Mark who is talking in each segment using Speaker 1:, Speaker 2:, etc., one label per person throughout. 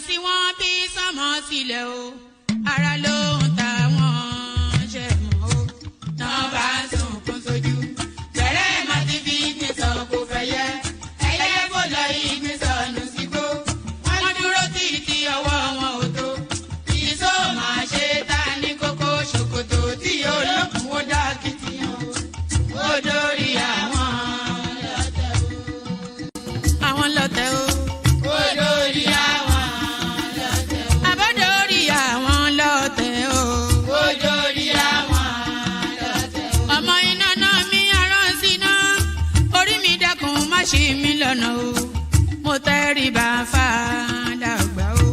Speaker 1: sí wọn bí sánmọ̀ sílẹ̀ o ara ló ń ta wọn ṣe mọ́ o náà bá sunkún sójú bẹ̀rẹ̀ má ti fi ní sọ kó fẹ́ yẹ ẹyẹ kó lọ ìgbín sọnù sígbó wọ́n dúró títí ọwọ́ wọn ò tó ìṣó máa ṣe ta ní kókó ṣòkòtò tí olókùn ó dá kìtìyàn ó dórí àwọn lọ́tẹ̀ o. Ṣí mi lọ́nà o, mo tẹríba fàdàgbà o,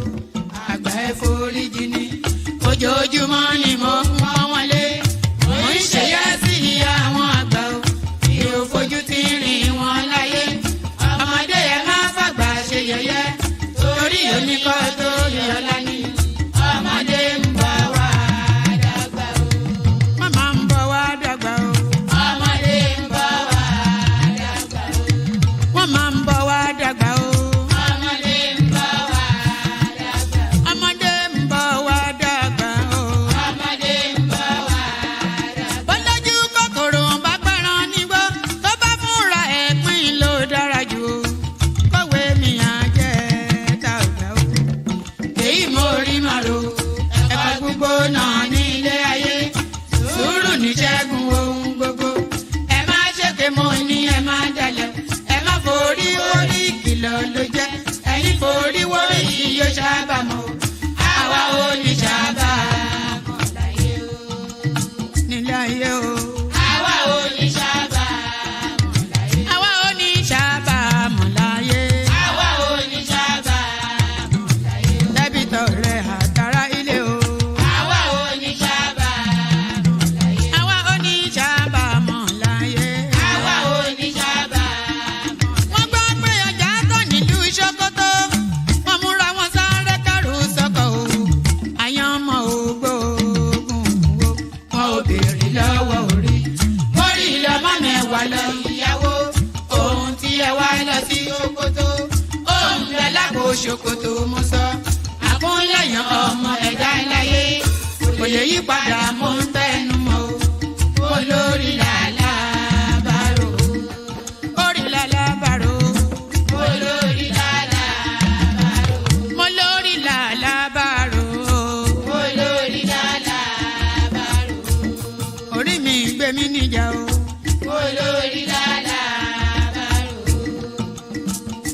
Speaker 1: àgbà ẹ foríjì ni, ojoojúmọ́ ni mo ń pọ́n wọn lé, mo ń ṣèyá sí àwọn àgbà o, mi ò fojú tí rìn wọn láyé, ọmọdé ẹ má fàgbà ṣe yẹ̀yẹ́, torí oníkọ́ tó yọ̀ọ́lá ni, ọmọdé ń bọ̀ wá dàgbà o, màmá ń bọ̀ wá dàgbà o. Máa ń bọ̀ wá dàgbà o. Ọmọdé ń bọ̀ wá dàgbà. Ọmọdé ń bọ̀ wá dàgbà o. Ọmọdé ń bọ̀ wá dàgbà. Bọ́lájú kòkòrò bá gbẹ́ran nígbó tó bá fúnra ẹ̀ pín ló dára jù o. Kọ̀wé mi á jẹ́ dàgbà o. Èyí mo rí màrò ẹ̀fọ́ gbogbo náà ní ilé ayé. Sùúrù ní ṣẹ́gun ohun gbogbo. Ẹ má ṣèké mo ní ẹ má dalẹ̀. Forí orí kìlọ̀ ló jẹ́ ẹ̀yin forí wọ́rí yóò sábà mọ́ àwa ò ní sábà mọ́ láyé o. nílé ayé o. àwa ò ní sábà mọ́ láyé. àwa ò ní sábà mọ́ láyé. àwa ò ní sábà mọ́ láyé. dẹ́bìtọ̀ rẹ̀ àtàrà ilé o. àwa ò ní sábà mọ́ láyé. àwa ò ní sábà mọ́ láyé. àwa ò ní sábà. Ṣòkòtò wọn múra wọn sáré kẹrù sọkọ o àyànmọ́ ògbóògùn o wọn ò béèrè lọ́wọ́ orí mórí lọ́mọ mẹ́wàá lọ ìyàwó ohun tí ẹ wá lọ sí Ṣòkòtò ohun rẹ lápò Ṣòkòtò mo sọ àkúnlẹ̀yàn ọmọ ẹ̀dá láyé kò lè yí padà mo ń tẹnu mọ́ o olórí làlá bàrò orí làlá bàrò olórí mi níjà o. olórí lálàbàrò.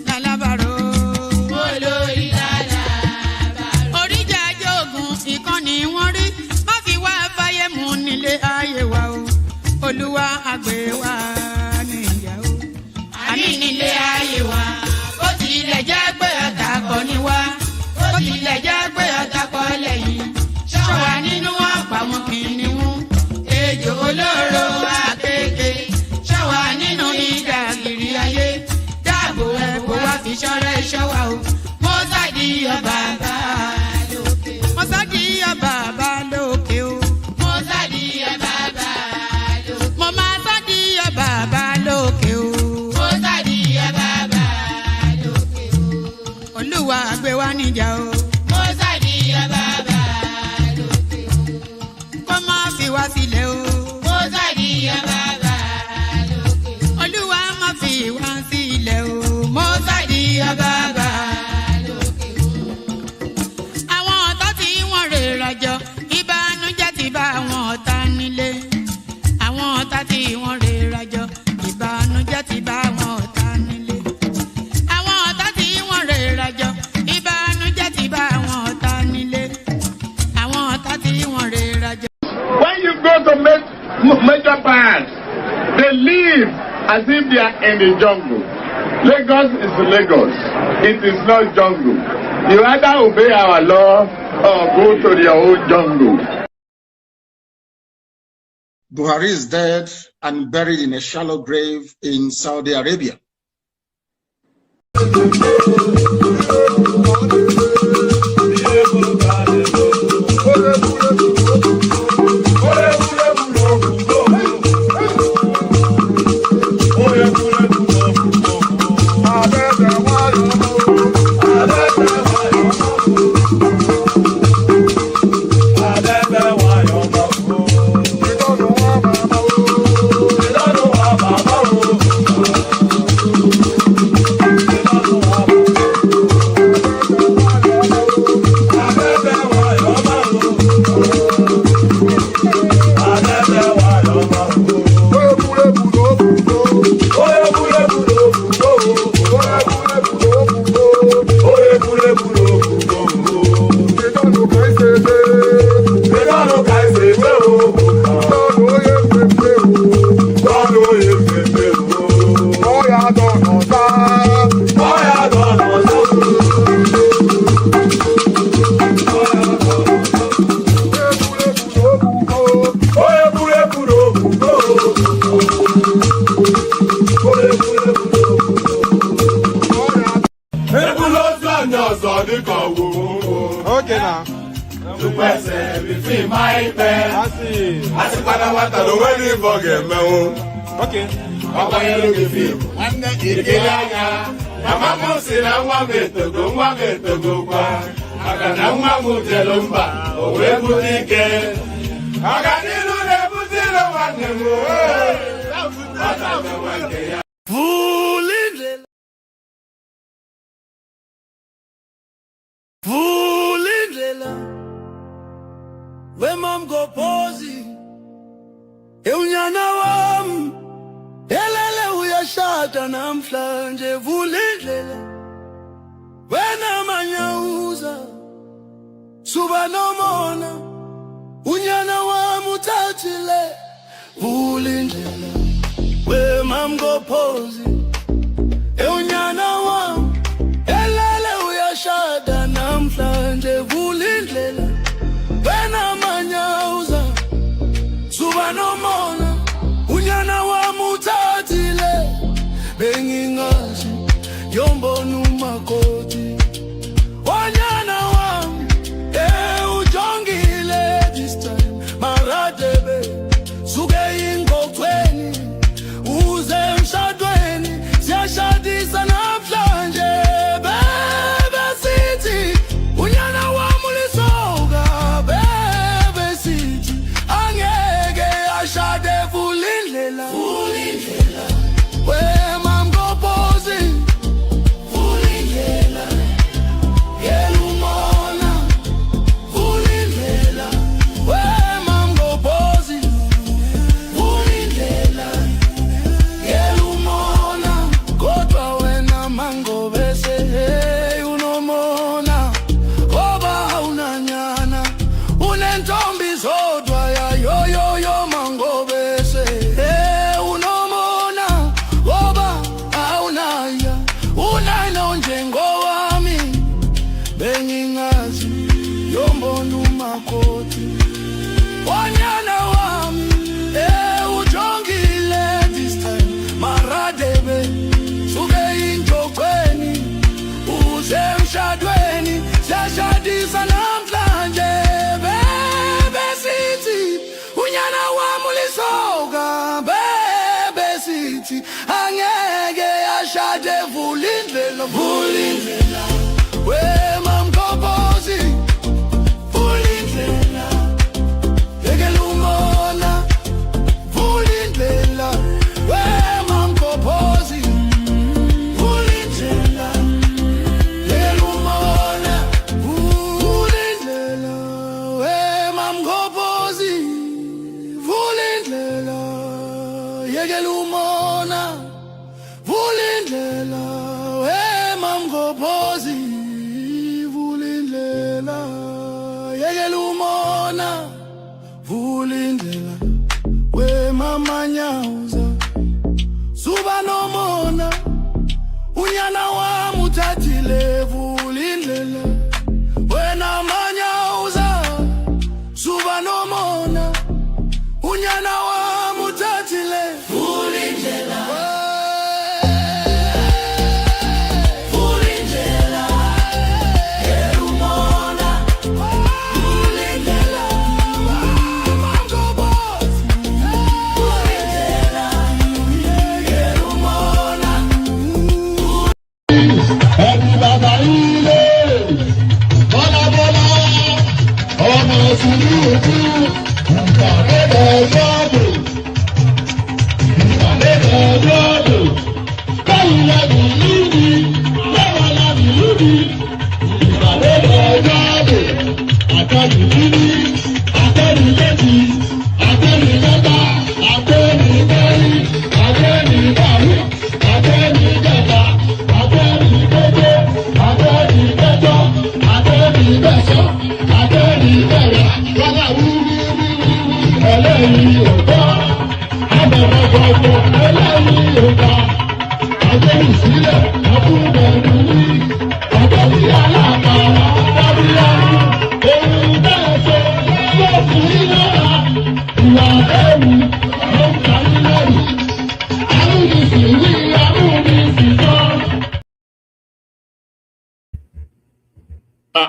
Speaker 1: lálàbàrò. olórí lálàbàrò. oríjà jogun ìkànnì wọn rí má fi wá fáyé mu nílé ayé wa o. olúwa àgbẹ̀ wa níyà o. àmì nílé ayé wa. ó tilẹ̀ jẹ́ pé ọ̀tá kọ́ ni wá. ó tilẹ̀ jẹ́ pé ọ̀tá kọ́ lẹ́yìn. ṣọ́wa nínú àpamọ́ kìnìún. ejò olóró akéèké ṣọ́wa nínú ìdàgìrì ayé dáàbò ẹ̀bùn wá fi ṣọ́rẹ́ ṣọ́wa o mo sádì ọba bá lókè mo sádì ọba bá lókè o mo sádì ọba bá lókè mo máa sádì ọba bá lókè o mo sádì ọba bá lókè o olúwa gbé wa níjà o mo sádì ọba bá lókè o kó má fi wá sílẹ̀ o. Olúwa má fi wá sílẹ̀ o. Mo sádì ọba bá lókè o. Àwọn ọ̀tá tí wọ́n rè rajọ ìbànújẹ́ ti bá àwọn ọ̀tá nílé. Àwọn ọ̀tá tí wọ́n rè rajọ ìbànújẹ́ ti bá àwọn ọ̀tá nílé. Àwọn ọ̀tá tí wọ́n rè rajọ ìbànújẹ́ ti bá àwọn ọ̀tá nílé. Àwọn ọ̀tá tí wọ́n rè rajọ.
Speaker 2: When you go to make major parts, they live as if they are in the jungle. Lagos is Lagos. It is not jungle. You either obey our law or go to your own jungle.
Speaker 3: Buhari is dead and buried in a shallow grave in Saudi Arabia.
Speaker 4: pẹ̀sẹ̀ bí fi máa ń pẹ́. A sì padà wá tàbí wọ́n ní bọ̀gẹ̀ mẹ́wọ́n. Ọkọ̀ yẹn ló fi fíìmù. Ìdílé anya. Màmá mú sí na nwa m etogo kwa. Maka na nwa m jelu mba, o wee bute ike. Ọganilu na-ebute ilo nwanne m. Ọta mewe nke ya.
Speaker 5: Vulindlela wemam go pozi eunyana wam elele uyashada namhlanje vulindlela wena manyauza suba nomona unyana wam uthathile vulindlela wemam go pozi eunyana wam shada namhlanje vulindlela wena manyauza suba nomona unyana wami uthathile bengingazi yombona umakoti wanyana wami ujongile this time maradebe suke ingocweni uze emshadweni siyashadisa namhlanje angeke ashade vulindlela wema mkobozi vulindlela yekela umona vulindlela wema mkobozi vulindlela yekela umona vulindlela wema mkobozi vulindlela yekela umona vulindlela wema mkobozi vulindlela yekela umona vulindlela wema manyauza suba nomona unyana wami uthathile vulindlela wena manyauza suba nomona unyana wami uthathile vulindlela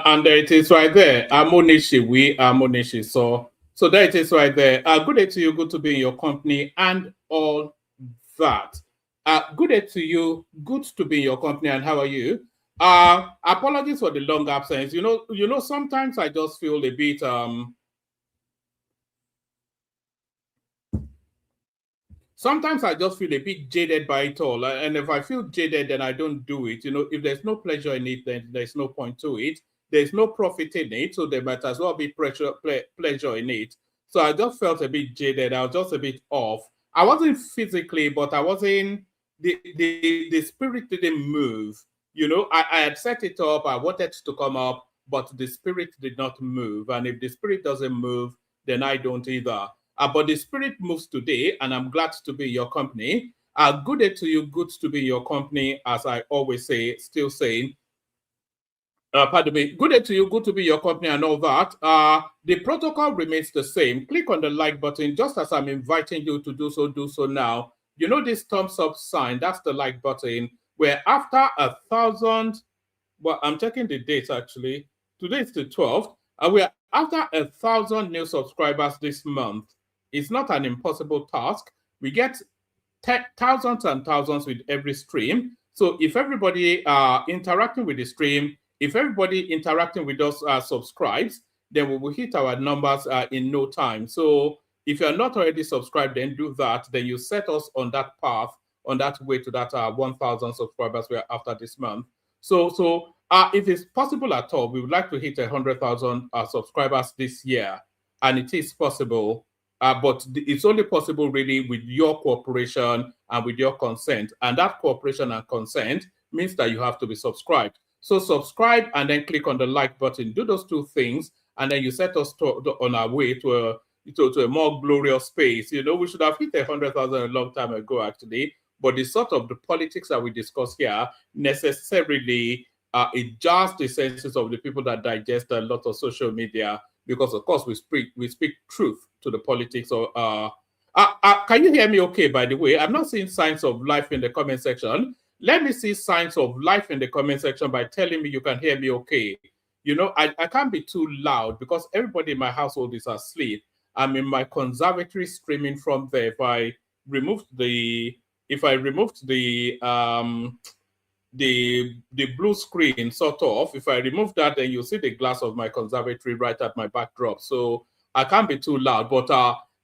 Speaker 6: And there it is right there. Amonishi, we Amonishi. So there it is right there. Good day to you. Good to be in your company and all that. Good day to you. Good to be in your company. And how are you? Apologies for the long absence. You know, sometimes I just feel a bit sometimes I just feel a bit jaded by it all. And if I feel jaded, then I don't do it. You know, if there's no pleasure in it, then there's no point to it. There's no profit in it, so there might as well be pleasure in it. So I just felt a bit jaded. I was just a bit off. I wasn't physically, but I wasn't, the spirit didn't move. You know, I had set it up, I wanted to come up, but the spirit did not move. And if the spirit doesn't move, then I don't either. But the spirit moves today, and I'm glad to be in your company. Good day to you, good to be in your company, as I always say, still saying. Pardon me. Good day to you, good to be in your company and all that. The protocol remains the same. Click on the like button, just as I'm inviting you to do so now. You know this thumbs up sign, that's the like button, where after 1,000, well, I'm checking the date actually. Today is the 12th, and we're after 1,000 new subscribers this month. It's not an impossible task. We get thousands and thousands with every stream. So if everybody interacting with the stream, if everybody interacting with us subscribes, then we will hit our numbers in no time. So if you're not already subscribed, then do that. Then you set us on that path, on that way to that 1,000 subscribers we're after this month. So if it's possible at all, we would like to hit 100,000 subscribers this year, and it is possible. But it's only possible really with your cooperation and with your consent. And that cooperation and consent means that you have to be subscribed. So subscribe and then click on the like button. Do those two things, and then you set us on our way to a more glorious space. You know, we should have hit 100,000 a long time ago, actually. But the sort of the politics that we discuss here necessarily it jars the senses of the people that digest a lot of social media, because of course we speak truth to the politics. Can you hear me okay, by the way? I'm not seeing signs of life in the comment section. Let me see signs of life in the comment section by telling me you can hear me okay. You know, I can't be too loud because everybody in my household is asleep. I'm in my conservatory streaming from there. If I removed the blue screen sort of, if I remove that, then you'll see the glass of my conservatory right at my backdrop. So I can't be too loud, but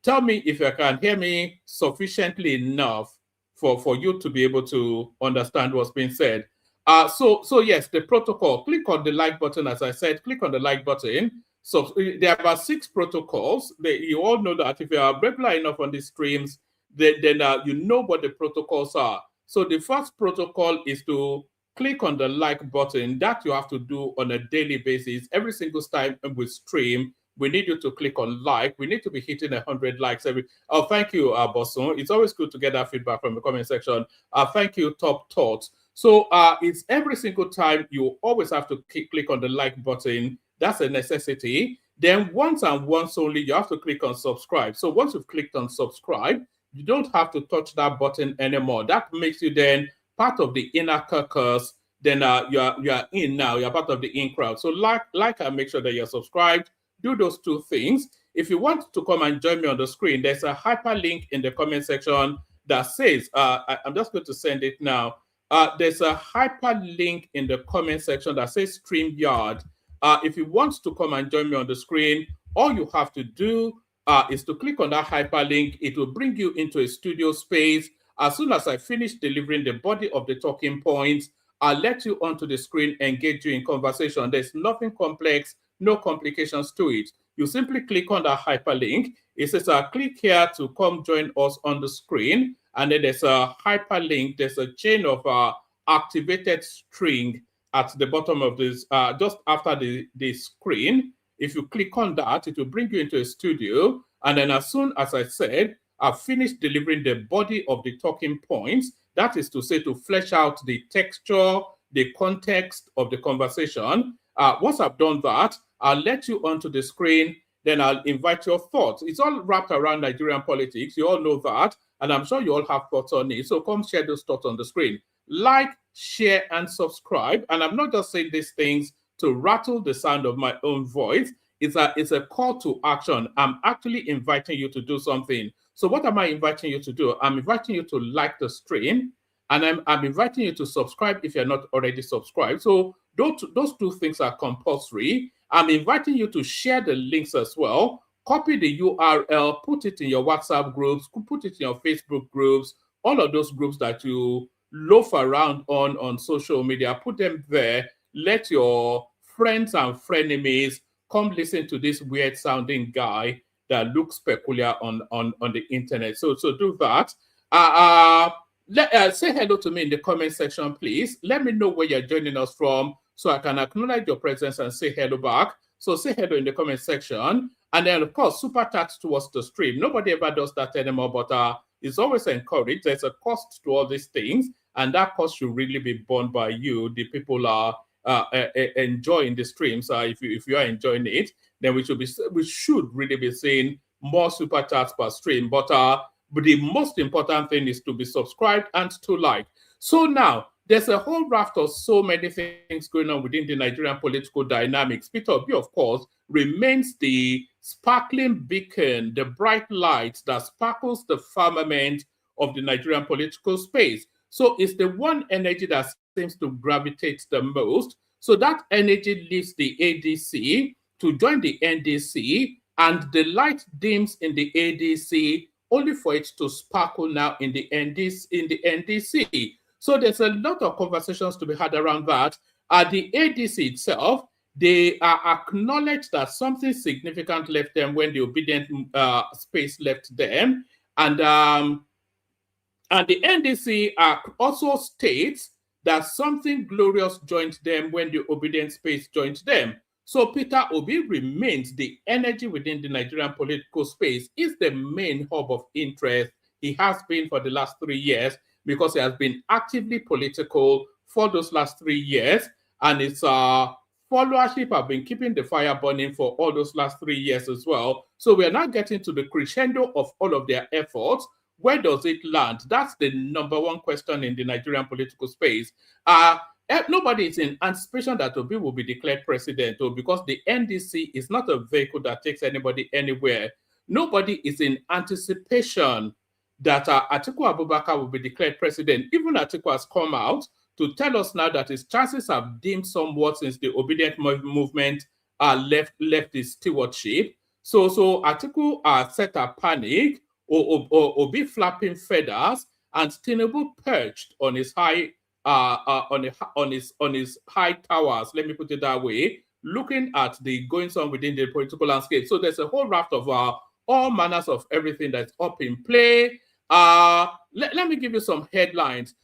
Speaker 6: tell me if you can hear me sufficiently enough for you to be able to understand what's being said. So yes, the protocol, click on the like button. As I said, click on the like button. So there are about 6 protocols. You all know that if you are regular enough on these streams, then you know what the protocols are. So the first protocol is to click on the like button. That you have to do on a daily basis. Every single time we stream, we need you to click on like. We need to be hitting 100 likes every. Oh, thank you, Boson. It's always good to get that feedback from the comment section. Thank you, Top Thoughts. So it's every single time you always have to click on the like button. That's a necessity. Then once and once only, you have to click on subscribe. So once you've clicked on subscribe, you don't have to touch that button anymore. That makes you then part of the inner caucus. Then you are in now. You're part of the in crowd. So like and make sure that you're subscribed. Do those two things. If you want to come and join me on the screen, there's a hyperlink in the comment section that says, I'm just going to send it now. There's a hyperlink in the comment section that says StreamYard. If you want to come and join me on the screen, all you have to do is to click on that hyperlink. It will bring you into a studio space. As soon as I finish delivering the body of the talking points, I'll let you onto the screen, engage you in conversation. There's nothing complex, no complications to it. You simply click on that hyperlink. It says, click here to come join us on the screen. And then there's a hyperlink. There's a chain of activated string at the bottom of this, just after the screen. If you click on that, it will bring you into a studio. And then as soon as I said, I've finished delivering the body of the talking points, that is to say, to flesh out the texture, the context of the conversation. Once I've done that, I'll let you onto the screen. Then I'll invite your thoughts. It's all wrapped around Nigerian politics. You all know that. And I'm sure you all have thoughts on it. So come share those thoughts on the screen. Like, share, and subscribe. And I'm not just saying these things to rattle the sound of my own voice. It's a call to action. I'm actually inviting you to do something. So what am I inviting you to do? I'm inviting you to like the stream, and I'm inviting you to subscribe if you're not already subscribed. So those two things are compulsory. I'm inviting you to share the links as well. Copy the URL, put it in your WhatsApp groups, put it in your Facebook groups, all of those groups that you loaf around on social media, put them there. Let your friends and frenemies come listen to this weird sounding guy that looks peculiar on the internet. So do that. Say hello to me in the comment section, please. Let me know where you're joining us from so I can acknowledge your presence and say hello back. So say hello in the comment section. And then, of course, super tax towards the stream. Nobody ever does that anymore, but it's always encouraged. There's a cost to all these things, and that cost should really be borne by you. The people are enjoying the streams. If you are enjoying it, then we should really be seeing more super chats per stream. But the most important thing is to be subscribed and to like. So now there's a whole raft of so many things going on within the Nigerian political dynamics. Peter Obi, of course, remains the sparkling beacon, the bright light that sparkles the firmament of the Nigerian political space. So it's the one energy that seems to gravitate the most. So that energy leaves the ADC to join the NDC, and the light dims in the ADC only for it to sparkle now in the NDC. So there's a lot of conversations to be had around that. The ADC itself, they acknowledge that something significant left them when the obedient space left them. And the NDC also states that something glorious joined them when the obedient space joined them. So Peter Obi remains the energy within the Nigerian political space, is the main hub of interest. He has been for the last 3 years because he has been actively political for those last 3 years. And its followership have been keeping the fire burning for all those last 3 years as well. So we are now getting to the crescendo of all of their efforts. Where does it land? That's the number one question in the Nigerian political space. Nobody is in anticipation that Obi will be declared president, because the NDC is not a vehicle that takes anybody anywhere. Nobody is in anticipation that Atiku Abubakar will be declared president. Even Atiku has come out to tell us now that his chances have dimmed somewhat since the obedient movement left his stewardship. So Atiku set a panic, Obi flapping feathers, and Tinubu perched on his high on his high towers, let me put it that way, looking at the goings on within the political landscape. So there's a whole raft of all manners of everything that's up in play. Let me give you some headlines.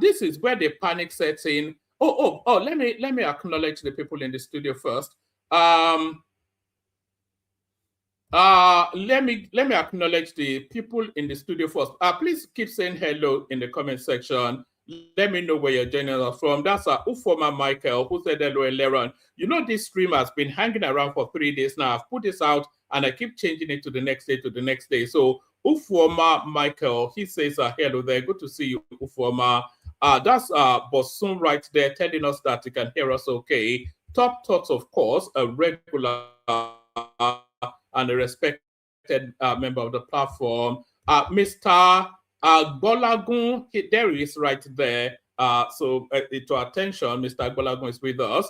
Speaker 6: This is where the panic sets in. Let me acknowledge the people in the studio first. Let me acknowledge the people in the studio first. Please keep saying hello in the comment section. Let me know where you're joining us from. That's Ufoma Michael, who said hello, Leron. You know, this stream has been hanging around for 3 days now. I've put this out and I keep changing it to the next day, So Ufoma Michael, he says hello there. Good to see you, Ufoma. That's Bosun right there telling us that you can hear us okay. Top Thoughts, of course, a regular and a respected member of the platform. Mr. Gbolagun, there he is right there. To attention, Mr. Gbolagun is with us,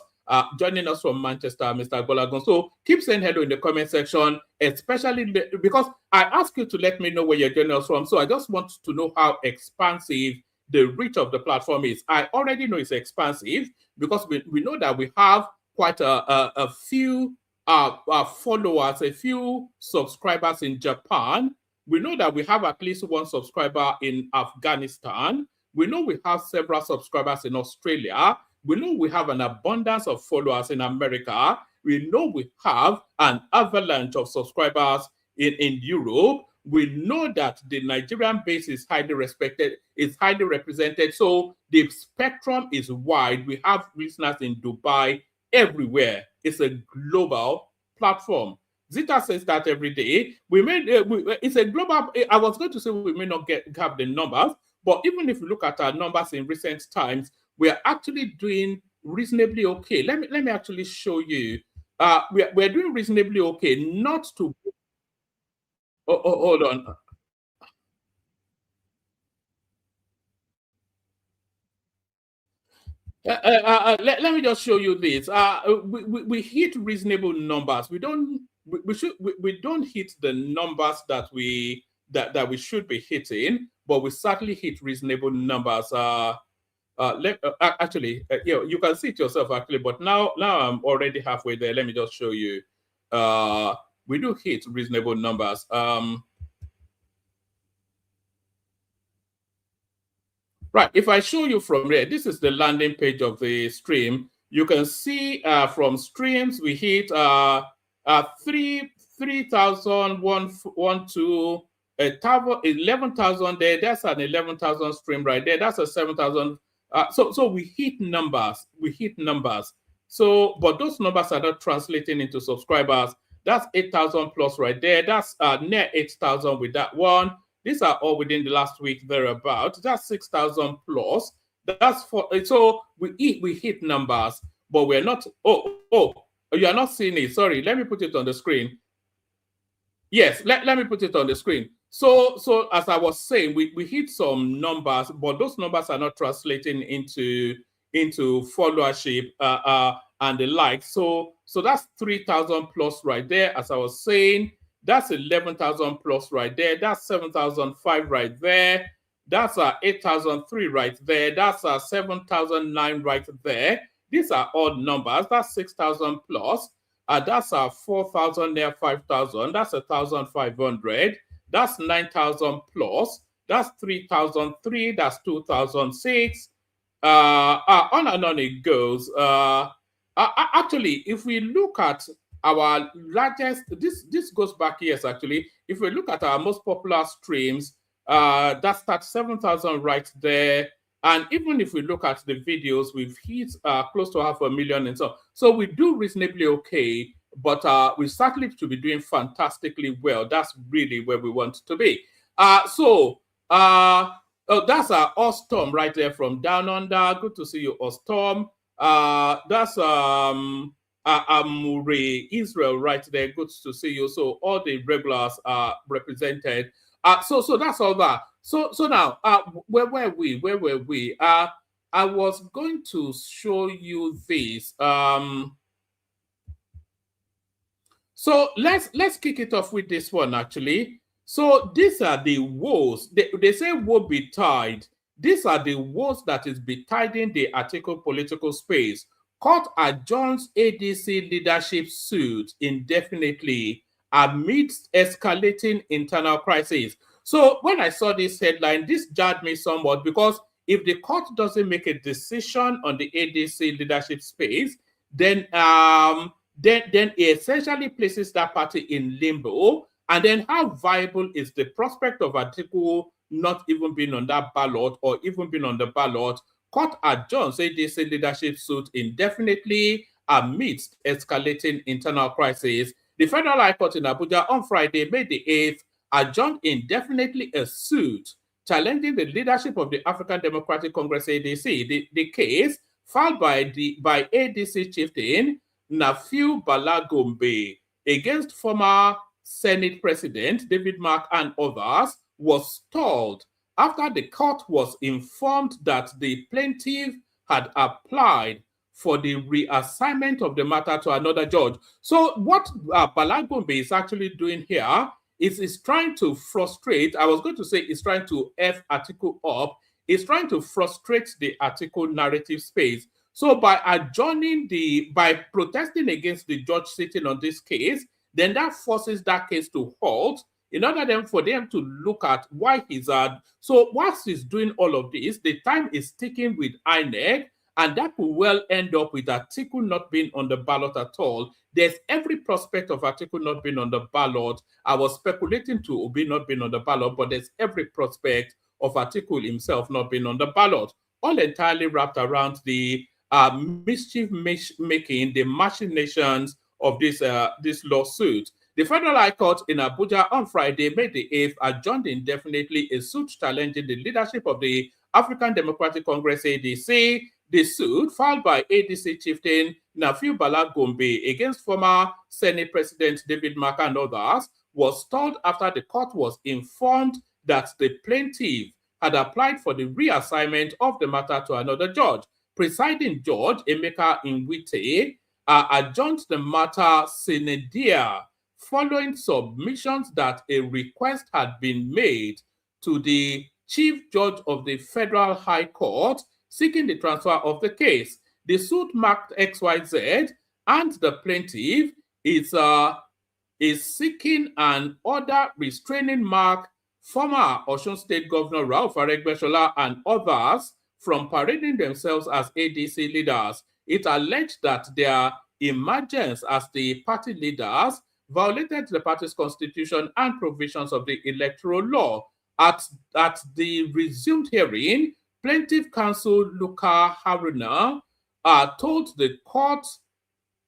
Speaker 6: joining us from Manchester, Mr. Gbolagun. So keep saying hello in the comment section, especially because I ask you to let me know where you're joining us from. So I just want to know how expansive the reach of the platform is. I already know it's expansive because we know that we have quite a few followers, a few subscribers in Japan. We know that we have at least one subscriber in Afghanistan. We know we have several subscribers in Australia. We know we have an abundance of followers in America. We know we have an avalanche of subscribers in Europe. We know that the Nigerian base is highly respected, is highly represented. So the spectrum is wide. We have listeners in Dubai, everywhere. It's a global platform. Zita says that every day. It's a global. I was going to say we may not have the numbers, but even if you look at our numbers in recent times, we are actually doing reasonably okay. Let me actually show you. We're doing reasonably okay, not to. Hold on. Let me just show you this. We hit reasonable numbers. We don't hit the numbers that we should be hitting, but we certainly hit reasonable numbers. Actually, you can see it yourself actually, but now I'm already halfway there. Let me just show you. We do hit reasonable numbers. Right, if I show you from there, this is the landing page of the stream. You can see from streams we hit 11,000 there. That's an 11,000 stream right there. That's a 7,000. So we hit numbers. We hit numbers. So, but those numbers are not translating into subscribers. That's 8,000 plus right there. That's near 8,000 with that one. These are all within the last week thereabout. That's 6,000 plus. That's for so we hit numbers, but we're not. Oh, you are not seeing it. Sorry, let me put it on the screen. Yes, let me put it on the screen. So as I was saying, we hit some numbers, but those numbers are not translating into followership and the like. So that's 3,000 plus right there. As I was saying, that's 11,000 plus right there. That's 7,005 right there. That's 8,003 right there. That's 7,009 right there. These are odd numbers. That's 6,000 plus. That's 4,000 near 5,000. That's 1,500. That's 9,000 plus. That's 3,003. That's 2,006. On and on it goes. Actually, if we look at our largest, this goes back years actually. If we look at our most popular streams, that's at 7,000 right there. And even if we look at the videos, we've hit close to 500,000 and so. So we do reasonably okay, but we certainly to be doing fantastically well. That's really where we want to be. That's Ostom right there from Down Under. Good to see you, Ostom. That's Amure Israel right there. Good to see you. So all the regulars are represented. So that's all that. So now, where were we? Where were we? I was going to show you this. So let's kick it off with this one actually. So these are the woes. They say woe betide. These are the woes that is betiding the Atiku political space. Court adjourns ADC leadership suit indefinitely amidst escalating internal crisis. So when I saw this headline, this jarred me somewhat because if the court doesn't make a decision on the ADC leadership space, then it essentially places that party in limbo. And then how viable is the prospect of Atiku not even being on that ballot or even being on the ballot? Court adjourns ADC leadership suit indefinitely amidst escalating internal crisis. The Federal High Court in Abuja on Friday, May the 8th, adjourned indefinitely a suit challenging the leadership of the African Democratic Congress ADC. The case filed by ADC chieftain Nafiu Balagombe against former Senate President David Mark and others was stalled after the court was informed that the plaintiff had applied for the reassignment of the matter to another judge. So what Balagombe is actually doing here is trying to frustrate, I was going to say it's trying to F Atiku up, it's trying to frustrate the Atiku narrative space. So by protesting against the judge sitting on this case, then that forces that case to halt in order for them to look at why he's so whilst he's doing all of this, the time is ticking with INEC, and that will well end up with Atiku not being on the ballot at all. There's every prospect of Atiku not being on the ballot. I was speculating to Obi not being on the ballot, but there's every prospect of Atiku himself not being on the ballot, all entirely wrapped around the mischief making, the machinations of this lawsuit. The Federal High Court in Abuja on Friday, May the 8th, adjourned indefinitely a suit challenging the leadership of the African Democratic Congress ADC. The suit filed by ADC chieftain Nafiu Bala Gombe against former Senate President David Mark and others was stalled after the court was informed that the plaintiff had applied for the reassignment of the matter to another judge. Presiding Judge Emeka Nwite adjourned the matter sine die following submissions that a request had been made to the Chief Judge of the Federal High Court seeking the transfer of the case. The suit marked XYZ, and the plaintiff is seeking an order restraining Mark, former Osun State Governor Ralph Aregbesola, and others from parading themselves as ADC leaders. It alleged that their emergence as the party leaders violated the party's constitution and provisions of the electoral law. At the resumed hearing, plaintiff counsel Luka Haruna told the court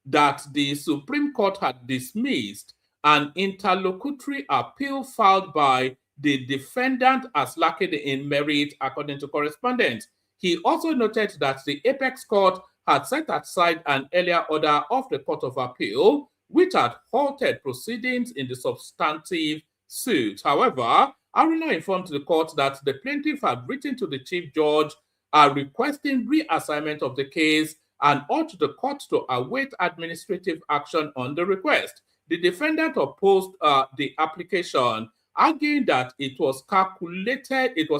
Speaker 6: that the Supreme Court had dismissed an interlocutory appeal filed by the defendant as lacking in merit, according to correspondence. He also noted that the Apex Court had set aside an earlier order of the Court of Appeal, which had halted proceedings in the substantive suit. However, Haruna informed the court that the plaintiff had written to the Chief Judge requesting reassignment of the case and urged the court to await administrative action on the request. The defendant opposed the application, arguing that it was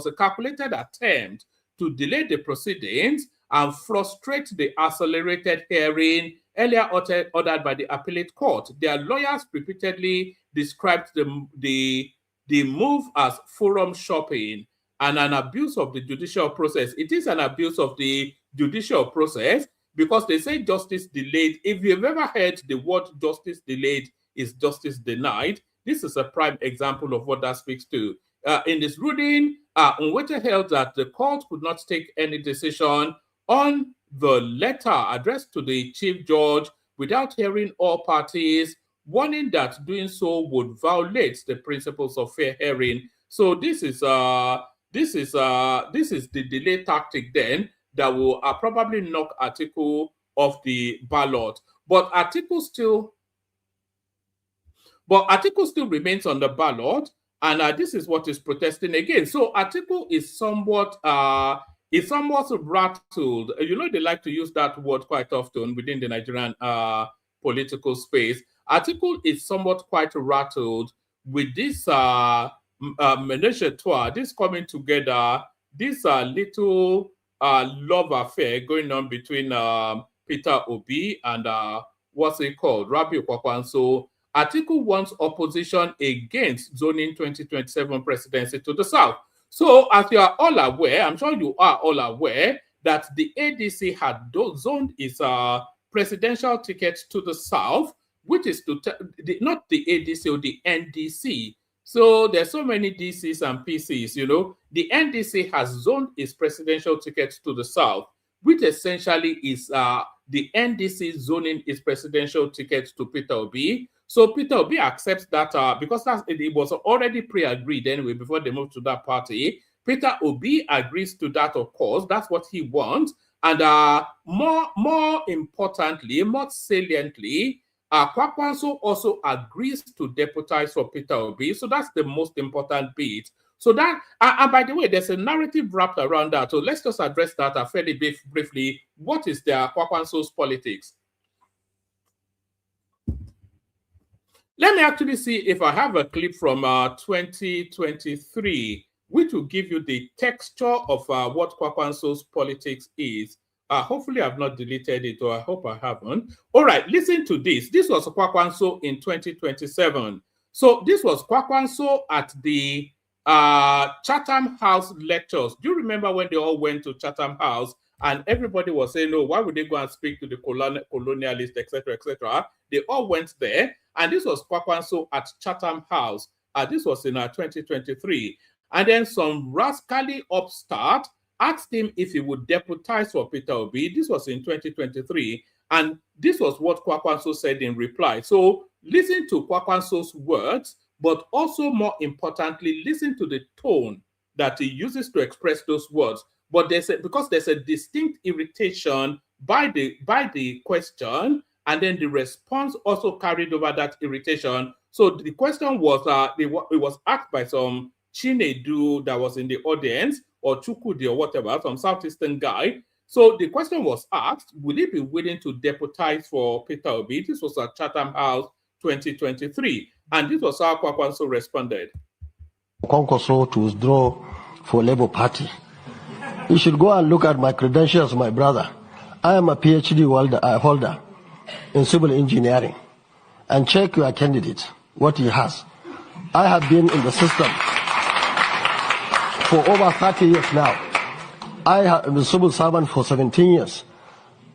Speaker 6: a calculated attempt to delay the proceedings and frustrate the accelerated hearing earlier ordered by the appellate court. Their lawyers repeatedly described the move as forum shopping and an abuse of the judicial process. It is an abuse of the judicial process because they say justice delayed. If you've ever heard the word justice delayed is justice denied, this is a prime example of what that speaks to. In this ruling, Nwite held that the court could not take any decision on the letter addressed to the Chief Judge without hearing all parties, warning that doing so would violate the principles of fair hearing. So this is the delay tactic then that will probably knock Atiku off the ballot. But Atiku still remains on the ballot, and this is what is protesting again. So Atiku is somewhat rattled. You know, they like to use that word quite often within the Nigerian political space. Atiku is somewhat quite rattled with this menage a trois, this coming together, this little love affair going on between Peter Obi and what's it called, Rabiu Kwakwanso. Atiku wants opposition against zoning 2027 presidency to the south. So, as you are all aware, I'm sure you are all aware that the ADC had zoned its presidential ticket to the south, which is not the ADC or the NDC. So there's so many DCs and PCs, you know. The NDC has zoned its presidential ticket to the south, which essentially is the NDC zoning its presidential ticket to Peter Obi. So Peter Obi accepts that because it was already pre-agreed anyway before they moved to that party. Peter Obi agrees to that, of course. That's what he wants. And more importantly, more saliently, Kwakwanso also agrees to deputize for Peter Obi. So that's the most important bit. So that, and by the way, there's a narrative wrapped around that. So let's just address that fairly briefly. What is their Kwakwanso's politics? Let me actually see if I have a clip from 2023, which will give you the texture of what Kwakwanso's politics is. Hopefully, I've not deleted it, or I hope I haven't. All right, listen to this. This was Kwakwanso in 2027. So this was Kwakwanso at the Chatham House lectures. Do you remember when they all went to Chatham House and everybody was saying, no, why would they go and speak to the colonialists, etc., etc.? They all went there. And this was Kwakwanso at Chatham House. This was in 2023. And then some rascally upstart asked him if he would deputize for Peter Obi. This was in 2023. And this was what Kwakwanso said in reply. So listen to Kwakwanso's words, but also more importantly, listen to the tone that he uses to express those words. but because there's a distinct irritation by the question, and then the response also carried over that irritation. So the question was it was asked by some Chinedu that was in the audience, or Chukudi or whatever, some Southeastern guy. So the question was asked, will he be willing to deputize for Peter Obi? This was at Chatham House 2023. And this was how Kwakwanso responded.
Speaker 7: Kwankwaso to withdraw for Labour Party. You should go and look at my credentials, my brother. I am a PhD holder in civil engineering. And check your candidate, what he has. I have been in the system for over 30 years now. I have been a civil servant for 17 years.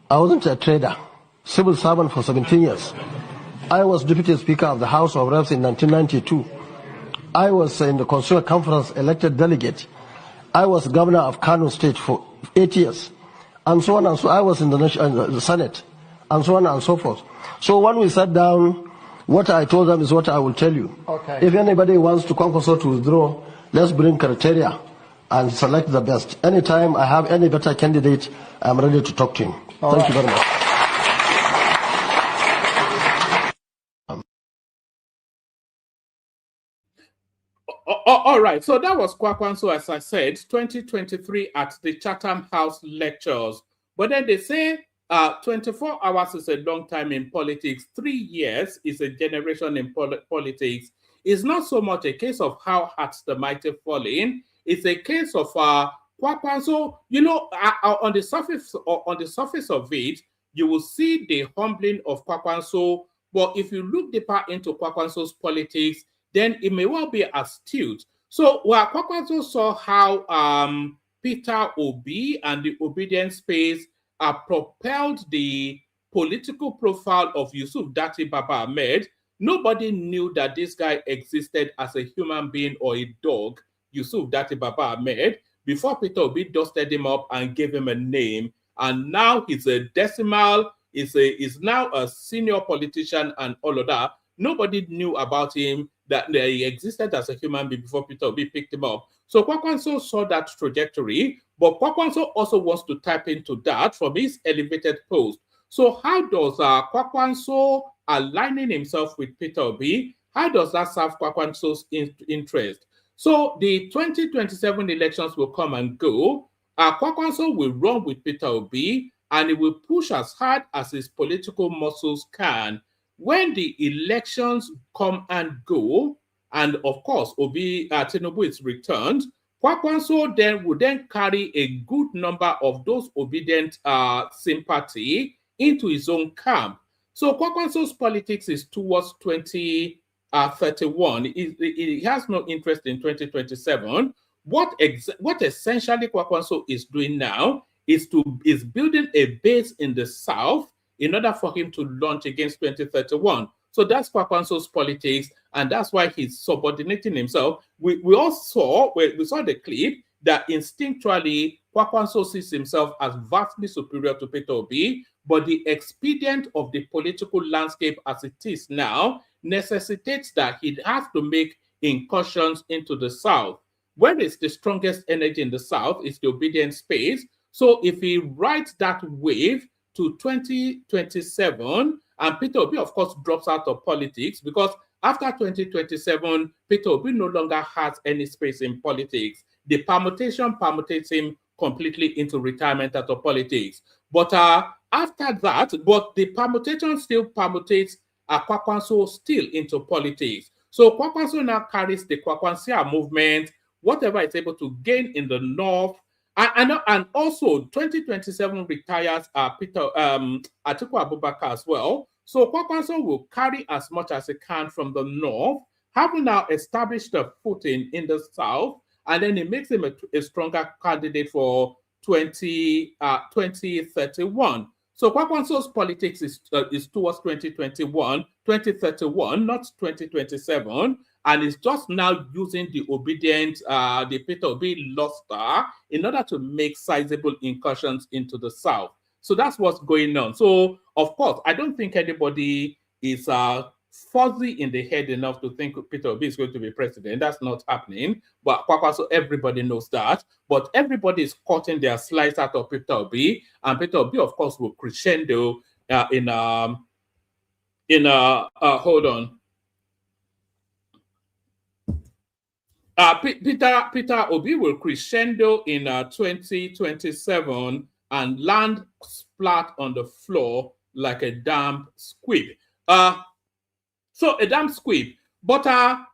Speaker 7: I wasn't a trader. Civil servant for 17 years. I was Deputy Speaker of the House of Reps in 1992. I was in the Consumer Conference elected delegate. I was Governor of Kano State for 8 years. And so on and so I was in the Senate, and so on and so forth. So when we sat down, what I told them is what I will tell you.
Speaker 8: Okay.
Speaker 7: If anybody wants to Kwankwaso to withdraw, let's bring criteria and select the best. Anytime I have any better candidate, I'm ready to talk to him. Thank you very much.
Speaker 6: All right, so that was Kwakwanso, as I said, 2023 at the Chatham House lectures. But then they say 24 hours is a long time in politics. 3 years is a generation in politics. It's not so much a case of how hard the mighty falling. It's a case of Kwakwanso. You know, on the surface of it, you will see the humbling of Kwakwanso. But if you look deeper into Kwakwanso's politics, then it may well be astute. So Kwakwanso saw how Peter Obi and the obedience space propelled the political profile of Yusuf Dati Baba Ahmed. Nobody knew that this guy existed as a human being or a dog, Yusuf Dati Baba Ahmed, before Peter Obi dusted him up and gave him a name. And now he's a decimal, is now a senior politician and all of that. Nobody knew about him, that he existed as a human being before Peter Obi picked him up. So Kwakwanso saw that trajectory, but Kwakwanso also wants to tap into that from his elevated post. So how does Kwakwanso aligning himself with Peter Obi, how does that serve Kwakwanso's interest? So the 2027 elections will come and go. Kwakwanso will run with Peter Obi, and he will push as hard as his political muscles can. When the elections come and go, and of course, Tinubu is returned, Kwakwanso then would then carry a good number of those obedient sympathy into his own camp. So Kwakwanso's politics is towards 2031. He has no interest in 2027. What essentially Kwakwanso is doing now is building a base in the South in order for him to launch against 2031. So that's Kwakwanso's politics, and that's why he's subordinating himself. We saw the clip that instinctually Kwakwanso sees himself as vastly superior to Peter Obi, but the expedient of the political landscape as it is now necessitates that he has to make incursions into the South. Where is the strongest energy in the South is the obedient space. So if he rides that wave to 2027, and Peter Obi, of course, drops out of politics, because after 2027, Peter Obi no longer has any space in politics. The permutation permutates him completely into retirement out of politics. But after that, the permutation still permutates Kwakwanso still into politics. So Kwakwanso now carries the Kwakwansia movement, whatever it's able to gain in the North. And also 2027 retires Atiku Abubakar as well. So Kwakwanso will carry as much as he can from the North, having now established a footing in the South, and then it makes him a stronger candidate for 2031. So Kwakwanso's politics is towards 2031, not 2027. And it's just now using the obedient, the Peter Obi luster in order to make sizable incursions into the South. So that's what's going on. So, of course, I don't think anybody is fuzzy in the head enough to think Peter Obi is going to be president. That's not happening. But Kwakwaso, everybody knows that. But everybody is cutting their slice out of Peter Obi, and Peter Obi, of course, will crescendo hold on. Peter Obi will crescendo in 2027 and land splat on the floor like a damn squib. So a damn squib. But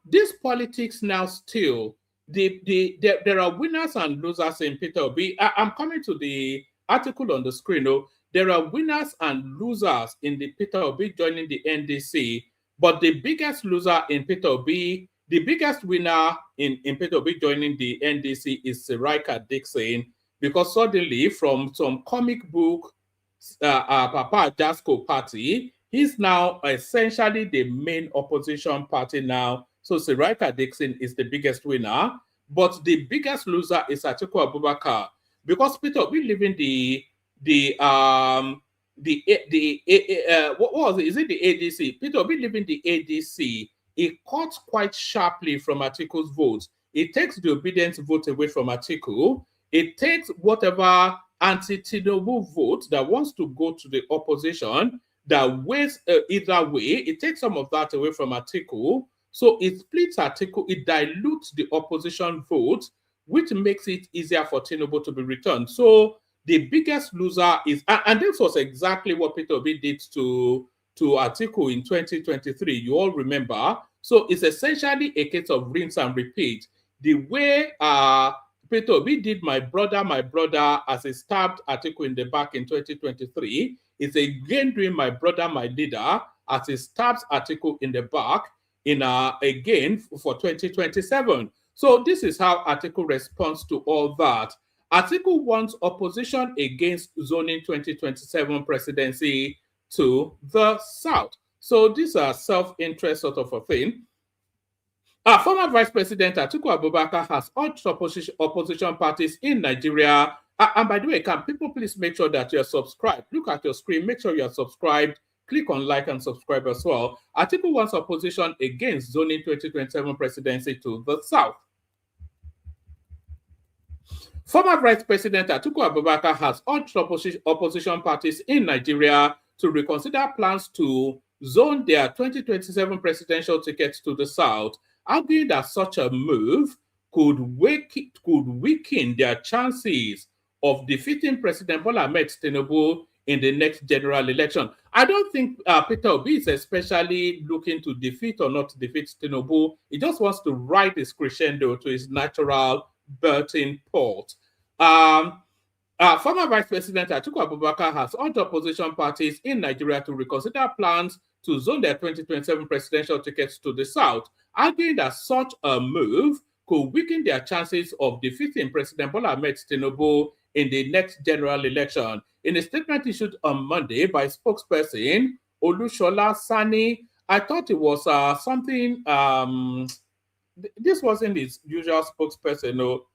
Speaker 6: this politics now still, there are winners and losers in Peter Obi. I'm coming to the article on the screen. There are winners and losers in the Peter Obi joining the NDC. But the biggest loser in Peter Obi, the biggest winner in Peter Obi joining the NDC is Sirika Dixon, because suddenly from some comic book Papa Jasco party, he's now essentially the main opposition party now. So Sirika Dixon is the biggest winner, but the biggest loser is Atiku Abubakar, because Peter Obi living what was it? Is it the ADC? Peter Obi leaving the ADC, it cuts quite sharply from Atiku's votes. It takes the obedience vote away from Atiku. It takes whatever anti-Tinubu vote that wants to go to the opposition that weighs either way. It takes some of that away from Atiku. So it splits Atiku. It dilutes the opposition vote, which makes it easier for Tinubu to be returned. So the biggest loser is, and this was exactly what Peter Obi did to Atiku in 2023. You all remember. So it's essentially a case of rinse and repeat. The way Peter Obi did my brother, as he stabbed Atiku in the back in 2023, is again doing my brother, my leader, as he stabs Atiku in the back in again for 2027. So this is how Atiku responds to all that. Atiku wants opposition against zoning 2027 presidency to the south. So these are self-interest sort of a thing. Former Vice President Atiku Abubakar has urged opposition parties in Nigeria. And by the way, can people please make sure that you're subscribed? Look at your screen, make sure you're subscribed. Click on like and subscribe as well. Atiku wants opposition against zoning 2027 presidency to the south. Former Vice President Atiku Abubakar has urged opposition parties in Nigeria to reconsider plans to zone their 2027 presidential tickets to the south, arguing that such a move could weaken their chances of defeating President Bola Ahmed Tinubu in the next general election. I don't think Peter Obi is especially looking to defeat or not defeat Tinubu. He just wants to ride his crescendo to his natural Burton port. Former Vice President Atiku Abubakar has urged opposition parties in Nigeria to reconsider plans to zone their 2027 presidential tickets to the south, arguing that such a move could weaken their chances of defeating President Bola Ahmed Tinubu in the next general election. In a statement issued on Monday by spokesperson Olushola Sani, I thought it was something. This wasn't his usual spokesperson, no.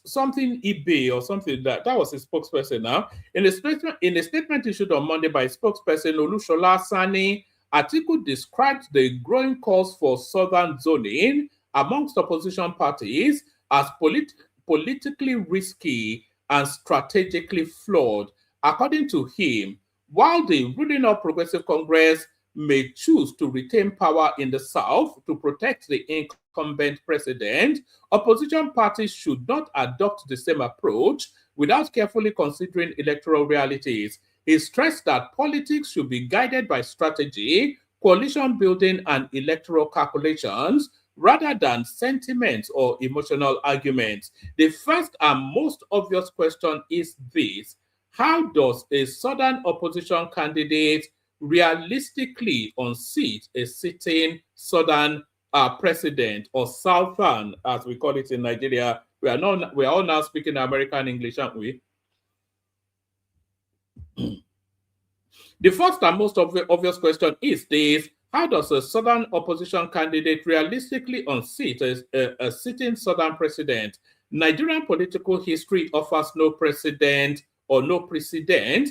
Speaker 6: Something eBay or something that was his spokesperson now. In a statement issued on Monday by spokesperson Olushola Sani, Atiku described the growing calls for southern zoning amongst opposition parties as politically risky and strategically flawed. According to him, while the ruling All Progressive Congress may choose to retain power in the south to protect the incumbent president, opposition parties should not adopt the same approach without carefully considering electoral realities. He stressed that politics should be guided by strategy, coalition building, and electoral calculations rather than sentiments or emotional arguments. The first and most obvious question is this: how does a southern opposition candidate realistically unseat a sitting southern president, or southern, as we call it in Nigeria? We are all now speaking American English, aren't we? The first and most obvious question is this: how does a southern opposition candidate realistically unseat a sitting southern president? Nigerian political history offers no precedent or no precedent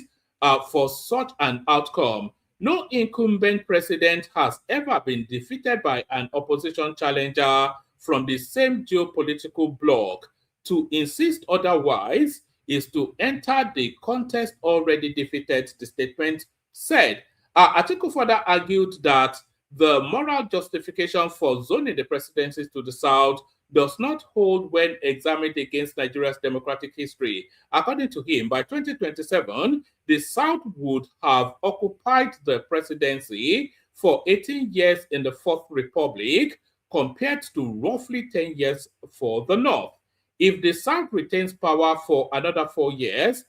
Speaker 6: for such an outcome. No incumbent president has ever been defeated by an opposition challenger from the same geopolitical bloc. To insist otherwise is to enter the contest already defeated, the statement said. Atiku further argued that the moral justification for zoning the presidencies to the south does not hold when examined against Nigeria's democratic history. According to him, by 2027, the South would have occupied the presidency for 18 years in the Fourth Republic, compared to roughly 10 years for the North. If the South retains power for another 4 years,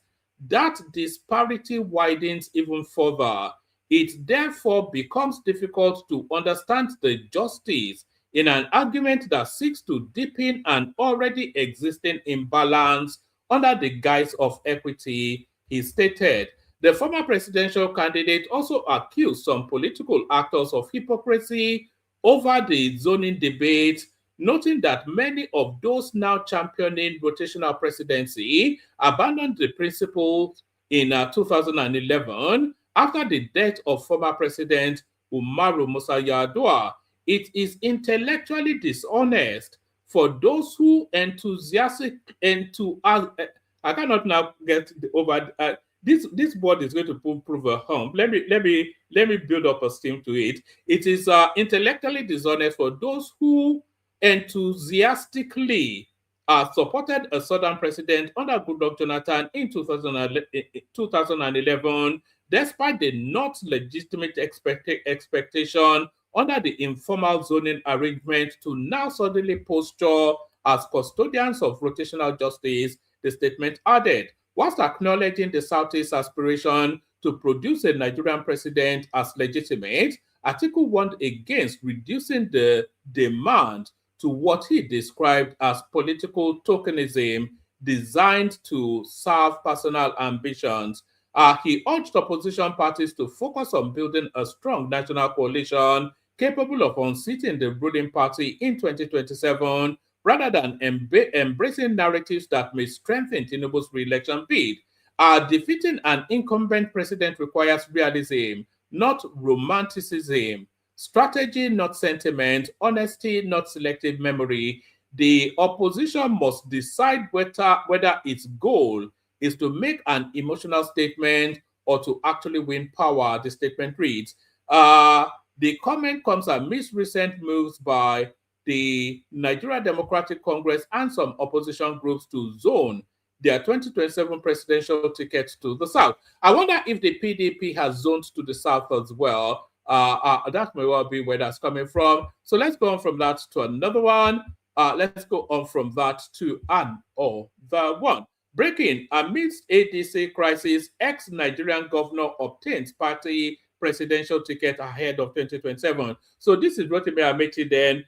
Speaker 6: that disparity widens even further. It therefore becomes difficult to understand the justice in an argument that seeks to deepen an already existing imbalance under the guise of equity, he stated. The former presidential candidate also accused some political actors of hypocrisy over the zoning debate, noting that many of those now championing rotational presidency abandoned the principle in 2011 after the death of former President Umaru Musa Yar'Adua. It is intellectually dishonest for those who I cannot now get over this board is going to prove a hump. Let me build up a steam to it. It is intellectually dishonest for those who enthusiastically supported a southern president under Goodluck Jonathan in 2011, despite the not legitimate expectation under the informal zoning arrangement to now suddenly posture as custodians of rotational justice, the statement added. Whilst acknowledging the Southeast aspiration to produce a Nigerian president as legitimate, Atiku warned against reducing the demand to what he described as political tokenism designed to serve personal ambitions. He urged opposition parties to focus on building a strong national coalition capable of unseating the ruling party in 2027 rather than embracing narratives that may strengthen Tinubu's re-election bid. Defeating an incumbent president requires realism, not romanticism, strategy, not sentiment, honesty, not selective memory. The opposition must decide whether its goal is to make an emotional statement or to actually win power, the statement reads. The comment comes amidst recent moves by the Nigeria Democratic Congress and some opposition groups to zone their 2027 presidential tickets to the south. I wonder if the PDP has zoned to the south as well. That may well be where that's coming from. So let's go on from that to another one. Let's go on from that to another one. Breaking, amidst ADC crisis, ex-Nigerian governor obtains party presidential ticket ahead of 2027. So this is Rotimi Amechi then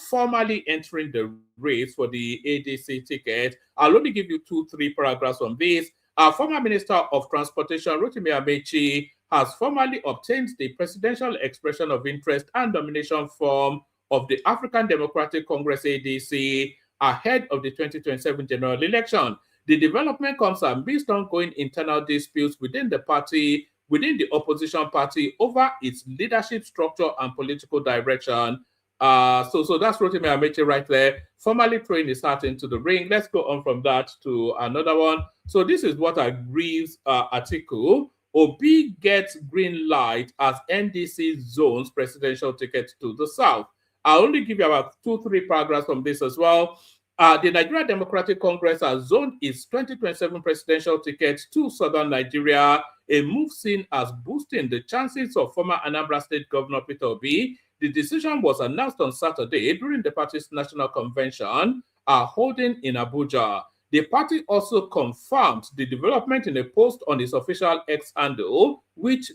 Speaker 6: formally entering the race for the ADC ticket. I'll only give you 2-3 paragraphs on this. Our former Minister of Transportation, Rotimi Amechi, has formally obtained the presidential expression of interest and nomination form of the African Democratic Congress ADC ahead of the 2027 general election. The development comes amidst ongoing internal disputes within the party, within the opposition party over its leadership structure and political direction. So that's Rotimi Amechi right there, formally throwing his hat into the ring. Let's go on from that to another one. So this is what agrees Atiku. Obi gets green light as NDC zones presidential ticket to the south. I'll only give you about 2-3 paragraphs from this as well. The Nigeria Democratic Congress has zoned its 2027 presidential ticket to southern Nigeria, a move seen as boosting the chances of former Anambra State Governor Peter Obi. The decision was announced on Saturday during the party's national convention holding in Abuja. The party also confirmed the development in a post on its official X handle, which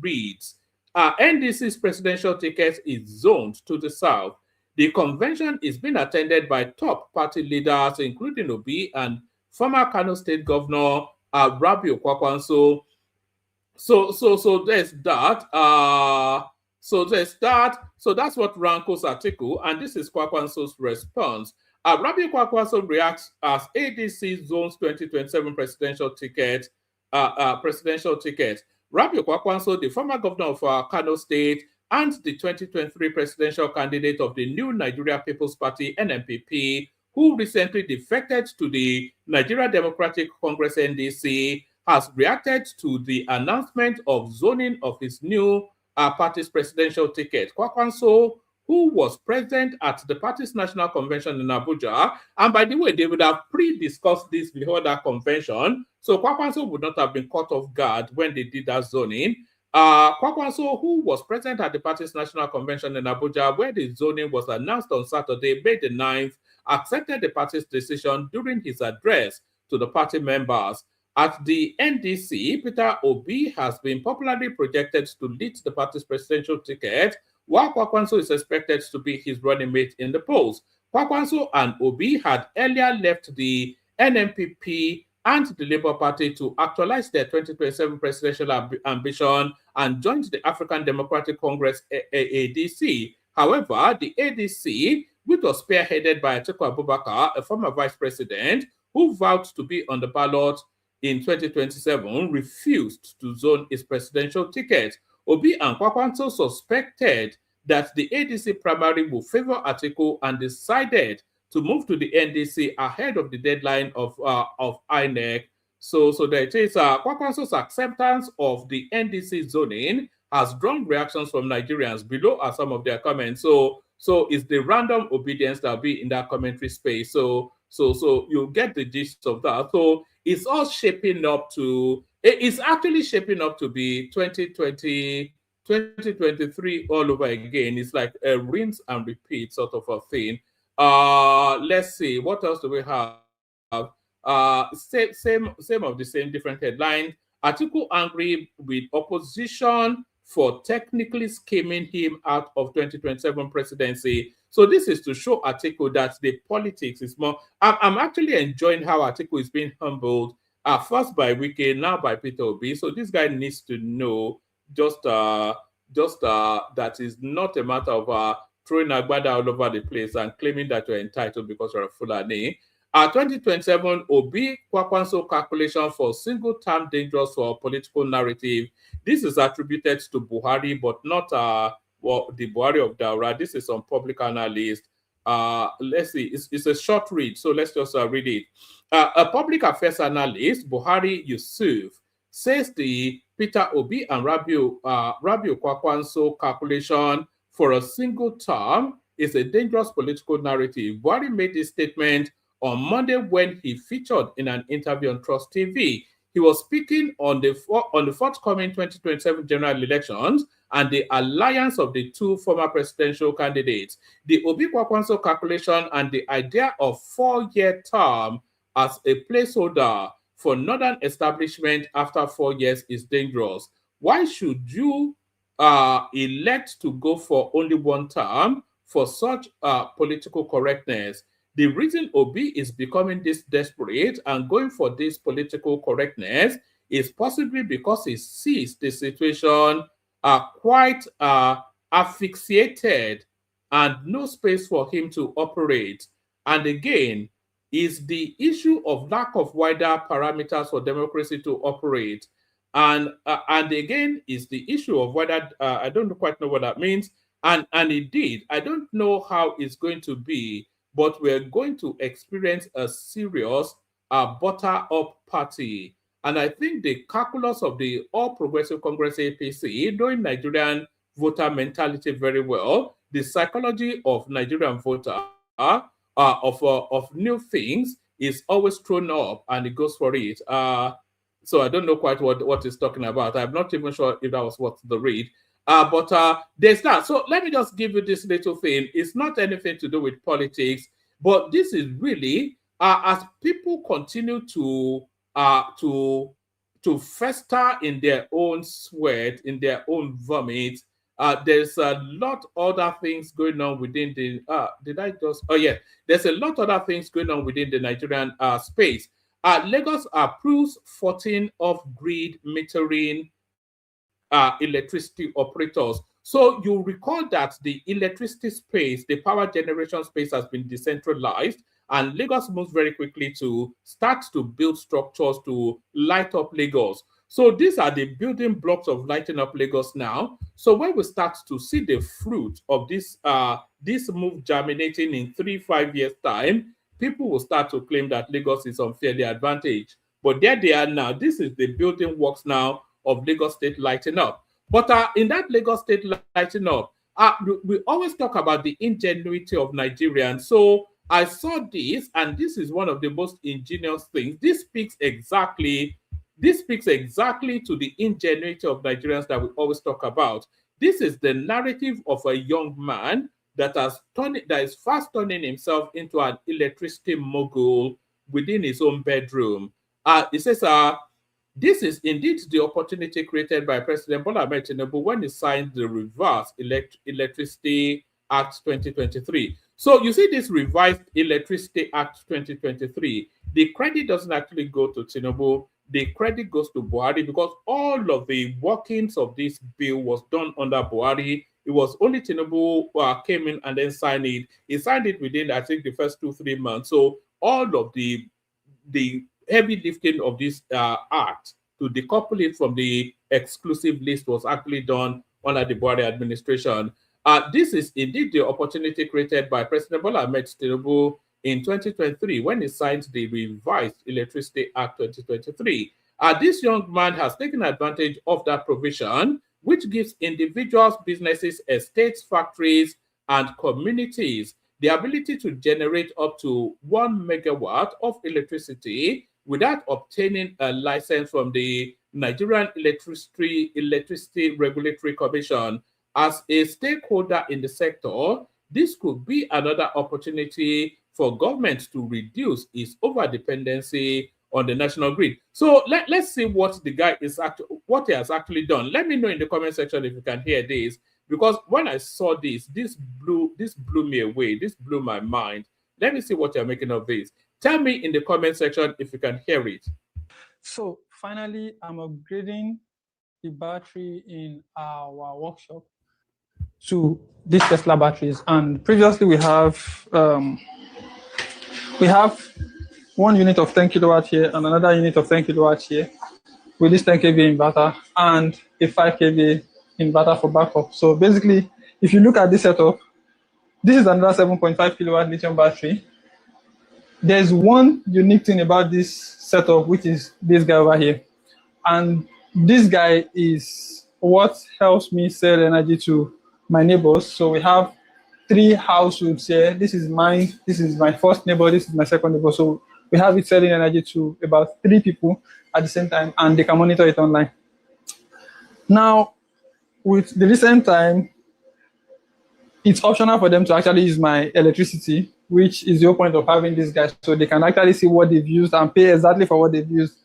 Speaker 6: reads, NDC's presidential ticket is zoned to the south. The convention is being attended by top party leaders, including Obi and former Kano State Governor Rabiu Kwakwanso. So there's that. So that's what rankles Atiku, and this is Kwakwanso's response. Rabiu Kwakwanso reacts as ADC zones 2027 presidential ticket. Rabiu Kwakwanso, the former governor of Kano State and the 2023 presidential candidate of the New Nigeria People's Party, NNPP, who recently defected to the Nigeria Democratic Congress, NDC, has reacted to the announcement of zoning of his new party's presidential ticket. Kwakwanso, who was present at the party's national convention in Abuja, and by the way, they would have pre-discussed this before that convention, so Kwakwanso would not have been caught off guard when they did that zoning. Kwakwanso, who was present at the party's national convention in Abuja, where the zoning was announced on Saturday, May the 9th, accepted the party's decision during his address to the party members. At the NDC, Peter Obi has been popularly projected to lead the party's presidential ticket, while Kwakwanso is expected to be his running mate in the polls. Kwakwanso and Obi had earlier left the NNPP and the Labour Party to actualize their 2027 presidential ambition and joined the African Democratic Congress, ADC. However, the ADC, which was spearheaded by Atiku Abubakar, a former vice president, who vowed to be on the ballot in 2027, refused to zone his presidential ticket. Obi and Kwakwanso suspected that the ADC primary will favor Atiku and decided to move to the NDC ahead of the deadline of INEC. So there it is. Kwakwanso's acceptance of the NDC zoning has drawn reactions from Nigerians. Below are some of their comments. So it's the random obedience that will be in that commentary space. So you get the gist of that. So it's all shaping up to, it's actually shaping up to be 2023 all over again. It's like a rinse and repeat sort of a thing. Let's see, what else do we have? Same of the same, different headline. Atiku angry with opposition for technically scheming him out of 2027 presidency. So this is to show Atiku that the politics is more. I'm actually enjoying how Atiku is being humbled. First by Wike, now by Peter Obi. So this guy needs to know just that is not a matter of throwing agbada all over the place and claiming that you're entitled because you're a Fulani. 2027 Obi Kwakwanso calculation for single-term dangerous for political narrative. This is attributed to Buhari, but not the Buhari of Daura. This is some public analyst. Let's see, it's a short read, so let's just read it. A public affairs analyst, Buhari Yusuf, says the Peter Obi and Rabiu Kwakwanso calculation for a single term is a dangerous political narrative. Buhari made this statement on Monday when he featured in an interview on Trust TV. He was speaking on the forthcoming 2027 general elections and the alliance of the two former presidential candidates. The Obi Kwakwanso calculation and the idea of 4-year term as a placeholder for northern establishment after 4 years is dangerous. Why should you elect to go for only one term for such political correctness? The reason Obi is becoming this desperate and going for this political correctness is possibly because he sees the situation quite asphyxiated and no space for him to operate. And again, is the issue of lack of wider parameters for democracy to operate. And again, is the issue of whether, I don't quite know what that means. And indeed, I don't know how it's going to be, but we're going to experience a serious butter-up party. And I think the calculus of the All Progressive Congress APC, knowing Nigerian voter mentality very well, the psychology of Nigerian voter of new things is always thrown up and it goes for it. So I don't know quite what he's talking about. I'm not even sure if that was what the read. But there's that. So let me just give you this little thing. It's not anything to do with politics, but this is really as people continue to fester in their own sweat, in their own vomit. There's a lot other things going on within the. There's a lot other things going on within the Nigerian space. Lagos approves 14 off-grid metering electricity operators. So you recall that the electricity space, the power generation space has been decentralized, and Lagos moves very quickly to start to build structures to light up Lagos. So these are the building blocks of lighting up Lagos now. So when we start to see the fruit of this move germinating in 3-5 years time, people will start to claim that Lagos is unfairly advantaged. But there they are now. This is the building works now of Lagos State lighting up. But in that Lagos State lighting up, we always talk about the ingenuity of Nigerians. So I saw this, and this is one of the most ingenious things. This speaks exactly to the ingenuity of Nigerians that we always talk about. This is the narrative of a young man that is fast turning himself into an electricity mogul within his own bedroom. It says, this is indeed the opportunity created by President Bola Ahmed Tinubu when he signed the Revised Electricity Act 2023. So you see this Revised Electricity Act 2023, the credit doesn't actually go to Tinubu, the credit goes to Buhari, because all of the workings of this bill was done under Buhari. It was only Tinubu came in and then signed it. He signed it within, I think, the first 2-3 months. So all of the heavy lifting of this act to decouple it from the exclusive list was actually done under the Buhari administration. This is indeed the opportunity created by President Bola Ahmed Tinubu in 2023 when he signed the Revised Electricity Act 2023. This young man has taken advantage of that provision, which gives individuals, businesses, estates, factories, and communities the ability to generate up to 1 megawatt of electricity without obtaining a license from the Nigerian Electricity Regulatory Commission. As a stakeholder in the sector, this could be another opportunity for government to reduce its over-dependency on the national grid. So let's see what the guy what he has actually done. Let me know in the comment section if you can hear this, because when I saw this blew me away. This blew my mind. Let me see what you're making of this. Tell me in the comment section if you can hear it.
Speaker 8: So finally, I'm upgrading the battery in our workshop to these Tesla batteries. And previously we have 1 unit of 10 kilowatts here and another unit of 10 kilowatts here with this 10 kVA inverter and a 5 kVA inverter for backup. So basically, if you look at this setup, this is another 7.5 kilowatt lithium battery. There's one unique thing about this setup, which is this guy over here. And this guy is what helps me sell energy to my neighbors. So we have 3 households here. This is mine, this is my first neighbor, this is my second neighbor. So we have it selling energy to about 3 people at the same time, and they can monitor it online. Now, with the recent time, it's optional for them to actually use my electricity, which is the whole point of having these guys, so they can actually see what they've used and pay exactly for what they've used.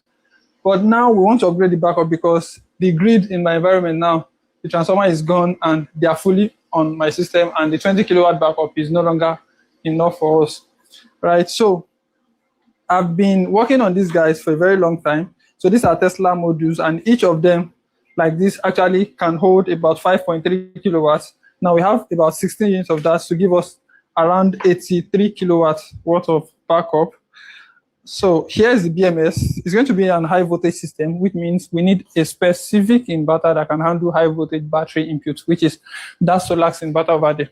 Speaker 8: But now we want to upgrade the backup because the grid in my environment now, the transformer is gone and they are fully on my system, and the 20 kilowatt backup is no longer enough for us, right? So I've been working on these guys for a very long time. So these are Tesla modules, and each of them like this actually can hold about 5.3 kilowatts. Now we have about 16 units of that to give us around 83 kilowatts worth of backup. So here's the BMS. It's going to be an high voltage system, which means we need a specific inverter that can handle high voltage battery inputs, which is that Solax inverter over there.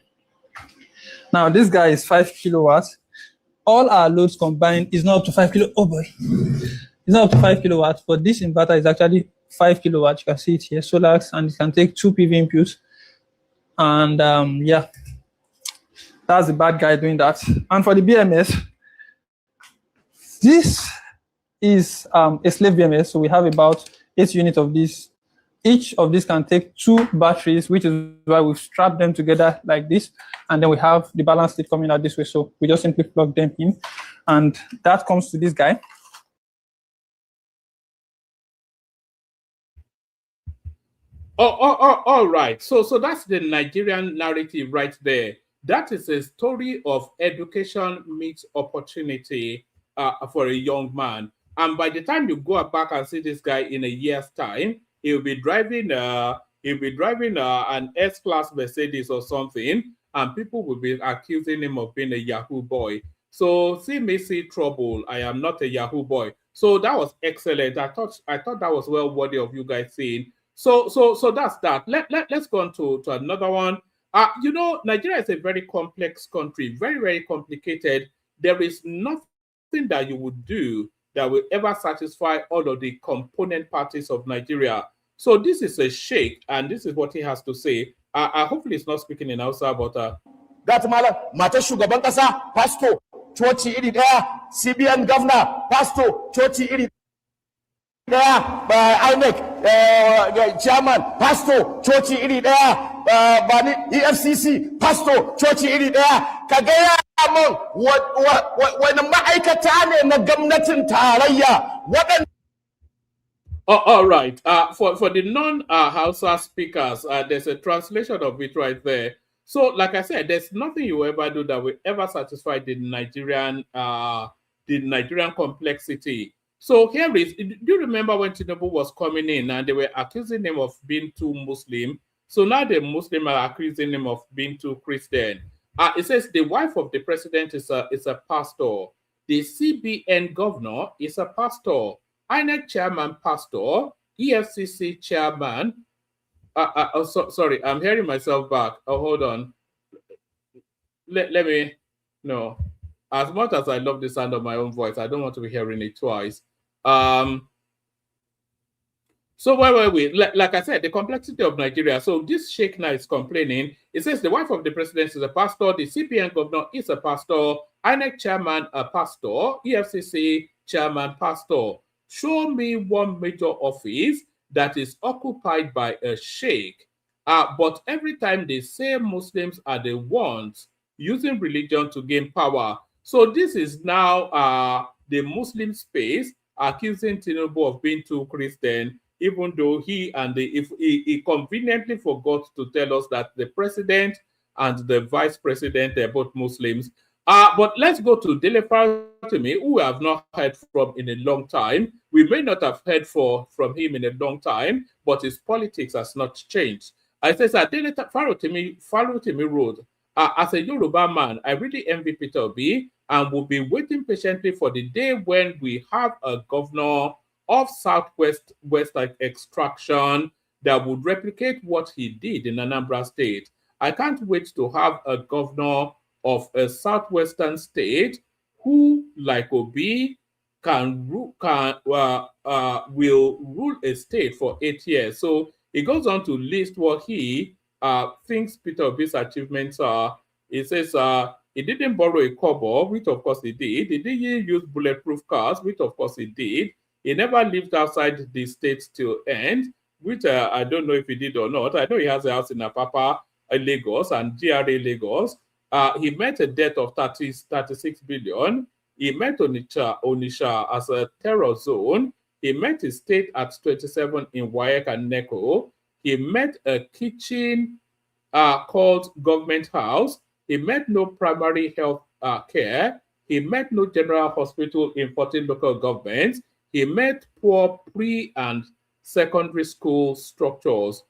Speaker 8: Now this guy is 5 kilowatts. All our loads combined is not up to 5 kilo. Oh boy, it's not up to 5 kilowatts, but this inverter is actually 5 kilowatts. You can see it here, Solax, and it can take 2 PV inputs. And yeah, that's the bad guy doing that. And for the BMS, this is a slave BMS. So we have about 8 units of this. Each of these can take 2 batteries, which is why we've strapped them together like this. And then we have the balance state coming out this way. So we just simply plug them in. And that comes to this guy.
Speaker 6: All right. So that's the Nigerian narrative right there. That is a story of education meets opportunity for a young man. And by the time you go back and see this guy in a year's time, he'll be driving an S-Class Mercedes or something, and people will be accusing him of being a Yahoo boy. So see me, see trouble. I am not a Yahoo boy. So that was excellent. I thought that was well worthy of you guys saying. So that's that. Let's go on to another one. You know, Nigeria is a very complex country, very, very complicated. There is nothing that you would do that will ever satisfy all of the component parties of Nigeria. So this is a sheikh, and this is what he has to say. Hopefully he's not speaking in Hausa, but
Speaker 9: That malam matar shugaban kasa pastor coci iri daya, CBN governor pastor coci iri daya, INEC chairman pastor coci iri daya, bani EFCC pastor coci iri daya. Ka gaya min wani ma'aikata ne na gwamnatin tarayya waɗanda.
Speaker 6: All right. For the non-Hausa speakers, there's a translation of it right there. So, like I said, there's nothing you ever do that will ever satisfy the Nigerian complexity. So here is. Do you remember when Tinubu was coming in and they were accusing him of being too Muslim? So now the Muslim are accusing him of being too Christian. It says the wife of the president is a pastor. The CBN governor is a pastor. INEC chairman, pastor. EFCC chairman. Sorry, I'm hearing myself back. Oh, hold on. Let me. No. As much as I love the sound of my own voice, I don't want to be hearing it twice. So where were we? Like I said, the complexity of Nigeria. So this sheikh now is complaining. It says the wife of the president is a pastor. The CPN governor is a pastor. INEC chairman, a pastor. EFCC chairman, pastor. Show me one major office that is occupied by a sheikh. But every time they say Muslims are the ones using religion to gain power. So this is now the Muslim space accusing Tinubu of being too Christian, even though he conveniently forgot to tell us that the president and the vice president are both Muslims. But let's go to Dele Faratimi, who we have not heard from in a long time. We may not have heard from him in a long time, but his politics has not changed. I says that Dele Faratimi wrote, as a Yoruba man, I really envy Peter Obi and will be waiting patiently for the day when we have a governor of Southwest extraction that would replicate what he did in Anambra State. I can't wait to have a governor of a southwestern state who, like Obi, will rule a state for 8 years. So he goes on to list what he thinks Peter Obi's achievements are. He says he didn't borrow a kobo, which of course he did. He didn't use bulletproof cars, which of course he did. He never lived outside the state till end, which I don't know if he did or not. I know he has a house in Apapa, Lagos, and GRA Lagos. He met a debt of 36 billion. He met Onitsha as a terror zone. He met his state at 27 in WAEC and NECO. He met a kitchen called Government House. He met no primary health care. He met no general hospital in 14 local governments. He met poor pre- and secondary school structures.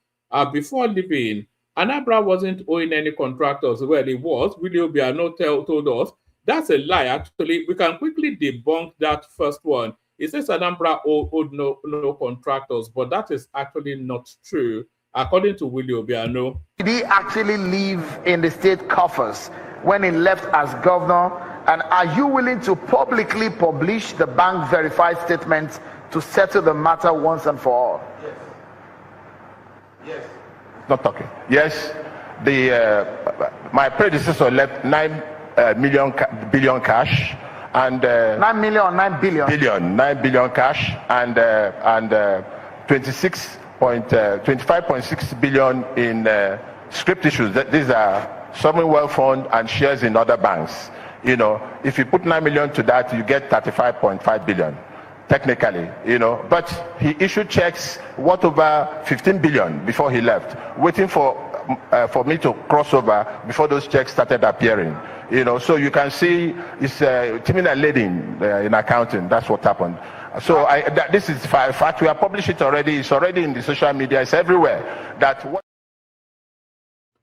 Speaker 6: Before leaving, Anambra wasn't owing any contractors. Well, it was. Willie Obiano told us. That's a lie, actually. We can quickly debunk that first one. It says Anambra owed no contractors, but that is actually not true, according to Willie Obiano.
Speaker 10: Did he actually live in the state coffers when he left as governor? And are you willing to publicly publish the bank verified statements to settle the matter once and for all?
Speaker 9: Yes. Yes.
Speaker 11: Not talking. Yes, my predecessor left 9 billion cash and
Speaker 10: 9 million or 9 billion?
Speaker 11: 9 billion cash and 25.6 billion in script issues. These are sovereign wealth fund and shares in other banks. You know, if you put 9 million to that, you get 35.5 billion. Technically, you know, but he issued checks worth over 15 billion before he left, waiting for me to cross over before those checks started appearing. You know, so you can see it's timing and leading in accounting. That's what happened. So this is fact. We have published it already. It's already in the social media. It's everywhere.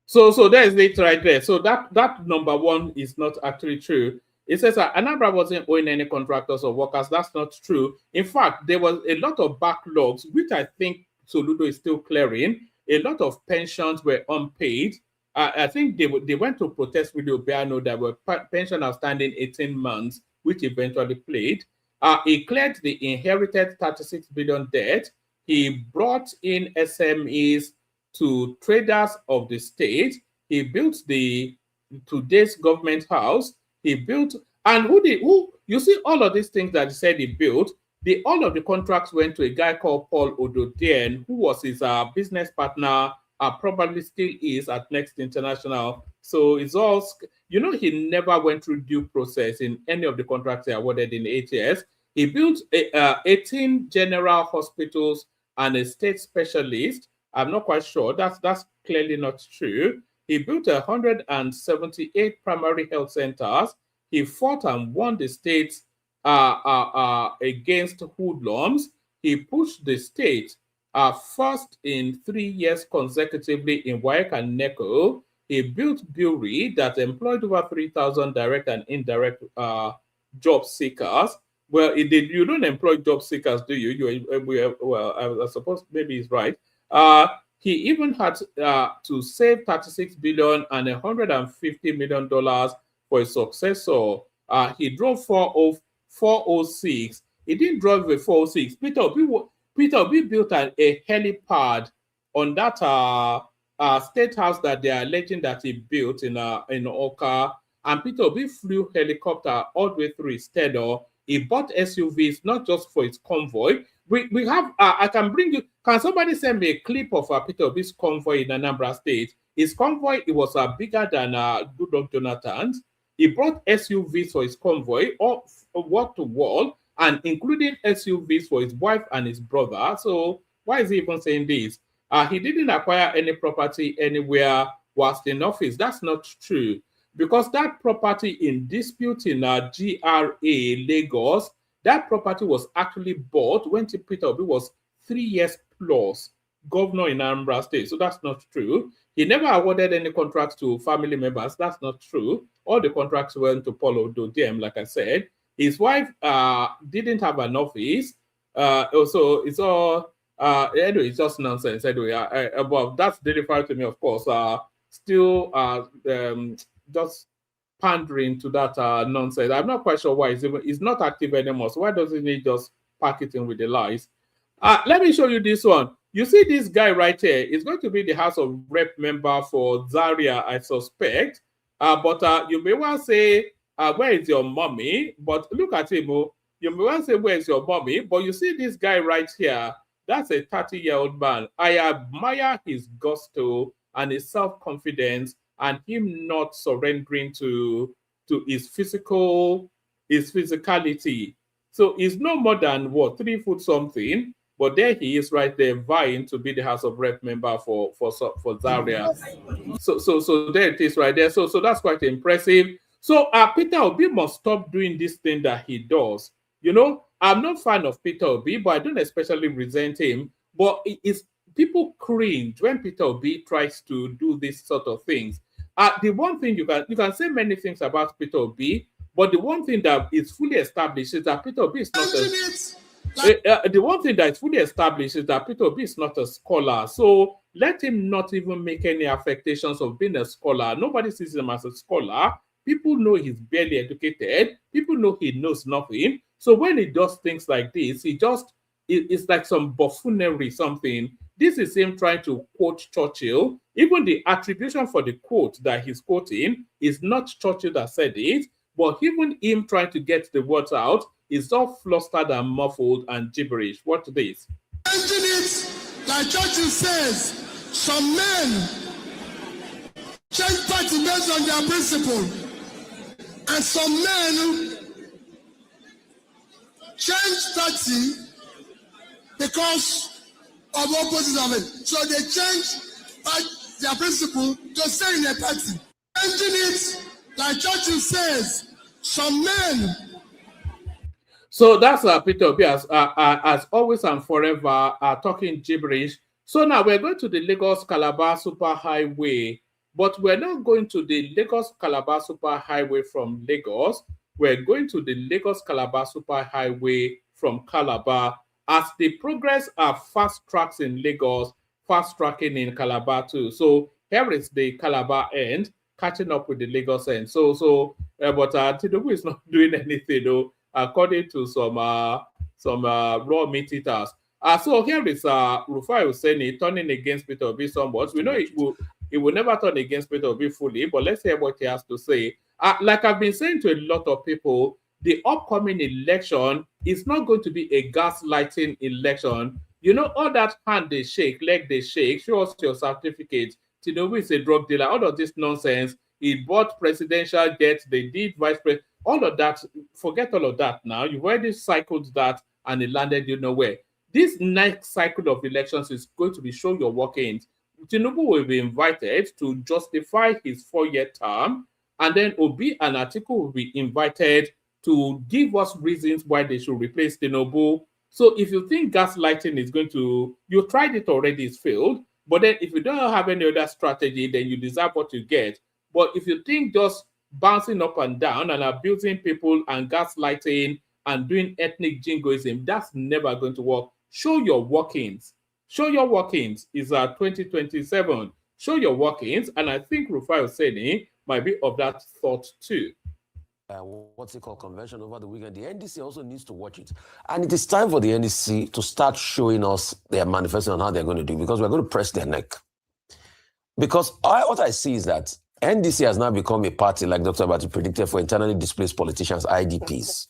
Speaker 6: So there's it right there. So that number one is not actually true. It says Anambra wasn't owing any contractors or workers. That's not true. In fact, there was a lot of backlogs, which I think Soludo is still clearing. A lot of pensions were unpaid. I think they went to protest with Obiano that were pension outstanding 18 months, which eventually played. He cleared the inherited 36 billion debt. He brought in SMEs to traders of the state. He built the today's government house. He built, and who you see all of these things that he said he built, all of the contracts went to a guy called Paul Ododien, who was his business partner, probably still is at Next International. So it's all, he never went through due process in any of the contracts he awarded in 8 years. He built 18 general hospitals and a state specialist. I'm not quite sure. That's clearly not true. He built 178 primary health centers. He fought and won the states against hoodlums. He pushed the state first in 3 years consecutively in WAEC and NECO. He built Bury that employed over 3,000 direct and indirect job seekers. Well, you don't employ job seekers, do you? I suppose maybe he's right. He even had to save 36 billion and $150 million for his successor. He drove 406. He didn't drive a 406. Peter Obi built a helipad on that state house that they are alleging that he built in Oka. And Peter Obi flew helicopter all the way through his tenure. He bought SUVs not just for his convoy. We have, I can bring you, can somebody send me a clip of Peter Obi's convoy in Anambra State? His convoy, it was bigger than Goodluck Jonathan's. He brought SUVs for his convoy, wall to wall, and including SUVs for his wife and his brother. So why is he even saying this? He didn't acquire any property anywhere whilst in office. That's not true. Because that property in dispute in GRA, Lagos, that property was actually bought when Peter Obi was 3 years plus governor in Anambra State. So that's not true. He never awarded any contracts to family members. That's not true. All the contracts went to Paul Ododiem, like I said. His wife didn't have an office. Also, it's all, anyway, it's just nonsense. Anyway, but that's delivered to me, of course. Still just pandering to that nonsense. I'm not quite sure why he's not active anymore. So why doesn't he just pack it in with the lies? Let me show you this one. You see this guy right here is going to be the House of Rep member for Zaria, I suspect. But you may well say, where is your mommy? But look at him. You may well say, where is your mommy? But you see this guy right here. That's a 30-year-old man. I admire his gusto and his self-confidence and him not surrendering to his physicality. So he's no more than, 3 foot something? But there he is right there vying to be the House of Rep member for Zaria. So there it is right there. So that's quite impressive. So Peter Obi must stop doing this thing that he does. I'm not a fan of Peter Obi, but I don't especially resent him. But people cringe when Peter Obi tries to do this sort of things. The one thing you can say many things about Peter Obi, but the one thing that is fully established is that Peter Obi is not the one thing that is fully established is that Peter Obi is not a scholar. So let him not even make any affectations of being a scholar. Nobody sees him as a scholar. People know he's barely educated. People know he knows nothing. So when he does things like this, it's like some buffoonery, something. This is him trying to quote Churchill. Even the attribution for the quote that he's quoting is not Churchill that said it, but even him trying to get the words out is all flustered and muffled and gibberish. Watch this.
Speaker 5: Changing it, like Churchill says, some men change party based on their principle, and some men change party because of opposite of it. So they change their principle to stay in a party. Changing it, like Churchill says, some men.
Speaker 6: So that's Peter Obi as always and forever talking gibberish. So now we're going to the Lagos-Calabar Superhighway, but we're not going to the Lagos-Calabar Superhighway from Lagos. we're going to the Lagos-Calabar Superhighway from Calabar. As the progress are fast tracks in Lagos, fast tracking in Calabar too. So here is the Calabar end catching up with the Lagos end. But Tinubu is not doing anything though, according to some raw meat eaters. So here is Rufai Hussaini turning against Peter Obi somewhat. We know it will never turn against Peter Obi fully, but let's hear what he has to say. Like I've been saying to a lot of people, the upcoming election is not going to be a gaslighting election. You know, all that hand they shake, leg they shake, show us your certificate. Tinubu is a drug dealer, all of this nonsense. He bought presidential jets, they did vice president, all of that. Forget all of that now. You've already cycled that and it landed you nowhere. This next cycle of elections is going to be show your workings. Tinubu will be invited to justify his 4-year term, and then Obi and Atiku will be invited to give us reasons why they should replace Tinubu. So if you think gaslighting is going to, you tried it already, it's failed. But then if you don't have any other strategy, then you deserve what you get. But if you think just bouncing up and down and abusing people and gaslighting and doing ethnic jingoism, that's never going to work. Show your workings. Show your workings is 2027. Show your workings. And I think Rufai Hussaini might be of that thought too.
Speaker 12: What's it called, convention over the weekend. The NDC also needs to watch it. And it is time for the NDC to start showing us their manifesto on how they're going to do, because we're going to press their neck. Because what I see is that NDC has now become a party, like Dr. Abati predicted, for internally displaced politicians, IDPs.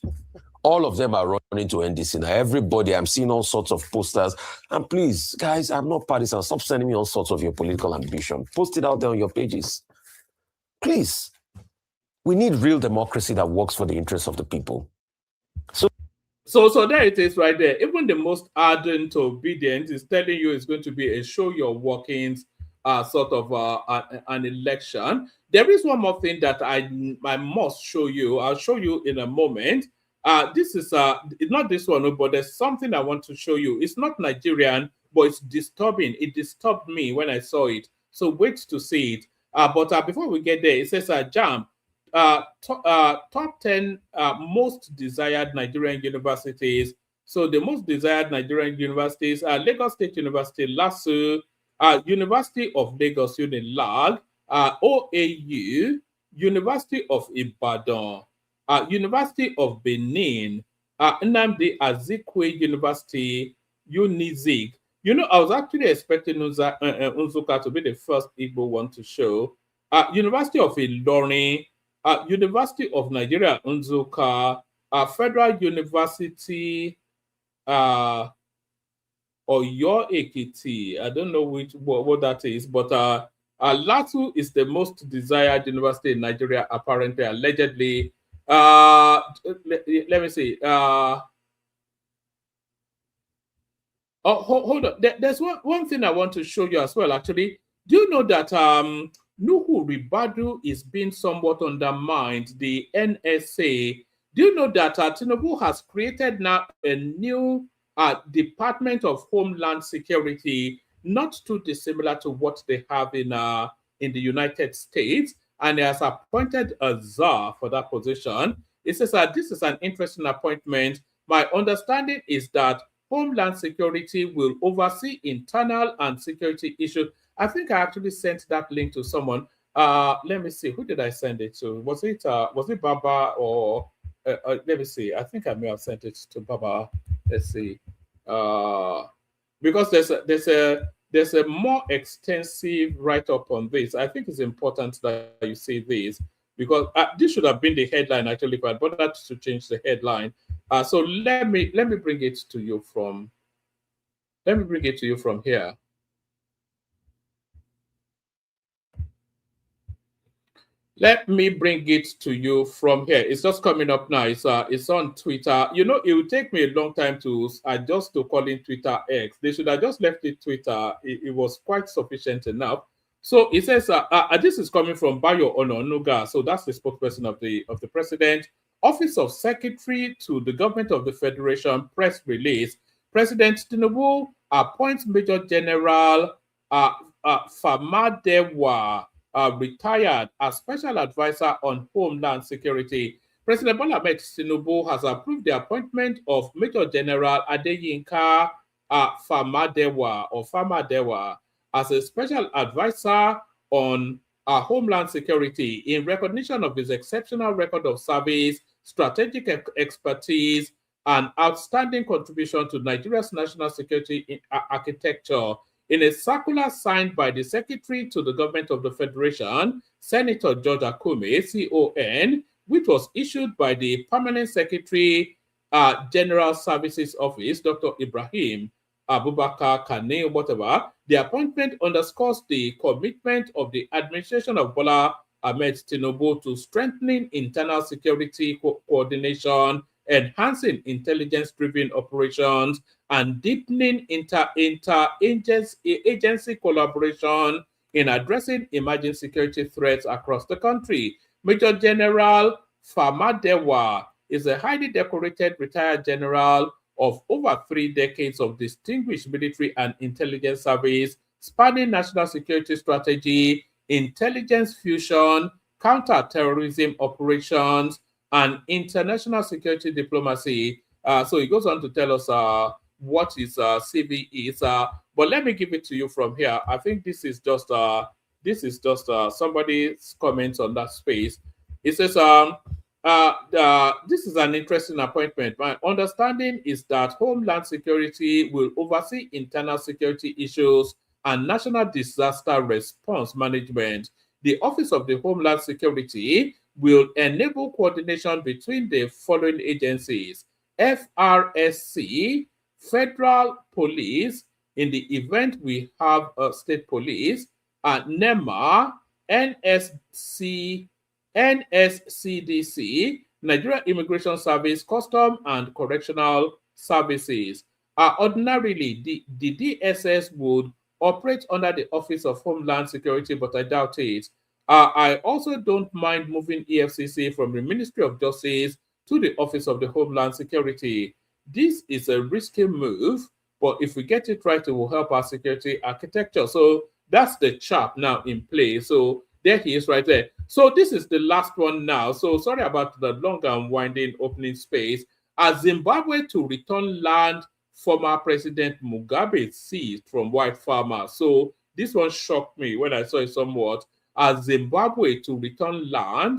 Speaker 12: All of them are running to NDC now. Everybody, I'm seeing all sorts of posters. And please, guys, I'm not partisan. Stop sending me all sorts of your political ambition. Post it out there on your pages. Please. We need real democracy that works for the interests of the people.
Speaker 6: So there it is right there. Even the most ardent obedient is telling you it's going to be a show your workings sort of an election. There is one more thing that I must show you. I'll show you in a moment. This is not this one, but there's something I want to show you. It's not Nigerian, but it's disturbing. It disturbed me when I saw it. So wait to see it. But before we get there, it says JAMB. Top 10 most desired Nigerian universities. So the most desired Nigerian universities are Lagos State University, LASU, University of Lagos, UNILAG, OAU, University of Ibadan, University of Benin, Nnamdi Azikiwe University, UNIZIG. You know, I was actually expecting Unzuka to be the first Igbo one to show. University of Ilorin, University of Nigeria, Unzuka, Federal University, Oyo Ekiti. I don't know what that is, but LASU is the most desired university in Nigeria, apparently, allegedly. Let me see. Hold on. There's one thing I want to show you as well, actually. Do you know that Nuhu Ribadu is being somewhat undermined, the NSA? Do you know that Tinubu has created now a new Department of Homeland Security, not too dissimilar to what they have in the United States, and he has appointed a czar for that position. It says that this is an interesting appointment. My understanding is that Homeland Security will oversee internal and security issues. I think I actually sent that link to someone. Let me see. Who did I send it to? Was it Baba or let me see. I think I may have sent it to Baba. Let's see. Because there's a more extensive write-up on this. I think it's important that you see this, because this should have been the headline actually, but I bothered to change the headline. So let me bring it to you from. Let me bring it to you from here. Let me bring it to you from here. It's just coming up now. It's on Twitter. You know, it will take me a long time to adjust to calling Twitter X. They should have just left it Twitter. It was quite sufficient enough. So it says, this is coming from Bayo Ononuga. So that's the spokesperson of the president. Office of Secretary to the Government of the Federation, press release. President Tinubu appoints Major General Famadewa, retired, as special advisor on Homeland Security. President Bola Ahmed Tinubu has approved the appointment of Major General Adeyinka Famadewa as a special advisor on homeland security in recognition of his exceptional record of service, strategic expertise, and outstanding contribution to Nigeria's national security architecture. In a circular signed by the Secretary to the Government of the Federation, Senator George Akume, CON, which was issued by the Permanent Secretary General Services Office, Dr. Ibrahim Abubakar Kane, whatever, the appointment underscores the commitment of the administration of Bola Ahmed Tinubu to strengthening internal security coordination, enhancing intelligence-driven operations, and deepening inter-agency collaboration in addressing emerging security threats across the country. Major General Famadewa is a highly decorated retired general of over 3 decades of distinguished military and intelligence service, spanning national security strategy, intelligence fusion, counter-terrorism operations, and international security diplomacy. So he goes on to tell us what his CV is. But let me give it to you from here. I think this is just somebody's comments on that space. It says, this is an interesting appointment. My understanding is that Homeland Security will oversee internal security issues and national disaster response management. The Office of the Homeland Security will enable coordination between the following agencies: FRSC, Federal Police, in the event we have a state police, NEMA, NSCDC, Nigeria Immigration Service, Custom and Correctional Services. Ordinarily, the DSS would operate under the Office of Homeland Security, but I doubt it. I also don't mind moving EFCC from the Ministry of Justice to the Office of the Homeland Security. This is a risky move, but if we get it right, it will help our security architecture. So that's the chap now in play. So there he is right there. So this is the last one now. So sorry about the long and winding opening space. As Zimbabwe to return land former President Mugabe seized from white farmers. So this one shocked me when I saw it somewhat. As Zimbabwe to return land,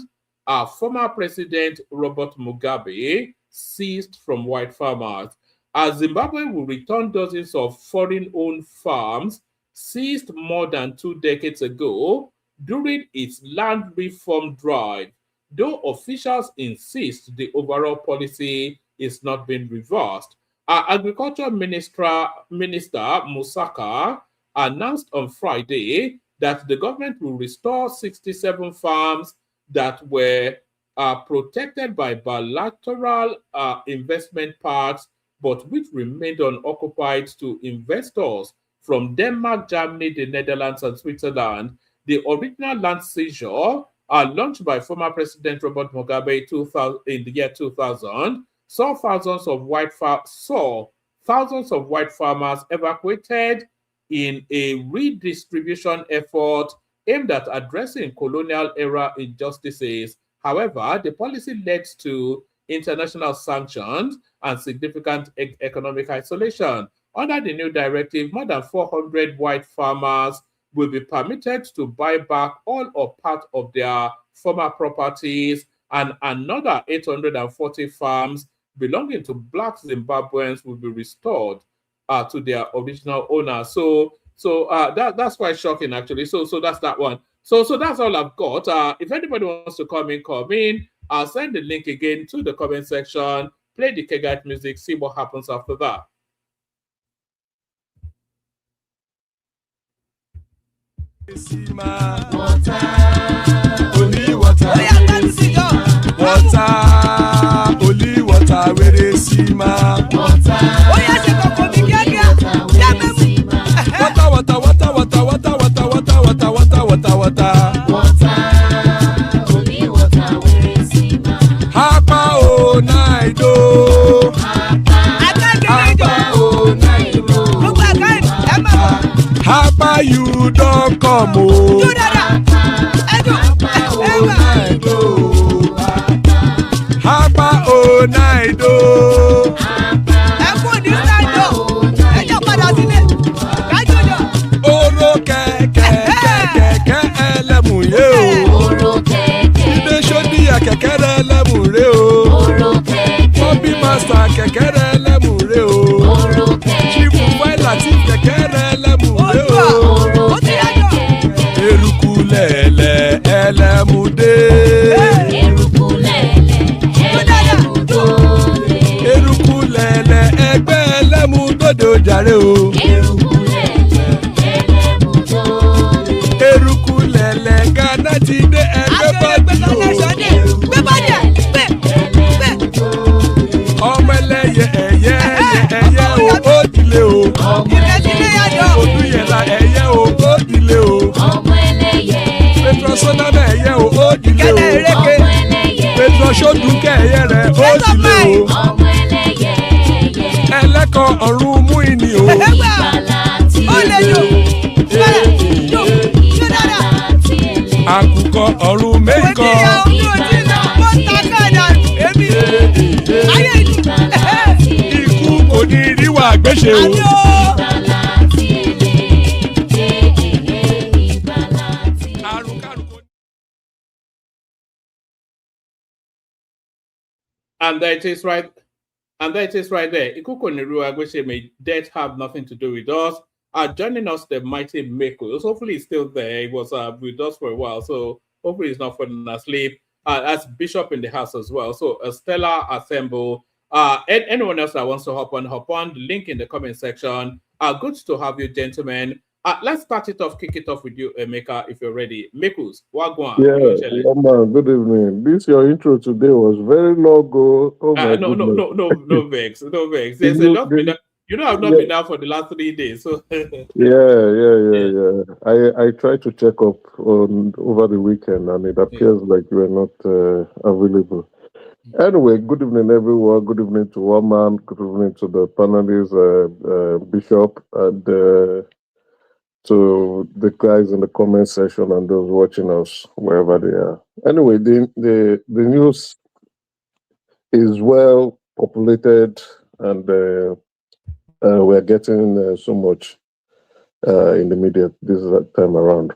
Speaker 6: former President Robert Mugabe seized from white farmers. As Zimbabwe will return dozens of foreign-owned farms seized more than 2 decades ago during its land reform drive, though officials insist the overall policy is not being reversed. Our Agriculture Minister Musaka announced on Friday that the government will restore 67 farms that were protected by bilateral investment pacts, but which remained unoccupied to investors from Denmark, Germany, the Netherlands, and Switzerland. The original land seizure, launched by former President Robert Mugabe in the year 2000, saw thousands of white farmers evacuated in a redistribution effort aimed at addressing colonial-era injustices. However, the policy led to international sanctions and significant economic isolation. Under the new directive, more than 400 white farmers will be permitted to buy back all or part of their former properties, and another 840 farms belonging to Black Zimbabweans will be restored to their original owners. So that's quite shocking, actually. So that's that one. So that's all I've got. If anybody wants to come in. I'll send the link again to the comment section, play the Kegite music, see what happens after that.
Speaker 4: Water, only water, only water, where they see my water. Hapa you don't come náìdó.
Speaker 1: ẹ kú ní sáìdó ẹ jẹ́ padà sílé kájú lọ.
Speaker 4: Oró kẹ̀kẹ́ ẹlẹ́mùrè o. Ilé sódìyà kẹ̀kẹ́ rẹ ẹlẹ́mùrè o. Bọ́bí màsà kẹ̀kẹ́ rẹ ẹlẹ́mùrè o. Chifu Fáìlà tí kẹ̀kẹ́ rẹ ẹlẹ́mùrè o. Eruku lẹ̀lẹ̀ ẹlẹ́mùdé. Eruku lẹ̀lẹ̀ ẹgbẹ́ ẹlẹ́mùdódò jàre o. Eruku lẹ̀lẹ̀ Ghana ti dé ẹgbẹ́ bọ́dì o. Ọmọ ẹlẹ́yẹ ẹyẹ o ó dìlé o. Odúyẹ̀lá ẹyẹ o ó dìlé o. Petrosoname ẹyẹ o ó dìlé o. Petrosodunke ẹyẹ rẹ ó dìlé o. Ẹlẹ́kọ̀ ọ̀run mú ìní o. Àkùkọ ọ̀run méjìkọ. Ikú kò ní ríwà gbéṣe o.
Speaker 6: And that is right. And that is right there. Ikuko Niru Agweshe, may death have nothing to do with us. Joining us, the mighty Mekos. Hopefully he's still there. He was with us for a while, so hopefully he's not falling asleep. As Bishop in the house as well. So a stellar assemble. Anyone else that wants to hop on, the link in the comment section. Good to have you, gentlemen. Let's start it off, kick it off with you, Emeka, if you're ready. Mekos, Wagwan.
Speaker 13: Yeah, man, good evening. This your intro today was very long ago. Oh my
Speaker 6: no vex. There's a lot been. You know, I've not been down for the last 3 days. So
Speaker 13: yeah. I tried to check up on over the weekend, and it appears like you are not available. Anyway, good evening, everyone. Good evening to Woman. Good evening to the panelists, Bishop, and to the guys in the comment section and those watching us wherever they are. Anyway, the news is well populated, and we're getting so much in the media this time around.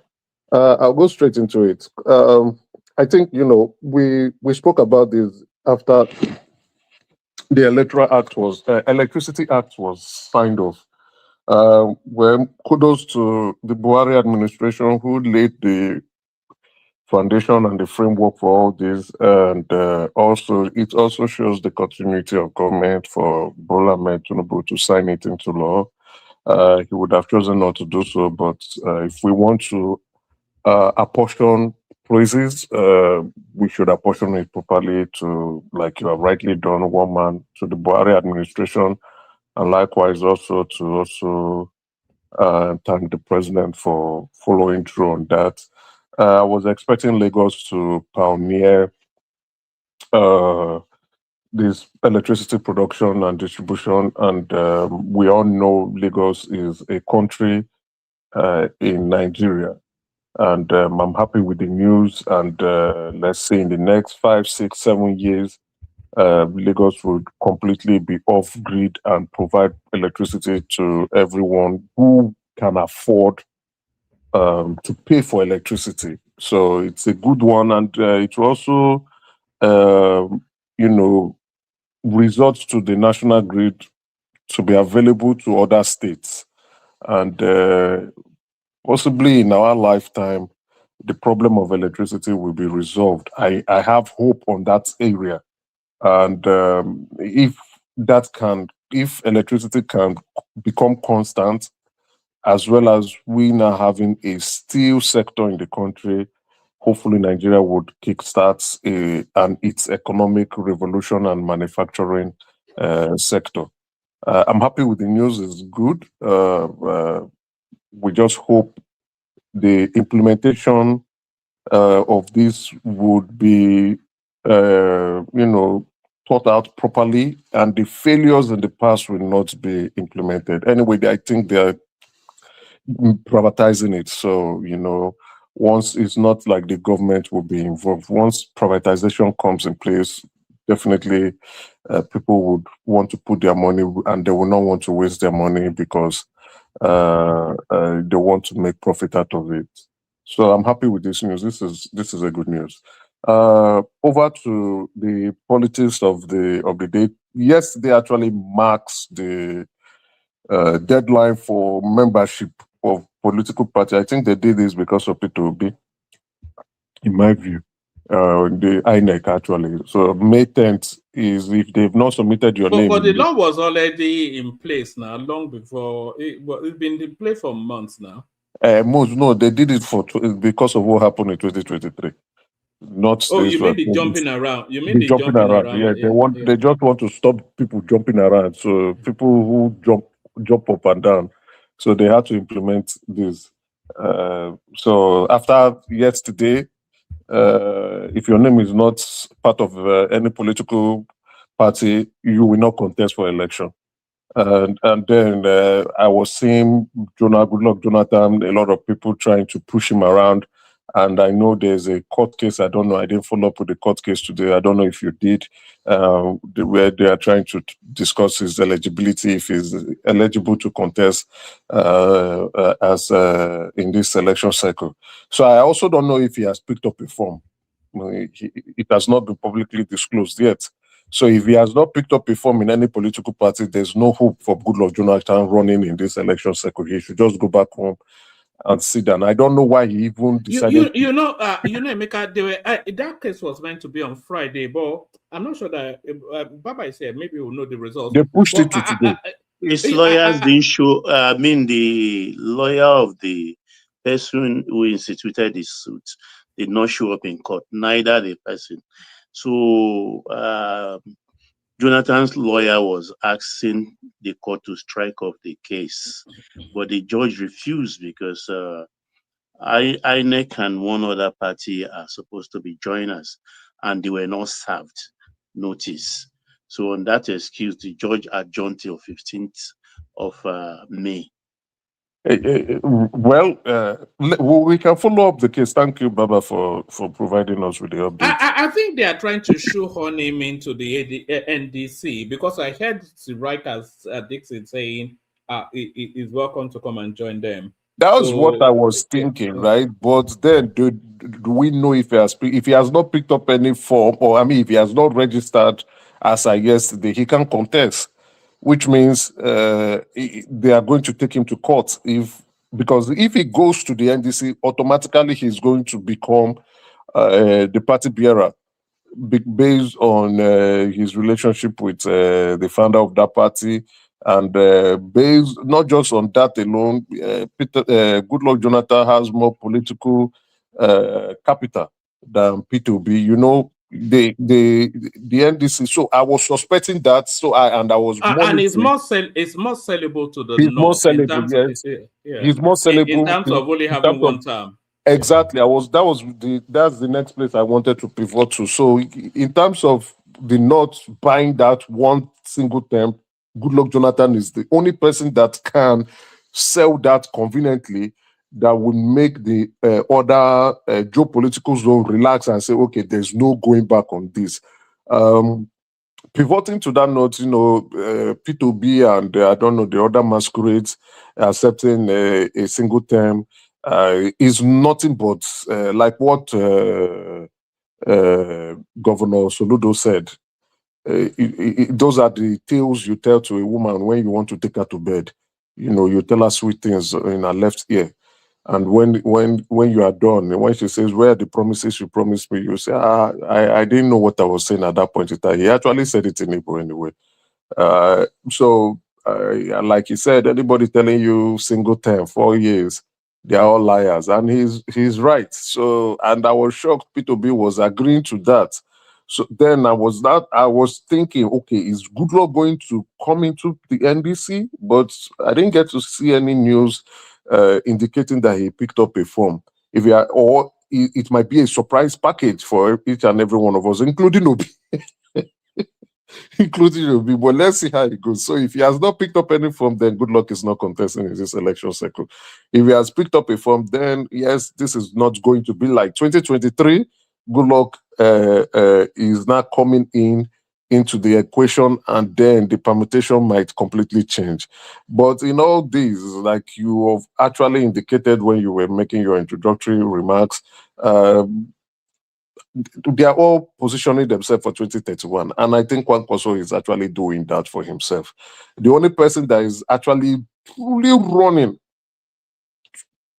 Speaker 13: I'll go straight into it. I think, we spoke about this after the Electricity Act was signed off. Well, kudos to the Buhari administration who laid the foundation and the framework for all this, and it also shows the continuity of government for Bola Ahmed Tinubu to sign it into law. He would have chosen not to do so, but if we want to apportion praises, we should apportion it properly to, like you have rightly done, one man, to the Buhari administration, and likewise also to thank the president for following through on that. I was expecting Lagos to pioneer this electricity production and distribution, and we all know Lagos is a country in Nigeria. And I'm happy with the news, and let's say in the next 5, 6, 7 years, Lagos would completely be off-grid and provide electricity to everyone who can afford to pay for electricity. So it's a good one, and it also, results to the national grid to be available to other states. And possibly in our lifetime, the problem of electricity will be resolved. I have hope on that area. And if electricity can become constant, as well as we now having a steel sector in the country, hopefully Nigeria would kickstart its economic revolution and manufacturing sector. I'm happy with the news. It's good. We just hope the implementation of this would be, thought out properly, and the failures in the past will not be implemented. Anyway, I think they're privatizing it. So, once it's not like the government will be involved. Once privatization comes in place, definitely people would want to put their money and they will not want to waste their money because they want to make profit out of it. So I'm happy with this news. This is a good news. Over to the politics of the day. Yesterday actually marks the deadline for membership of political party. I think they did this because of P2B, in my view. The INEC actually. So May 10th is if they've not submitted your name.
Speaker 6: But the law was already in place now, long before. It's been in place for months now.
Speaker 13: No, they did it because of what happened in 2023. Not
Speaker 6: you mean the jumping around? You mean the jumping around?
Speaker 13: Yeah, they just want to stop people jumping around. So people who jump up and down. So they had to implement this. So after yesterday, if your name is not part of any political party, you will not contest for election. And then I was seeing Goodluck Jonathan, a lot of people trying to push him around. And I know there's a court case. I don't know. I didn't follow up with the court case today. I don't know if you did, where they are trying to discuss his eligibility, if he's eligible to contest as in this election cycle. So I also don't know if he has picked up a form. It has not been publicly disclosed yet. So if he has not picked up a form in any political party, there's no hope for Goodluck Jonathan running in this election cycle. He should just go back home and sit down. I don't know why he even decided.
Speaker 6: Emeka, that case was meant to be on Friday, but I'm not sure that Baba said maybe we'll know the results.
Speaker 13: They pushed it to today.
Speaker 14: His lawyers didn't show. The lawyer of the person who instituted the suit did not show up in court. Neither the person. So Jonathan's lawyer was asking the court to strike off the case, but the judge refused because INEC and one other party are supposed to be joiners, and they were not served notice. So on that excuse, the judge adjourned till 15th of May.
Speaker 13: Well, we can follow up the case. Thank you, Baba, for providing us with the update.
Speaker 6: I think they are trying to shoehorn him into the NDC because I heard Writers Dixon saying he's welcome to come and join them.
Speaker 13: That was what I was thinking, right? But then, do we know if he has not picked up any form, or if he has not registered as I yesterday, he can contest, which means they are going to take him to court because if he goes to the NDC, automatically he's going to become the party bearer based on his relationship with the founder of that party. And based not just on that alone, Goodluck Jonathan has more political capital than P2B. You know, the NDC. So I was suspecting that. So I was
Speaker 6: and it's more sellable to the
Speaker 13: he's
Speaker 6: north.
Speaker 13: More sellable, yes. He's more sellable
Speaker 6: in terms of only having one term.
Speaker 13: Exactly. That's the next place I wanted to pivot to. So in terms of the North buying that one single term, Goodluck Jonathan is the only person that can sell that conveniently, that would make the other geopolitical zone relax and say, okay, there's no going back on this. Pivoting to that note, P2B and I don't know, the other masquerades accepting a single term is nothing but like what Governor Soludo said. Those are the tales you tell to a woman when you want to take her to bed. You tell her sweet things in her left ear. And when you are done, when she says, "Where are the promises you promised me?" you say, I didn't know what I was saying at that point in time. He actually said it in Igbo anyway. So, like he said, anybody telling you single term, 4 years, they are all liars. And he's right. So, and I was shocked P2B was agreeing to that. So then I was thinking, okay, is Goodluck going to come into the NDC? But I didn't get to see any news indicating that he picked up a form. Or it might be a surprise package for each and every one of us, including Obi. Including Obi. But let's see how it goes. So if he has not picked up any form, then Goodluck is not contesting in this election cycle. If he has picked up a form, then yes, this is not going to be like 2023. Goodluck is now coming in into the equation, and then the permutation might completely change. But in all these, like you have actually indicated when you were making your introductory remarks, they are all positioning themselves for 2031. And I think Kwankwaso is actually doing that for himself. The only person that is actually truly running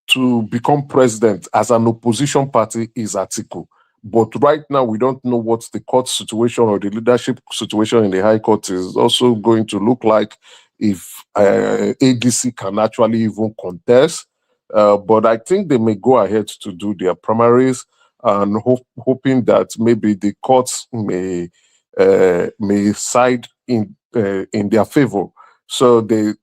Speaker 13: to become president as an opposition party is Atiku. But right now, we don't know what the court situation or the leadership situation in the High Court is also going to look like, if ADC can actually even contest. But I think they may go ahead to do their primaries, and hoping that maybe the courts may side in their favor. So they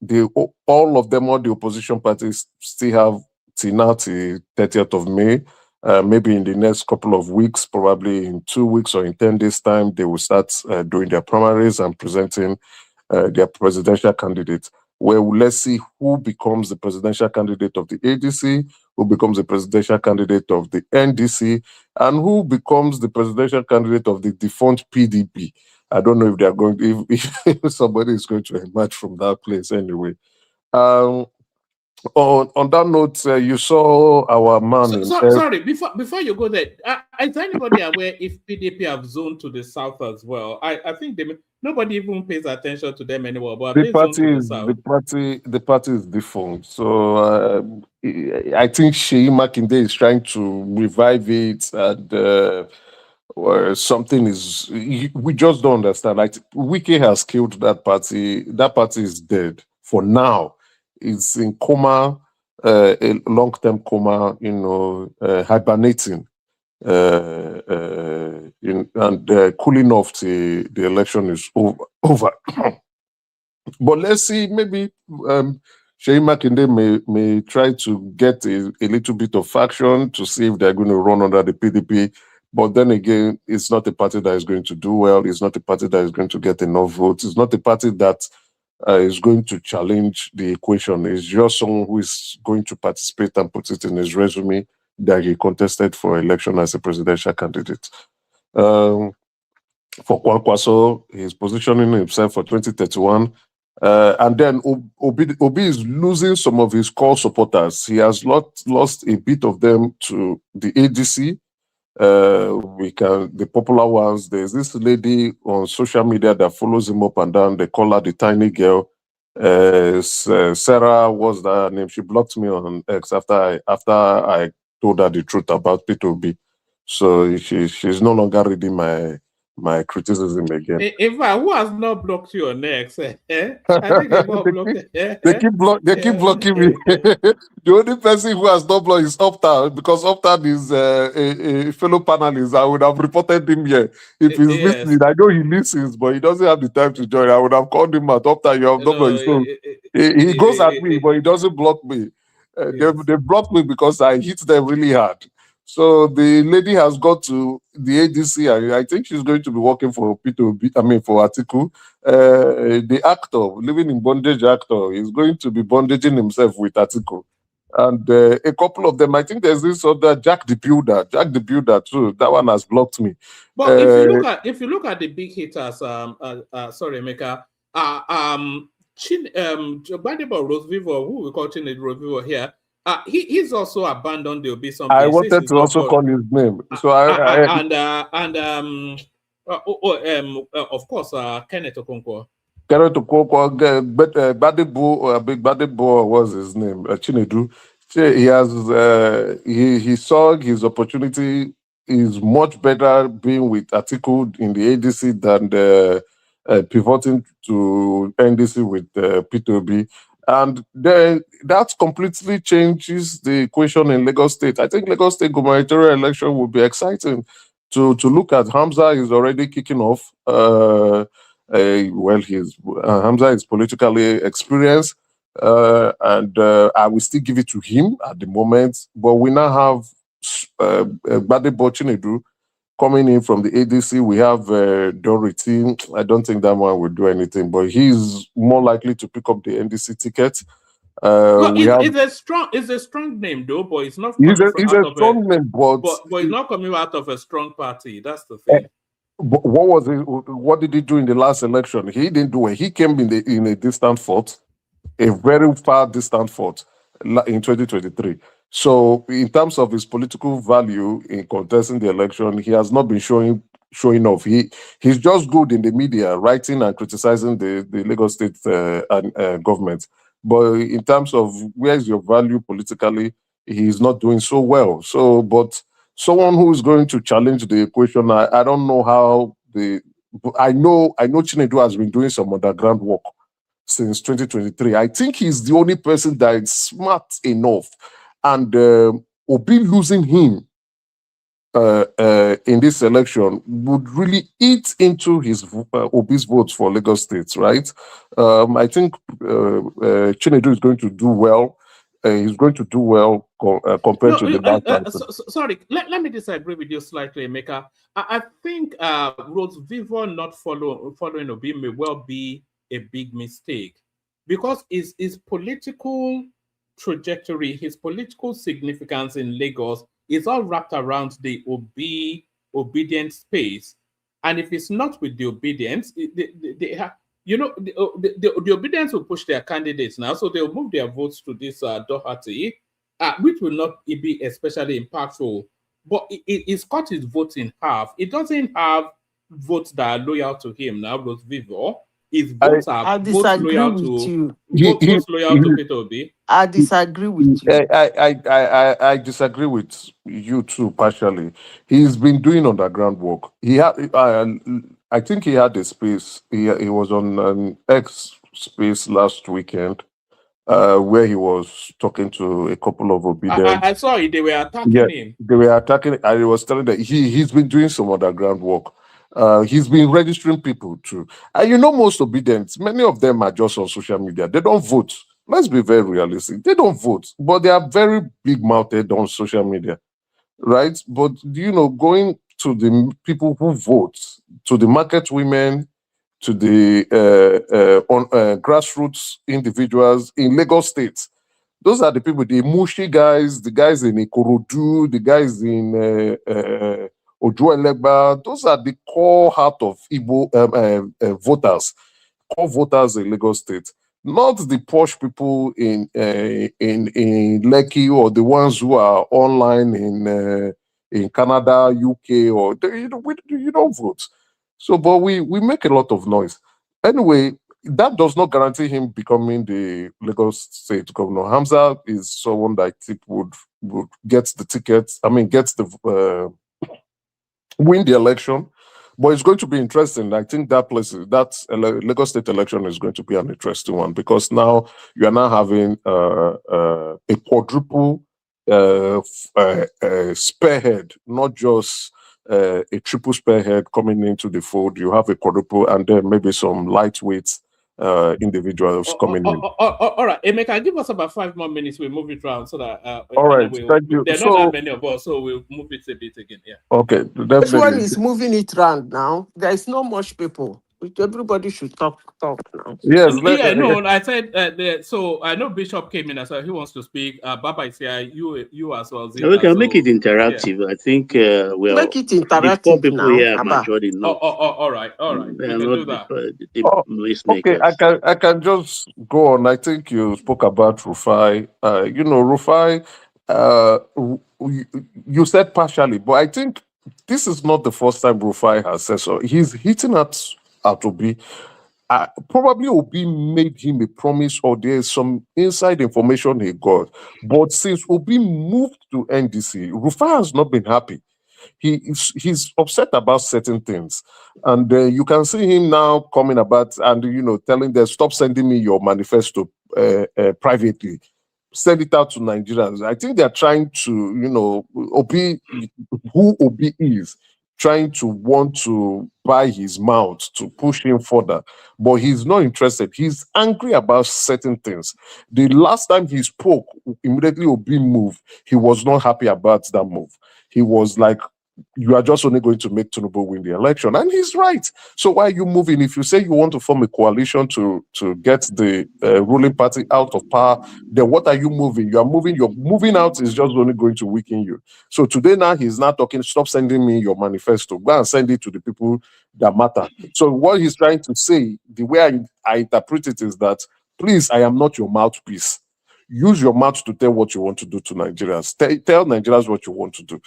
Speaker 13: all of them, all the opposition parties, still have till now, till 30th of May. Maybe in the next couple of weeks, probably in 2 weeks or in 10 days' time, they will start doing their primaries and presenting their presidential candidates. Well, let's see who becomes the presidential candidate of the ADC, who becomes the presidential candidate of the NDC, and who becomes the presidential candidate of the defunct PDP. I don't know if they are going to, if somebody is going to emerge from that place anyway. On that note, you saw our man.
Speaker 6: Sorry, before you go there, is anybody aware if PDP have zoned to the south as well? I think nobody even pays attention to them anymore. But
Speaker 13: the party is defunct. So I think Sheyi Makinde is trying to revive it, and something is. We just don't understand. Like Wiki has killed that party. That party is dead for now. It's in coma, a long-term coma. Hibernating. And cooling off till the election is over. But let's see, maybe Sheyi Makinde may try to get a little bit of faction to see if they're going to run under the PDP. But then again, it's not a party that is going to do well. It's not a party that is going to get enough votes. It's not a party that is going to challenge the equation. It's just someone who is going to participate and put it in his resume that he contested for election as a presidential candidate. For Kwankwaso, he's positioning himself for 2031. And then Obi is losing some of his core supporters. He has lost a bit of them to the ADC. The popular ones. There's this lady on social media that follows him up and down. They call her the tiny girl. Sarah was that name. She blocked me on X after I told her the truth about P2B. So she's no longer reading my criticism again.
Speaker 6: In fact, who has not blocked you on X? I think they've all blocked.
Speaker 13: They keep blocking me. The only person who has not blocked is Opta, because Opta is a fellow panelist. I would have reported him here. If he's listening, I know he listens, but he doesn't have the time to join. I would have called him out. Opta, you have not blocked. So he goes at me, but he doesn't block me. They blocked me because I hit them really hard. So the lady has got to the ADC, and I think she's going to be working for P2B, for Atiku. The actor, living in bondage actor, is going to be bondaging himself with Atiku. And a couple of them, I think there's this other Jack the Builder too. That one has blocked me.
Speaker 6: But if you look at the big hitters, sorry, Emeka, Gbadebo Rosevivo, who we call Chined Rosevivo here, he's also abandoned the Obi something.
Speaker 13: I wanted to also call his name. So
Speaker 6: of course, Kenneth Okonkwo.
Speaker 13: Kenneth Okonkwo, Gbadebo was his name, Chinedu. He has he saw his opportunity is much better being with Atiku in the ADC than pivoting to NDC with P2B. And then that completely changes the equation in Lagos State. I think Lagos State gubernatorial election will be exciting to look at. Hamza is already kicking off. Hamza is politically experienced, and I will still give it to him at the moment. But we now have Gbadebo Chinedu coming in from the ADC. We have Dorothy. I don't think that one will do anything, but he's more likely to pick up the NDC ticket.
Speaker 6: It's a strong name though, but it's not. He's a
Speaker 13: strong name, but
Speaker 6: he's not coming out of a strong party. That's the thing.
Speaker 13: But what was it? What did he do in the last election? He didn't do it. He came in a distant fourth, a very far distant fourth in 2023. So, in terms of his political value in contesting the election, he has not been showing off. He's just good in the media, writing and criticizing the Lagos State government. But in terms of where is your value politically, he's not doing so well. So, but someone who is going to challenge the equation, I don't know how I know Chinedu has been doing some underground work since 2023. I think he's the only person that is smart enough, and Obi losing him in this election would really eat into his Obi's votes for Lagos State, right? I think Chinedu is going to do well. He's going to do well compared to the last time.
Speaker 6: Sorry, let me disagree with you slightly, Emeka. I think Rose Vivo not following Obi may well be a big mistake, because his political trajectory, his political significance in Lagos is all wrapped around the obedient space. And if it's not with the obedience, they have, the obedience will push their candidates now, so they'll move their votes to this Doherty, which will not be especially impactful. But it's cut his votes in half. It doesn't have votes that are loyal to him now, Rose Vivo. His votes are both loyal to Peter Obi.
Speaker 15: I disagree with you.
Speaker 13: I disagree with you too, partially. He's been doing underground work. I think he had a space. He was on an X space last weekend, where he was talking to a couple of obedient.
Speaker 6: I saw it. They were attacking him.
Speaker 13: They were attacking. I was telling that he's been doing some underground work. He's been registering people too. And most obedients, many of them are just on social media. They don't vote. Let's be very realistic. They don't vote, but they are very big-mouthed on social media, right? But going to the people who vote, to the market women, to the grassroots individuals in Lagos State, those are the people, the Mushi guys, the guys in Ikorodu, the guys in Ojuelegba. Those are the core heart of Igbo voters, core voters in Lagos State. Not the posh people in Lekki, or the ones who are online in Canada, UK, or you don't vote. So, but we make a lot of noise. Anyway, that does not guarantee him becoming the Lagos State governor. Hamza is someone that I think would get the tickets. I mean, win the election. But it's going to be interesting. I think that Lagos State election is going to be an interesting one, because now you are now having a quadruple spearhead, not just a triple spearhead coming into the fold. You have a quadruple, and then maybe some lightweight individuals coming in.
Speaker 6: All right, Emeka, give us about 5 more minutes. We'll move it around so that
Speaker 13: all right, thank you.
Speaker 6: There are not that many of us, so we'll move it a bit again. Yeah.
Speaker 13: Okay, definitely.
Speaker 15: This one is moving it around now. There is not much people. Everybody should talk now.
Speaker 13: Yes.
Speaker 6: No. I said so. I know Bishop came in as well. He wants to speak. Baba is here. You as well. Zita,
Speaker 14: we can make it interactive. Yeah. I think we'll
Speaker 15: make it interactive. 4
Speaker 14: people
Speaker 15: now,
Speaker 14: here are matured enough.
Speaker 6: All right. We can do that.
Speaker 13: Okay, I can just go on. I think you spoke about Rufai. Rufai. You said partially, but I think this is not the first time Rufai has said so. He's hitting at Obi. Probably Obi made him a promise, or there's some inside information he got. But since Obi moved to NDC, Rufai has not been happy. He's upset about certain things, and you can see him now coming about and telling them, stop sending me your manifesto privately. Send it out to Nigerians. I think they're trying to, Obi, who Obi is, trying to want to buy his mouth to push him further, but he's not interested. He's angry about certain things. The last time he spoke, immediately Obi moved. He was not happy about that move. He was like, you are just only going to make Tinubu win the election. And he's right. So why are you moving? If you say you want to form a coalition to get the ruling party out of power, then what are you moving? You are moving, your moving out is just only going to weaken you. So today now he's not talking, stop sending me your manifesto. Go and send it to the people that matter. So what he's trying to say, the way I interpret it is that, please, I am not your mouthpiece. Use your mouth to tell what you want to do to Nigerians. Tell Nigerians what you want to do.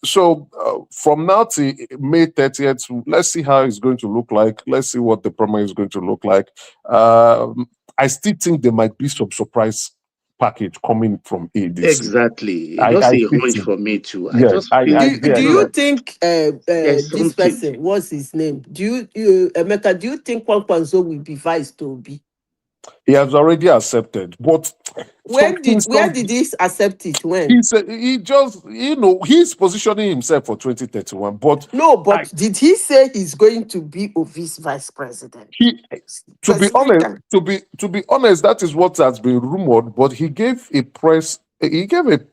Speaker 13: So from now to May 30th, let's see how it's going to look like. Let's see what the primary is going to look like. I still think there might be some surprise package coming from ADC.
Speaker 14: Exactly. Just a hunch for me too. I just feel
Speaker 15: do you think
Speaker 14: there's
Speaker 15: this
Speaker 14: something.
Speaker 15: person, what's his name? Do you Emeka, do you think Kwankwanso will be vice to Obi?
Speaker 13: He has already accepted, but
Speaker 15: where did he accept it? When
Speaker 13: he said he just, he's positioning himself for 2031. But
Speaker 15: did he say he's going to be Obi's vice president?
Speaker 13: To be honest, that is what has been rumored. But he gave a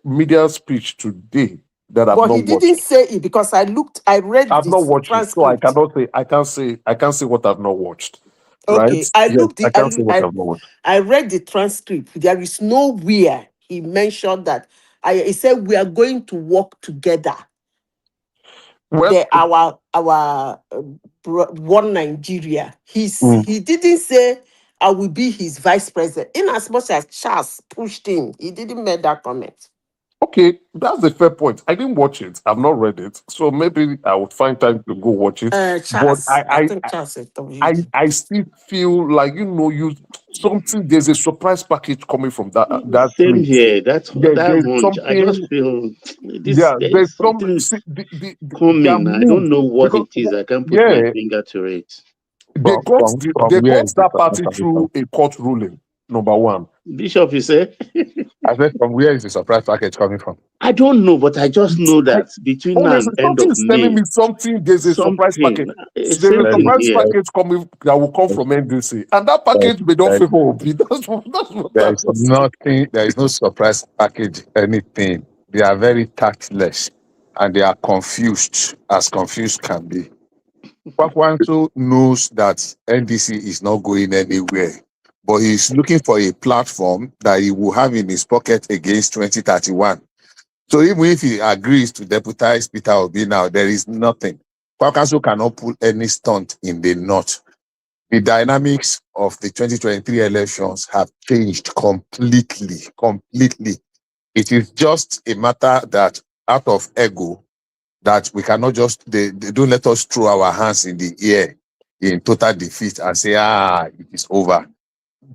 Speaker 13: media speech today that I've not watched.
Speaker 15: But he didn't say it because I read.
Speaker 13: I've not watched it, so I cannot say. I can't say what I've not watched.
Speaker 15: Okay,
Speaker 13: right?
Speaker 15: I read the transcript. There is nowhere he mentioned that. He said we are going to work together.
Speaker 13: Well,
Speaker 15: our one Nigeria. He didn't say I will be his vice president. In as much as Charles pushed him, he didn't make that comment.
Speaker 13: Okay, that's a fair point. I didn't watch it. I've not read it, so maybe I would find time to go watch it.
Speaker 15: Charles,
Speaker 13: but I still feel like there's a surprise package coming from that.
Speaker 14: Same here. That's that hunch. I just feel there's something coming. I don't know what it is. I can't put my finger to it.
Speaker 13: They got that party through a court ruling. Number one.
Speaker 14: Bishop, you say?
Speaker 16: I said, from where is the surprise package coming from?
Speaker 14: I don't know, but I just know that between now and end of May,
Speaker 13: telling me something. There's a surprise package. There's a surprise package coming that will come from NDC, and that package may not favor Obi. That's what
Speaker 16: there is nothing. There is no surprise package. Anything. They are very tactless, and they are confused can be. Kwankwanso knows that NDC is not going anywhere. But he's looking for a platform that he will have in his pocket against 2031. So even if he agrees to deputize Peter Obi now, there is nothing. Kwankwanso cannot pull any stunt in the north. The dynamics of the 2023 elections have changed completely. It is just a matter that out of ego, that we cannot just, they don't let us throw our hands in the air in total defeat and say, it is over.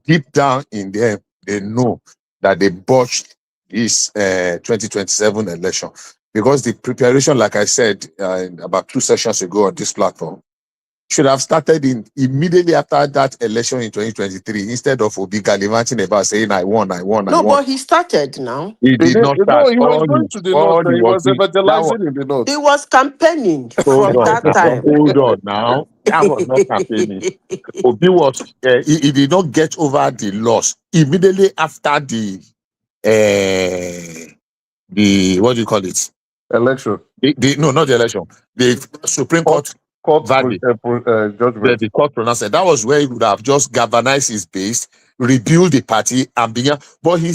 Speaker 16: Deep down in them, they know that they botched this 2027 election, because the preparation, like I said about 2 sessions ago on this platform, should have started immediately after that election in 2023, instead of Obi gallivanting about saying I won.
Speaker 15: But he started now.
Speaker 16: He did not start.
Speaker 13: He was going to the north. He was evangelizing in the north.
Speaker 15: He was campaigning from that time.
Speaker 16: Hold on now. That was not campaigning. Obi was he did not get over the loss immediately after the what do you call it?
Speaker 13: Election.
Speaker 16: No, not the election. The Supreme Court verdict.
Speaker 13: Judgment.
Speaker 16: The court pronounced it. That was where he would have just galvanized his base, rebuild the party, and began. But he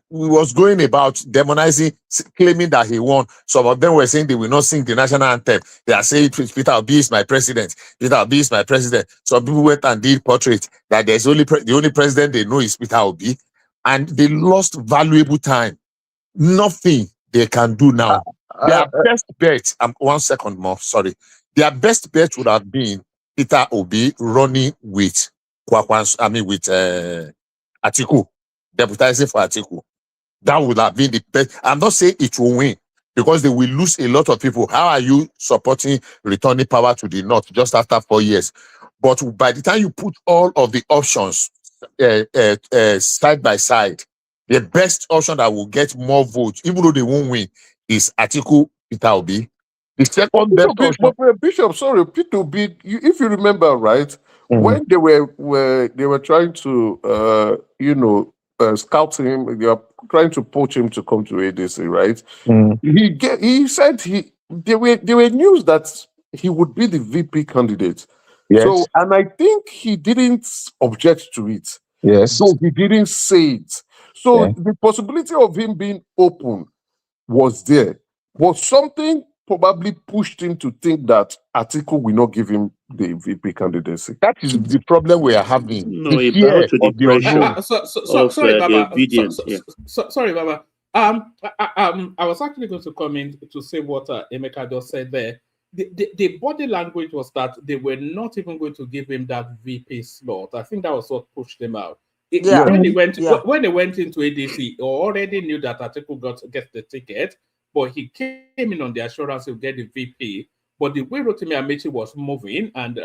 Speaker 16: was going about demonizing, claiming that he won. Some of them were saying they will not sing the national anthem. They are saying Peter Obi is my president. Peter Obi is my president. Some people went and did portrait that there's the only president they know is Peter Obi, and they lost valuable time. Nothing they can do now. Their best bet. 1 second more. Sorry. Their best bet would have been Peter Obi running with Atiku, deputizing for Atiku. That would have been the best. I'm not saying it will win, because they will lose a lot of people. How are you supporting returning power to the north just after 4 years? But by the time you put all of the options side by side, the best option that will get more votes, even though they won't win, is Atiku, Peter Obi. The second best option.
Speaker 13: Bishop, sorry, Peter Obi, if you remember, right, when they were trying to, scout him, they were trying to poach him to come to ADC, right? He said there were news that he would be the VP candidate.
Speaker 16: Yes.
Speaker 13: So, and I think he didn't object to it.
Speaker 16: Yes.
Speaker 13: Though he didn't say it. So
Speaker 16: Yeah.
Speaker 13: the possibility of him being open was there. But something probably pushed him to think that Atiku will not give him the VP candidacy.
Speaker 16: That is the problem we are having.
Speaker 14: No,
Speaker 16: The
Speaker 14: he
Speaker 16: fear
Speaker 14: bowed to the
Speaker 16: of the
Speaker 14: pressure
Speaker 16: unknown.
Speaker 6: Sorry,
Speaker 14: the
Speaker 6: Baba.
Speaker 14: obedience. Yeah.
Speaker 6: Sorry, Baba. I was actually going to come in to say what Emeka just said there. The body language was that they were not even going to give him that VP slot. I think that was what pushed him out. When he went into ADC, he already knew that Atiku get the ticket, but he came in on the assurance he'll get the VP. But the way Rotimi Amechi was moving and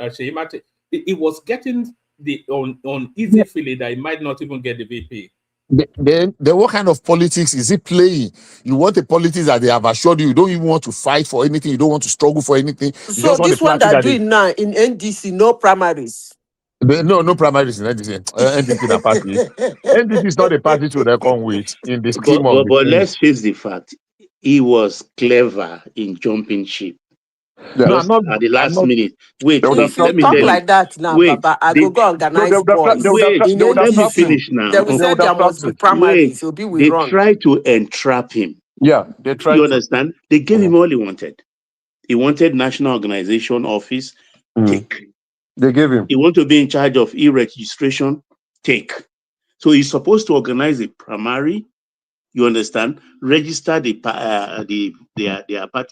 Speaker 6: it was getting the uneasy feeling that he might not even get the VP.
Speaker 16: Then what kind of politics is he playing? You want a politics that they have assured you don't even want to fight for anything, you don't want to struggle for anything. You
Speaker 15: So
Speaker 16: just want
Speaker 15: this
Speaker 16: a
Speaker 15: one
Speaker 16: party
Speaker 15: they're
Speaker 16: that
Speaker 15: doing now in NDC, no primaries.
Speaker 16: no primaries in NDC. NDC na party. NDC is not a party to reckon with in the scheme of the
Speaker 14: But
Speaker 16: thing.
Speaker 14: let's face the fact, he was clever in jumping ship.
Speaker 16: Yeah.
Speaker 14: Just at the last minute. Wait,
Speaker 15: If you
Speaker 14: let me
Speaker 15: talk
Speaker 14: tell you.
Speaker 15: like that now,
Speaker 14: Wait,
Speaker 15: Baba, I go organize boys.
Speaker 14: Wait,
Speaker 15: In
Speaker 14: let me
Speaker 15: NDC,
Speaker 14: finish now.
Speaker 15: They will say there must be primaries. So we
Speaker 14: They
Speaker 15: run.
Speaker 14: tried to entrap him.
Speaker 13: Yeah, they tried.
Speaker 14: You understand? They gave him all he wanted. He wanted national organization office. Take.
Speaker 13: They gave him.
Speaker 14: He want to be in charge of e-registration. Take. So he's supposed to organize a primary. You understand? Register their party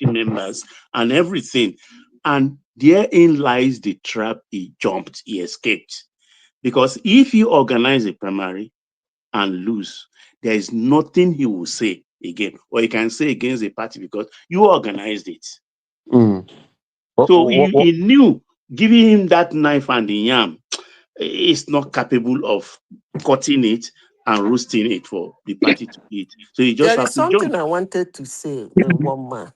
Speaker 14: members and everything. And therein lies the trap he jumped. He escaped. Because if he organize a primary and lose, there is nothing he will say again, or he can say against the party because you organized it. So he knew giving him that knife and the yam is not capable of cutting it and roasting it for the party to eat. So he just
Speaker 15: There
Speaker 14: have
Speaker 15: is
Speaker 14: to jump.
Speaker 15: something I wanted to say, one man.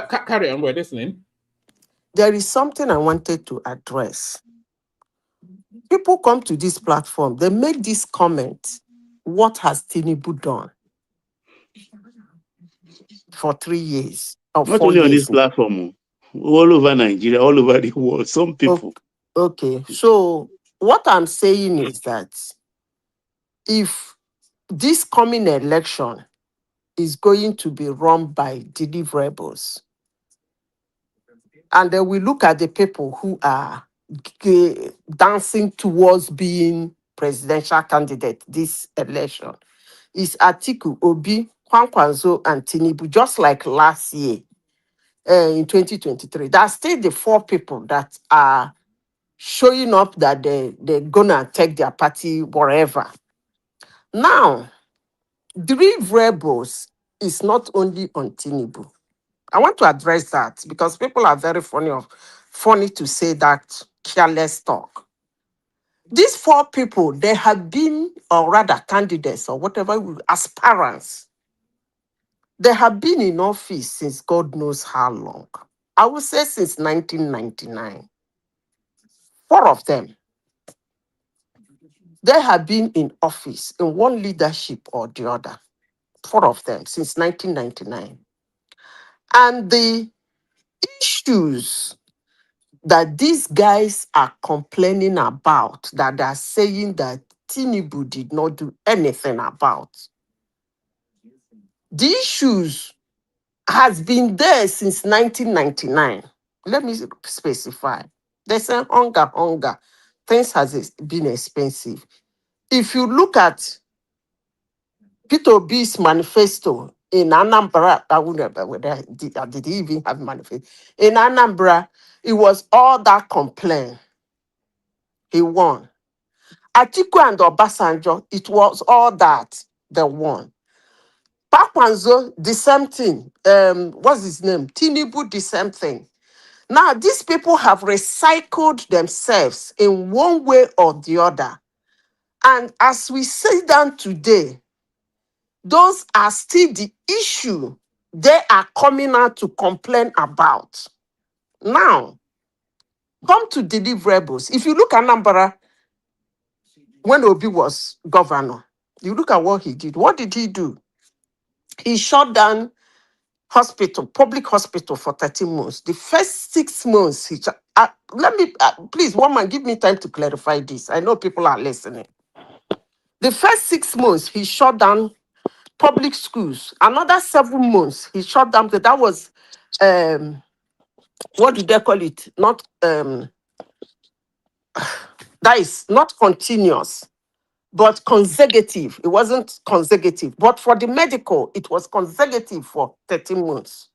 Speaker 6: Carry on, we're listening.
Speaker 15: There is something I wanted to address. People come to this platform, they make this comment, what has Tinubu done for 3 years or
Speaker 14: Not
Speaker 15: 4
Speaker 14: only on
Speaker 15: years?
Speaker 14: this platform, all over Nigeria, all over the world, some people.
Speaker 15: Okay, so what I'm saying is that if this coming election is going to be run by deliverables, and then we look at the people who are dancing towards being presidential candidate this election, is Atiku, Obi, Kwankwanzo, and Tinubu, just like last year in 2023. That's still the 4 people that are showing up that they're gonna take their party wherever. Now, deliverables is not only on Tinubu. I want to address that because people are very funny to say that careless talk. These 4 people, they have been, or rather candidates or whatever, aspirants. They have been in office since God knows how long. I would say since 1999. 4 of them. They have been in office in one leadership or the other. 4 of them since 1999. And the issues that these guys are complaining about, that they're saying that Tinubu did not do anything about, the issues has been there since 1999. Let me specify. They say hunger. Things has been expensive. If you look at Peter Obi's manifesto in Anambra, I wouldn't know whether did he even have manifesto. In Anambra, it was all that complaint. He won. Atiku and Obasanjo, it was all that they won. Pakwanzo, the same thing. What's his name? Tinubu, the same thing. Now, these people have recycled themselves in one way or the other. And as we sit down today, those are still the issue they are coming out to complain about. Now, come to deliverables. If you look at Anambra, when Obi was governor, you look at what he did. What did he do? He shut down hospital, public hospital for 13 months. The first 6 months, let me, please, one man, give me time to clarify this. I know people are listening. The first 6 months, he shut down public schools. Another 7 months, he shut down, that was, what do they call it? Not, that is not continuous, but consecutive. It wasn't consecutive, but for the medical, it was consecutive for 13 months.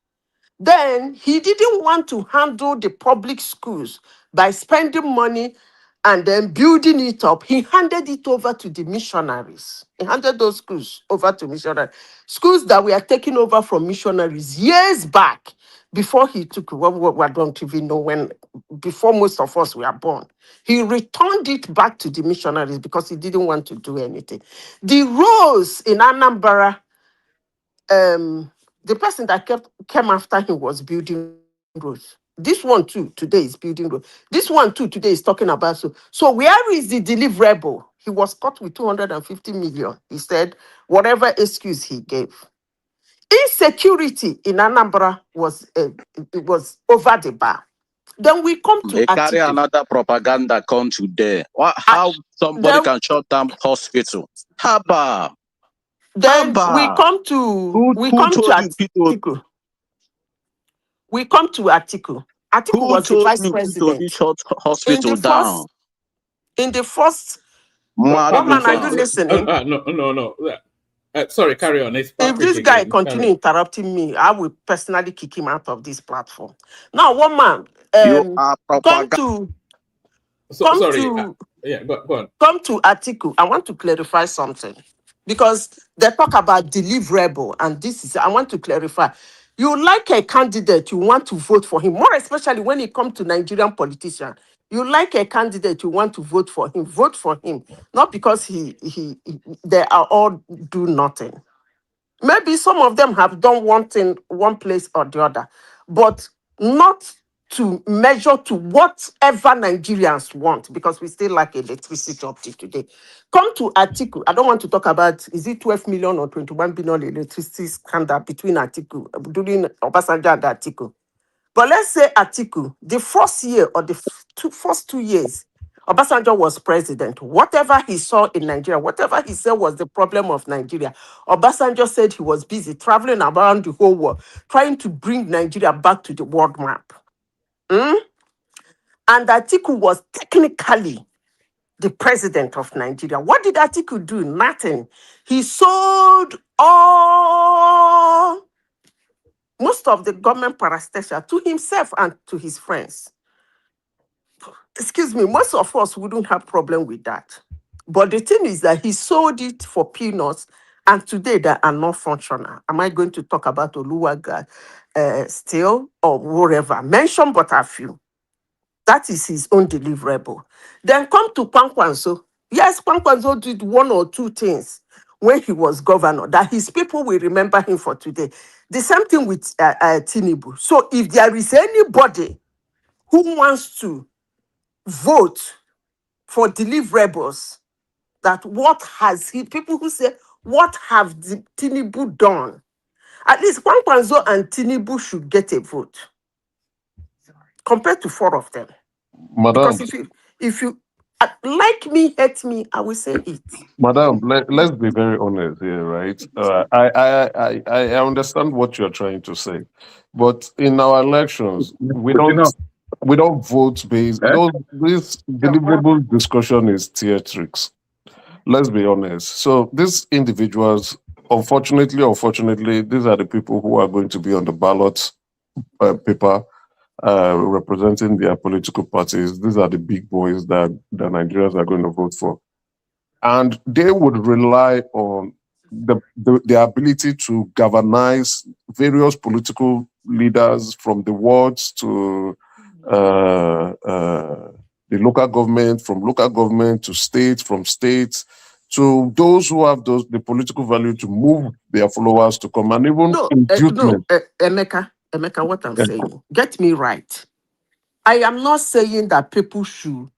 Speaker 15: Then he didn't want to handle the public schools by spending money and then building it up. He handed it over to the missionaries. He handed those schools over to missionaries. Schools that were taken over from missionaries years back before he took, well, I don't even know when, before most of us were born. He returned it back to the missionaries because he didn't want to do anything. The roads in Anambra, the person that came after him was building roads. This one too today is building roads. This one too today is talking about so where is the deliverable? He was caught with 250 million. He said whatever excuse he gave. Insecurity in Anambra was it was over the bar. Then we come to
Speaker 17: They carry
Speaker 15: Atiku.
Speaker 17: another propaganda come today. How somebody can shut down hospital? Haba.
Speaker 15: Then we come to
Speaker 17: who told you people?
Speaker 15: Atiku. We come to Atiku. Atiku
Speaker 17: Who
Speaker 15: was the
Speaker 17: told
Speaker 15: vice
Speaker 17: you people
Speaker 15: president.
Speaker 17: this shut
Speaker 15: In
Speaker 17: hospital
Speaker 15: the
Speaker 17: down?
Speaker 15: first, woman, are you
Speaker 6: No,
Speaker 15: listening?
Speaker 6: no. Sorry, carry on. It's
Speaker 15: If
Speaker 6: Patrick
Speaker 15: this guy
Speaker 6: again.
Speaker 15: continue interrupting me, I will personally kick him out of this platform. Now, woman,
Speaker 17: You are
Speaker 15: come
Speaker 17: propaganda.
Speaker 6: Go on.
Speaker 15: Come to Atiku. I want to clarify something because they talk about deliverable, and this is, I want to clarify. You like a candidate, you want to vote for him, more especially when it comes to Nigerian politician. You like a candidate, you want to vote for him, not because they are all do nothing. Maybe some of them have done one thing, one place or the other, but not to measure to whatever Nigerians want, because we still lack electricity up to today. Come to Atiku. I don't want to talk about, is it 12 million or 21 billion electricity scandal between Atiku, during Obasanjo and Atiku. But let's say Atiku, the first year or the first 2 years, Obasanjo was president. Whatever he saw in Nigeria, whatever he said was the problem of Nigeria, Obasanjo said he was busy traveling around the whole world, trying to bring Nigeria back to the world map. And Atiku was technically the president of Nigeria. What did Atiku do? Nothing. He sold most of the government parastatia to himself and to his friends. Excuse me, most of us wouldn't have problem with that. But the thing is that he sold it for peanuts, and today they are not functional. Am I going to talk about Oluwaga still or whatever? Mention but a few. That is his own deliverable. Then come to Kwankwanso. Yes, Kwankwanso did 1 or 2 things when he was governor that his people will remember him for today. The same thing with Tinubu. So if there is anybody who wants to vote for deliverables, that what has he, people who say, what have the Tinubu done? At least Kwankwanso and Tinubu should get a vote compared to 4 of them.
Speaker 13: Madam,
Speaker 15: Because if you like me, hate me, I will say it.
Speaker 13: Madam, let's be very honest here, right? I understand what you're trying to say, but in our elections, we don't vote based. This deliverable discussion is theatrics. Let's be honest. So these individuals, unfortunately, these are the people who are going to be on the ballot paper representing their political parties. These are the big boys that the Nigerians are going to vote for. And they would rely on the ability to galvanize various political leaders from the wards to the local government, from local government to states, from states to those who have the political value to move their followers to come, and even inducement.
Speaker 15: Emeka, what I'm saying, get me right. I am not saying that people should.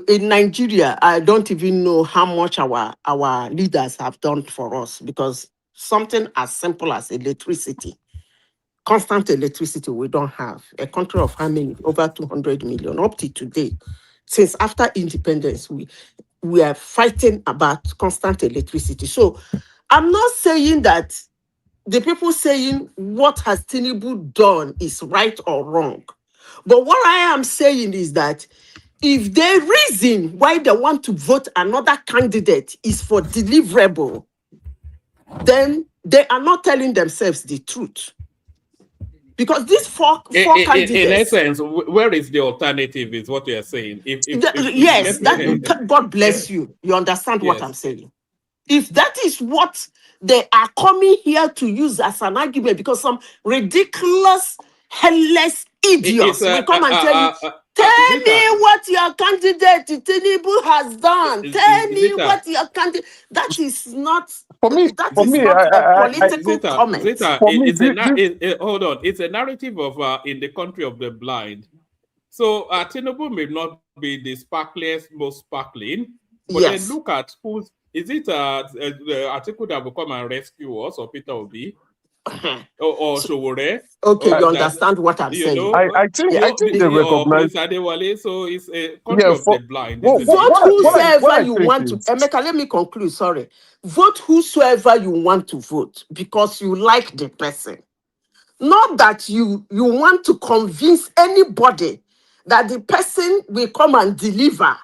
Speaker 15: In Nigeria, I don't even know how much our leaders have done for us, because something as simple as electricity. Constant electricity we don't have. A country of how many? Over 200 million. Up to today, since after independence, we are fighting about constant electricity. So I'm not saying that the people saying what has Tinubu done is right or wrong. But what I am saying is that if the reason why they want to vote another candidate is for deliverable, then they are not telling themselves the truth. Because these four candidates...
Speaker 6: In essence, where is the alternative is what you are saying.
Speaker 15: Yes, God bless you. You understand what I'm saying. If that is what they are coming here to use as an argument, because some ridiculous, headless idiots will come and tell me what your candidate Tinubu has done. Tell me what your candidate... That is not...
Speaker 13: For me,
Speaker 15: a political comment.
Speaker 6: Hold on. It's a narrative of in the country of the blind. So Tinubu may not be the sparkliest, most sparkling, but then look at who's... Is it Atiku that will come and rescue us, or Peter Obi, or Showore?
Speaker 15: Okay, you understand what I'm saying.
Speaker 13: I think they recognize.
Speaker 6: So it's a country of the blind.
Speaker 15: Vote whosoever you want to. Emeka, let me conclude. Sorry. Vote whosoever you want to vote because you like the person. Not that you want to convince anybody that the person will come and deliver.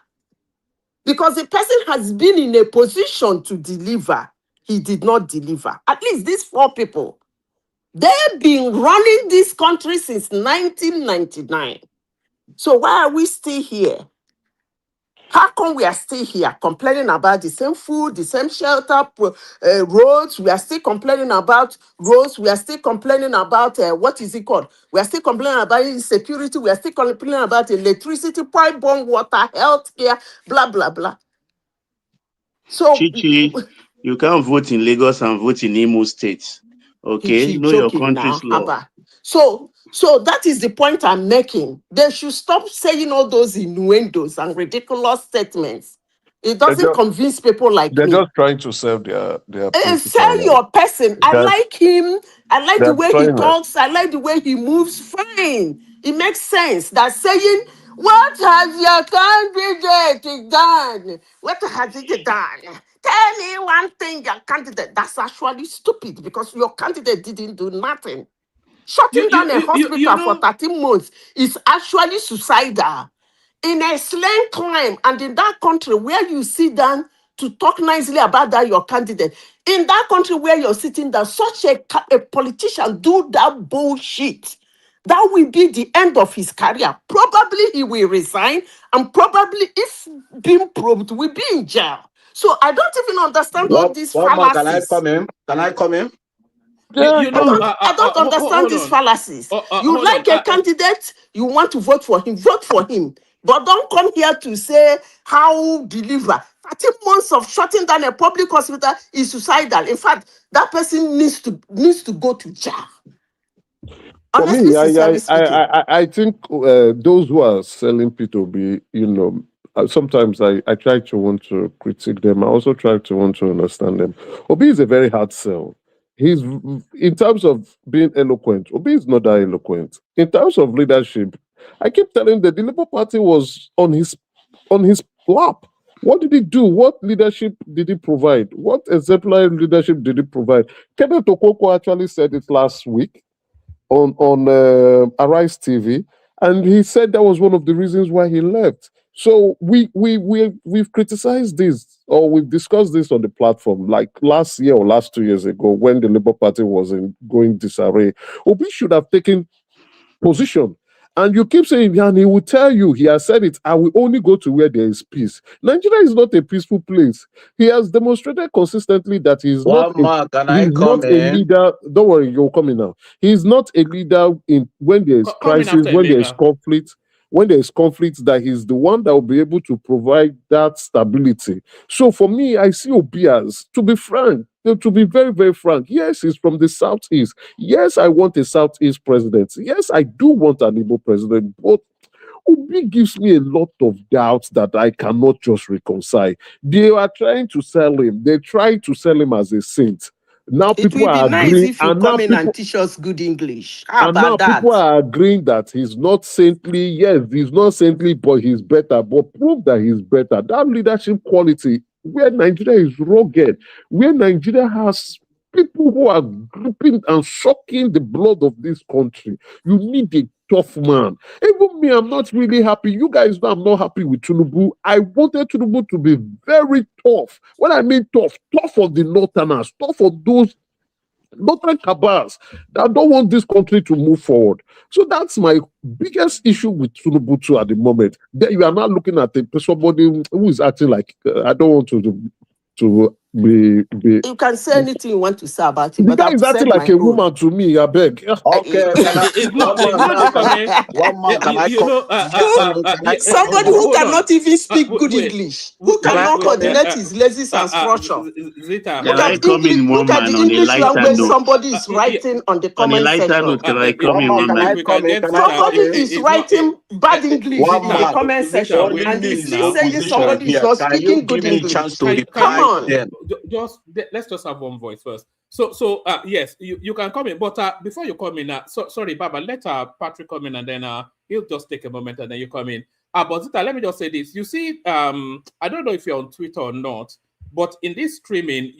Speaker 15: Because the person has been in a position to deliver. He did not deliver. At least these four people, they've been running this country since 1999. So why are we still here? How come we are still here complaining about the same food, the same shelter, roads? We are still complaining about roads. We are still complaining about, what is it called? We are still complaining about insecurity. We are still complaining about electricity, pipe-borne water, healthcare, blah, blah, blah. So,
Speaker 14: Chichi, you can't vote in Lagos and vote in Imo State. Okay, know your country's law.
Speaker 15: So that is the point I'm making. They should stop saying all those innuendos and ridiculous statements. It doesn't convince people like
Speaker 13: they're
Speaker 15: me.
Speaker 13: Just trying to serve their
Speaker 15: sell your person. I like him. I like the way he talks. I like the way he moves. Fine. It makes sense. That saying, what has your candidate done? What has he done? Tell me one thing your candidate. That's actually stupid because your candidate didn't do nothing. Shutting down a hospital for 13 months is actually suicidal. In a slang time and in that country where you sit down to talk nicely about that your candidate, in that country where you're sitting down, such a politician do that bullshit, that will be the end of his career. Probably he will resign and probably, if being probed, will be in jail. So I don't even understand all these fallacies.
Speaker 9: Can I come in?
Speaker 15: I don't understand these fallacies. You like a candidate, you want to vote for him. But don't come here to say how deliver. 13 months of shutting down a public hospital is suicidal. In fact, that person needs to go to jail. Honestly,
Speaker 13: I think those who are selling P2B, sometimes I try to want to critique them. I also try to want to understand them. Obi is a very hard sell. He's, in terms of being eloquent, Obi is not that eloquent. In terms of leadership, I keep telling that the Labour Party was on his lap. What did he do? What leadership did he provide? What exemplary leadership did he provide? Kenneth Okonkwo actually said it last week on Arise TV, and he said that was one of the reasons why he left. So we've criticized this, or we've discussed this on the platform, like last year or last 2 years ago when the Labour Party was in going disarray. Obi should have taken position. And you keep saying, and he will tell you, he has said it, I will only go to where there is peace. Nigeria is not a peaceful place. He has demonstrated consistently that he's not a leader. Don't worry, you're coming now. He's not a leader when there is crisis, when there is conflict. When there is conflict, that he's the one that will be able to provide that stability. So for me, I see Obi as, to be frank, to be very, very frank, yes, he's from the Southeast. Yes, I want a Southeast president. Yes, I do want an Igbo president. But Obi gives me a lot of doubts that I cannot just reconcile. They are trying to sell him. They try to sell him as a saint. Now
Speaker 15: It
Speaker 13: people
Speaker 15: will be
Speaker 13: are
Speaker 15: nice
Speaker 13: agreeing,
Speaker 15: if you
Speaker 13: and now
Speaker 15: come in
Speaker 13: people
Speaker 15: and teach us good English. How
Speaker 13: and now
Speaker 15: about that?
Speaker 13: people are agreeing that he's not saintly. Yes, he's not saintly, but he's better. But prove that he's better. That leadership quality, where Nigeria is rugged, where Nigeria has people who are gripping and sucking the blood of this country. You need a tough man. Even me, I'm not really happy. You guys know I'm not happy with Tinubu. I wanted Tinubu to be very tough. When I mean tough, tough of the Northerners, tough of those northern cabals that don't want this country to move forward. So that's my biggest issue with Tinubu at the moment. Then you are not looking at somebody who is acting like I don't want to be.
Speaker 15: You can say anything you want to say about it,
Speaker 13: The
Speaker 15: but
Speaker 13: guy
Speaker 15: I've
Speaker 13: is acting
Speaker 15: said
Speaker 13: like
Speaker 15: my
Speaker 13: a
Speaker 15: own.
Speaker 13: woman to me. I beg.
Speaker 17: Okay, can I,
Speaker 6: It's
Speaker 17: one
Speaker 6: not
Speaker 17: man now,
Speaker 6: the comment.
Speaker 17: one man, can I
Speaker 6: You
Speaker 17: come?
Speaker 6: know,
Speaker 15: Somebody who
Speaker 6: hold on.
Speaker 15: cannot even speak good
Speaker 6: Wait.
Speaker 15: English, who
Speaker 17: Can I
Speaker 15: cannot
Speaker 17: come in?
Speaker 15: coordinate his legs and structure.
Speaker 6: Zita,
Speaker 14: Can
Speaker 15: Look
Speaker 6: hold
Speaker 14: I
Speaker 15: at
Speaker 6: on.
Speaker 14: come
Speaker 15: English.
Speaker 14: in one
Speaker 15: Look at
Speaker 14: man
Speaker 15: the
Speaker 14: on a
Speaker 15: English
Speaker 14: lighter
Speaker 15: language
Speaker 14: note?
Speaker 15: somebody is writing on the
Speaker 14: On a
Speaker 15: comment
Speaker 14: lighter
Speaker 15: section.
Speaker 14: note, can I come
Speaker 17: One
Speaker 14: in
Speaker 17: man,
Speaker 14: one
Speaker 17: can
Speaker 6: If
Speaker 17: I
Speaker 14: minute?
Speaker 6: we
Speaker 17: come
Speaker 6: can
Speaker 17: in?
Speaker 6: get
Speaker 17: Can I
Speaker 6: Zita,
Speaker 17: come
Speaker 15: Somebody
Speaker 17: in?
Speaker 15: is
Speaker 6: it's not
Speaker 15: writing bad English
Speaker 17: One
Speaker 15: in the
Speaker 17: man.
Speaker 15: comment
Speaker 6: Zita,
Speaker 15: section,
Speaker 6: wait,
Speaker 15: and
Speaker 17: Only
Speaker 15: he's
Speaker 6: please
Speaker 17: is
Speaker 15: still
Speaker 6: now.
Speaker 15: saying
Speaker 17: opposition
Speaker 15: somebody is
Speaker 17: here.
Speaker 15: not
Speaker 17: Can you
Speaker 15: speaking
Speaker 17: give
Speaker 15: good
Speaker 17: me a chance
Speaker 15: English.
Speaker 17: to
Speaker 6: Can
Speaker 15: Come
Speaker 17: reply
Speaker 6: you
Speaker 17: to
Speaker 15: on.
Speaker 17: them?
Speaker 6: just let's just have one voice first. So yes, you can come in, but before you come in, sorry, Baba, let Patrick come in, and then he'll just take a moment, and then you come in. But Zita, let me just say this. You see, I don't know if you're on Twitter or not, but in this streaming,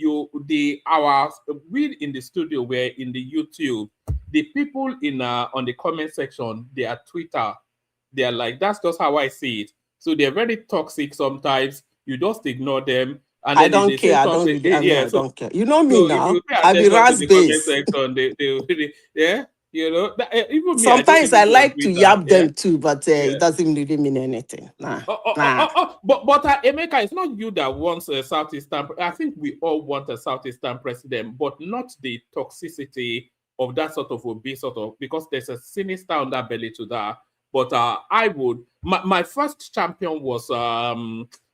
Speaker 6: we in the studio, we're in the YouTube. The people in on the comment section, they are Twitter. They are like, that's just how I see it. So they're very toxic sometimes. You just ignore them. And
Speaker 15: I
Speaker 6: then if
Speaker 15: don't
Speaker 6: they say
Speaker 15: care. I don't
Speaker 6: something,
Speaker 15: really. I mean,
Speaker 6: yeah.
Speaker 15: I don't care. You know me
Speaker 6: So if
Speaker 15: now.
Speaker 6: you pay
Speaker 15: I be
Speaker 6: attention to
Speaker 15: Ras
Speaker 6: the comment
Speaker 15: base.
Speaker 6: section, yeah, even me, I don't
Speaker 15: Sometimes I
Speaker 6: even go on
Speaker 15: like to
Speaker 6: Twitter,
Speaker 15: yab
Speaker 6: yeah,
Speaker 15: them too, but
Speaker 6: yeah.
Speaker 15: it doesn't really mean anything. Nah.
Speaker 6: But Emeka, it's not you that wants a Southeastern. I think we all want a Southeastern president, but not the toxicity of that sort of obese sort of, because there's a sinister underbelly to that. But I would. My first champion was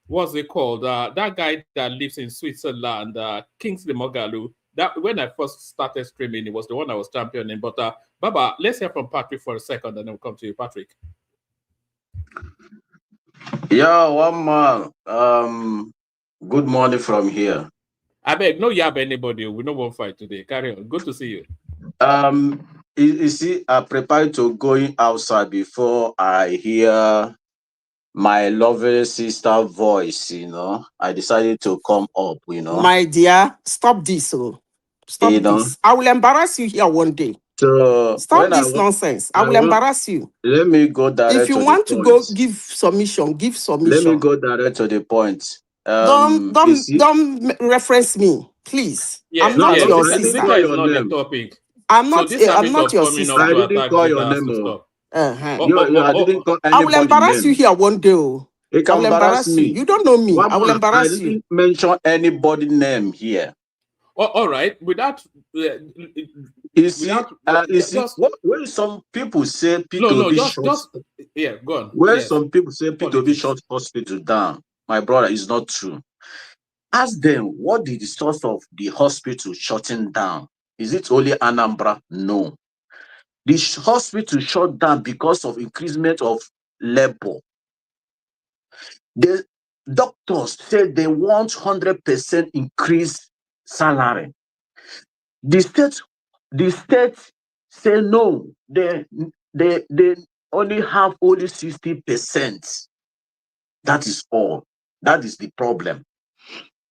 Speaker 6: what's it called? That guy that lives in Switzerland, Kingsley Mogalu. That when I first started streaming, it was the one I was championing. But Baba, let's hear from Patrick for a second, and then we'll come to you, Patrick.
Speaker 17: Yeah, one man. Good morning from here.
Speaker 6: I beg, no yab anybody. We no one fight today. Carry on. Good to see you.
Speaker 17: You see, I prepared to going outside before I hear my lovely sister voice. I decided to come up.
Speaker 15: My dear, stop this. Stop this. I will embarrass you here one day.
Speaker 17: So
Speaker 15: Stop this nonsense. I will embarrass you.
Speaker 17: Let me go direct
Speaker 15: If you
Speaker 17: to the
Speaker 15: want to
Speaker 17: point.
Speaker 15: go give submission, give submission.
Speaker 17: Let me go direct to the point.
Speaker 15: Don't reference me, please.
Speaker 6: Yeah,
Speaker 15: I'm not your
Speaker 17: I
Speaker 15: sister.
Speaker 17: didn't call your
Speaker 6: not
Speaker 17: name.
Speaker 6: the topic.
Speaker 15: I'm
Speaker 6: So
Speaker 15: not.
Speaker 6: this
Speaker 15: I'm
Speaker 6: habit
Speaker 15: not
Speaker 6: of
Speaker 15: your
Speaker 6: coming
Speaker 15: sister.
Speaker 6: up
Speaker 17: I
Speaker 6: to
Speaker 17: didn't
Speaker 6: attack
Speaker 17: call
Speaker 6: Zita
Speaker 17: your
Speaker 6: has
Speaker 17: name.
Speaker 6: to stop.
Speaker 17: I didn't call
Speaker 15: I will
Speaker 17: anybody's
Speaker 15: embarrass
Speaker 17: name.
Speaker 15: you here one day.
Speaker 17: It can
Speaker 15: I will embarrass you.
Speaker 17: me.
Speaker 15: You don't know me.
Speaker 17: One
Speaker 15: I will
Speaker 17: man,
Speaker 15: embarrass
Speaker 17: I
Speaker 15: you.
Speaker 17: didn't mention anybody's name here.
Speaker 6: All right. Without
Speaker 17: you see, when some people say P2B
Speaker 6: yeah, go on.
Speaker 17: When some people say P2B shut hospital down, my brother, is not true. Ask them, what is the source of the hospital shutting down? Is it only Anambra? No. The hospital shut down because of increasement of labor. The doctors said they want 100% increase salary. The state say no. They only have only 60%. That is all. That is the problem.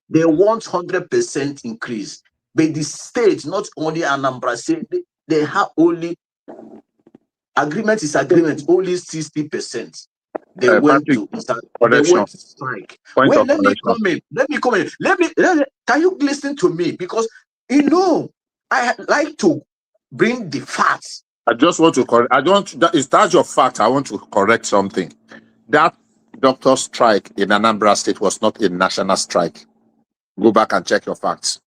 Speaker 17: They want 100% increase. But the state, not only Anambra, say they have only agreement is agreement, only 60%. They went to strike. Well, let me come in. Can you listen to me? Because I like to bring the facts.
Speaker 16: I just want to correct. It's that your fact. I want to correct something. That doctor strike in Anambra State was not a national strike. Go back and check your facts.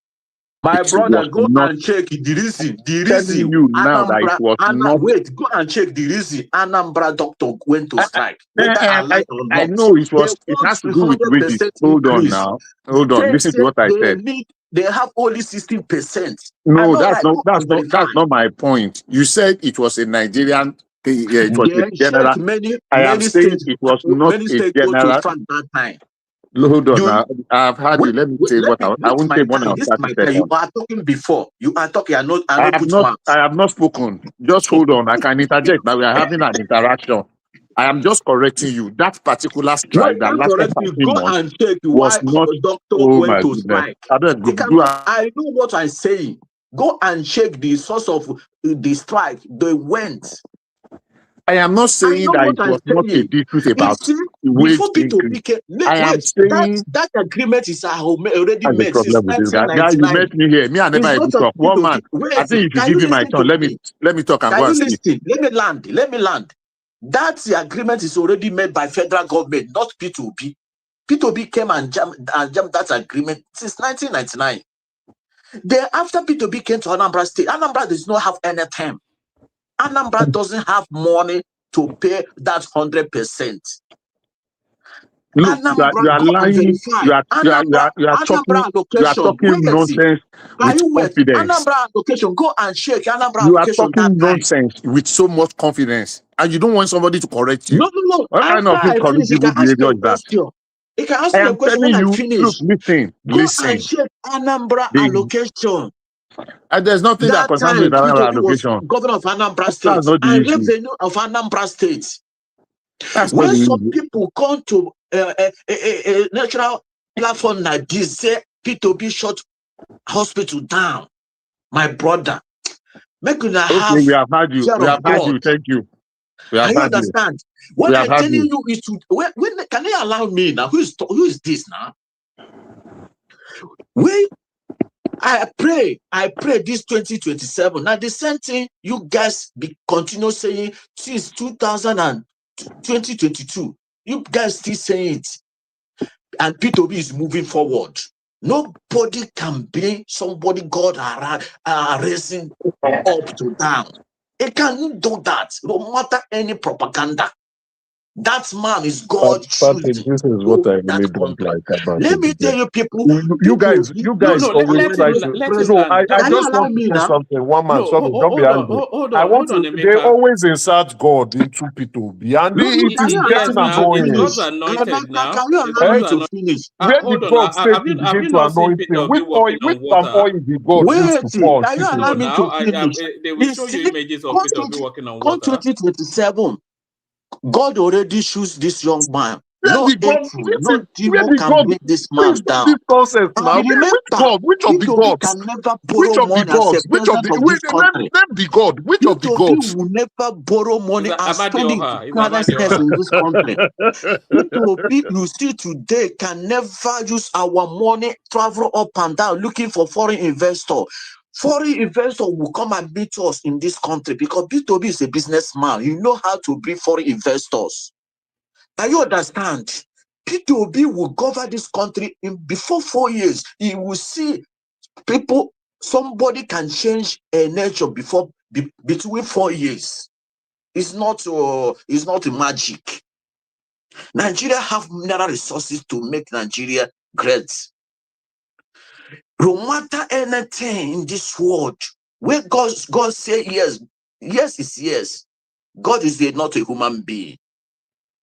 Speaker 17: My brother, go and check the reason. The reason
Speaker 16: you now that it was not.
Speaker 17: Wait, go and check the reason. Anambra doctor went to strike.
Speaker 16: I know it was. It has to do with wages. Hold on now. Hold on. Listen to what I said.
Speaker 17: They have only 16%.
Speaker 16: No, that's not my point. You said it was a Nigerian. It was a general. I am saying it was not a general.
Speaker 17: That time.
Speaker 13: Hold on. I've had you. Let me say what I won't say more than
Speaker 17: This
Speaker 13: 30
Speaker 17: my time. You
Speaker 13: seconds.
Speaker 17: are talking before. You are talking. I know put
Speaker 13: I
Speaker 17: mouth.
Speaker 13: have not spoken. Just hold on. I can interject, but we are having an interaction. I am just correcting you. That particular
Speaker 17: No,
Speaker 13: strike
Speaker 17: you
Speaker 13: that
Speaker 17: can't
Speaker 13: lasted
Speaker 17: correct me.
Speaker 13: 30
Speaker 17: Go
Speaker 13: months
Speaker 17: and check
Speaker 13: was
Speaker 17: why
Speaker 13: not.
Speaker 17: doctor
Speaker 13: Oh
Speaker 17: went
Speaker 13: my
Speaker 17: to
Speaker 13: goodness!
Speaker 17: strike.
Speaker 13: I don't
Speaker 17: I know what I'm saying. Go and check the source of the strike. They went.
Speaker 13: I am not
Speaker 17: I
Speaker 13: saying
Speaker 17: know
Speaker 13: that
Speaker 17: what
Speaker 13: it
Speaker 17: I'm
Speaker 13: was not a
Speaker 17: saying.
Speaker 13: dispute
Speaker 17: You
Speaker 13: about
Speaker 17: see,
Speaker 13: the wage
Speaker 17: before Peter
Speaker 13: increase.
Speaker 17: became
Speaker 13: I am
Speaker 17: wait,
Speaker 13: saying
Speaker 17: that agreement is already
Speaker 13: that's the
Speaker 17: met since
Speaker 13: problem with this guy. Guy, you
Speaker 17: 1999.
Speaker 13: met me here. Me, I never
Speaker 17: It's
Speaker 13: able
Speaker 17: not
Speaker 13: to
Speaker 17: a
Speaker 13: talk. One man. I
Speaker 17: Wait,
Speaker 13: think you should
Speaker 17: can
Speaker 13: give
Speaker 17: you
Speaker 13: me my
Speaker 17: listen
Speaker 13: turn.
Speaker 17: to
Speaker 13: Let
Speaker 17: me?
Speaker 13: me talk and
Speaker 17: Can
Speaker 13: go
Speaker 17: you
Speaker 13: and speak.
Speaker 17: listen? Let me land. Let me land. That agreement is already made by federal government, not P2B. P2B came and jammed that agreement since 1999. Then after P2B came to Anambra State, Anambra does not have anything. Anambra doesn't have money to pay that 100%.
Speaker 13: Look,
Speaker 17: Anambra,
Speaker 13: you are
Speaker 17: go and
Speaker 13: lying.
Speaker 17: verify. Anambra
Speaker 13: You are
Speaker 17: allocation.
Speaker 13: talking nonsense
Speaker 17: Can
Speaker 13: with
Speaker 17: you wait?
Speaker 13: confidence.
Speaker 17: Anambra allocation. Go and check Anambra
Speaker 13: You are
Speaker 17: allocation that
Speaker 13: talking
Speaker 17: time.
Speaker 13: nonsense with so much confidence, and you don't want somebody to correct you.
Speaker 17: No.
Speaker 13: What kind
Speaker 17: After
Speaker 13: of
Speaker 17: I finish, you can
Speaker 13: incorrigible
Speaker 17: ask me
Speaker 13: behavior
Speaker 17: a
Speaker 13: is that?
Speaker 17: question. You can ask
Speaker 13: I
Speaker 17: me a
Speaker 13: am
Speaker 17: question when
Speaker 13: telling
Speaker 17: I
Speaker 13: you, look,
Speaker 17: finish. Go and
Speaker 13: listen.
Speaker 17: check Anambra allocation.
Speaker 13: And there's nothing that
Speaker 17: That
Speaker 13: concerns me
Speaker 17: time,
Speaker 13: with another
Speaker 17: P2B was
Speaker 13: allocation.
Speaker 17: governor of Anambra
Speaker 13: That's
Speaker 17: State
Speaker 13: not the
Speaker 17: and
Speaker 13: issue.
Speaker 17: revenue of Anambra State.
Speaker 13: That's not
Speaker 17: When
Speaker 13: the
Speaker 17: some
Speaker 13: issue.
Speaker 17: people come to a natural platform like this, say P2B shut hospital down, my brother, make una
Speaker 13: Okay,
Speaker 17: have
Speaker 13: we have had you.
Speaker 17: fear
Speaker 13: We have
Speaker 17: of
Speaker 13: had
Speaker 17: God.
Speaker 13: you. Thank you. We have
Speaker 17: Can you
Speaker 13: had you.
Speaker 17: understand?
Speaker 13: We
Speaker 17: What
Speaker 13: have
Speaker 17: I'm
Speaker 13: had
Speaker 17: telling
Speaker 13: you.
Speaker 17: you is to when can you allow me now? Who is this now? I pray this 2027. Now the same thing you guys continue saying since 2022. You guys still saying it, and P2B is moving forward. Nobody can be somebody God are raising up to down. It cannot do that. No matter any propaganda. That man is God
Speaker 13: Patrick,
Speaker 17: choosing
Speaker 13: this is what
Speaker 17: to
Speaker 13: I
Speaker 17: that
Speaker 13: really don't
Speaker 17: country.
Speaker 13: like about
Speaker 17: Let
Speaker 13: it
Speaker 17: me tell
Speaker 13: again.
Speaker 17: you, people.
Speaker 13: You guys always try to.
Speaker 6: Let him
Speaker 13: No,
Speaker 6: land.
Speaker 13: I
Speaker 17: Can you
Speaker 13: just
Speaker 17: allow
Speaker 13: want to
Speaker 17: me
Speaker 13: say
Speaker 17: now?
Speaker 13: something. One man,
Speaker 6: No,
Speaker 13: sorry, don't be angry.
Speaker 6: hold on,
Speaker 13: They
Speaker 6: Emeka.
Speaker 13: always insert God into P2B, and
Speaker 17: No,
Speaker 13: it
Speaker 17: can
Speaker 13: is
Speaker 17: you allow
Speaker 6: Yes,
Speaker 13: getting
Speaker 17: me
Speaker 6: now
Speaker 17: to
Speaker 6: it's
Speaker 13: annoying.
Speaker 6: God's
Speaker 17: finish?
Speaker 6: anointed now.
Speaker 17: Can you
Speaker 6: It's
Speaker 17: allow me
Speaker 6: God's
Speaker 17: to
Speaker 6: anointed.
Speaker 17: finish?
Speaker 13: Where the
Speaker 6: Hold on.
Speaker 13: God said you
Speaker 6: Have
Speaker 13: begin
Speaker 6: you
Speaker 13: to
Speaker 6: not seen
Speaker 13: anoint him?
Speaker 6: Peter be
Speaker 13: Which
Speaker 6: walking on
Speaker 13: palm
Speaker 6: water?
Speaker 13: oil the God used
Speaker 17: Wait,
Speaker 13: to pour on
Speaker 17: can you allow
Speaker 6: No,
Speaker 13: P2B?
Speaker 17: me
Speaker 6: now
Speaker 17: to finish?
Speaker 6: they will
Speaker 17: You
Speaker 6: show you
Speaker 17: see,
Speaker 6: images of Peter be walking on
Speaker 17: come
Speaker 6: water.
Speaker 17: 2027, God already choose this young man.
Speaker 13: Where
Speaker 17: No
Speaker 13: the God?
Speaker 17: evil, no
Speaker 13: Where
Speaker 17: demon
Speaker 13: the
Speaker 17: can
Speaker 13: God?
Speaker 17: bring this
Speaker 13: Please
Speaker 17: man
Speaker 13: stop
Speaker 17: down.
Speaker 13: this nonsense now.
Speaker 17: And
Speaker 13: Which
Speaker 17: remember,
Speaker 13: God? Which of the
Speaker 17: P2B
Speaker 13: gods?
Speaker 17: can never
Speaker 13: Which
Speaker 17: borrow
Speaker 13: of the
Speaker 17: money as a
Speaker 13: gods? Which of
Speaker 17: president
Speaker 13: the
Speaker 17: of
Speaker 13: wait?
Speaker 17: this country.
Speaker 13: Name the God. Which of the
Speaker 17: P2B
Speaker 13: gods?
Speaker 17: will never borrow money and spend it
Speaker 6: It's
Speaker 17: carelessness
Speaker 6: Amadioha.
Speaker 17: in this country. P2B, you see today, can never use our money, travel up and down looking for foreign investor. Foreign investor will come and meet us in this country because P2B is a businessman. You know how to bring foreign investors. Now you understand? P2B will govern this country in before 4 years. He will see people, somebody can change a nature between 4 years. It's not magic. Nigeria have mineral resources to make Nigeria great. No matter anything in this world, where God say yes, yes is yes. God is not a human being.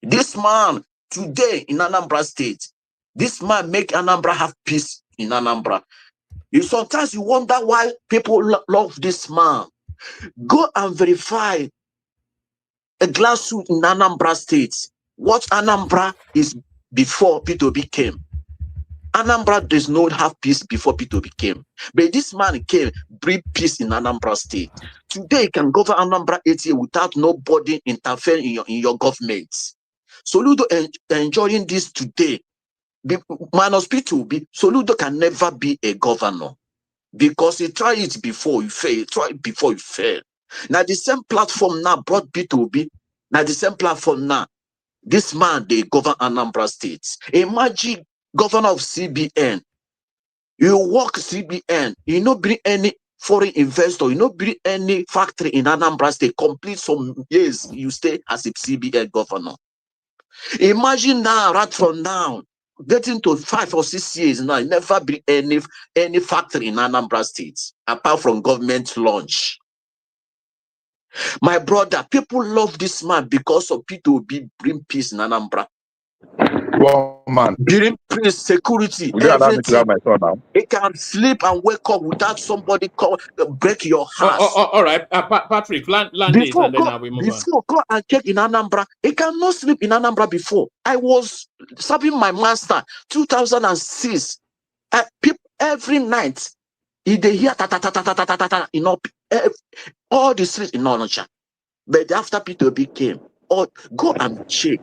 Speaker 17: This man today in Anambra State, this man make Anambra have peace in Anambra. Sometimes you wonder why people love this man. Go and verify a glass suit in Anambra State. What Anambra is before P2B came. Anambra does not have peace before P2B came. But this man came, bring peace in Anambra State. Today you can govern Anambra 8 years without nobody interfering in your government. Soludo enjoying this today. Minus P2B, Soludo can never be a governor. Because he tried it before you fail. Try it before you fail. Now the same platform now brought P2B. Now the same platform now. This man, they govern Anambra State. Imagine governor of CBN. You work CBN. You not bring any foreign investor. You not bring any factory in Anambra State. Complete some years you stay as a CBN governor. Imagine now, right from now, getting to 5 or 6 years now, never bring any factory in Anambra State apart from government launch. My brother, people love this man because of P2B bring peace in Anambra.
Speaker 16: One man.
Speaker 17: During security,
Speaker 16: Will you allow me to
Speaker 17: everything.
Speaker 16: have my son now?
Speaker 17: You can sleep and wake up without somebody break your house.
Speaker 6: All right, Patrick, land it, and then we move on.
Speaker 17: Before, go and check in Anambra. He cannot sleep in Anambra before. I was serving my master 2006. Every night, they hear ta, you know, all the streets in Onacha. But after P2B came, go and check.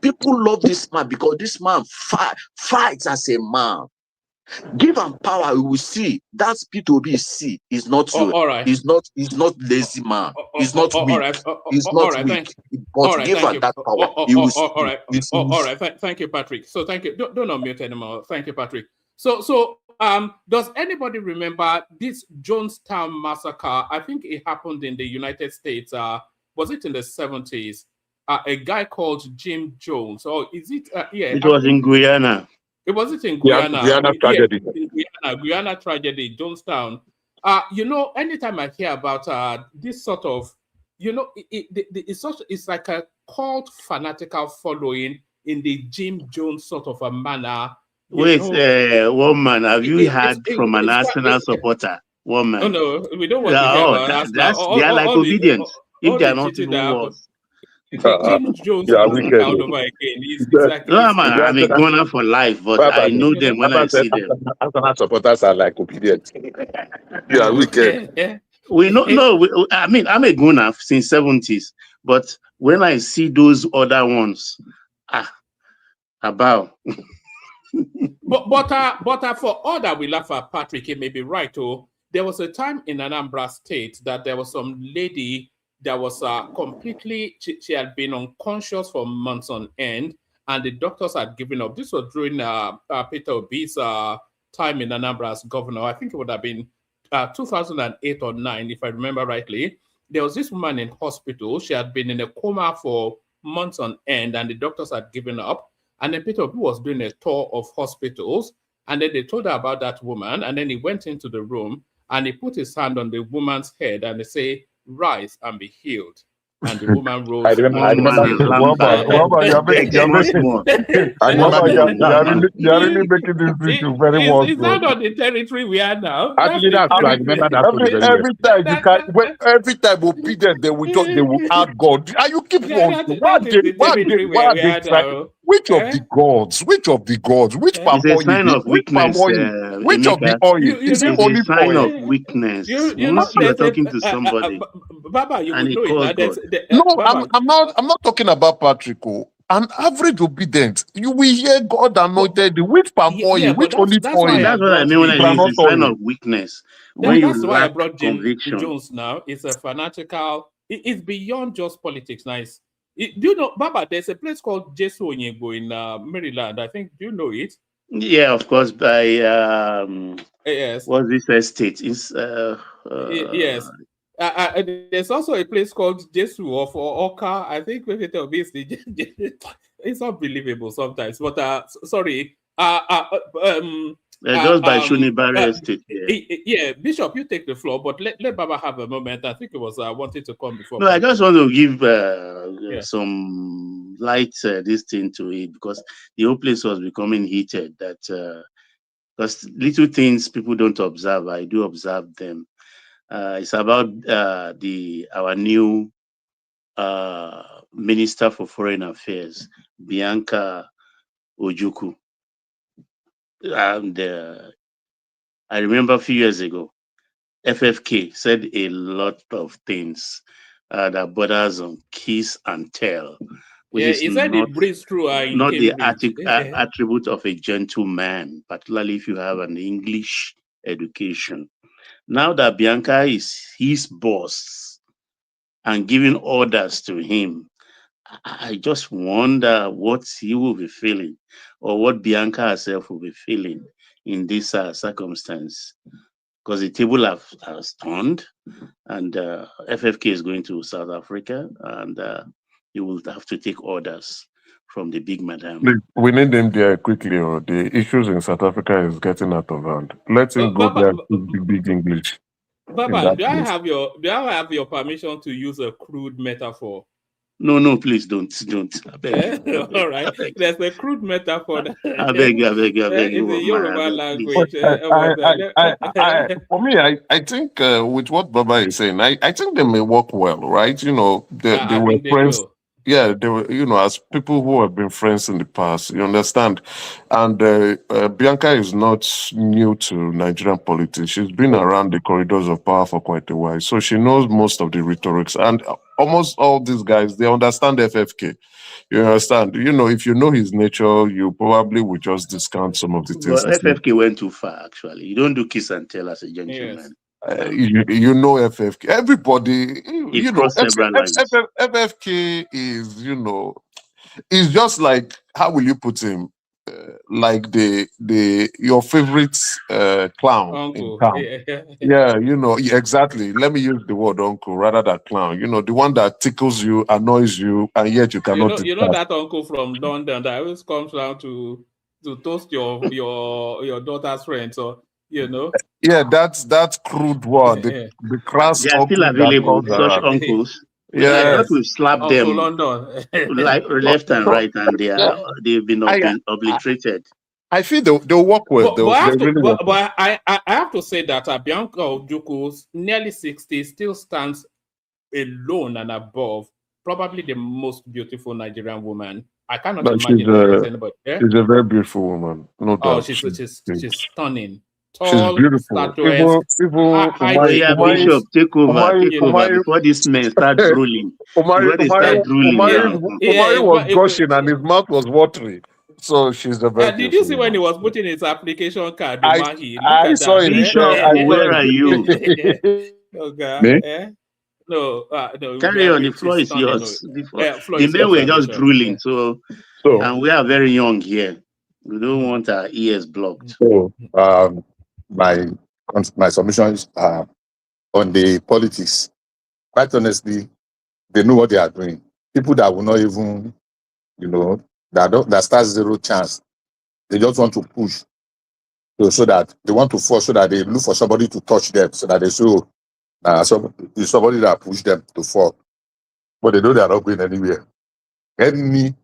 Speaker 17: People love this man because this man fights as a man. Give him power, we will see. That's P2B see. Is not you.
Speaker 6: All right.
Speaker 17: He's not lazy man. He's not weak. He's not weak. But give him that power. He will see.
Speaker 6: All right. Thank you, Patrick. So thank you. Don't unmute anymore. Thank you, Patrick. So does anybody remember this Jonestown massacre? I think it happened in the United States. Was it in the 70s? A guy called Jim Jones. Or is it? Yeah.
Speaker 14: It was in Guyana.
Speaker 6: It wasn't in Guyana.
Speaker 16: Guyana tragedy.
Speaker 6: Guyana tragedy, Jonestown. You know, anytime I hear about this sort of, you know, it's like a cult fanatical following in the Jim Jones sort of a manner.
Speaker 14: Wait, one man, have you heard from an Arsenal supporter? One man.
Speaker 6: Oh, no, we don't want to hear about Arsenal.
Speaker 14: They are like obedient. If they are not even worse.
Speaker 6: Jim Jones doesn't count over again.
Speaker 14: No, man, I'm a Ghana for life, but I know them when I see them.
Speaker 16: Arsenal supporters are like obedient. You are wicked.
Speaker 14: We know. No, I mean, I'm a Ghana since 70s, but when I see those other ones, I bow.
Speaker 6: But for all that we laugh at Patrick, he may be right. Oh, there was a time in Anambra State that there was some lady that was completely, she had been unconscious for months on end, and the doctors had given up. This was during Peter Obi's time in Anambra as governor. I think it would have been 2008 or 9, if I remember rightly. There was this woman in hospital. She had been in a coma for months on end, and the doctors had given up. And then Peter Obi was doing a tour of hospitals, and then they told her about that woman, and then he went into the room, and he put his hand on the woman's head, and they say, "Rise and be healed." And the woman rose.
Speaker 16: I remember. You're really making this issue very well.
Speaker 6: Is that not the territory we are now?
Speaker 16: Actually, that's true. I remember that. Every time obedient, they will add God. And you keep on. Which of the gods? Which
Speaker 14: It's a sign of weakness.
Speaker 16: Which of the oil?
Speaker 14: It's a sign of weakness. Once you are talking to somebody,
Speaker 6: Baba, you
Speaker 14: and
Speaker 6: will know it.
Speaker 16: No, I'm not talking about Patrick. An average obedient, you will hear God anointed which palm oil, which olive oil.
Speaker 14: That's what I mean when I use a sign of weakness.
Speaker 6: That's why I brought Jim Jones now. It's a fanatical. It's beyond just politics. Nice. Do you know, Baba? There's a place called Jesu Onyegbo in Maryland. I think. Do you know it?
Speaker 14: Yeah, of course. By
Speaker 6: yes.
Speaker 14: What's this estate? It's
Speaker 6: yes. There's also a place called Jesu of Oka. I think obviously it's unbelievable sometimes. But sorry.
Speaker 14: Just by Shunibari Estate.
Speaker 6: Yeah, Bishop, you take the floor, but let Baba have a moment. I think it was wanting to come before.
Speaker 14: No, I just want to give some light this thing to it, because the whole place was becoming heated. That because little things people don't observe, I do observe them. It's about our new Minister for Foreign Affairs, Bianca Ojukwu. And I remember a few years ago, FFK said a lot of things that borders on kiss and tell, which is
Speaker 6: he said it breathes through
Speaker 14: not the attribute of a gentleman, particularly if you have an English education. Now that Bianca is his boss and giving orders to him, I just wonder what he will be feeling, or what Bianca herself will be feeling in this circumstance. Because the table has turned, and FFK is going to South Africa, and he will have to take orders from the big madam.
Speaker 13: We need them there quickly, or the issues in South Africa is getting out of hand. Let him go there and big English.
Speaker 6: Baba, do I have your permission to use a crude metaphor?
Speaker 14: No, please don't. I beg.
Speaker 6: All right. There's a crude metaphor that
Speaker 14: I beg you,
Speaker 6: it's in
Speaker 14: man, I
Speaker 6: Yoruba
Speaker 14: beg, please.
Speaker 6: language.
Speaker 13: I think with what Baba is saying, I think they may work well, right? You know, they
Speaker 6: I
Speaker 13: were
Speaker 6: think they
Speaker 13: friends.
Speaker 6: will.
Speaker 13: Yeah, they were, you know, as people who have been friends in the past, you understand. And Bianca is not new to Nigerian politics. She's been around the corridors of power for quite a while, so she knows most of the rhetorics. And almost all these guys, they understand FFK. You understand? You know, if you know his nature, you probably would just discount some of the things
Speaker 14: But
Speaker 13: he said.
Speaker 14: FFK went too far, actually. You don't do kiss and tell as a
Speaker 6: Yes.
Speaker 14: gentleman.
Speaker 13: You know FFK. Everybody,
Speaker 14: He
Speaker 13: you know,
Speaker 14: crossed several lines.
Speaker 13: FFK is, you know, it's just like, how will you put him? Like your favorite clown in
Speaker 6: Uncle.
Speaker 13: town. Yeah, you know, exactly. Let me use the word uncle rather than clown. You know, the one that tickles you, annoys you, and yet you cannot
Speaker 6: You know
Speaker 13: discuss.
Speaker 6: that uncle from London that always comes down to toast your daughter's friend. So you know.
Speaker 13: Yeah, that's crude one. The crass
Speaker 14: They are still
Speaker 13: uncle that
Speaker 14: available,
Speaker 13: comes
Speaker 14: such
Speaker 13: around.
Speaker 14: uncles. I thought
Speaker 6: Yes.
Speaker 14: we've slapped
Speaker 6: Uncle
Speaker 14: them
Speaker 6: London.
Speaker 14: like left and right, and they've been obliterated.
Speaker 13: I feel they'll work well.
Speaker 6: But I
Speaker 13: They
Speaker 6: have to,
Speaker 13: really work well.
Speaker 6: but I have to say that Bianca Ojukwu, nearly 60, still stands alone and above, probably the most beautiful Nigerian woman. I cannot
Speaker 13: But
Speaker 6: imagine that there's anybody. Yeah?
Speaker 13: she's a very beautiful woman, no
Speaker 6: Oh,
Speaker 13: doubt.
Speaker 6: she's stunning,
Speaker 13: She's
Speaker 6: tall,
Speaker 13: beautiful.
Speaker 6: statuesque,
Speaker 13: Even
Speaker 6: high
Speaker 14: Oh yeah,
Speaker 6: cheekbones.
Speaker 14: Bishop, take over
Speaker 6: You know.
Speaker 14: before these men start drooling. Before they start drooling,
Speaker 13: Umari was gushing and his mouth was watery. So she's a very
Speaker 6: Did you
Speaker 13: beautiful
Speaker 6: see when he
Speaker 13: woman.
Speaker 6: was putting his application card, the
Speaker 13: I
Speaker 6: Mahi? Look
Speaker 13: I
Speaker 6: at
Speaker 13: saw
Speaker 6: that.
Speaker 13: it.
Speaker 14: Bishop,
Speaker 13: I saw
Speaker 14: where are you?
Speaker 13: it.
Speaker 6: Okay.
Speaker 13: Me?
Speaker 6: No, no.
Speaker 14: Carry on. The
Speaker 6: She's
Speaker 14: floor is
Speaker 6: stunning.
Speaker 14: yours.
Speaker 6: Floor
Speaker 14: The
Speaker 6: is
Speaker 14: men
Speaker 6: yours,
Speaker 14: were just
Speaker 6: Bishop.
Speaker 14: drooling, so
Speaker 13: So
Speaker 14: and we are very young here. We don't want our ears blocked.
Speaker 16: So my submissions are on the politics. Quite honestly, they know what they are doing. People that will not even, you know, that start zero chance. They just want to push. So that they want to force, so that they look for somebody to touch them, so that they show it's somebody that pushed them to fall. But they know they are not going anywhere. Any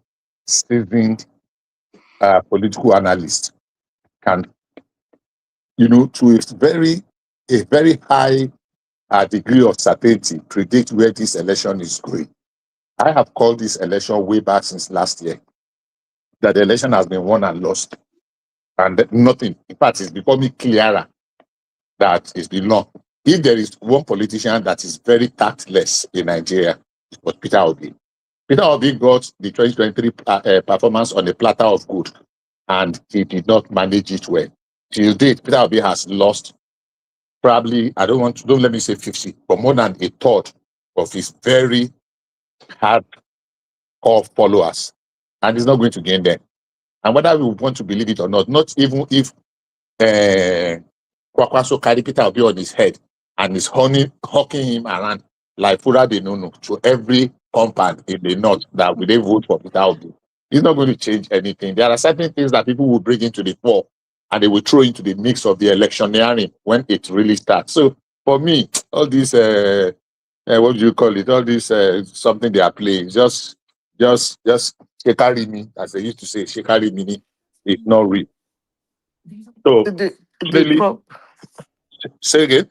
Speaker 16: seasoned political analyst can, you know, to a very high degree of certainty, predict where this election is going. I have called this election way back since last year, that the election has been won and lost. And that nothing, in fact, it's becoming clearer that it's been long. If there is one politician that is very tactless in Nigeria, it was Peter Obi. Peter Obi got the 2023 performance on a platter of good, and he did not manage it well. Till date, Peter Obi has lost probably, don't let me say 50, but more than a third of his very hardcore followers. And he's not going to gain them. And whether we want to believe it or not even if Kwakwaso carry Peter Obi on his head and is hawking him around like Fura de Nono to every compound in the north that will they vote for Peter Obi. He's not going to change anything. There are certain things that people will bring into the fore and they will throw into the mix of the electioneering when it really starts. So for me, all these what do you call it? All this something they are playing, just shekari me, as they used to say, shekari mini, it's not real. So say again.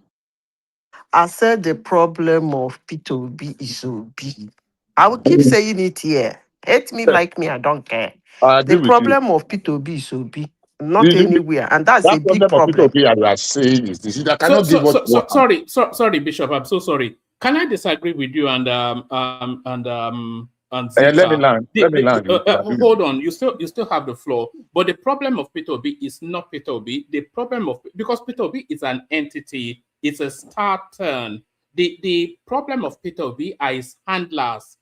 Speaker 15: I said the problem of P2B is Obi. I will keep saying it here. Hate me, like me, I don't care.
Speaker 16: I agree
Speaker 15: The
Speaker 16: with you.
Speaker 15: problem of P2B is Obi, not anywhere. And that's a
Speaker 16: That
Speaker 15: big problem.
Speaker 16: of people you are saying is this. I cannot give what you want.
Speaker 6: Sorry, Bishop. I'm so sorry. Can I disagree with you and Zika?
Speaker 16: Let me land.
Speaker 6: Hold on. You still have the floor. But the problem of P2B is not P2B. The problem of because P2B is an entity. It's a star turn. The problem of P2B are his handlers.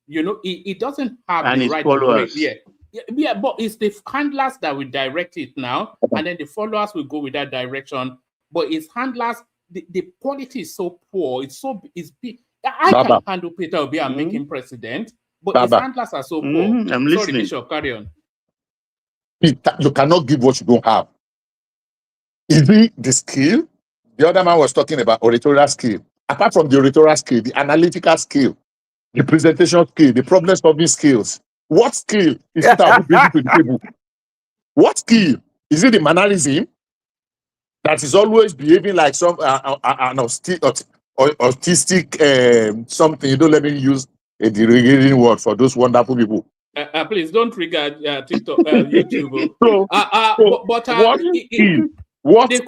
Speaker 6: You know, he doesn't have
Speaker 14: and
Speaker 6: the
Speaker 14: his
Speaker 6: right
Speaker 14: followers.
Speaker 6: Yeah, but it's the handlers that will direct it now, and then the followers will go with that direction. But his handlers, the quality is so poor. It's big. I can handle Peter Obi and make him president, but his handlers are so poor.
Speaker 14: I'm listening.
Speaker 6: Sorry, Bishop, carry on.
Speaker 16: You cannot give what you don't have. Is it the skill? The other man was talking about oratorial skill. Apart from the oratorial skill, the analytical skill. the presentation skill, the problem solving skills. What skill is Peter Obi bringing to the table? What skill? Is it the mannerism that is always behaving like some an autistic something? You don't let me use a degrading word for those wonderful people.
Speaker 6: Please don't regard TikTok, YouTube.
Speaker 16: What skill? What
Speaker 6: they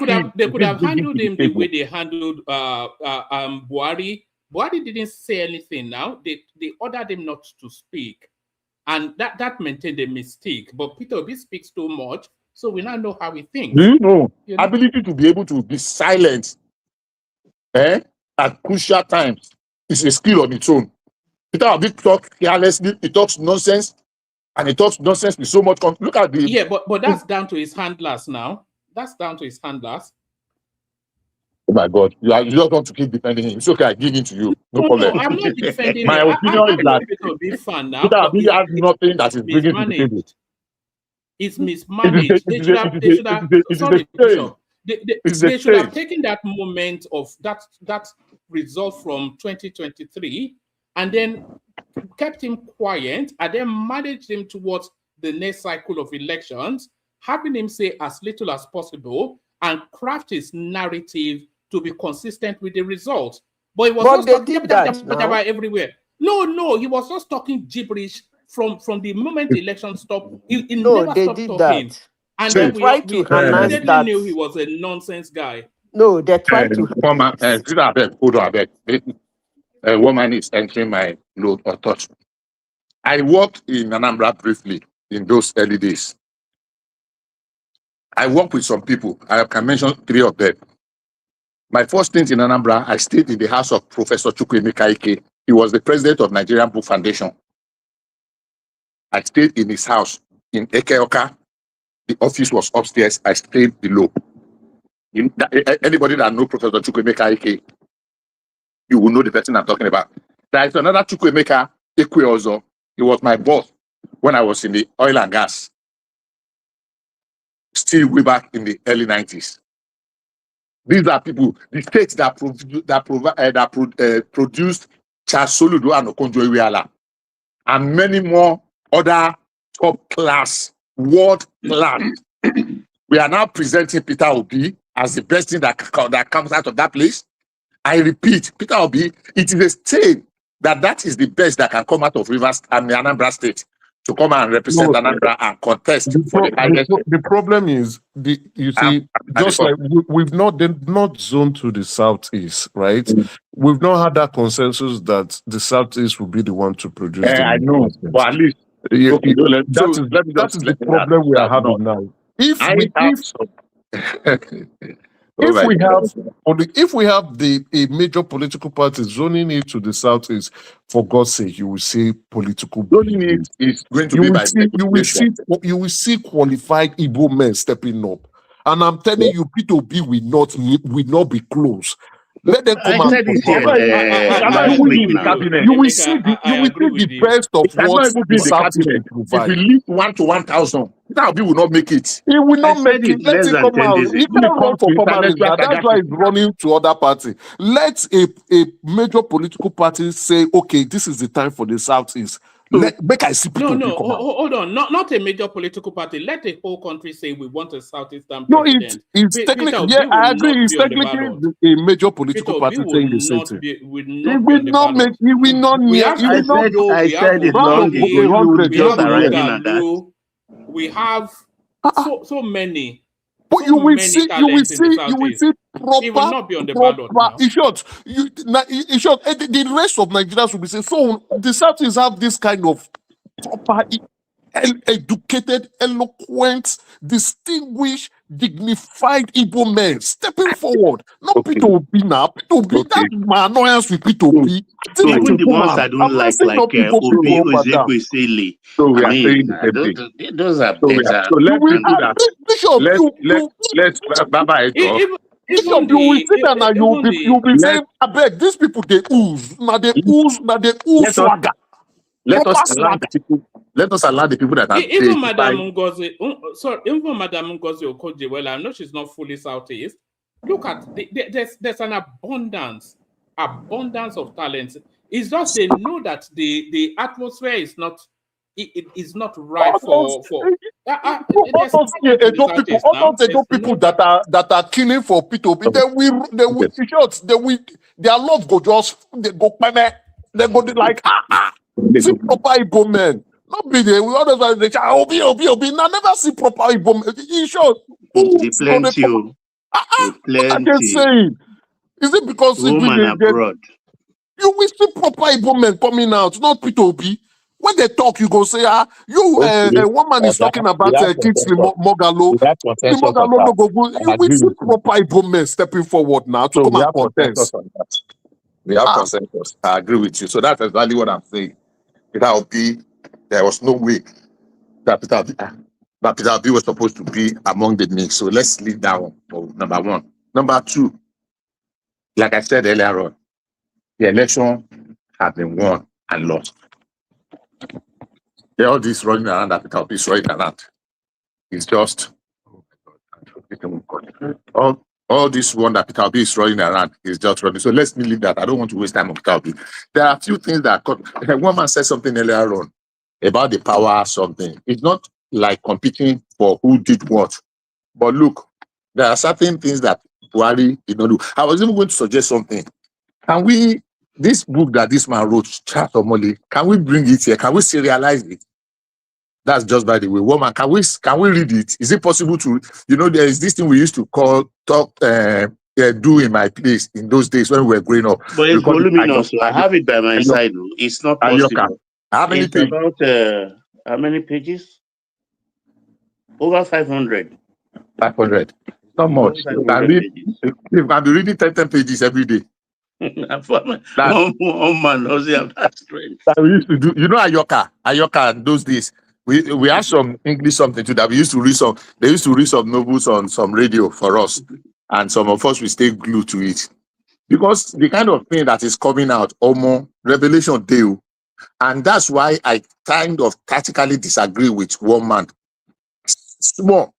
Speaker 6: could have handled him the way
Speaker 16: table?
Speaker 6: they handled Buhari. Buhari didn't say anything. Now they ordered him not to speak, and that maintained a mistake. But Peter Obi speaks too much, so we now know how he thinks.
Speaker 16: Do you know ability to be able to be silent at crucial times is a skill on its own. Peter Obi talks carelessly, he talks nonsense, and he talks nonsense with so much. Look at the
Speaker 6: but that's down to his handlers now. That's down to his handlers.
Speaker 16: Oh my God, you just want to keep defending him. It's okay, I give it to you. No problem.
Speaker 6: I'm not defending
Speaker 16: My
Speaker 6: him.
Speaker 16: opinion is that
Speaker 6: Peter Obi fan now.
Speaker 16: Peter Obi has nothing that is bringing to the table.
Speaker 6: It's mismanaged. They should have. They should have taken that moment of that result from 2023 and then kept him quiet and then managed him towards the next cycle of elections, having him say as little as possible and craft his narrative to be consistent with the results. But he was just talking everywhere. No, he was just talking gibberish from the moment the election stopped. He never stopped talking. And then we immediately knew he was a nonsense guy.
Speaker 15: No, they tried to.
Speaker 16: Hold on, a woman is entering my note or touch. I worked in Anambra briefly in those early days. I worked with some people. I can mention 3 of them. My first stint in Anambra, I stayed in the house of Professor Chukwuemeka Ike. He was the president of Nigerian Book Foundation. I stayed in his house in Ekeoka. The office was upstairs. I stayed below. Anybody that knows Professor Chukwuemeka Ike, you will know the person I'm talking about. There is another Chukwuemeka Ike also. He was my boss when I was in the oil and gas. Still way back in the early 90s. These are people, the states that produced Charles Soludo and Okonjo-Iweala, and many more other top class, world class. We are now presenting Peter Obi as the best thing that comes out of that place. I repeat, Peter Obi, it is a state that is the best that can come out of Rivers and the Anambra State to come and represent Anambra and contest for the highest.
Speaker 18: The problem is, you see, just like we've not zoned to the southeast, right? We've not had that consensus that the southeast will be the one to produce.
Speaker 16: I know, but at least
Speaker 18: that is the problem we are having now. If we have a major political party zoning it to the southeast, for God's sake, you will see political
Speaker 16: zoning it is going to be by
Speaker 18: you will see qualified Igbo men stepping up, and I'm telling you, P2B will not be close. Let them come out. You will see the best of what the southeast will provide.
Speaker 16: If we leave 1 to 1,000, that will not make it.
Speaker 18: He will not make it. Let him come out. He can't run for permanent. That's why he's running to other party. Let a major political party say, okay, this is the time for the southeast. Make I see people.
Speaker 6: No, hold on. Not a major political party. Let the whole country say we want a southeastern president.
Speaker 18: No, it's technically, yeah, I agree. It's technically a major political party saying the same thing. He will not make. He will not.
Speaker 14: I said it long ago.
Speaker 6: We have so many.
Speaker 18: But you will see proper.
Speaker 6: He will not be on the ballot now.
Speaker 18: In short, the rest of Nigerians will be saying, so the Southeast have this kind of proper, educated, eloquent, distinguished, dignified Igbo men stepping forward. Not P2B now. P2B, that's my annoyance with P2B.
Speaker 14: So even the ones I don't like Obi Ozekwe Sele.
Speaker 16: So we are saying the same thing.
Speaker 14: Those are better.
Speaker 16: So let's Baba
Speaker 18: Bishop, you will sit down and you'll be saying, I beg, these people, they ooze. Now they ooze swagger.
Speaker 16: Let us allow the people that are
Speaker 6: even Madam Ngozi Okonjo-Iweala, I know she's not fully southeast. Look at there's an abundance of talents It's just they know that the atmosphere is not it is not right for there's
Speaker 18: All those
Speaker 6: nothing to this
Speaker 18: Edo people,
Speaker 6: artist
Speaker 18: all
Speaker 6: now.
Speaker 18: those Edo
Speaker 6: There's
Speaker 18: people
Speaker 6: no
Speaker 18: that are killing for P2P, they will in short, their love go just they go they go like see proper Igbo men. Not be there. We always they say Obi. Now never see proper Igbo men. In short,
Speaker 14: They
Speaker 18: fools go they
Speaker 14: plenty,
Speaker 18: come.
Speaker 14: they
Speaker 18: What are they
Speaker 14: plenty.
Speaker 18: saying? Is it because
Speaker 14: Home and abroad.
Speaker 18: you will see proper Igbo men coming out, not P2P? When they talk, you go say, one man is talking about Kingsley Mogalo.
Speaker 16: We have
Speaker 18: Kingsley
Speaker 16: consensus on
Speaker 18: Mogalo
Speaker 16: that.
Speaker 18: no go go.
Speaker 16: I
Speaker 18: You will
Speaker 16: agree
Speaker 18: see
Speaker 16: with you.
Speaker 18: proper Igbo men stepping forward now to
Speaker 16: So
Speaker 18: come
Speaker 16: we
Speaker 18: and
Speaker 16: have consensus
Speaker 18: contest.
Speaker 16: on that. We have consensus. I agree with you. So that's exactly what I'm saying. There was no way that Peter Obi was supposed to be among the mix. So let's leave that one for number one. Number two, like I said earlier on, the election has been won and lost. All this running around that Peter Obi is running around. It's just all this one that Peter Obi is running around is just running. So let's leave that. I don't want to waste time on Peter Obi. There are a few things that one man said something earlier on about the power something. It's not like competing for who did what. But look, there are certain things that Buhari did not do. I was even going to suggest something. Can we, this book that this man wrote, Chart of Molly, can we bring it here? Can we serialize it? That's just by the way. Woman, can we read it? Is it possible to, there is this thing we used to do in my place in those days when we were growing up.
Speaker 14: But it's voluminous, so I have it by my side. It's not possible.
Speaker 18: How many
Speaker 14: it's
Speaker 18: pages?
Speaker 14: About how many pages? Over 500.
Speaker 18: 500. Not much. You can be reading 10 pages every day.
Speaker 14: One man doesn't have that strength.
Speaker 18: That we used to do. Ayoka in those days. We had some English something too that we used to read some. They used to read some novels on some radio for us, and some of us we stay glued to it because the kind of thing that is coming out, revelation deal, and that's why I kind of tactically disagree with one man. Small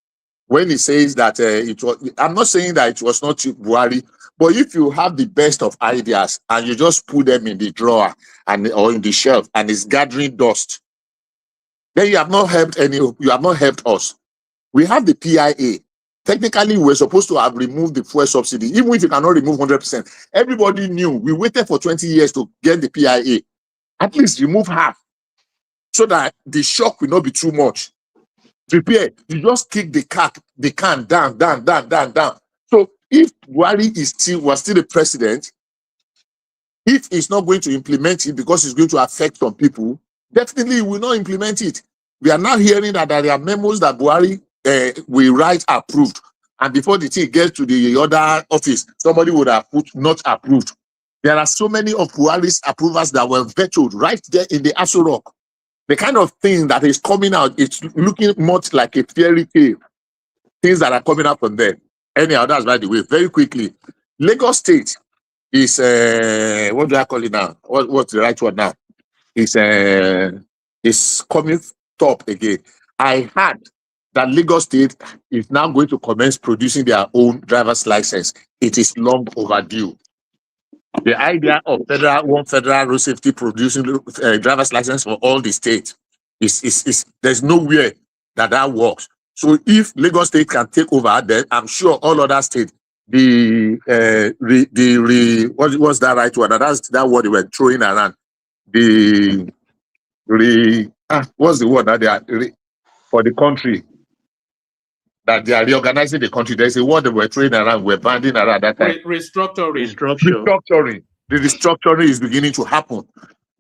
Speaker 18: when he says that it was. I'm not saying that it was not Buhari, but if you have the best of ideas and you just put them in the drawer or in the shelf and it's gathering dust, then you have not helped you have not helped us. We have the PIA. Technically, we're supposed to have removed the fuel subsidy, even if you cannot remove 100%. Everybody knew. We waited for 20 years to get the PIA. At least remove half so that the shock will not be too much. Prepare. You just kick the can down. So if Buhari was still the president, if he's not going to implement it because it's going to affect some people, definitely he will not implement it. We are now hearing that there are memos that Buhari will write approved. And before the thing gets to the other office, somebody would have put not approved. There are so many of Buhari's approvals that were vetoed right there in the Aso Rock. The kind of thing that is coming out, it's looking much like a fairy tale. Things that are coming out from there. Anyhow, that's by the way. Very quickly, Lagos State is what do I call it now? What's the right word now? It's coming top again. I heard that Lagos State is now going to commence producing their own driver's license. It is long overdue. The idea of one federal road safety producing driver's license for all the states is there's nowhere that works. So if Lagos State can take over, then I'm sure all other states, what's that right word? That's that word they were throwing around. What's the word that they are for the country? That they are reorganizing the country. There's a word they were throwing around, we're banding around that time.
Speaker 6: Restructuring.
Speaker 18: The restructuring is beginning to happen.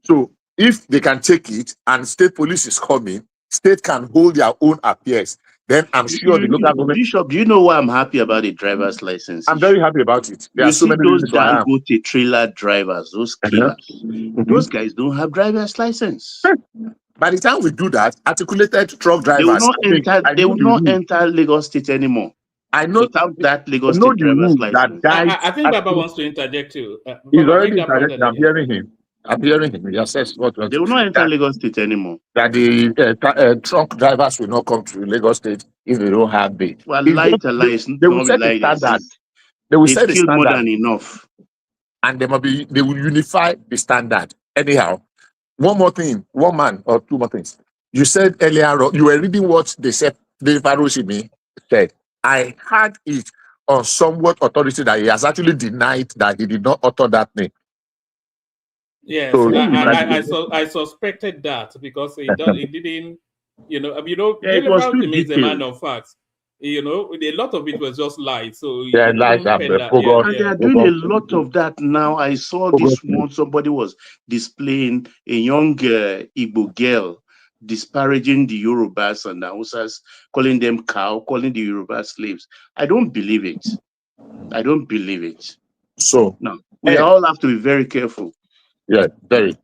Speaker 18: So if they can take it and state police is coming, state can hold their own affairs. Then I'm sure the local government.
Speaker 14: Bishop, do you know why I'm happy about the driver's license?
Speaker 18: I'm very happy about it. There are so many
Speaker 14: reasons why I am. Those trailer drivers, those killers, those guys don't have driver's license.
Speaker 18: By the time we do that, articulated truck drivers,
Speaker 14: they will not enter Lagos State anymore.
Speaker 18: I know
Speaker 14: without that Lagos State driver's license.
Speaker 6: I think Baba wants to interject too.
Speaker 18: He's already interjected. I'm hearing him. He says what
Speaker 14: they will not enter Lagos State anymore.
Speaker 18: That the truck drivers will not come to Lagos State if they don't have the.
Speaker 14: Well, lies.
Speaker 18: They will set the standard. They will set the standard
Speaker 14: more than enough.
Speaker 18: And they will unify the standard.
Speaker 16: Anyhow, one more thing, one man or two more things. You said earlier, you were reading what they said, the Faroshimi said. I had it on somewhat authority that he has actually denied that he did not utter that name.
Speaker 6: Yes,
Speaker 16: So,
Speaker 6: I suspected that because he didn't,
Speaker 14: Yeah, it
Speaker 6: Daily
Speaker 14: was too
Speaker 6: Farouk is a man
Speaker 14: detailed.
Speaker 6: of facts. A lot of it was just lies. So he
Speaker 16: yeah, like
Speaker 6: couldn't pen that. Yeah,
Speaker 14: And they
Speaker 6: yeah.
Speaker 14: are doing a lot of that now. I saw this one, somebody was displaying a young Igbo girl disparaging the Yorubas and the Hausas, calling them cow, calling the Yoruba slaves. I don't believe it. I don't believe it.
Speaker 16: So,
Speaker 14: no, we all have to be very careful.
Speaker 16: Yeah, very.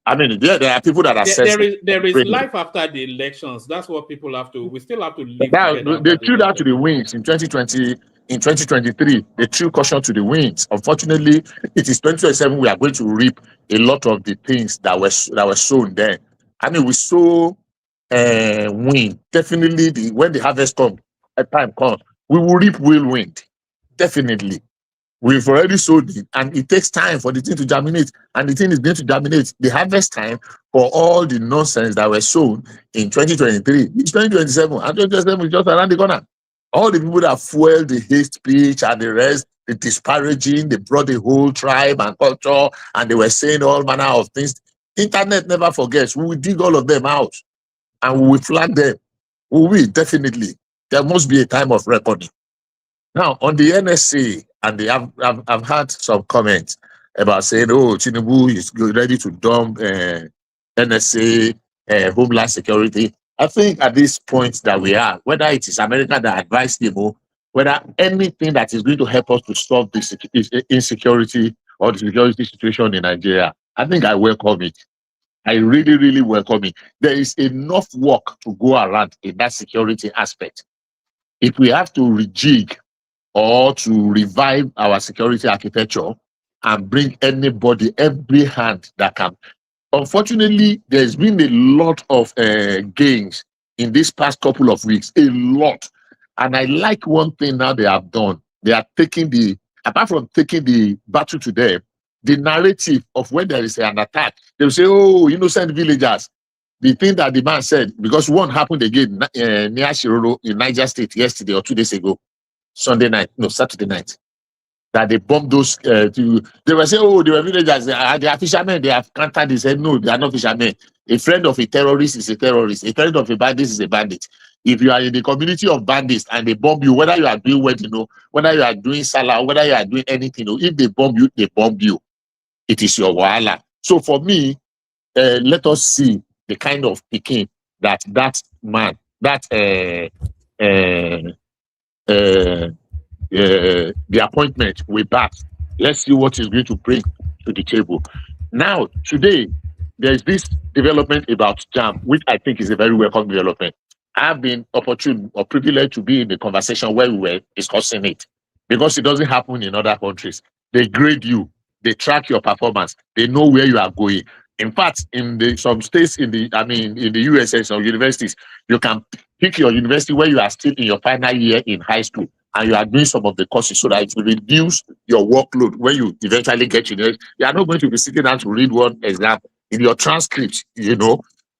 Speaker 16: I mean, there are people that assess.
Speaker 6: There is life after the elections. That's what people have to. We still have to live together.
Speaker 16: They threw that to the winds in 2020. In 2023, they threw caution to the winds. Unfortunately, it is 2027. We are going to reap a lot of the things that were sown then. I mean, we sow wind. Definitely, when the harvest time comes, we will reap whirlwind. Definitely. We've already sowed it, and it takes time for the thing to germinate. And the thing is going to germinate. The harvest time for all the nonsense that were sown in 2023 is 2027, and 2027 is just around the corner. All the people that fueled the hate speech and the rest, the disparaging, they brought the whole tribe and culture, and they were saying all manner of things. Internet never forgets. We will dig all of them out, and we will flag them. We will, definitely. There must be a time of reckoning. Now, on the NSA, and I've had some comments about saying, oh, Tinubu is ready to dump NSA, Homeland Security. I think at this point that we are, whether it is America that advised him, or whether anything that is going to help us to solve this insecurity or the security situation in Nigeria, I think I welcome it. I really, really welcome it. There is enough work to go around in that security aspect. If we have to rejig or to revive our security architecture and bring anybody, every hand that can. Unfortunately, there's been a lot of gains in this past couple of weeks, a lot. And I like one thing now they have done. They are taking apart from taking the battle to them, the narrative of when there is an attack, they'll say, oh, innocent villagers. The thing that the man said, because one happened again near Shiroro in Niger State yesterday or 2 days ago, Saturday night, that they bombed those. They were saying, oh, they were villagers, they are fishermen, they have countered. They said, no, they are not fishermen. A friend of a terrorist is a terrorist. A friend of a bandit is a bandit. If you are in the community of bandits and they bomb you, whether you are doing wedding, whether you are doing salah, whether you are doing anything, if they bomb you, they bomb you. It is your wahala. So for me, let us see the kind of picking that man, the appointment with back. Let's see what he's going to bring to the table. Now, today, there's this development about JAM, which I think is a very welcome development. I've been opportune or privileged to be in the conversation where we were discussing it, because it doesn't happen in other countries. They grade you, they track your performance, they know where you are going. In fact, in some states in the USA, some universities, you can pick your university where you are still in your final year in high school, and you are doing some of the courses so that it will reduce your workload when you eventually get university. You are not going to be sitting down to read one exam in your transcripts.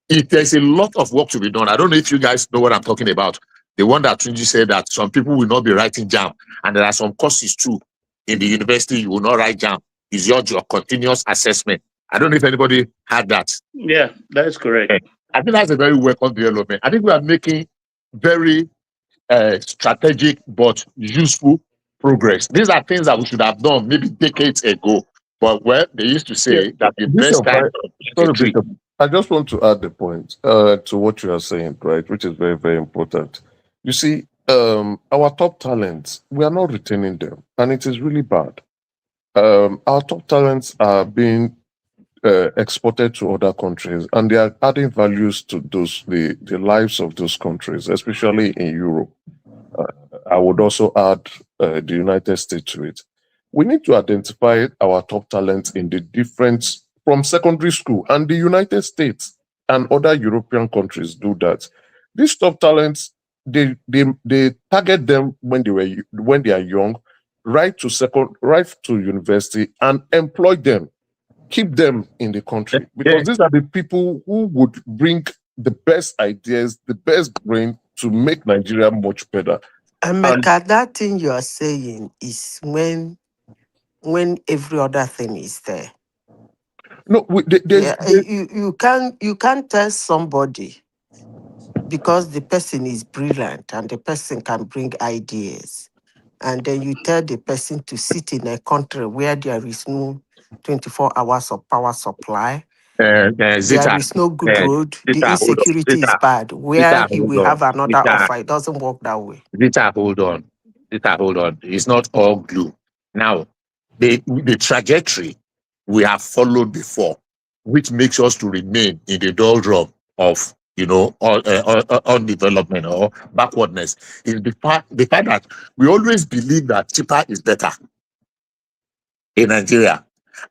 Speaker 16: There's a lot of work to be done. I don't know if you guys know what I'm talking about. The one that Tunji said that some people will not be writing JAM, and there are some courses too in the university you will not write JAM. It's your continuous assessment. I don't know if anybody had that.
Speaker 14: Yeah, that is correct.
Speaker 16: I think that's a very welcome development. I think we are making very strategic but useful progress. These are things that we should have done maybe decades ago. But they used to say that the best time.
Speaker 13: Sorry, Bishop. I just want to add the point to what you are saying, right, which is very, very important. You see, our top talents, we are not retaining them, and it is really bad. Our top talents are being exported to other countries, and they are adding values to the lives of those countries, especially in Europe. I would also add the United States to it. We need to identify our top talents in the different from secondary school, and the United States and other European countries do that. These top talents, they target them when they are young, right to university, and employ them.
Speaker 18: keep them in the country,
Speaker 16: Yeah.
Speaker 18: because these are the people who would bring the best ideas, the best brain to make Nigeria much better. And
Speaker 15: Emeka, that thing you are saying is when every other thing is there.
Speaker 18: no,
Speaker 15: You can't tell somebody because the person is brilliant and the person can bring ideas, and then you tell the person to sit in a country where there is no 24 hours of power supply, there
Speaker 16: Zita,
Speaker 15: is no good road, the
Speaker 16: Zita, hold on.
Speaker 15: insecurity is bad, where
Speaker 16: Zita,
Speaker 15: he
Speaker 16: hold
Speaker 15: will
Speaker 16: on.
Speaker 15: have another
Speaker 16: Zita,
Speaker 15: offer. It doesn't work that way.
Speaker 16: Zita, hold on. Zita, hold on. It's not all glue. Now, the trajectory we have followed before, which makes us to remain in the doldrum of, all development or backwardness, is the fact that we always believe that cheaper is better in Nigeria.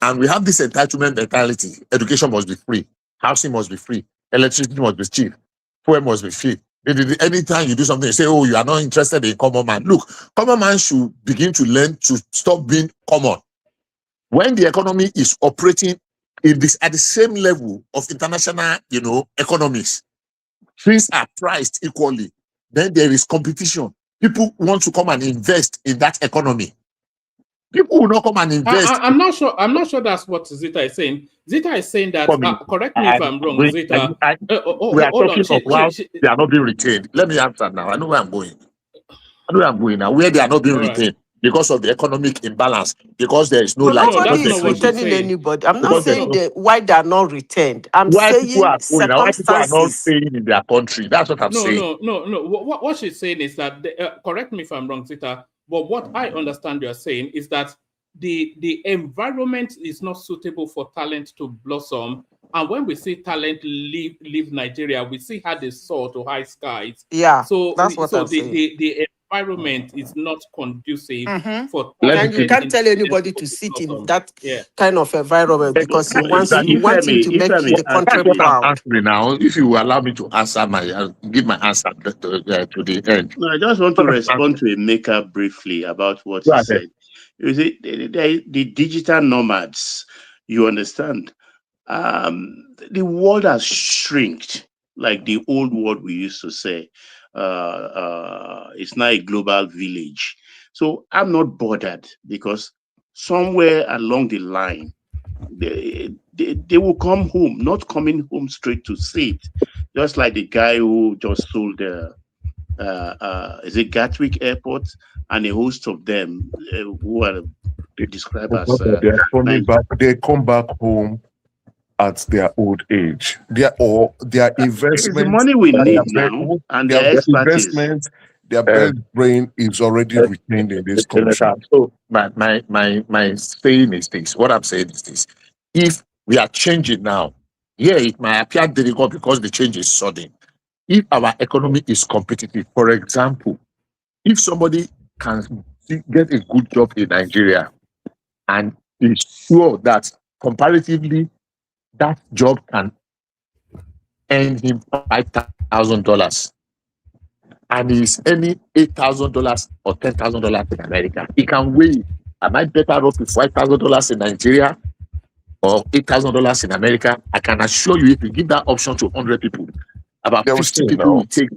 Speaker 16: And we have this entitlement mentality. Education must be free. Housing must be free. Electricity must be cheap. Fuel must be free. Anytime you do something, you say, oh, you are not interested in common man. Look, common man should begin to learn to stop being common. When the economy is operating at the same level of international, economies, things are priced equally, then there is competition. People want to come and invest in that economy. People will not come and invest.
Speaker 6: I'm not sure. I'm not sure that's what Zita is saying. Zita is saying that. Correct me if I'm wrong, Zita.
Speaker 16: We are
Speaker 6: Hold on.
Speaker 16: talking of how they are not being retained. Let me answer now. I know where I'm going. Now. Where they are not being retained because of the economic imbalance, because there is no light.
Speaker 15: Nobody is retaining anybody. I'm not
Speaker 16: Because
Speaker 15: saying why they are not retained. I'm
Speaker 16: why people
Speaker 15: saying
Speaker 16: are going, why people are not
Speaker 15: circumstances.
Speaker 16: staying in their country. That's what I'm saying.
Speaker 6: No. What she's saying is that, correct me if I'm wrong, Zita, but what I understand you're saying is that the environment is not suitable for talent to blossom. And when we see talent leave Nigeria, we see how they soar to high skies.
Speaker 15: Yeah,
Speaker 6: so
Speaker 15: that's what I'm saying.
Speaker 6: the environment is not conducive for
Speaker 15: and you can't tell anybody to sit in that kind of environment because you want him to make the country
Speaker 16: That's what I'm
Speaker 15: proud.
Speaker 16: answering now. If you allow me to answer give my answer to the end.
Speaker 14: No, I just want to respond to Emeka briefly about what he said. You see, the digital nomads, you understand, the world has shrinked, like the old world we used to say. It's now a global village. So I'm not bothered because somewhere along the line, they will come home, not coming home straight to sit. Just like the guy who just sold is it Gatwick Airport, and a host of them who are described as
Speaker 18: they are coming back. They come back home at their old age. Their investments.
Speaker 14: It's the money we need now, and their expertise.
Speaker 18: Investment, their best brain is already retained in this country.
Speaker 16: So my saying is this. What I'm saying is this: if we are changing now, it might appear difficult because the change is sudden. If our economy is competitive, for example, if somebody can get a good job in Nigeria and is sure that comparatively that job can earn him $5,000 and he's earning $8,000 or $10,000 in America, he can weigh, am I better off with $5,000 in Nigeria or $8,000 in America? I can assure you, if you give that option to 100 people, about 50 people will take.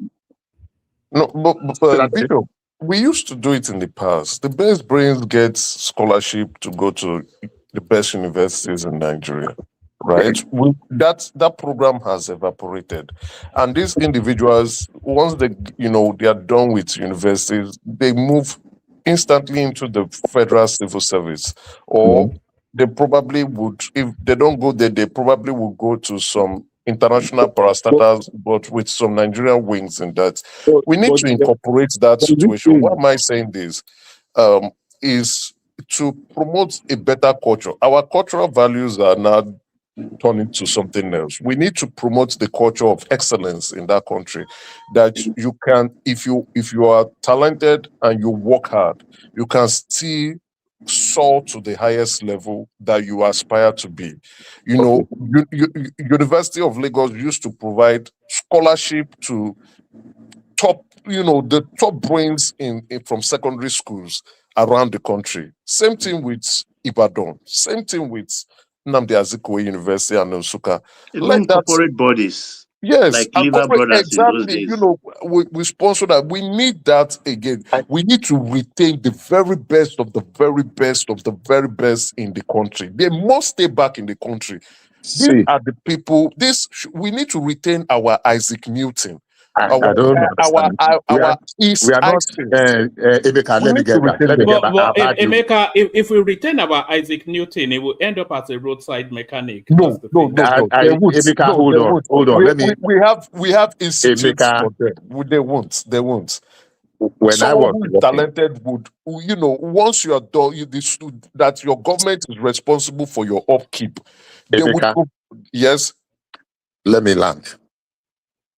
Speaker 18: No, but Bishop, we used to do it in the past. The best brains get scholarship to go to the best universities in Nigeria, right? That program has evaporated, and these individuals, once they are done with universities, they move instantly into the federal civil service, or they probably would, if they don't go there, they probably will go to some international parastatals, but with some Nigerian wings in that. We need to incorporate that situation. Why am I saying this? Is to promote a better culture. Our cultural values are now turning to something else. We need to promote the culture of excellence in that country. That you can, if you are talented and you work hard, you can still soar to the highest level that you aspire to be. University of Lagos used to provide scholarship to the top brains from secondary schools around the country. Same thing with Ibadan. Same thing with Nnamdi Azikiwe University and Nsukka.
Speaker 14: Even corporate bodies.
Speaker 18: Yes,
Speaker 14: Like
Speaker 18: and
Speaker 14: Liver
Speaker 18: corporate,
Speaker 14: Brothers in those
Speaker 18: exactly.
Speaker 14: days.
Speaker 18: You know, we sponsor that. We need that again. We need to retain the very best of the very best of the very best in the country. They must stay back in the country. These are the people. We need to retain our Isaac Newton,
Speaker 16: I don't understand.
Speaker 18: our East
Speaker 16: We are not.
Speaker 18: Isis.
Speaker 16: Emeka,
Speaker 18: We
Speaker 16: let me
Speaker 18: need to
Speaker 16: get back.
Speaker 18: retain
Speaker 16: Let me
Speaker 18: them.
Speaker 16: get back.
Speaker 6: But
Speaker 16: I've had you.
Speaker 6: Emeka, if we retain our Isaac Newton, it will end up as a roadside mechanic.
Speaker 18: No. They won't.
Speaker 16: Emeka,
Speaker 18: No, they won't.
Speaker 16: hold on. Let me.
Speaker 18: We have institutes
Speaker 16: Emeka,
Speaker 18: for them. They won't. They won't.
Speaker 16: when I
Speaker 18: Someone
Speaker 16: was
Speaker 18: who is
Speaker 16: working,
Speaker 18: talented would, once you are done, that your government is responsible for your upkeep. They would.
Speaker 16: Emeka,
Speaker 18: Yes.
Speaker 16: let me land.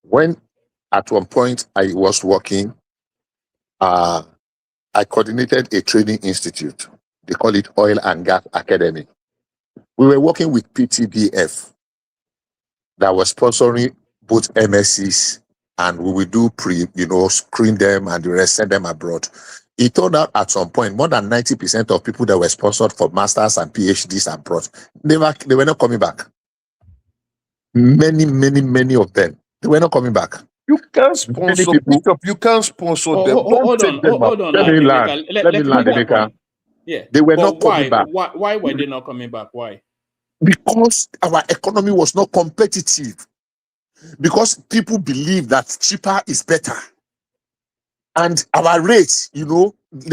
Speaker 16: When at one point I was working, I coordinated a training institute. They call it Oil and Gas Academy. We were working with PTDF that was sponsoring both MSCs, and we will do screen them and the rest, send them abroad. It turned out at some point more than 90% of people that were sponsored for masters and PhDs abroad, they were not coming back. Many of them, they were not coming back.
Speaker 18: You can't sponsor Bishop. You can't sponsor them.
Speaker 6: Hold on.
Speaker 16: Let me land. Let me land, Emeka.
Speaker 6: Yeah.
Speaker 16: They were not coming back.
Speaker 6: Why were they not coming back? Why?
Speaker 16: Because our economy was not competitive. Because people believe that cheaper is better. And our rates,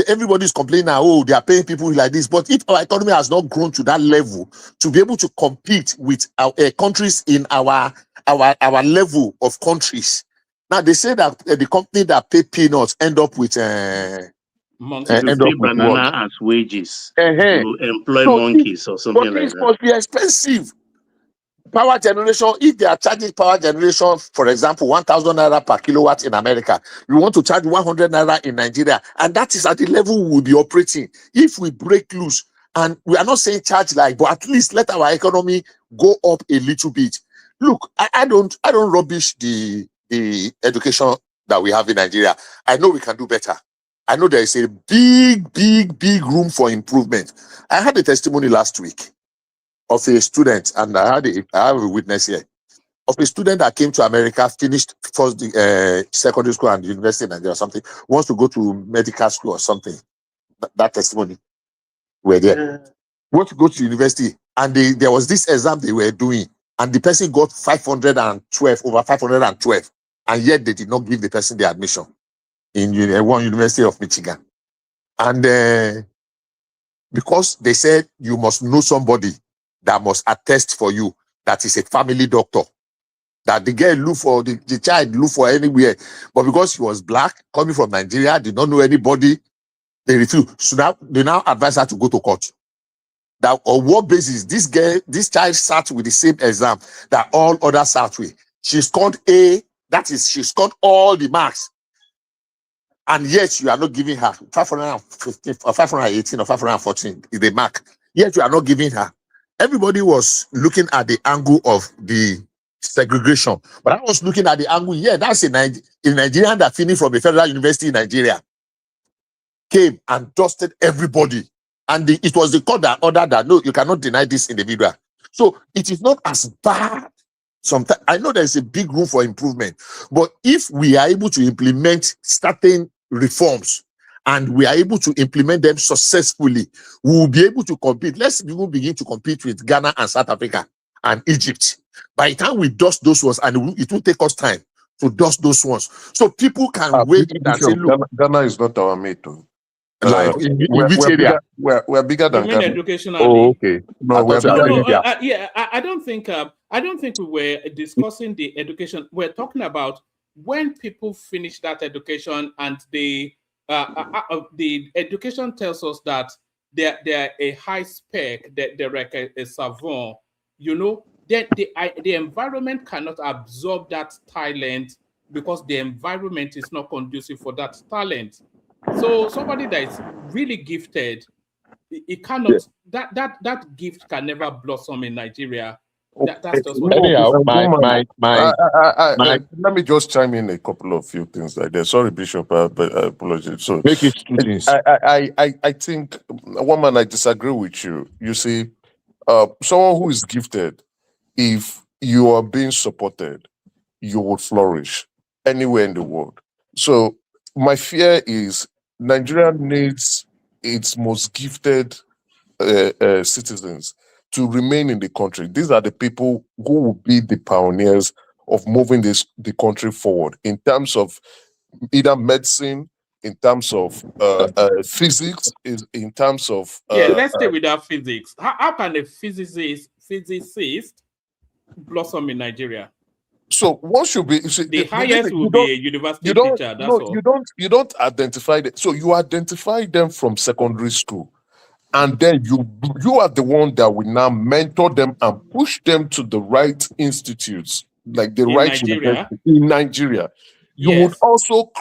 Speaker 16: everybody's complaining now, oh, they are paying people like this. But if our economy has not grown to that level to be able to compete with our countries in our level of countries. Now they say that the company that pay peanuts end up with
Speaker 14: banana as wages to employ monkeys or something like that.
Speaker 16: Must be expensive. Power generation, if they are charging power generation, for example, 1,000 naira per kilowatt in America, we want to charge 100 naira in Nigeria, and that is at the level we will be operating. If we break loose, and we are not saying charge but at least let our economy go up a little bit. Look, I don't rubbish the education that we have in Nigeria. I know we can do better. I know there is a big room for improvement. I had a testimony last week of a student, and I have a witness here, of a student that came to America, finished first secondary school and university in Nigeria or something, wants to go to medical school or something. That testimony were there. Want to go to university, and there was this exam they were doing, and the person got 512, over 512, and yet they did not give the person the admission in one University of Michigan. And because they said you must know somebody that must attest for you that is a family doctor, that the girl look for, the child look for anywhere, but because he was black, coming from Nigeria, did not know anybody, they refused. So now they advise her to go to court. That on what basis this child sat with the same exam that all others sat with. She scored A, that is, she scored all the marks, and yet you are not giving her 515 or 518 or 514 is the mark. Yet you are not giving her. Everybody was looking at the angle of the segregation, but I was looking at the angle. Yeah, that's a Nigerian that finished from a federal university in Nigeria, came and dusted everybody, and it was the court that ordered that no, you cannot deny this individual. So it is not as bad. Sometimes I know there is a big room for improvement, but if we are able to implement certain reforms and we are able to implement them successfully, we will be able to compete. Let's even begin to compete with Ghana and South Africa and Egypt. By the time we dust those ones, and it will take us time to dust those ones, so people can wait and say, look,
Speaker 18: Ghana is not our mate.
Speaker 16: Like in which area?
Speaker 18: We're bigger than Ghana.
Speaker 6: Educationally.
Speaker 16: Oh, okay.
Speaker 18: No, we're
Speaker 6: No. I don't think we were discussing the education. We're talking about when people finish that education and the education tells us that they're a high spec, that they're like a savant, then the environment cannot absorb that talent because the environment is not conducive for that talent. So somebody that is really gifted, it cannot, that gift can never blossom in Nigeria. That's just what
Speaker 18: let me just chime in a couple of few things like that. Sorry, Bishop, but I apologize. So
Speaker 16: make it 2 things.
Speaker 18: I think, one man, I disagree with you. You see, someone who is gifted, if you are being supported, you would flourish anywhere in the world. So my fear is Nigeria needs its most gifted citizens to remain in the country. These are the people who will be the pioneers of moving the country forward in terms of either medicine, in terms of physics, in terms of
Speaker 6: Yeah, let's stay with that physics. How can a physicist blossom in Nigeria?
Speaker 18: so what should be
Speaker 6: The highest will be a university teacher. That's all.
Speaker 18: you don't identify them. So you identify them from secondary school, and then you are the one that will now mentor them and push them to the right institutes, like the
Speaker 6: In
Speaker 18: right
Speaker 6: Nigeria?
Speaker 18: university in Nigeria. You would
Speaker 6: Yes.
Speaker 18: also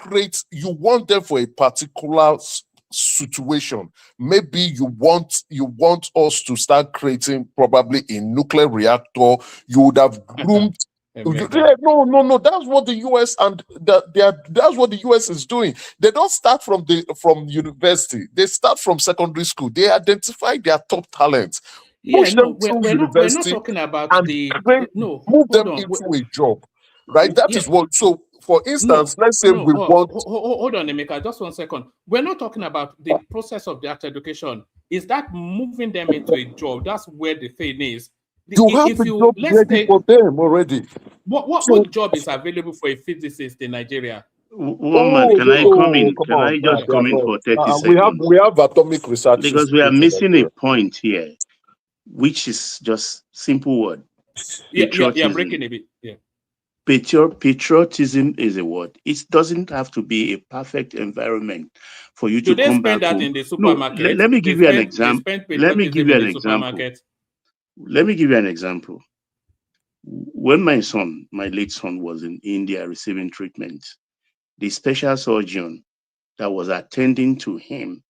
Speaker 18: you want them for a particular situation. Maybe you want us to start creating probably a nuclear reactor. You would have groomed. No. That's what the US and that's what the US is doing. They don't start from university. They start from secondary school. They identify their top talents,
Speaker 6: Yeah,
Speaker 18: push
Speaker 6: no,
Speaker 18: them through
Speaker 6: we're not
Speaker 18: university,
Speaker 6: talking about
Speaker 18: and move them into a job. Right? That is what. So, for instance, let's say we want.
Speaker 6: Hold on, Emeka, just 1 second. We're not talking about the process of that education. Is that moving them into a job? That's where the thing is.
Speaker 18: You have a job ready for them already.
Speaker 6: What job is available for a physicist in Nigeria?
Speaker 14: Woman, can I come in? Can I just come in for 30 seconds?
Speaker 18: We have atomic research
Speaker 14: because we are missing a point here, which is just simple word.
Speaker 6: Yeah, breaking a bit. Yeah.
Speaker 14: Patriotism is a word. It doesn't have to be a perfect environment for you to come back home.
Speaker 6: In the supermarket?
Speaker 14: No, let me give you an example. Let me give you an example. Let me give you an example. When my late son was in India receiving treatment, the special surgeon that was attending to him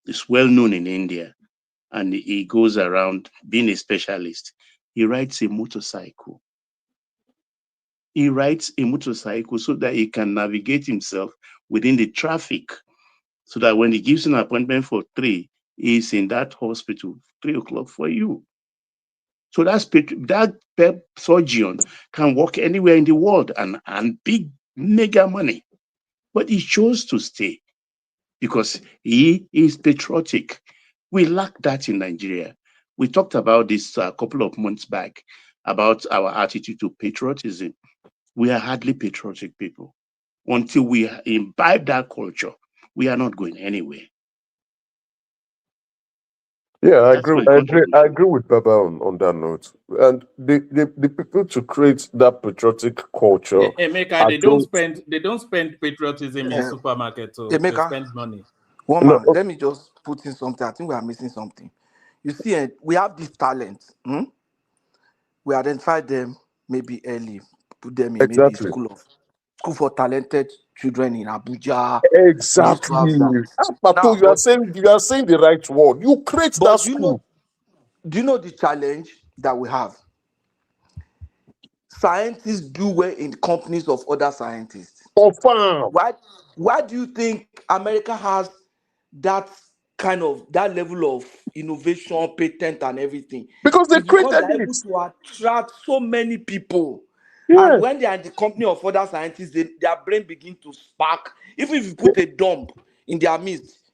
Speaker 14: is well known in India, and he goes around being a specialist. He rides a motorcycle. He rides a motorcycle so that he can navigate himself within the traffic, so that when he gives an appointment for 3, he's in that hospital 3 o'clock for you. So that surgeon can work anywhere in the world and big mega money, but he chose to stay because he is patriotic. We lack that in Nigeria. We talked about this a couple of months back about our attitude to patriotism. We are hardly patriotic people. Until we imbibe that culture, we are not going anywhere.
Speaker 18: Yeah, I agree with Baba on that note. And the people to create that patriotic culture.
Speaker 6: Emeka, they don't spend patriotism in supermarkets, so they spend money.
Speaker 9: Woman, let me just put in something. I think we are missing something. You see, we have this talent. We identify them maybe early, put them in maybe school for talented children in Abuja.
Speaker 18: Exactly. Now, you are saying the right word. You create that school.
Speaker 9: Do you know the challenge that we have? Scientists do well in companies of other scientists.
Speaker 18: Confirm.
Speaker 9: Why do you think America has that level of innovation, patent, and everything?
Speaker 18: Because they
Speaker 9: because they're able to attract so many people.
Speaker 18: Yeah.
Speaker 9: And when they are in the company of other scientists, their brain begin to spark. Even if you put a dump in their midst,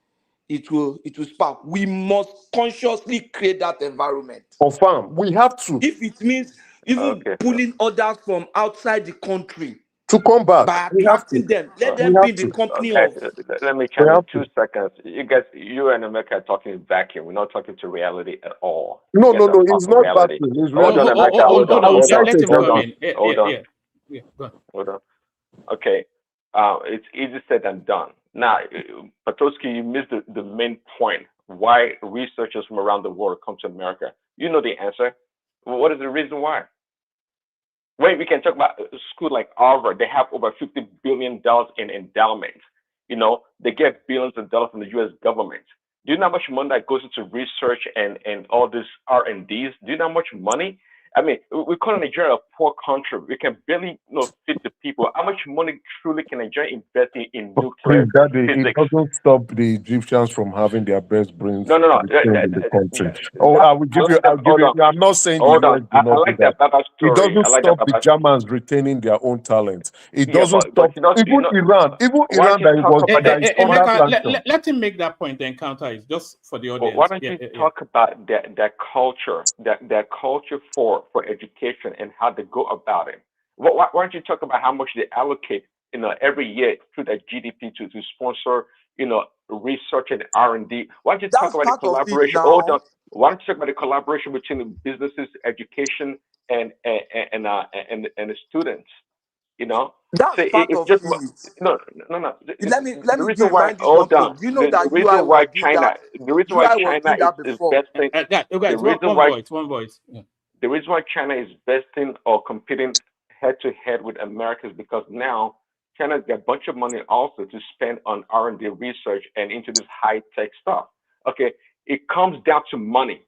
Speaker 9: it will spark. We must consciously create that environment.
Speaker 18: Confirm. We have to.
Speaker 9: If it means even pulling others from outside the country
Speaker 18: to come back
Speaker 9: by attracting them, let them be in the company of.
Speaker 19: Let me chime in 2 seconds. You and Emeka are talking vacuum. We're not talking to reality at all.
Speaker 18: No. It's not vacuum. It's
Speaker 19: hold on, Emeka. Hold on. Hold on. Okay. It's easy said than done. Now, Patoski, you missed the main point. Why researchers from around the world come to America? You know the answer. What is the reason why? Wait, we can talk about a school like Harvard. They have over $50 billion in endowment. You know, they get billions of dollars from the U.S. government. Do you know how much money that goes into research and all this R&Ds? Do you know how much money I mean, we call Nigeria a poor country. We can barely, feed the people. How much money truly can Nigeria invest in nuclear
Speaker 18: Prince Daddy, it
Speaker 19: physics?
Speaker 18: doesn't stop the Egyptians from having their best brains
Speaker 19: No.
Speaker 18: retained in the country. I will give you. I'll give
Speaker 19: Hold
Speaker 18: you.
Speaker 19: on.
Speaker 18: I'm not saying the
Speaker 19: Hold
Speaker 18: US
Speaker 19: on.
Speaker 18: do
Speaker 19: I
Speaker 18: not do
Speaker 19: like
Speaker 18: that.
Speaker 19: that Baba
Speaker 18: It
Speaker 19: story.
Speaker 18: doesn't
Speaker 19: I like that
Speaker 18: stop the
Speaker 19: Baba.
Speaker 18: Germans retaining their own talent. It
Speaker 19: Yeah,
Speaker 18: doesn't
Speaker 19: but
Speaker 18: stop even Iran. Even
Speaker 19: why don't
Speaker 18: Iran
Speaker 19: you talk about
Speaker 18: that is under
Speaker 6: Emeka,
Speaker 18: sanction.
Speaker 6: let him make that point, then counter it, just for the audience.
Speaker 19: Why don't you talk about that culture, that culture for education and how they go about it? Why don't you talk about how much they allocate, every year through that GDP to sponsor, research and R&D? Why don't you talk about the collaboration? Hold on. Why don't you talk about the collaboration between the businesses, education, and the students?
Speaker 20: That's
Speaker 19: So
Speaker 20: part
Speaker 19: it's
Speaker 20: of
Speaker 19: just
Speaker 20: it.
Speaker 19: No.
Speaker 20: Let me
Speaker 19: The reason why,
Speaker 20: remind you
Speaker 19: hold
Speaker 20: something.
Speaker 19: on.
Speaker 20: You know
Speaker 19: The
Speaker 20: that UI
Speaker 19: reason why
Speaker 20: was doing that. UI was doing that
Speaker 19: is
Speaker 20: before.
Speaker 19: besting.
Speaker 6: Guys, one voice. Yeah.
Speaker 19: The reason why China is besting or competing head to head with America is because now China's got a bunch of money also to spend on R&D research and into this high tech stuff. Okay, it comes down to money,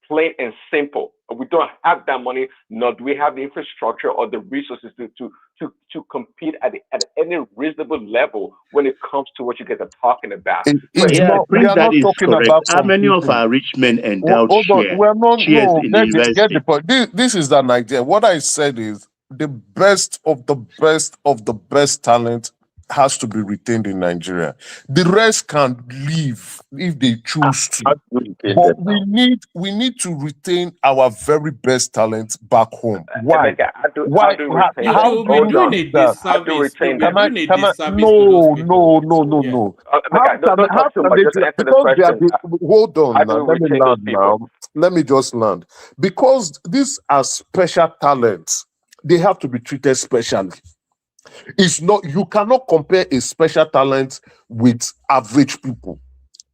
Speaker 19: plain and simple. We don't have that money, nor do we have the infrastructure or the resources to compete at any reasonable level when it comes to what you guys are talking about.
Speaker 18: It's
Speaker 14: Yeah,
Speaker 18: not. We
Speaker 14: Prince
Speaker 18: are
Speaker 14: Daddy
Speaker 18: not
Speaker 14: is
Speaker 18: talking
Speaker 14: correct.
Speaker 18: about
Speaker 14: How many of
Speaker 18: competing.
Speaker 14: our rich men endowed
Speaker 18: Hold on. We are not.
Speaker 14: shares
Speaker 18: No,
Speaker 14: in the
Speaker 18: get
Speaker 14: university?
Speaker 18: the point. This is an idea. What I said is the best of the best of the best talent has to be retained in Nigeria. The rest can leave if they choose to. But we need to retain our very best talent back home. Why?
Speaker 19: Emeka, how do we retain
Speaker 18: How
Speaker 19: that?
Speaker 18: do you
Speaker 19: Hold on.
Speaker 18: do that?
Speaker 19: How do we retain
Speaker 18: Can
Speaker 19: that?
Speaker 18: I? No. How
Speaker 19: Emeka, don't talk too
Speaker 18: can
Speaker 19: much.
Speaker 18: they
Speaker 19: Just
Speaker 18: do that?
Speaker 19: answer the
Speaker 18: Because they are
Speaker 19: question.
Speaker 18: hold
Speaker 19: How
Speaker 18: on now.
Speaker 19: do we
Speaker 18: Let me
Speaker 19: retain those
Speaker 18: land
Speaker 19: people?
Speaker 18: now. Let me just land. Because these are special talents, they have to be treated specially. It's not, you cannot compare a special talent with average people.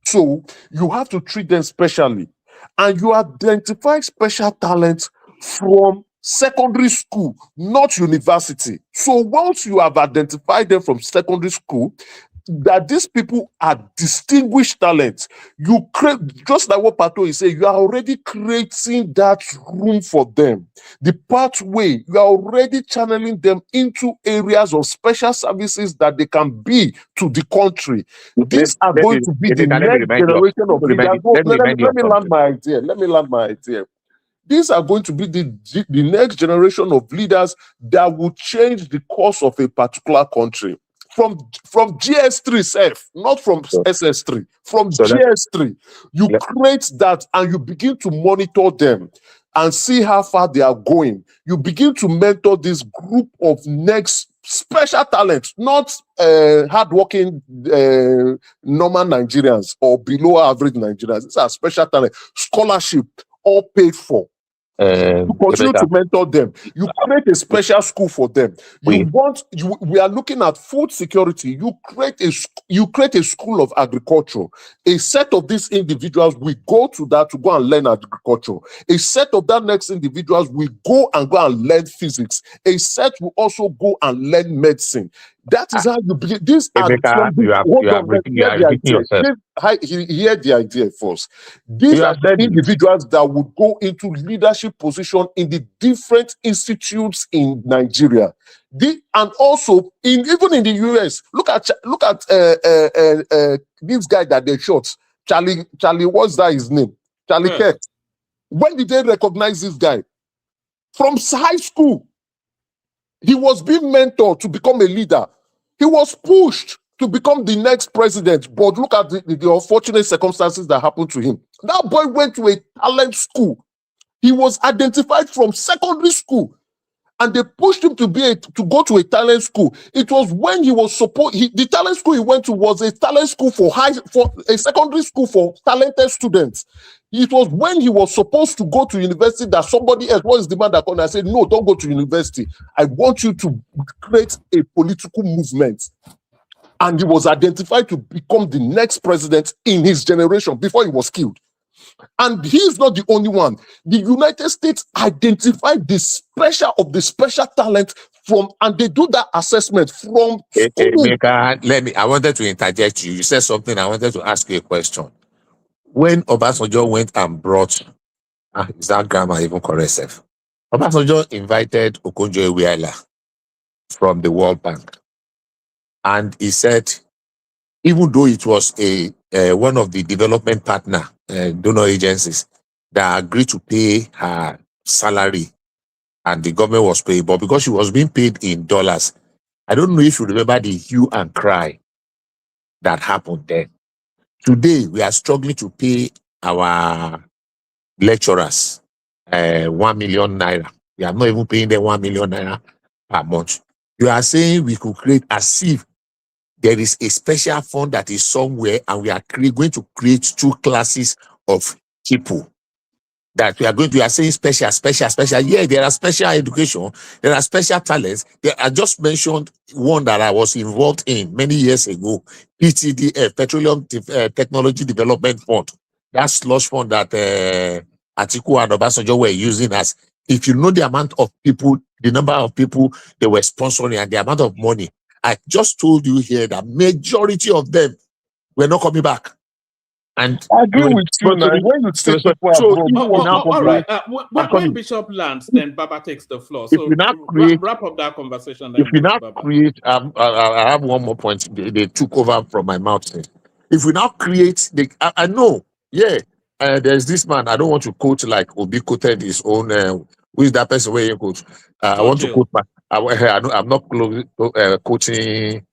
Speaker 18: So you have to treat them specially. And you identify special talents from secondary school, not university. So once you have identified them from secondary school, that these people are distinguished talents, you create, just like what Pato is saying, you are already creating that room for them. The pathway, you are already channeling them into areas of special services that they can be to the country. These are going to be the next generation of leaders. Let me land my idea. Let me land my idea. These are going to be the next generation of leaders that will change the course of a particular country. From GS3 self, not from SS3, from GS3, you create that and you begin to monitor them and see how far they are going. You begin to mentor this group of next special talents, not hardworking normal Nigerians or below average Nigerians. These are special talent, scholarship, all paid for. You continue to mentor them. You create a special school for them. We are looking at food security. You create a school of agriculture. A set of these individuals will go to that to go and learn agriculture. A set of that next individuals will go and learn physics. A set will also go and learn medicine. That is how you begin. These are hear the idea first. These are the individuals that would go into leadership position in the different institutes in Nigeria. And also even in the US. Look at this guy that they shot, Charlie. What's that his name? Charlie Kirk. When did they recognize this guy? From high school. He was being mentored to become a leader. He was pushed to become the next president. But look at the unfortunate circumstances that happened to him. That boy went to a talent school. He was identified from secondary school. And they pushed him to go to a talent school. It was when he was the talent school he went to was a talent school for a secondary school for talented students. It was when he was supposed to go to university that somebody else was the man that called and said, no, don't go to university. I want you to create a political movement. And he was identified to become the next president in his generation before he was killed. And he's not the only one. The United States identified the special talent and they do that assessment from school.
Speaker 16: Emeka, I wanted to interject you. You said something. I wanted to ask you a question. When Obasanjo went and brought, is that grammar even correct, Seth?
Speaker 21: Obasanjo invited Okonjo-Iweala from the World Bank, and he said, even though it was a one of the development partner donor agencies that agreed to pay her salary, and the government was paying, but because she was being paid in dollars, I don't know if you remember the hue and cry that happened then. Today, we are struggling to pay our lecturers 1 million naira. We are not even paying them 1 million naira per month. You are saying we could create as if there is a special fund that is somewhere, and we are going to create two classes of people. That we are saying special. Yeah, there are special education, there are special talents. I just mentioned one that I was involved in many years ago, PTDF, Petroleum Technology Development Fund. That slush fund that Atiku and Obasanjo were using as, if you know the amount of people, the number of people they were sponsoring and the amount of money, I just told you here that majority of them were not coming back. And
Speaker 18: I agree with you now. When you take people abroad,
Speaker 6: all right. When Bishop lands, then Baba takes the floor. So
Speaker 21: if we now create,
Speaker 6: wrap up that conversation. Then
Speaker 21: if we now create, I have one more point. They took over from my mouth. If we now create, I know, yeah. There's this man. I don't want to quote like Obi quoted his own. Who is that person where you quote? I want to quote my. I'm not quoting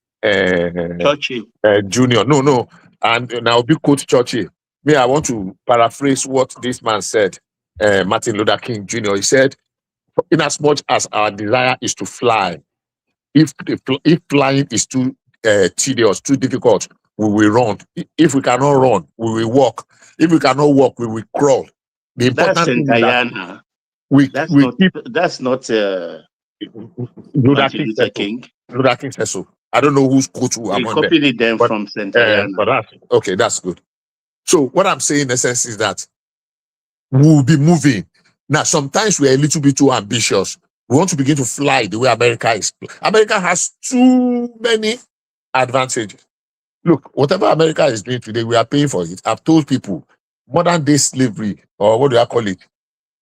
Speaker 21: Junior. No. And now Obi quote Churchill. Me, I want to paraphrase what this man said. Martin Luther King Jr. He said, in as much as our desire is to fly, if flying is too tedious, too difficult, we will run. If we cannot run, we will walk. If we cannot walk, we will crawl. The important thing is that
Speaker 14: that's not
Speaker 21: Martin Luther King. Luther King says so. I don't know who's quote who
Speaker 14: They
Speaker 21: among
Speaker 14: copied them from St. Diana.
Speaker 21: But that's okay. That's good. So what I'm saying in essence is that we'll be moving. Now, sometimes we're a little bit too ambitious. We want to begin to fly the way America is. America has too many advantages. Look, whatever America is doing today, we are paying for it. I've told people, modern day slavery, or what do I call it?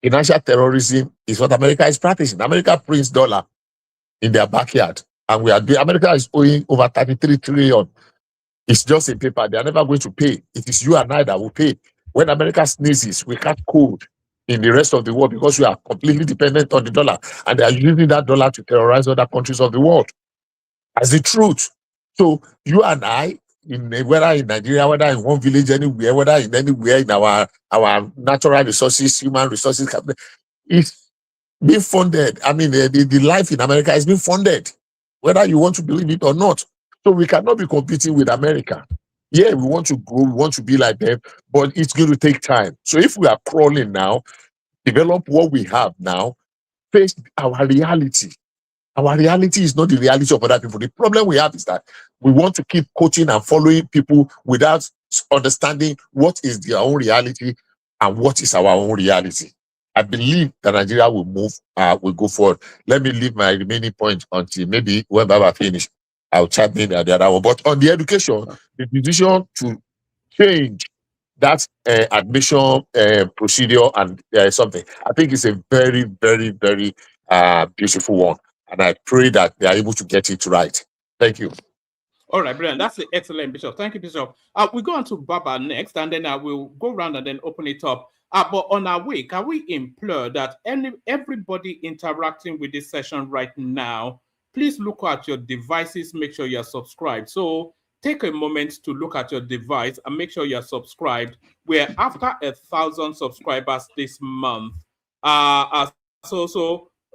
Speaker 21: Financial terrorism is what America is practicing. America prints dollar in their backyard. And America is owing over 33 trillion. It's just in paper. They are never going to pay. It is you and I that will pay. When America sneezes, we can't code in the rest of the world because we are completely dependent on the dollar. And they are using that dollar to terrorize other countries of the world. As the truth. So you and I, whether in Nigeria, whether in one village, anywhere, whether in anywhere in our natural resources, human resources, it's being funded. I mean, the life in America is being funded, whether you want to believe it or not. So we cannot be competing with America. Yeah, we want to grow, we want to be like them, but it's going to take time. So if we are crawling now, develop what we have now, face our reality. Our reality is not the reality of other people. The problem we have is that we want to keep coaching and following people without understanding what is their own reality and what is our own reality. I believe that Nigeria will move, will go forward. Let me leave my remaining point until maybe when Baba finish, I'll chat in at the other one. But on the education, the decision to change that admission procedure and something, I think it's a very, very, very beautiful one. And I pray that they are able to get it right. Thank you.
Speaker 6: All right, brilliant. That's the excellent, Bishop. Thank you, Bishop. We go on to Baba next, and then I will go around and then open it up. But on our way, can we implore that everybody interacting with this session right now, please look at your devices, make sure you're subscribed. So take a moment to look at your device and make sure you're subscribed. We're after 1,000 subscribers this month.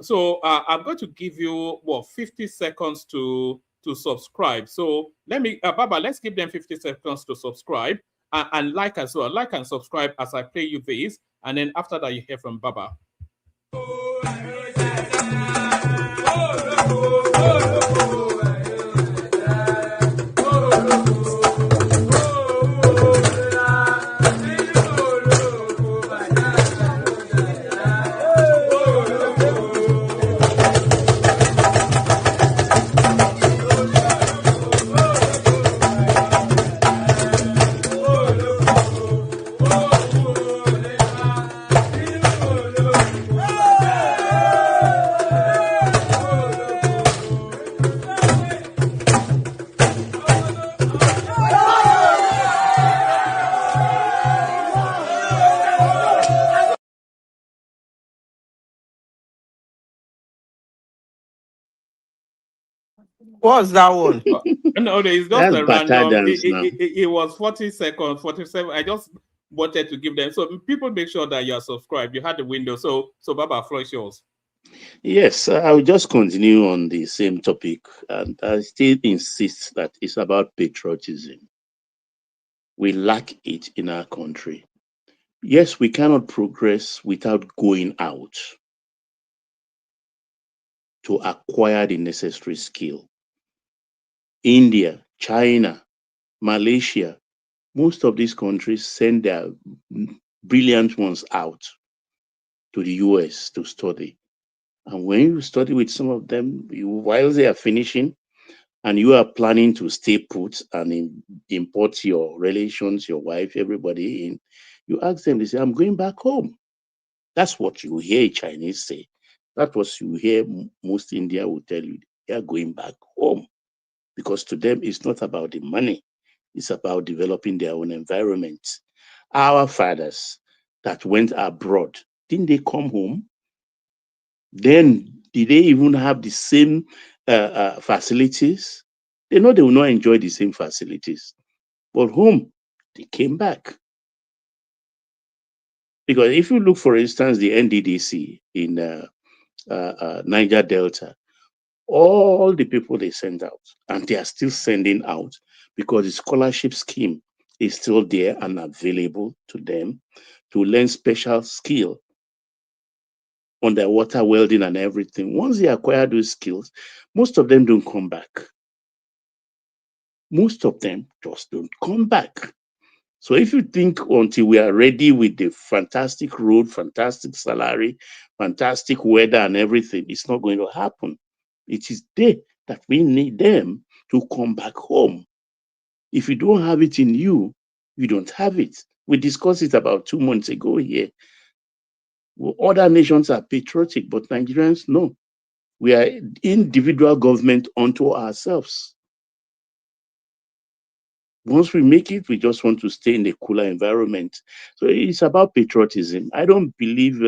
Speaker 6: So I'm going to give you 50 seconds to subscribe. So let me, Baba, let's give them 50 seconds to subscribe and like as well. Like and subscribe as I play you this, and then after that you hear from Baba.
Speaker 15: What's that one?
Speaker 6: No, it's just
Speaker 14: That's
Speaker 6: a
Speaker 14: bata
Speaker 6: random.
Speaker 14: dance now.
Speaker 6: It was 40 seconds, 47. I just wanted to give them. So people make sure that you are subscribed. You had the window. So Baba, floor is yours.
Speaker 14: Yes, I'll just continue on the same topic, and I still insist that it's about patriotism. We lack it in our country. Yes, we cannot progress without going out to acquire the necessary skill. India, China, Malaysia, most of these countries send their brilliant ones out to the US to study. And when you study with some of them, while they are finishing, and you are planning to stay put and import your relations, your wife, everybody in, you ask them, they say, I'm going back home. That's what you hear Chinese say. That's what you hear most India will tell you. They are going back home. Because to them, it's not about the money. It's about developing their own environment. Our fathers that went abroad, didn't they come home? Then did they even have the same facilities? They know they will not enjoy the same facilities. But home, they came back. Because if you look, for instance, the NDDC in Niger Delta, all the people they send out, and they are still sending out because the scholarship scheme is still there and available to them to learn special skill underwater welding and everything. Once they acquire those skills, most of them don't come back. Most of them just don't come back. So if you think until we are ready with the fantastic road, fantastic salary, fantastic weather and everything, it's not going to happen. It is there that we need them to come back home. If you don't have it in you, you don't have it. We discussed it about 2 months ago here. Well, other nations are patriotic, but Nigerians, no. We are individual government unto ourselves. Once we make it, we just want to stay in a cooler environment. So it's about patriotism. I don't believe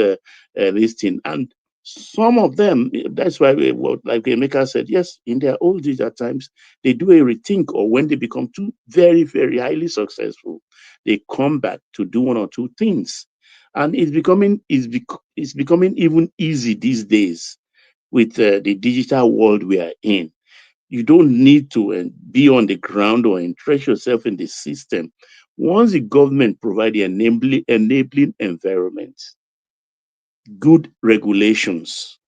Speaker 14: this thing. And some of them, that's why, like Emeka said, yes, in their old age at times, they do a rethink, or when they become too very, very highly successful, they come back to do one or two things. And it's becoming even easy these days with the digital world we are in. You don't need to be on the ground or entrench yourself in the system. Once the government provide the enabling environment, good regulations,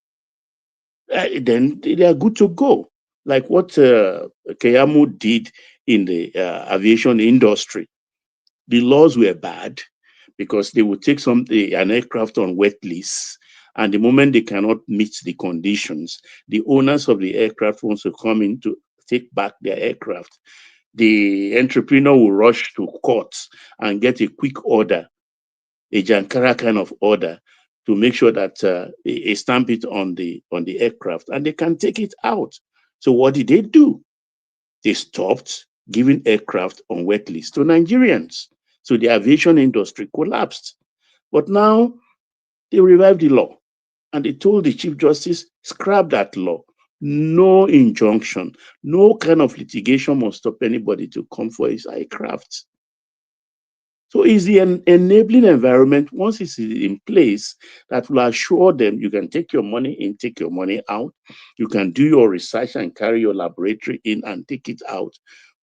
Speaker 14: then they are good to go. Like what Keyamo did in the aviation industry. The laws were bad because they would take an aircraft on wet lease, and the moment they cannot meet the conditions, the owners of the aircraft wants to come in to take back their aircraft. The entrepreneur will rush to courts and get a quick order, a Jankara kind of order, to make sure that they stamp it on the aircraft, and they can take it out. So what did they do? They stopped giving aircraft on wet lease to Nigerians. So the aviation industry collapsed. But now they revived the law, and they told the Chief Justice, scrap that law. No injunction, no kind of litigation must stop anybody to come for his aircraft. So it's the enabling environment, once it's in place, that will assure them you can take your money in, take your money out. You can do your research and carry your laboratory in and take it out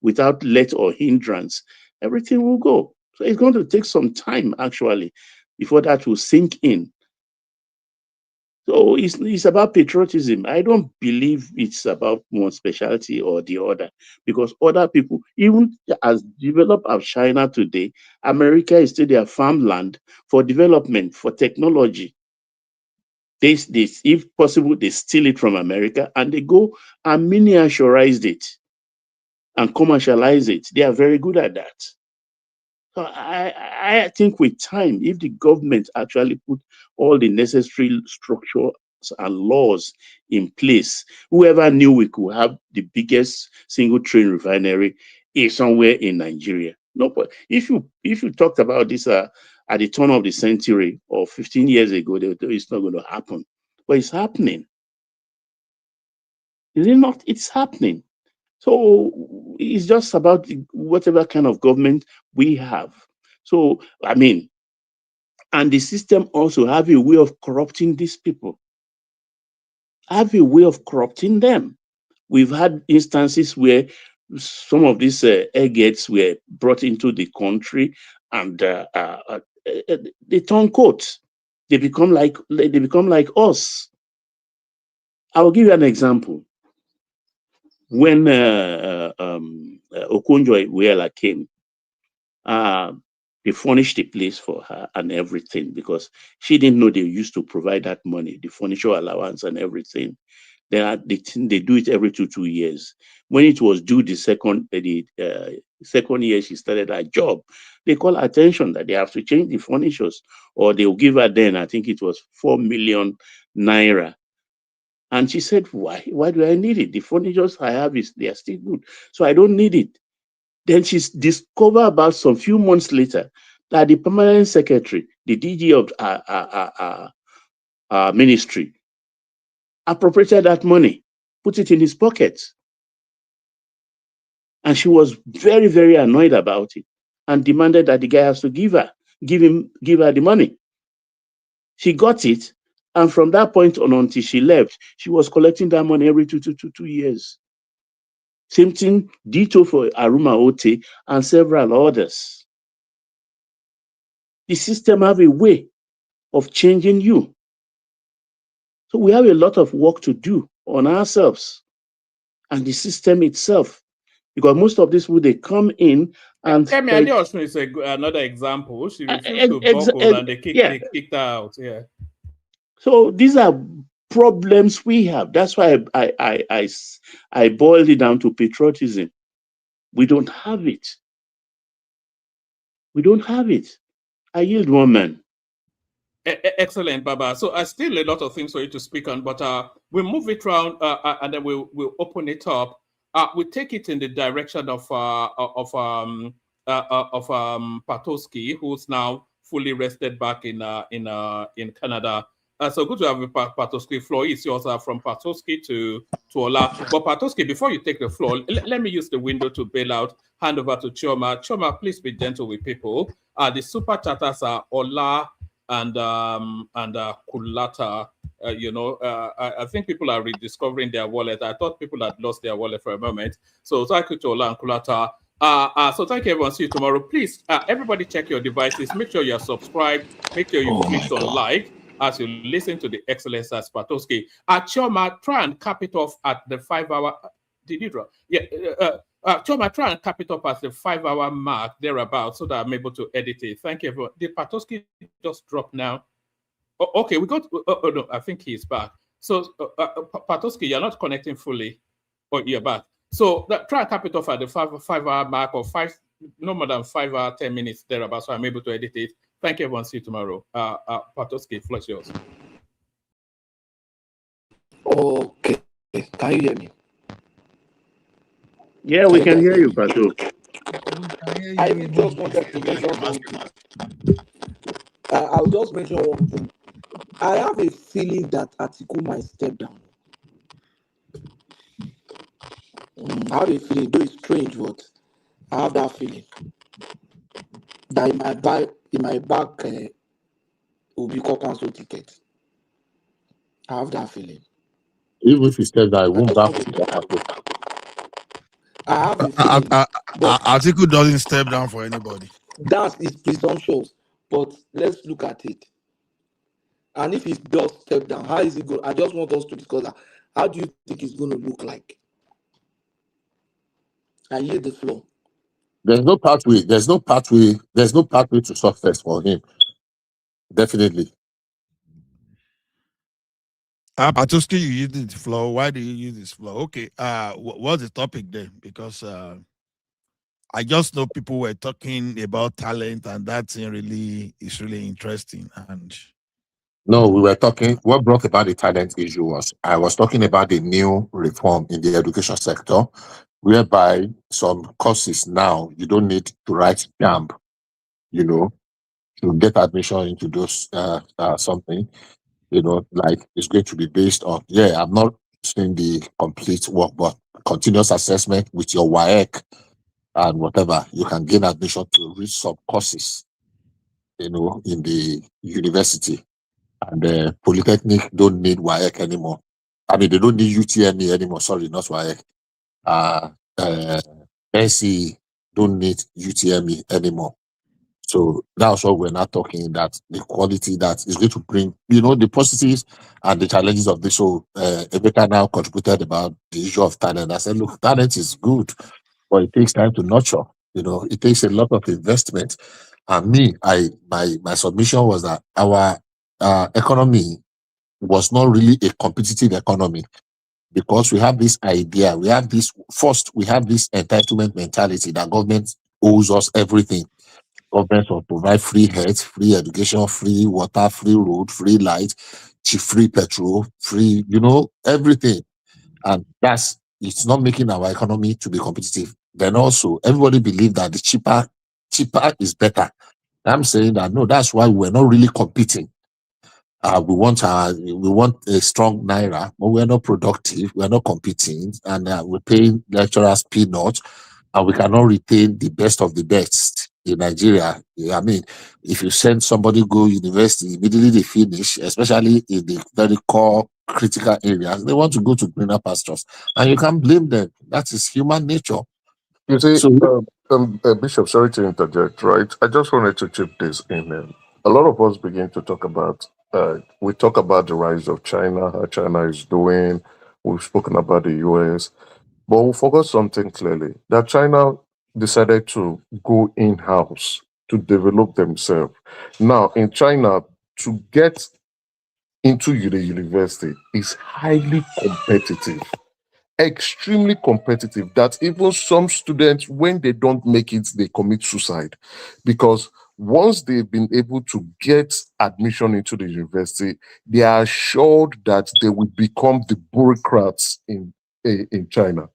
Speaker 14: without let or hindrance. Everything will go. So it's going to take some time, actually, before that will sink in. So it's about patriotism. I don't believe it's about one specialty or the other, because other people, even as developed as China today, America is still their farmland for development, for technology. If possible, they steal it from America and they go and miniaturize it and commercialize it. They are very good at that. So I think with time, if the government actually put all the necessary structures and laws in place, whoever knew we could have the biggest single train refinery is somewhere in Nigeria. No, but if you talked about this at the turn of the century or 15 years ago, it's not going to happen. But it's happening. Is it not? It's happening. So it's just about whatever kind of government we have. So, I mean, and the system also have a way of corrupting these people, have a way of corrupting them. We've had instances where some of these eggheads were brought into the country and they turn coats. They become like us. I will give you an example. When Okonjo-Iweala came, they furnished a place for her and everything because she didn't know they used to provide that money, the furniture allowance and everything. They do it every 2 years. When it was due the second year she started her job, they call attention that they have to change the furnitures, or they'll give her then, I think it was 4 million naira. And she said, why do I need it? The furnitures I have they are still good, so I don't need it. Then she's discovered about some few months later that the permanent secretary, the DG of our ministry, appropriated that money, put it in his pocket. And she was very, very annoyed about it and demanded that the guy has to give her the money. She got it. And from that point on until she left, she was collecting that money every 2 years. Same thing, ditto for Aruma Ote and several others. The system have a way of changing you. So we have a lot of work to do on ourselves and the system itself, because most of these people, they come in and
Speaker 6: Kemi Adeosun is another example. She refused to buckle and they kicked her out. Yeah.
Speaker 14: So these are problems we have. That's why I boiled it down to patriotism. We don't have it. We don't have it. I yield, one man.
Speaker 6: Excellent, Baba. So still a lot of things for you to speak on, but we'll move it around and then we'll open it up. We take it in the direction of Patoski, who's now fully rested back in Canada. So good to have Patoski. Floor is yours from Patoski to Ola. But Patoski, before you take the floor, let me use the window to bail out. Hand over to Chioma. Chioma, please be gentle with people. The super chatters are Ola and Kulata. I think people are rediscovering their wallet. I thought people had lost their wallet for a moment. So thank you to Ola and Kulata. So thank you, everyone. See you tomorrow. Please, everybody check your devices. Make sure you're subscribed. Make sure you click on like as you listen to the excellence as Patoski. Chioma, try and cap it off at the 5 hour. Did you draw? Yeah. Chioma, try and cap it up at the 5 hour mark thereabouts so that I'm able to edit it. Thank you, everyone. Did Patoski just drop now? Oh, okay, we got. Oh no, I think he's back. So Patoski, you're not connecting fully. Oh, you're back. So try and cap it off at the 5 hour mark, or no more than 5 hour 10 minutes thereabouts, so I'm able to edit it. Thank you, everyone. See you tomorrow. Patoski, floor is yours.
Speaker 17: Okay, can you hear me?
Speaker 14: Yeah, we can hear you, Pato.
Speaker 17: I just wanted to mention something. I'll just mention one thing. I have a feeling that Atiku might step down. I have a feeling, though it's strange, but I have that feeling that in my back will be cancel ticket. I have that feeling.
Speaker 21: Even if he said that, I won't back.
Speaker 17: I have a feeling.
Speaker 2: Atiku doesn't step down for anybody.
Speaker 17: That's his presumptions, but let's look at it. And if he does step down, how is it going? I just want us to discuss that. How do you think it's going to look like? I hear the floor.
Speaker 21: There's no pathway. There's no pathway. There's no pathway to success for him. Definitely.
Speaker 2: Patoski, you use the floor. Why do you use this floor? Okay. What's the topic then? Because I just know people were talking about talent, and that thing is really interesting. And
Speaker 21: no, we were talking. What brought about the talent issue was I was talking about the new reform in the education sector, whereby some courses now you don't need to write JAMB, to get admission into those something, like it's going to be based on. Yeah, I'm not doing the complete work, but continuous assessment with your WAEC and whatever, you can gain admission to reach some courses, in the university. And Polytechnic don't need WAEC anymore. I mean, they don't need UTME anymore. Sorry, not WAEC. NCE don't need UTME anymore. So that's what we're not talking, that the quality that is going to bring, the positives and the challenges of this. So Emeka now contributed about the issue of talent. I said, look, talent is good, but it takes time to nurture. It takes a lot of investment. And my submission was that our economy was not really a competitive economy, because we have this idea, we have this entitlement mentality that government owes us everything. Government will provide free health, free education, free water, free road, free light, free petrol, free, everything. And it's not making our economy to be competitive. Then also, everybody believes that the cheaper is better. I'm saying that no, that's why we're not really competing. We want a strong naira, but we're not productive. We're not competing, and we're paying lecturers peanuts, and we cannot retain the best of the best in Nigeria. I mean, if you send somebody go university, immediately they finish, especially in the very core critical areas, they want to go to greener pastures, and you can't blame them. That is human nature.
Speaker 13: You see,
Speaker 21: So,
Speaker 13: Bishop, sorry to interject, right? I just wanted to chip this in. A lot of us begin to talk about, we talk about the rise of China, how China is doing. We've spoken about the US, but we forgot something clearly, that China decided to go in-house to develop themselves. Now, in China, to get into the university is highly competitive, extremely competitive, that even some students, when they don't make it, they commit suicide, because once they've been able to get admission into the university, they are assured that they will become the bureaucrats in China.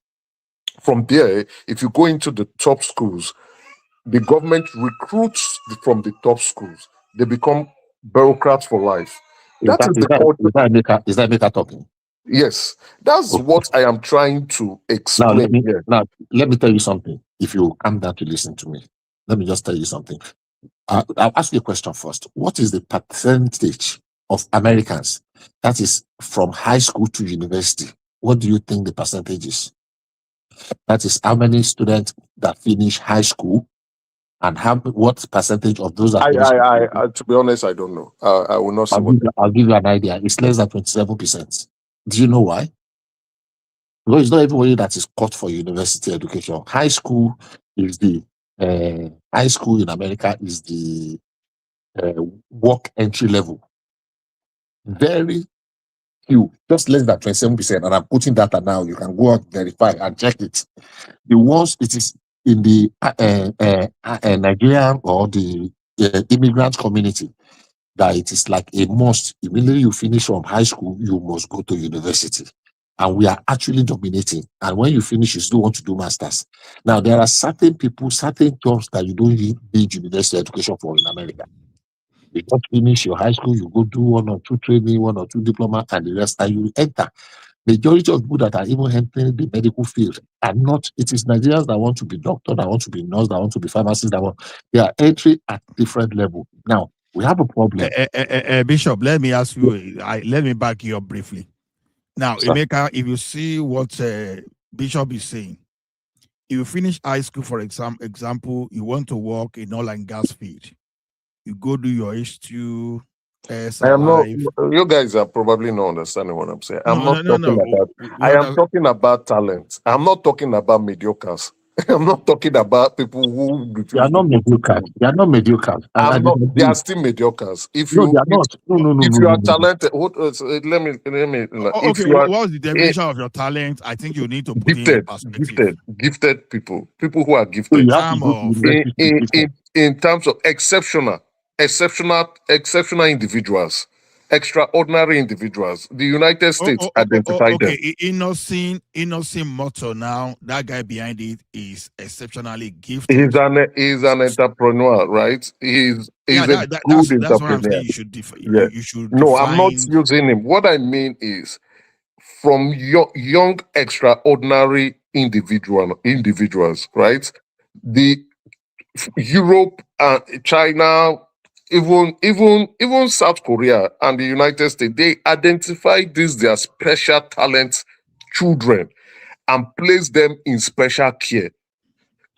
Speaker 13: From there, if you go into the top schools, the government recruits from the top schools. They become bureaucrats for life.
Speaker 21: is that Emeka talking?
Speaker 13: Yes, that's what I am trying to explain here.
Speaker 21: Now, let me tell you something. If you come down to listen to me, let me just tell you something. I'll ask you a question first. What is the percentage of Americans that is from high school to university? What do you think the percentage is? That is how many students that finish high school, and what percentage of those that
Speaker 13: I to be honest, I don't know. I will not say
Speaker 21: I'll give you an idea. It's less than 27%. Do you know why? Because it's not everybody that is caught for university education. High school in America is the work entry level. Very few, just less than 27%. And I'm putting data now. You can go out, verify, and check it. The ones it is in the Nigerian or the immigrant community, that it is like a must. Immediately you finish from high school, you must go to university. And we are actually dominating. And when you finish, you still want to do masters. Now, there are certain people, certain jobs that you don't need university education for in America. You just finish your high school, you go do 1 or 2 training, 1 or 2 diploma, and the rest, and you enter. Majority of people that are even entering the medical field are not. It is Nigerians that want to be doctor, that want to be nurse, that want to be pharmacist, they are entering at different level. Now, we have a problem.
Speaker 2: Bishop, let me ask you, let me back you up briefly. Now, Emeka, if you see what Bishop is saying, if you finish high school, for example, you want to work in oil and gas field, you go do your H2,
Speaker 13: I am not. You guys are probably not understanding what I'm saying. I am talking about talent. I'm not talking about mediocres. I'm not talking about people who
Speaker 21: they are not mediocre. They are not mediocre.
Speaker 13: They are still mediocres. If
Speaker 21: you are not.
Speaker 13: If you are talented, let me.
Speaker 2: Okay, what was the definition of your talent? I think you need to put it in perspective.
Speaker 13: Gifted people who are gifted. In terms of exceptional individuals, extraordinary individuals. The United States identified them.
Speaker 2: Okay, innocent motto now. That guy behind it is exceptionally gifted.
Speaker 13: He's an entrepreneur, right? He's a good entrepreneur.
Speaker 2: That's what I'm saying. You should
Speaker 13: No, I'm not using him. What I mean is,
Speaker 18: from young extraordinary individuals, right? The Europe, China, even South Korea and the United States, they identify these their special talent children and place them in special care.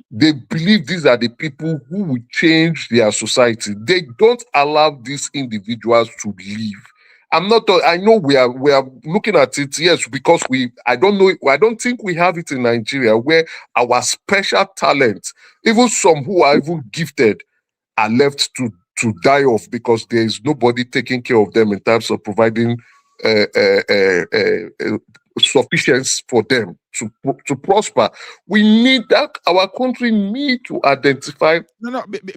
Speaker 18: They believe these are the people who will change their society. They don't allow these individuals to live. I know we are looking at it, yes, because I don't think we have it in Nigeria where our special talent, even some who are even gifted, are left to die off because there is nobody taking care of them in terms of providing sufficiency for them to prosper. We need that. Our country need to identify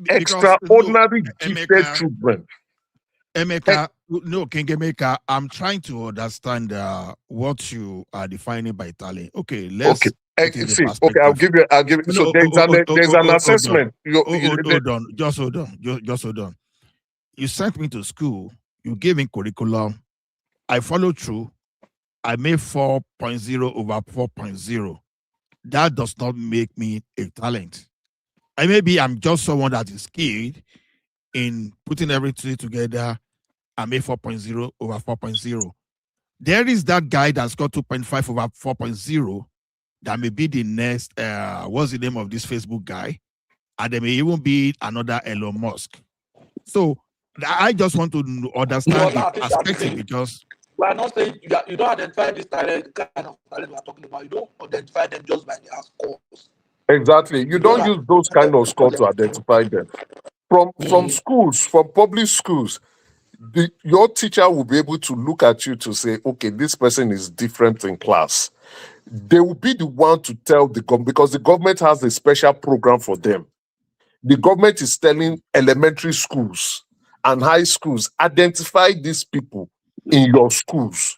Speaker 18: extraordinary gifted children.
Speaker 2: Emeka, no, King Emeka, I'm trying to understand what you are defining by talent. Okay, let's put it in
Speaker 18: See,
Speaker 2: perspective.
Speaker 18: okay, I'll give you. So there's an assessment.
Speaker 2: Hold on, just hold on. You sent me to school. You gave me curriculum. I followed through. I made 4.0 over 4.0. That does not make me a talent. I'm just someone that is skilled in putting everything together. I made 4.0 over 4.0. There is that guy that's got 2.5 over 4.0 that may be the next, what's the name of this Facebook guy? And there may even be another Elon Musk. So I just want to understand the perspective because
Speaker 3: we are not saying you don't identify this talent, kind of talent we are talking about. You don't identify them just by their scores.
Speaker 18: Exactly. You don't use those kind of scores to identify them. From schools, from public schools, your teacher will be able to look at you to say, okay, this person is different in class. They will be the one to tell the government because the government has a special program for them. The government is telling elementary schools and high schools, identify these people in your schools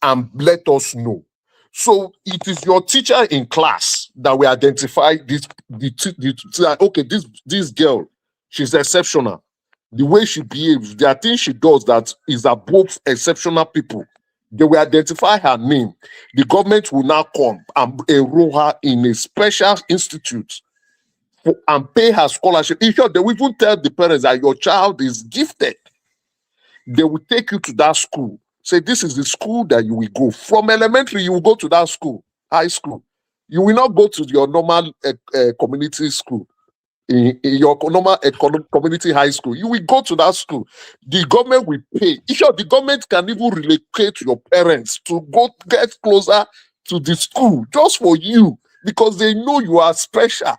Speaker 18: and let us know. So it is your teacher in class that will identify this girl, she's exceptional. The way she behaves, there are things she does that is above exceptional people. They will identify her name. The government will now come and enroll her in a special institute and pay her scholarship. In short, they will even tell the parents that your child is gifted. They will take you to that school. Say, this is the school that you will go. From elementary, you will go to that school, high school. You will not go to your normal community school. In your normal community high school, you will go to that school. The government will pay. In short, the government can even relocate your parents to go get closer to the school just for you because they know you are special.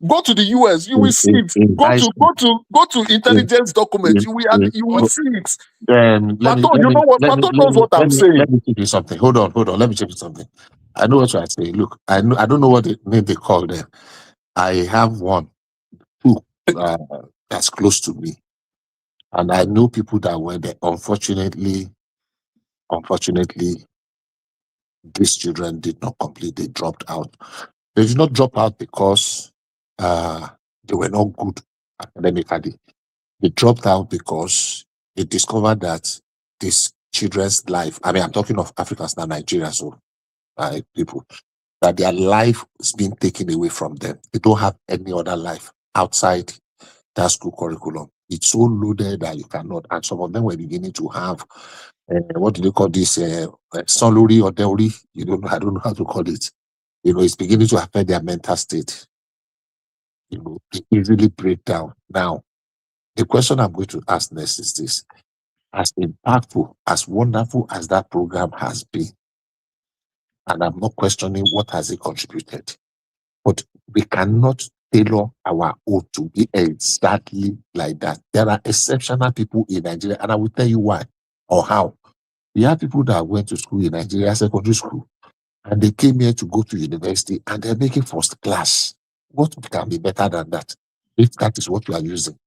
Speaker 18: Go to the US, you will see it. Go to intelligence documents, you will see it. Pato, you know what? Pato knows what I'm saying.
Speaker 16: Let me tell you something. Hold on. Let me tell you something. I know what you are saying. Look, I don't know what name they call them. I have two that's close to me, and I know people that were there. Unfortunately, these children did not complete. They dropped out. They did not drop out because they were not good academically. They dropped out because they discovered that these children's life, I'm talking of Africans, not Nigerians, so people, that their life is being taken away from them. They don't have any other life outside that school curriculum. It's so loaded that you cannot. And some of them were beginning to have, what do they call this, soluri or deuri? I don't know how to call it. It's beginning to affect their mental state. They easily break down. Now, the question I'm going to ask next is this. As impactful, as wonderful as that program has been, and I'm not questioning what has it contributed, but we cannot tailor our own to be exactly like that. There are exceptional people in Nigeria, and I will tell you why or how. We have people that went to school in Nigeria, secondary school, and they came here to go to university, and they're making first class. What can be better than that? If that is what you are using.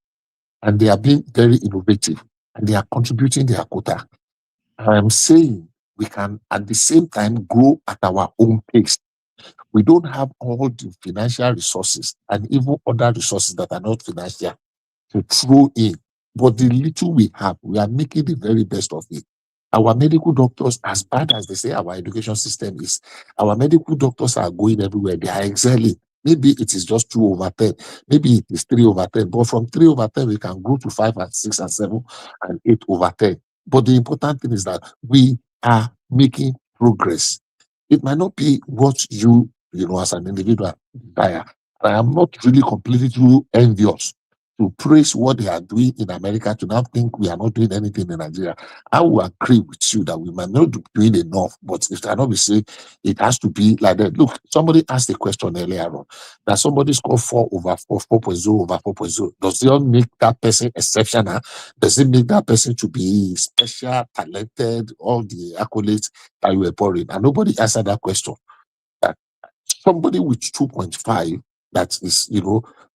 Speaker 16: And they are being very innovative, and they are contributing their quota. I'm saying we can, at the same time, grow at our own pace. We don't have all the financial resources and even other resources that are not financial to throw in. But the little we have, we are making the very best of it.
Speaker 21: Our medical doctors, as bad as they say our education system is, our medical doctors are going everywhere. They are excelling. Maybe it is just 2/10. Maybe it is 3/10. But from 3/10, we can go to 5 and 6 and 7 and 8/10. But the important thing is that we are making progress. It might not be what you as an individual desire. I am not really completely too envious to praise what they are doing in America to now think we are not doing anything in Nigeria. I will agree with you that we might not be doing enough, but it cannot be said it has to be like that. Look, somebody asked a question earlier on that somebody scored 4/4, 4.0/4.0. Does it make that person exceptional? Does it make that person to be special, talented, all the accolades that you were pouring? And nobody answered that question. Somebody with 2.5 that is,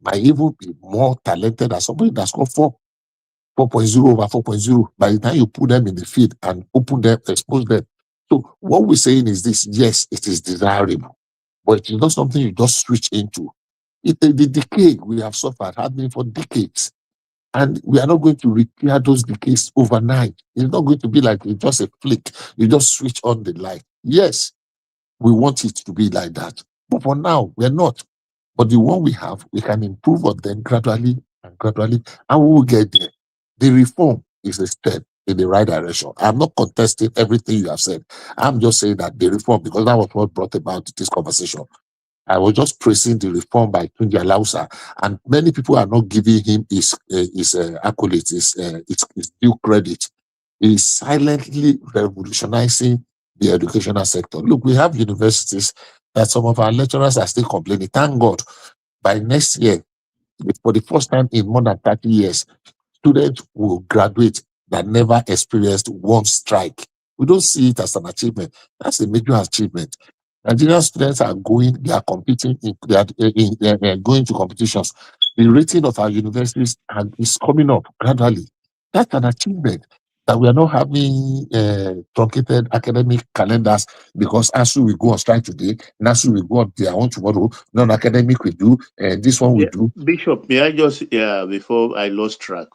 Speaker 21: might even be more talented than somebody that's got 4.0/4.0. By the time you put them in the field and open them, expose them. So what we're saying is this: yes, it is desirable, but it is not something you just switch into. The decay we have suffered has been for decades. And we are not going to repair those decays overnight. It's not going to be like it's just a flick. You just switch on the light. Yes, we want it to be like that. But for now, we're not. But the one we have, we can improve on them gradually, and we will get there. The reform is a step in the right direction. I'm not contesting everything you have said. I'm just saying that the reform, because that was what brought about this conversation. I was just praising the reform by Tunji Alausa, and many people are not giving him his accolades, his due credit. He's silently revolutionizing the educational sector. Look, we have universities that some of our lecturers are still complaining. Thank God, by next year, for the first time in more than 30 years, students will graduate that never experienced one strike. We don't see it as an achievement. That's a major achievement. Nigerian students are going, they are competing, they are going to competitions. The rating of our universities is coming up gradually. That's an achievement. That we are not having truncated academic calendars because ASU will go on strike today, NASU will go on their own tomorrow, non-academic will do, and this one will do.
Speaker 14: Bishop, may I just, before I lost track,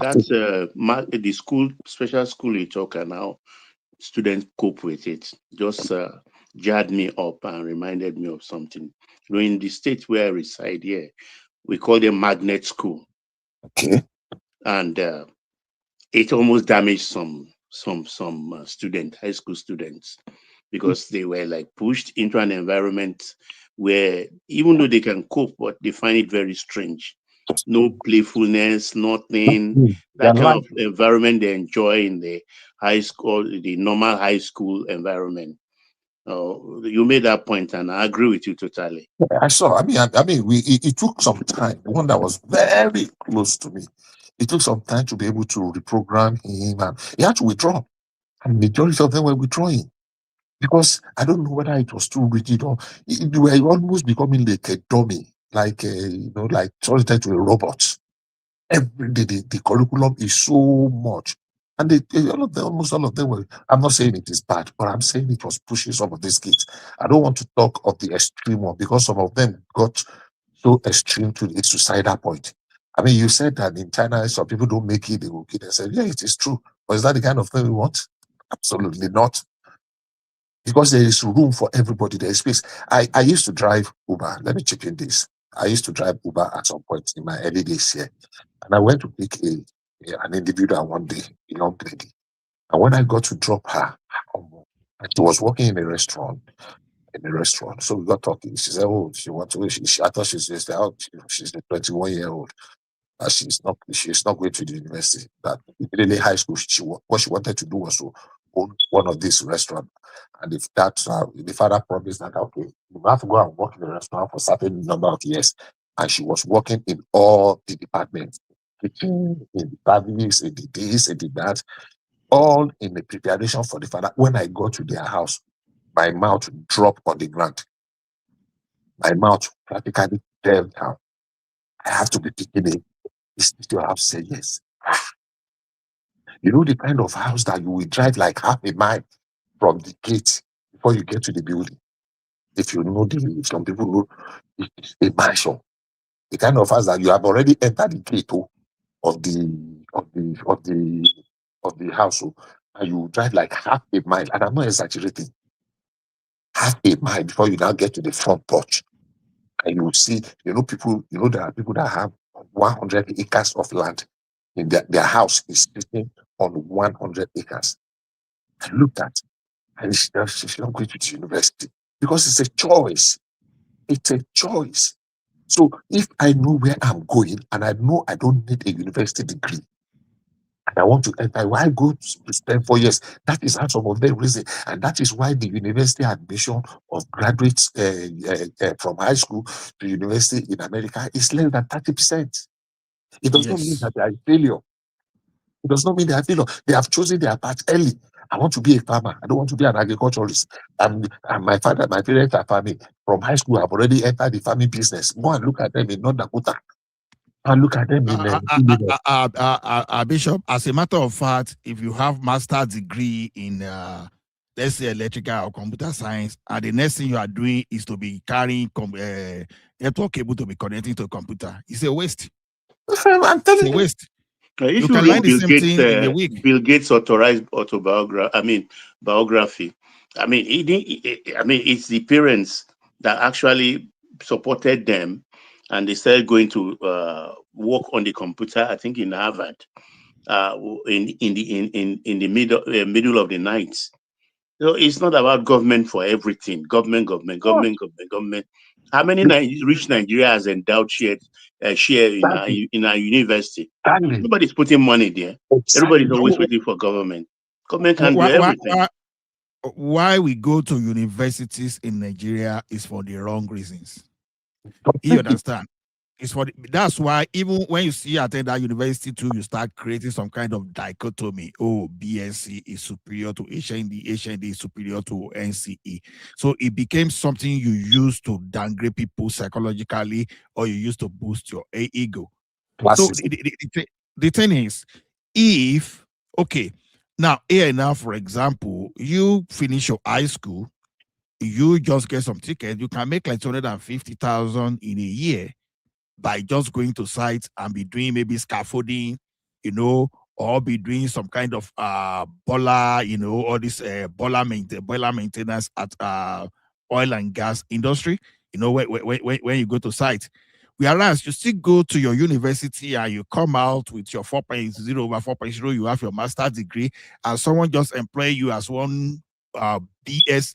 Speaker 14: that's the school, special school in Choka now, students cope with it. Just jarred me up and reminded me of something. In the state where I reside here, we call them magnet school.
Speaker 21: Okay.
Speaker 14: And it almost damaged some student, high school students, because they were like pushed into an environment where even though they can cope, but they find it very strange. No playfulness, nothing. That kind of environment they enjoy in the high school, the normal high school environment. You made that point, and I agree with you totally.
Speaker 21: I saw. It took some time. The one that was very close to me, it took some time to be able to reprogram him, and he had to withdraw. And majority of them were withdrawing because I don't know whether it was too rigid or they were almost becoming like a dummy, like like turning to a robot. Every day the curriculum is so much, and almost all of them were. I'm not saying it is bad, but I'm saying it was pushing some of these kids. I don't want to talk of the extreme one because some of them got so extreme to the suicidal point. I mean, you said that in China, some people don't make it, they will kill themselves. Yeah, it is true. But is that the kind of thing we want? Absolutely not. Because there is room for everybody, there is space. I used to drive Uber. Let me chip in this. I used to drive Uber at some point in my early days here. And I went to pick an individual one day, a young lady. And when I got to drop her, and she was working in a restaurant. So we got talking. She said, "Oh, she wants to." I thought she's just out. She's a 21-year-old. She's not going to the university. That immediately high school, what she wanted to do was to own one of these restaurants. And if that the father promised that, okay, you have to go and work in the restaurant for a certain number of years. And she was working in all the departments, kitchen, in the service, in the this, in the that, all in the preparation for the father. When I got to their house, my mouth dropped on the ground. My mouth practically fell down. I have to be picking it. Still have to say yes. You know the kind of house that you will drive like half a mile from the gate before you get to the building. If you know some people know it's a mansion. The kind of house that you have already entered the gate of the house. and you drive like half a mile, and I'm not exaggerating, half a mile before you now get to the front porch. And you will see, people, there are people that have 100 acres of land. In their house is sitting on 100 acres. I looked at, and she's not going to university because it's a choice. It's a choice. So if I know where I'm going and I know I don't need a university degree, and I want to enter, why go to spend 4 years? That is some of the reason, and that is why the university admission of graduates from high school to university in America is less than 30%. It does not mean that they are a failure. It does not mean they are a failure. They have chosen their path early. I want to be a farmer. I don't want to be an agriculturalist. And my parents are farming. From high school, I've already entered the farming business. Go and look at them in North Dakota. And look at them in
Speaker 2: Bishop, as a matter of fact, if you have master's degree in let's say electrical or computer science, and the next thing you are doing is to be carrying network cable to be connecting to a computer, it's a waste.
Speaker 21: I'm telling
Speaker 2: you, waste.
Speaker 14: If
Speaker 2: You can learn the same thing in a week.
Speaker 14: Bill Gates authorized biography. It's the parents that actually supported them, and they started going to work on the computer. I think in Harvard, in the middle of the night. So it's not about government for everything. Government. How many rich Nigeria has endowed share in our university? Nobody's putting money there. Everybody's always waiting for government. Government can do everything.
Speaker 2: Why we go to universities in Nigeria is for the wrong reasons. You understand? That's why even when you see attend that university too, you start creating some kind of dichotomy. Oh, BSc is superior to HND, HND is superior to NCE. So it became something you use to downgrade people psychologically, or you use to boost your ego. So the thing is, if now for example, you finish your high school, you just get some tickets, you can make like 250,000 in a year by just going to sites and be doing maybe scaffolding, or be doing some kind of boiler, all this boiler maintenance at oil and gas industry, when you go to site. Whereas you still go to your university and you come out with your 4.0 over 4.0, you have your master's degree, and someone just employ you as one BS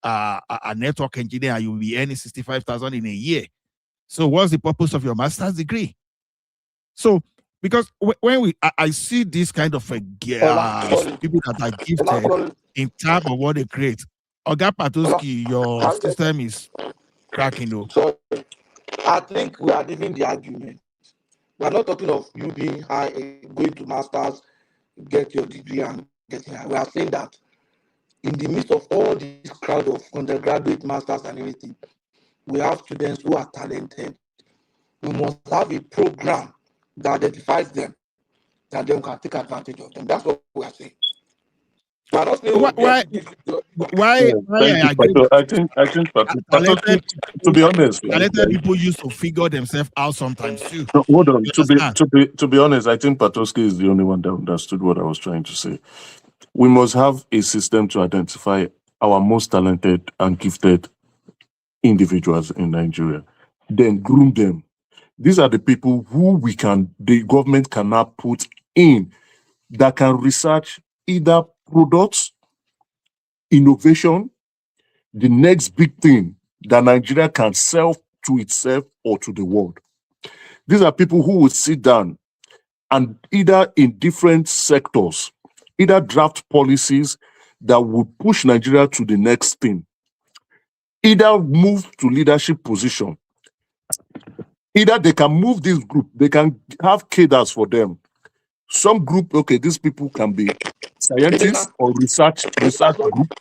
Speaker 2: a network engineer, and you'll be earning 65,000 in a year. So what's the purpose of your master's degree? So because when I see this kind of people that are gifted in terms of what they create, Oga Patuski, your system is cracking though.
Speaker 3: So I think we are leaving the argument. We are not talking of you being high, going to masters, get your degree and getting high. We are saying that in the midst of all this crowd of undergraduate masters and everything, we have students who are talented. We must have a program that identifies them, that then can take advantage of them. That's what we are saying. So I don't know
Speaker 2: why
Speaker 18: I think to be honest,
Speaker 2: talented people used to figure themselves out sometimes too.
Speaker 18: No, hold on. To be honest, I think Patoski is the only one that understood what I was trying to say. We must have a system to identify our most talented and gifted individuals in Nigeria, then groom them. These are the people who the government can now put in that can research either products, innovation, the next big thing that Nigeria can sell to itself or to the world. These are people who will sit down and either in different sectors, either draft policies that will push Nigeria to the next thing, either move to leadership position, either they can move this group, they can have cadres for them. Some group, these people can be scientists or research group.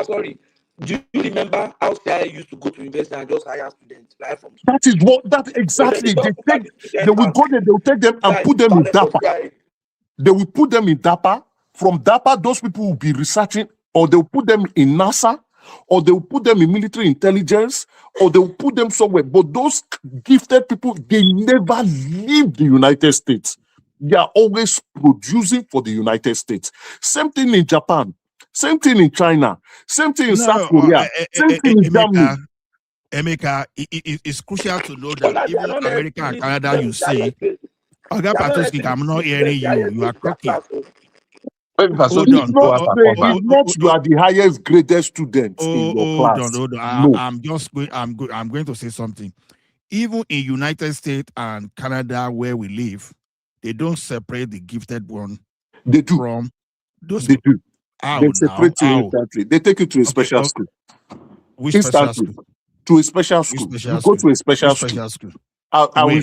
Speaker 3: Sorry, do you remember how I used to go to university and just hire students?
Speaker 18: That exactly. They will go there, they will take them and put them in DAPA. They will put them in DAPA. From DAPA, those people will be researching, or they will put them in NASA, or they will put them in military intelligence, or they will put them somewhere. But those gifted people, they never leave the United States. They are always producing for the United States. Same thing in Japan. Same thing in China. Same thing in South Korea. Same thing in Germany.
Speaker 2: Emeka, it's crucial to know that even America and Canada, you see, Oga Patoski, I'm not hearing you. You are talking. Hold on.
Speaker 18: It's not you are the highest graded student in your class.
Speaker 2: Hold on.
Speaker 18: No.
Speaker 2: I'm going to say something. Even in United States and Canada, where we live, they don't separate the gifted one from those.
Speaker 18: They do.
Speaker 2: How
Speaker 18: They
Speaker 2: now?
Speaker 18: separate you instantly. They take you to a special school.
Speaker 2: Which
Speaker 18: instantly.
Speaker 2: special school?
Speaker 18: To a special school. You go to a special school. I will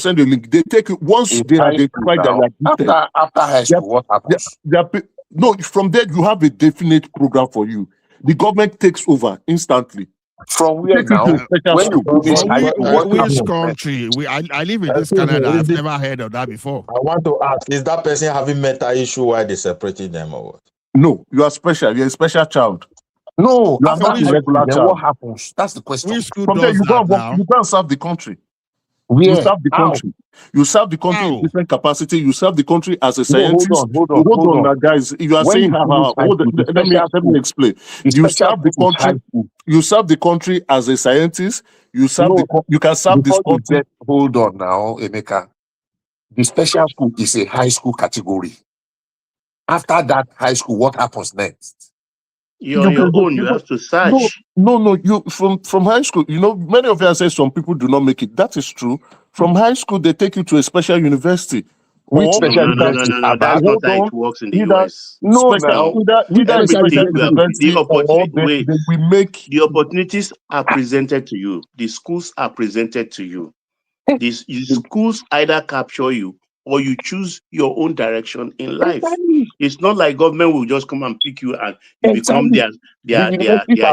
Speaker 18: send you a link. They take you once they identify that you are gifted.
Speaker 16: After high school, what happens?
Speaker 18: No, from there you have a definite program for you. The government takes over instantly.
Speaker 16: From where now?
Speaker 2: When you which country? I live in this Canada. I've never heard of that before.
Speaker 7: I want to ask: is that person having mental issue while they separated them or what?
Speaker 18: No, you are special. You're a special child.
Speaker 16: No,
Speaker 18: you are not a regular child.
Speaker 16: What happens? That's the question.
Speaker 2: Which school
Speaker 18: From
Speaker 2: does
Speaker 18: there, you
Speaker 2: that
Speaker 18: go
Speaker 2: now?
Speaker 18: you can't serve the country.
Speaker 16: Where?
Speaker 18: You serve the country. You serve the country in different capacity. You serve the country as a scientist.
Speaker 16: Hold on,
Speaker 18: now, guys. You are
Speaker 16: when
Speaker 18: saying let me explain.
Speaker 16: You serve the country.
Speaker 18: You serve the country as a scientist. You serve you can serve this country.
Speaker 16: Hold on now, Emeka. The special school is a high school category. After that high school, what happens next?
Speaker 14: You're on your own. You have to search.
Speaker 18: No. You from high school. You know, many of you say some people do not make it. That is true. From high school, they take you to a special university.
Speaker 14: No, that's not how it works in the US. The opportunities are presented to you. The schools are presented to you. These schools either capture you or you choose your own direction in life. It's not like government will just come and pick you and you become their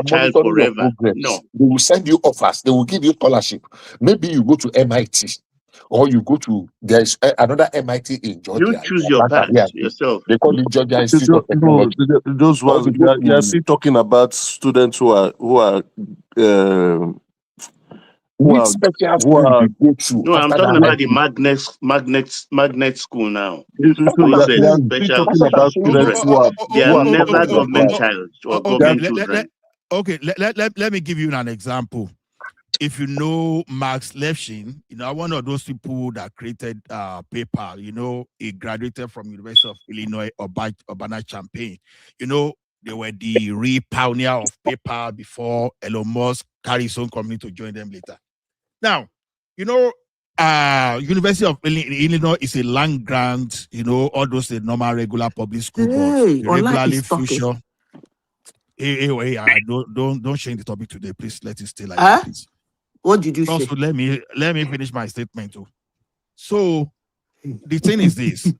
Speaker 14: child forever. No.
Speaker 16: They will send you offers. They will give you scholarship. Maybe you go to MIT or you go to, there's another MIT in Georgia.
Speaker 14: You choose your path yourself.
Speaker 16: They call it Georgia Institute of Technology.
Speaker 18: Those ones, you are still talking about students who are
Speaker 16: which special school you go to?
Speaker 14: No, I'm talking about the magnet school now.
Speaker 18: They
Speaker 14: are never government child or government children.
Speaker 2: Okay, let me give you an example. If you know Max Levchin, one of those people that created PayPal, he graduated from University of Illinois Urbana-Champaign. They were the real pioneer of PayPal before Elon Musk carried his own company to join them later. Now, University of Illinois is a land grant, all those normal regular public school boards. Regularly future. Hey, don't change the topic today, please. Let it stay like that, please.
Speaker 15: What did you say?
Speaker 2: Also, let me finish my statement too. So the thing is this.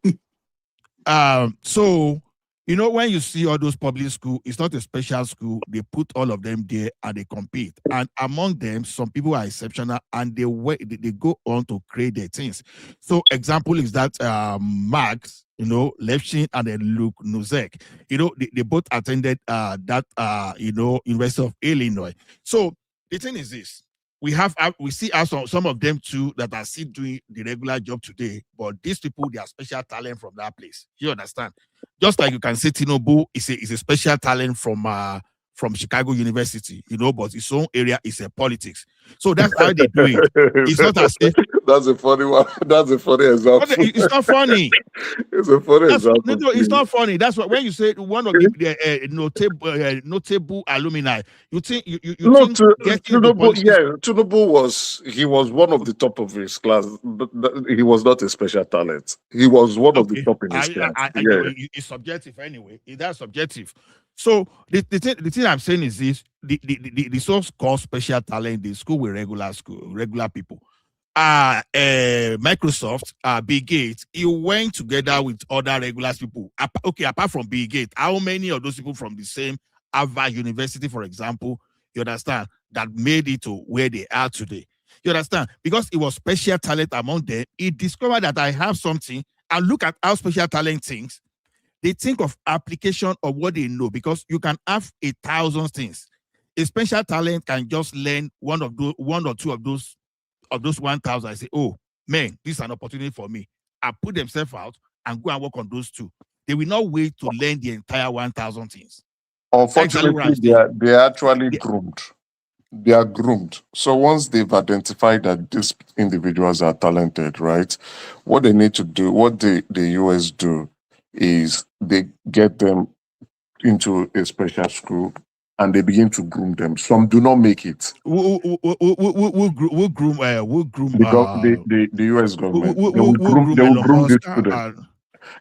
Speaker 2: When you see all those public schools, it's not a special school. They put all of them there and they compete. And among them, some people are exceptional and they go on to create their things. So example is that Max, Levchin and then Luke Nuzek, they both attended University of Illinois. So the thing is this. We see some of them too that are still doing the regular job today, but these people, they are special talent from that place. You understand? Just like you can say Tinubu is a special talent from Chicago University, but his own area is a politics. So that's how they do it. It's not as if
Speaker 18: that's a funny one. That's a funny example.
Speaker 2: It's not funny.
Speaker 18: It's a funny example.
Speaker 2: No, it's not funny. That's what when you say one of the notable alumni, you think
Speaker 18: Tinubu was one of the top of his class, but he was not a special talent. He was one of the top in his class.
Speaker 2: It's subjective anyway. That's subjective. So the thing I'm saying is this: the source called special talent, the school with regular people. Microsoft, Bill Gates, he went together with other regular people. Apart from Bill Gates, how many of those people from the same Harvard University, for example, you understand, that made it to where they are today? You understand? Because it was special talent among them. He discovered that I have something, and look at how special talent thinks. They think of application of what they know, because you can have 1,000 things. A special talent can just learn one or two of those 1,000. I say, oh man, this is an opportunity for me. and put themselves out and go and work on those two. They will not wait to learn the entire 1,000 things. Exactly what
Speaker 21: Unfortunately,
Speaker 2: I'm saying.
Speaker 21: they're actually groomed. They are groomed. So once they've identified that these individuals are talented, right? What they need to do, what the US do, is they get them into a special school and they begin to groom them. Some do not make it.
Speaker 2: Who groom?
Speaker 21: The US government. They will
Speaker 2: Who
Speaker 21: groom.
Speaker 2: groom
Speaker 21: They will
Speaker 2: Elon
Speaker 21: groom these
Speaker 2: Musk?
Speaker 21: students.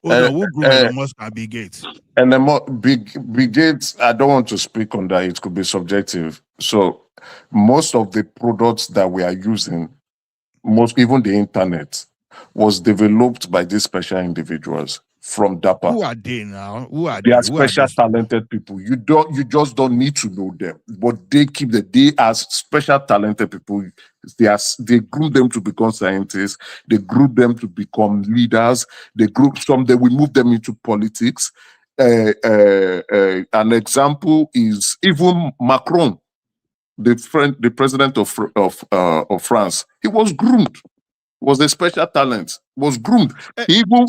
Speaker 2: Hold on, who groom Elon Musk and Bill Gates?
Speaker 21: And the big Gates, I don't want to speak on that. It could be subjective. So most of the products that we are using, even the internet, was developed by these special individuals from DAPA.
Speaker 2: Who are they now? Who are
Speaker 21: They
Speaker 2: they?
Speaker 21: are special talented people. You just don't need to know them, but they are special talented people. They group them to become scientists. They group them to become leaders. They will move them into politics. An example is even Macron, the president of France. He was groomed. Was a special talent, was groomed. Even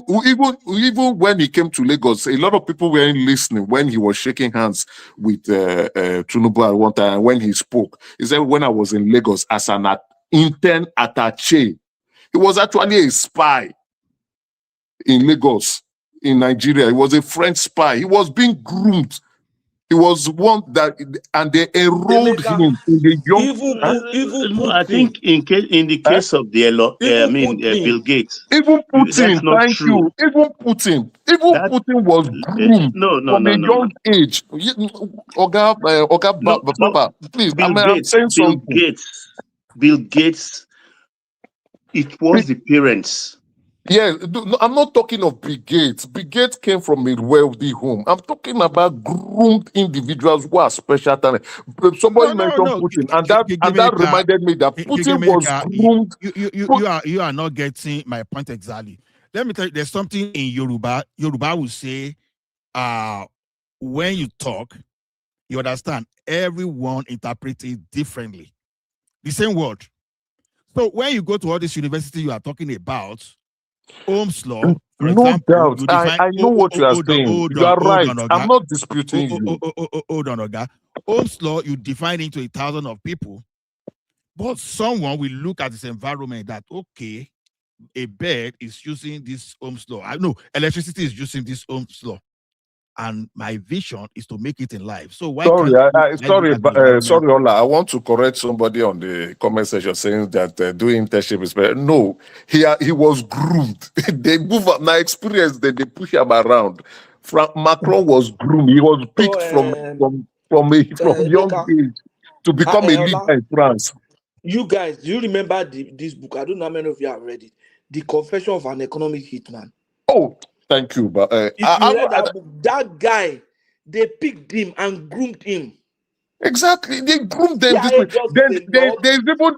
Speaker 21: when he came to Lagos, a lot of people weren't listening when he was shaking hands with Tinubu at one time. And when he spoke, he said, when I was in Lagos as an intern attaché, he was actually a spy in Lagos, in Nigeria. He was a French spy. He was being groomed. He was one that, and they enrolled him in the young.
Speaker 14: I think in the case of the Bill Gates,
Speaker 21: even Putin,
Speaker 14: that's not
Speaker 21: thank
Speaker 14: true.
Speaker 21: you. Even Putin was groomed from a young age. Baba, please, I'm saying something.
Speaker 14: Bill Gates, it was the parents.
Speaker 21: Yeah, no, I'm not talking of Bill Gates. Bill Gates came from a wealthy home. I'm talking about groomed individuals who are special talent. Somebody mentioned Putin, and that reminded me that Putin was groomed.
Speaker 2: You are not getting my point exactly. Let me tell you, there's something in Yoruba. Yoruba will say, when you talk, you understand, everyone interprets it differently. The same word. So when you go to all this university you are talking about, Ohm's law, for
Speaker 21: No
Speaker 2: example,
Speaker 21: doubt.
Speaker 2: you define.
Speaker 21: I know what you are saying. You are right. I'm not disputing you.
Speaker 2: Hold on, Oga. Ohm's law, you define into 1,000 of people, but someone will look at this environment that, okay, a bird is using this Ohm's law. I know electricity is using this Ohm's law, and my vision is to make it in life. So why
Speaker 21: Sorry,
Speaker 2: can't
Speaker 21: sorry, Ola. I want to correct somebody on the comment section saying that doing internship is better. No, he was groomed. They move up now. Experience that they push him around. Macron was groomed. He was picked from young age to become a leader in France.
Speaker 3: You guys, do you remember this book? I don't know how many of you have read it. The Confession of an Economic Hitman.
Speaker 21: Oh, thank you. But
Speaker 3: if you read that book, that guy, they picked him and groomed him.
Speaker 21: Exactly, they groomed them.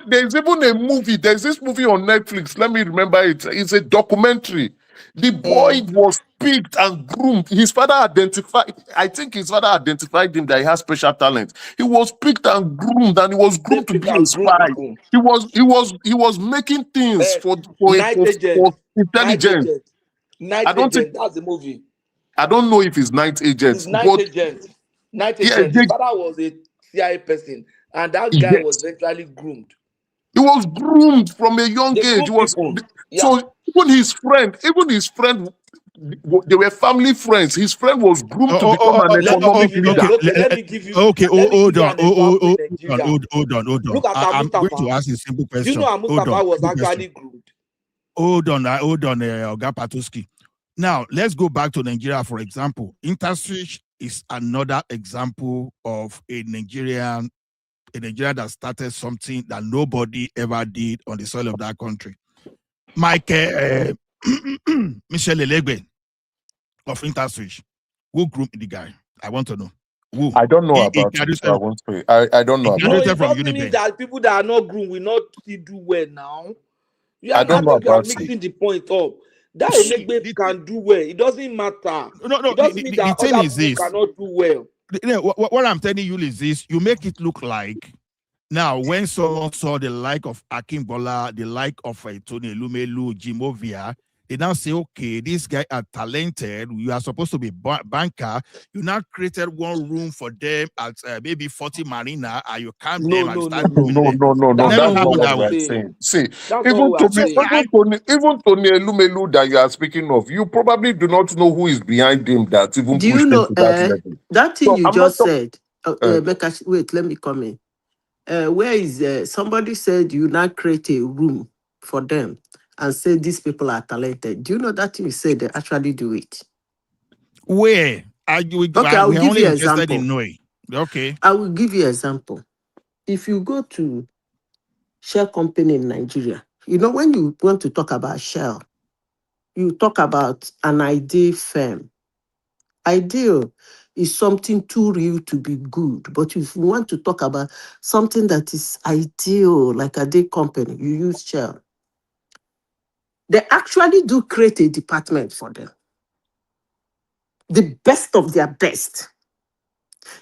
Speaker 21: There's even a movie. There's this movie on Netflix. Let me remember it. It's a documentary. The boy was picked and groomed. His father identified. I think his father identified him that he has special talent. He was picked and groomed, and he was groomed to be a spy. He was making things for intelligence.
Speaker 3: Night Agent. That's the movie.
Speaker 21: I don't know if it's Night Agent.
Speaker 3: It's Night Agent. Night Agent. His father was a CIA person, and that guy was eventually groomed.
Speaker 21: He was groomed from a young age. So even his friend, they were family friends. His friend was groomed to become an economic leader.
Speaker 2: Let me give you. Okay, hold on.
Speaker 3: Look at
Speaker 2: I'm going to ask a simple question.
Speaker 3: Do you know how Mustafa was actually groomed?
Speaker 2: Hold on, Oga Patoski. Now, let's go back to Nigeria, for example. Interswitch is another example of a Nigeria that started something that nobody ever did on the soil of that country. Michael Michel Elegbe of Interswitch, who groomed the guy? I want to know. Who?
Speaker 21: I don't know about it. So I won't say. I don't know about
Speaker 3: it. No, it doesn't mean that people that are not groomed will not still do well now.
Speaker 21: I don't know about it.
Speaker 3: Mixing the point up. That Elegbe can do well. It doesn't matter.
Speaker 2: No.
Speaker 3: It doesn't mean that other people cannot do well.
Speaker 2: What I'm telling you is this: you make it look like now when someone saw the like of Akinbola, the like of Tony Lumelu, Jimovia, They now say, okay, these guys are talented. You are supposed to be banker. You now created one room for them at maybe 40 Marina, and you camp them and you start giving them.
Speaker 21: No.
Speaker 2: Never
Speaker 21: That's not
Speaker 2: happen
Speaker 21: what
Speaker 2: that
Speaker 21: we
Speaker 2: way.
Speaker 21: are saying. See,
Speaker 3: That's not
Speaker 21: even
Speaker 3: what I'm saying.
Speaker 21: even Tony Elumelu that you are speaking of, you probably do not know who is behind him that even
Speaker 15: Do you
Speaker 21: pushed him
Speaker 15: know
Speaker 21: to that level.
Speaker 15: that thing
Speaker 21: So
Speaker 15: you
Speaker 21: I'm not
Speaker 15: just
Speaker 21: talking.
Speaker 15: said? Wait, let me come in. Where is somebody said you now create a room for them and say these people are talented? Do you know that thing you said they actually do it?
Speaker 2: Where?
Speaker 15: Okay, I will
Speaker 2: We're
Speaker 15: give
Speaker 2: only
Speaker 15: you an
Speaker 2: interested
Speaker 15: example.
Speaker 2: in knowing. Okay.
Speaker 15: I will give you an example. If you go to Shell company in Nigeria, you know, when you want to talk about Shell, you talk about an ideal firm. Ideal is something too real to be good. But if you want to talk about something that is ideal, like a day company, you use Shell. They actually do create a department for them. The best of their best.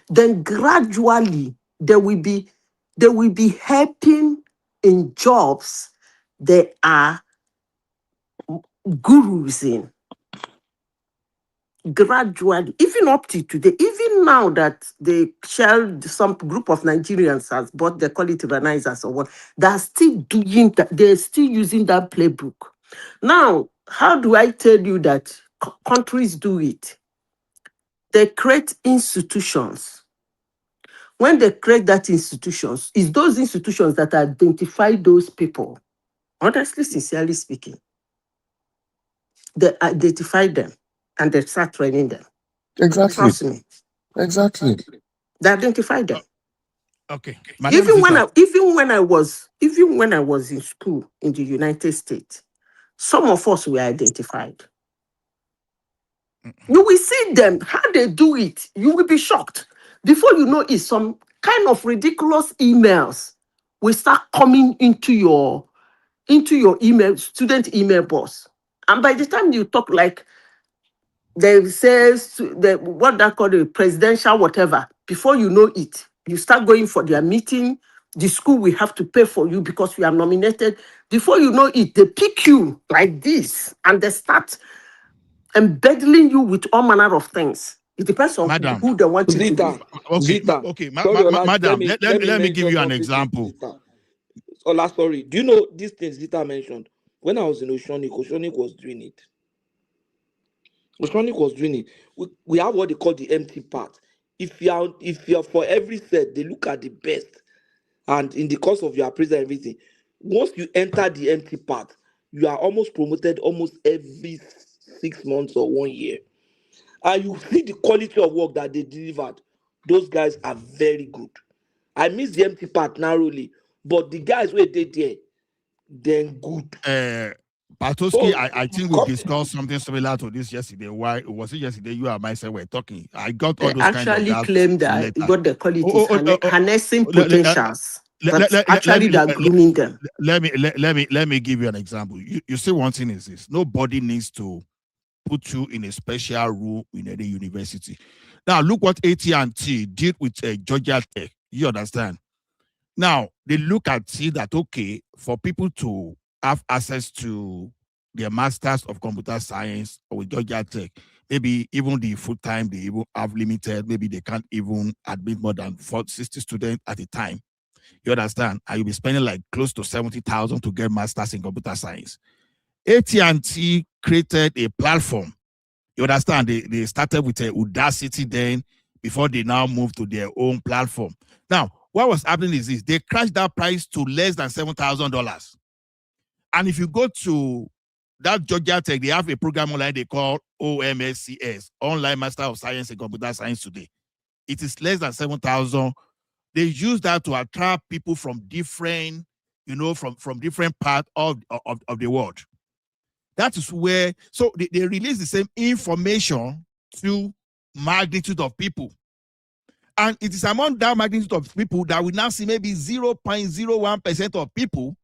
Speaker 15: Then gradually they will be helping in jobs they are gurus in. Gradually, even up to today, even now that they share some group of Nigerians has bought, they call it organizers or what, they're still doing that, they're still using that playbook. Now, how do I tell you that countries do it? They create institutions. When they create that institutions, it's those institutions that identify those people. Honestly, sincerely speaking, they identify them and they start training them.
Speaker 21: Exactly.
Speaker 15: Trust me.
Speaker 21: Exactly.
Speaker 15: They identify them.
Speaker 2: Okay.
Speaker 15: Even when I was in school in the United States, some of us were identified. You will see them, how they do it. You will be shocked. Before you know it, some kind of ridiculous emails will start coming into your email, student email box. And by the time you talk, like they say what they call the presidential whatever, before you know it, you start going for their meeting. The school will have to pay for you because you are nominated. Before you know it, they pick you like this and they start embeddling you with all manner of things. It depends on who they want you to be.
Speaker 2: Okay,
Speaker 3: Sorry, Ola,
Speaker 2: madam,
Speaker 3: let
Speaker 2: let me give
Speaker 3: mention
Speaker 2: you an
Speaker 3: something to
Speaker 2: example.
Speaker 3: Zita. Ola, sorry. Do you know these things Zita mentioned? When I was in Oshonik was doing it. Oshonik was doing it. We have what they call the empty part. If you're for every set, they look at the best. And in the course of your appraisal and everything, once you enter the empty part, you are almost promoted almost every 6 months or 1 year. And you see the quality of work that they delivered. Those guys are very good. I miss the empty part narrowly, but the guys who did there, then good.
Speaker 2: Patoski, I think we discussed something similar to this yesterday. Why was it yesterday? You and myself were talking. I got all
Speaker 15: They
Speaker 2: those kind of
Speaker 15: actually
Speaker 2: that
Speaker 15: claim that
Speaker 2: later.
Speaker 15: what they call it is harnessing potentials. But
Speaker 2: Let
Speaker 15: actually, they're grooming them.
Speaker 2: let me give you an example. You see, one thing is this: nobody needs to put you in a special room in any university. Now, look what AT&T did with Georgia Tech. You understand? Now, they look at see that, okay, for people to have access to their masters of computer science with Georgia Tech, maybe even the full time they even have limited, maybe they can't even admit more than 60 students at a time. You understand? And you'll be spending like close to 70,000 to get masters in computer science. AT&T created a platform. You understand? They started with Udacity then before they now moved to their own platform. Now, what was happening is this: they crashed that price to less than $7,000. And if you go to that Georgia Tech, they have a program online they call OMSCS, Online Master of Science in Computer Science today. It is less than 7,000. They use that to attract people from different, from different parts of the world. That is where, so they release the same information to magnitude of people. And it is among that magnitude of people that we now see maybe 0.01% of people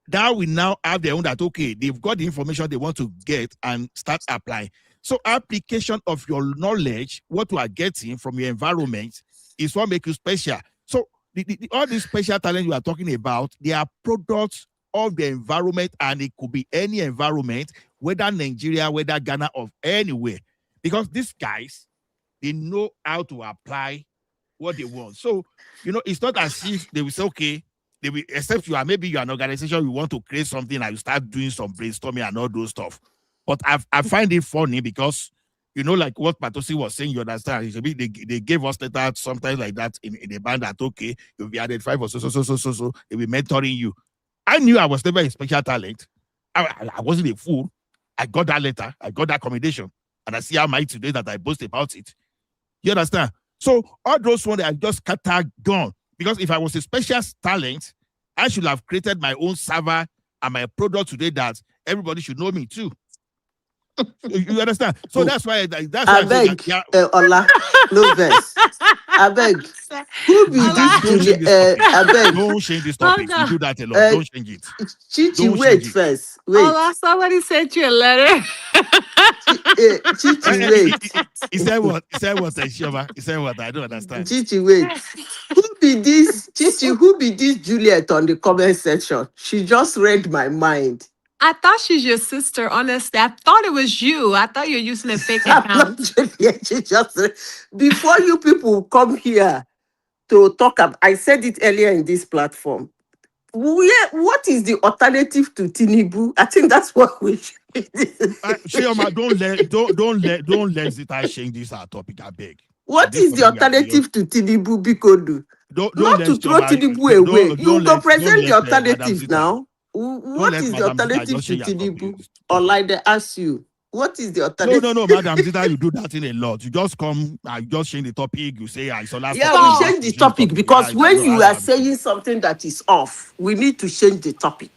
Speaker 2: that we now have their own that, okay, they've got the information they want to get and start applying. So application of your knowledge, what you are getting from your environment is what makes you special. So all these special talent you are talking about, they are products of the environment, and it could be any environment, whether Nigeria, whether Ghana, or anywhere, because these guys, they know how to apply what they want. So, it's not as if they will say, okay, they will, except you are an organization, you want to create something and you start doing some brainstorming and all those stuff. But I find it funny because, like what Patosi was saying, you understand, they gave us letters sometimes like that in a band that, okay, you'll be added 5 or so, they'll be mentoring you. I knew I was never a special talent. I wasn't a fool. I got that letter, I got that accommodation, and I see how my today that I boast about it. You understand? So all those ones are just gone. Because if I was a special talent, I should have created my own server and my product today that everybody should know me too. You understand? So that's why
Speaker 15: I beg, Ola, no verse. I beg. Who be this Julia? I beg.
Speaker 2: Don't change this topic. You do that a lot. Don't change it.
Speaker 15: Chichi, wait first. Wait.
Speaker 8: Ola, somebody sent you a letter.
Speaker 15: Chichi, wait.
Speaker 2: He said what? He said what? He said what? I don't understand.
Speaker 15: Chichi, wait. Who be this? Chichi, who be this Juliet on the comment section? She just read my mind.
Speaker 8: I thought she's your sister, honestly. I thought it was you. I thought you're using a fake account.
Speaker 15: She just before you people come here to talk about, I said it earlier in this platform. What is the alternative to Tinubu? I think that's what we should.
Speaker 2: Shioma, don't let Zita change this our topic, I beg.
Speaker 15: What is the alternative to Tinubu, Bikodu? Not to throw Tinubu away. You go present the alternative now. What is the alternative to Tinubu? Or like they ask you, what is the alternative?
Speaker 2: No, Madam Zita, you do that in a lot. You just come, I just change the topic, you say, I saw last.
Speaker 15: Yeah, we change the topic because when you are saying something that is off, we need to change the topic.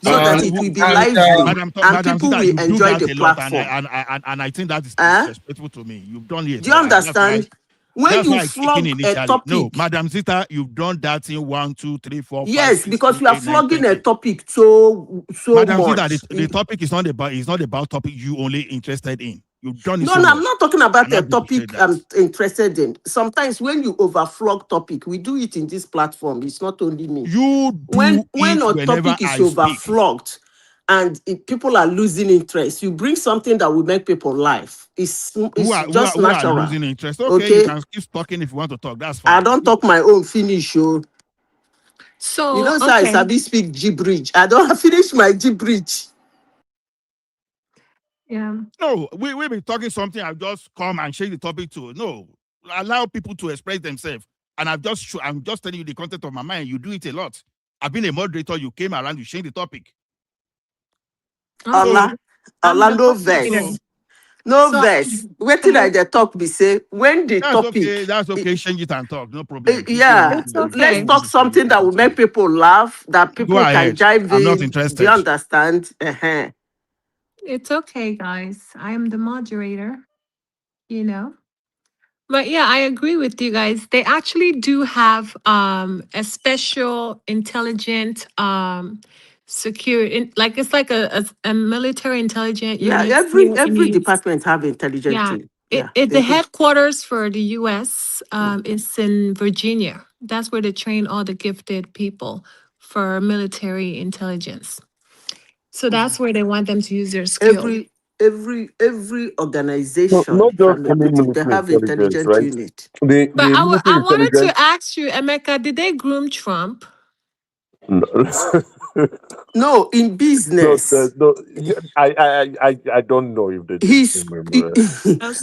Speaker 15: So that it will be lively and people will enjoy the platform.
Speaker 2: And I think that is disrespectful to me. You've done it.
Speaker 15: Do you understand? When you flog a topic,
Speaker 2: no, Madam Zita, you've done that in 1, 2, 3, 4, 5.
Speaker 15: Yes, because you are flogging a topic so
Speaker 2: Madam
Speaker 15: much.
Speaker 2: Zita, the topic is not about topic you only interested in. You've done it.
Speaker 15: No, I'm not talking about a topic I'm interested in. Sometimes when you overflog topic, we do it in this platform. It's not only me.
Speaker 2: You do
Speaker 15: when a topic is overflogged and people are losing interest, you bring something that will make people laugh. It's just natural.
Speaker 2: Who are losing interest? Okay, you can keep talking if you want to talk. That's fine.
Speaker 15: I don't talk my own finish.
Speaker 8: So
Speaker 15: you know, I sabi speak gibberish. I don't finish my gibberish.
Speaker 8: Yeah.
Speaker 2: No, we be talking something. I've just come and change the topic to. No, allow people to express themselves. And I'm just telling you the content of my mind. You do it a lot. I've been a moderator. You came around. You changed the topic.
Speaker 15: Allah, no verse. No verse. What did I talk? Be say when the topic.
Speaker 2: That's okay. Change it and talk. No problem.
Speaker 15: Yeah, let's talk something that will make people laugh. That people can jive in.
Speaker 2: I'm not interested.
Speaker 15: Do you understand?
Speaker 8: It's okay, guys. I am the moderator, But yeah, I agree with you guys. They actually do have a special intelligent security, like it's like a military intelligence.
Speaker 15: Yeah, every department have intelligence.
Speaker 8: Yeah, the headquarters for the U.S. Is in Virginia. That's where they train all the gifted people for military intelligence. So that's where they want them to use their skill.
Speaker 15: Every organization,
Speaker 21: not just
Speaker 15: they have intelligence
Speaker 21: right?
Speaker 15: unit.
Speaker 8: But I wanted to ask you, Emeka, did they groom Trump?
Speaker 15: No, in business.
Speaker 21: No, I don't know if they did.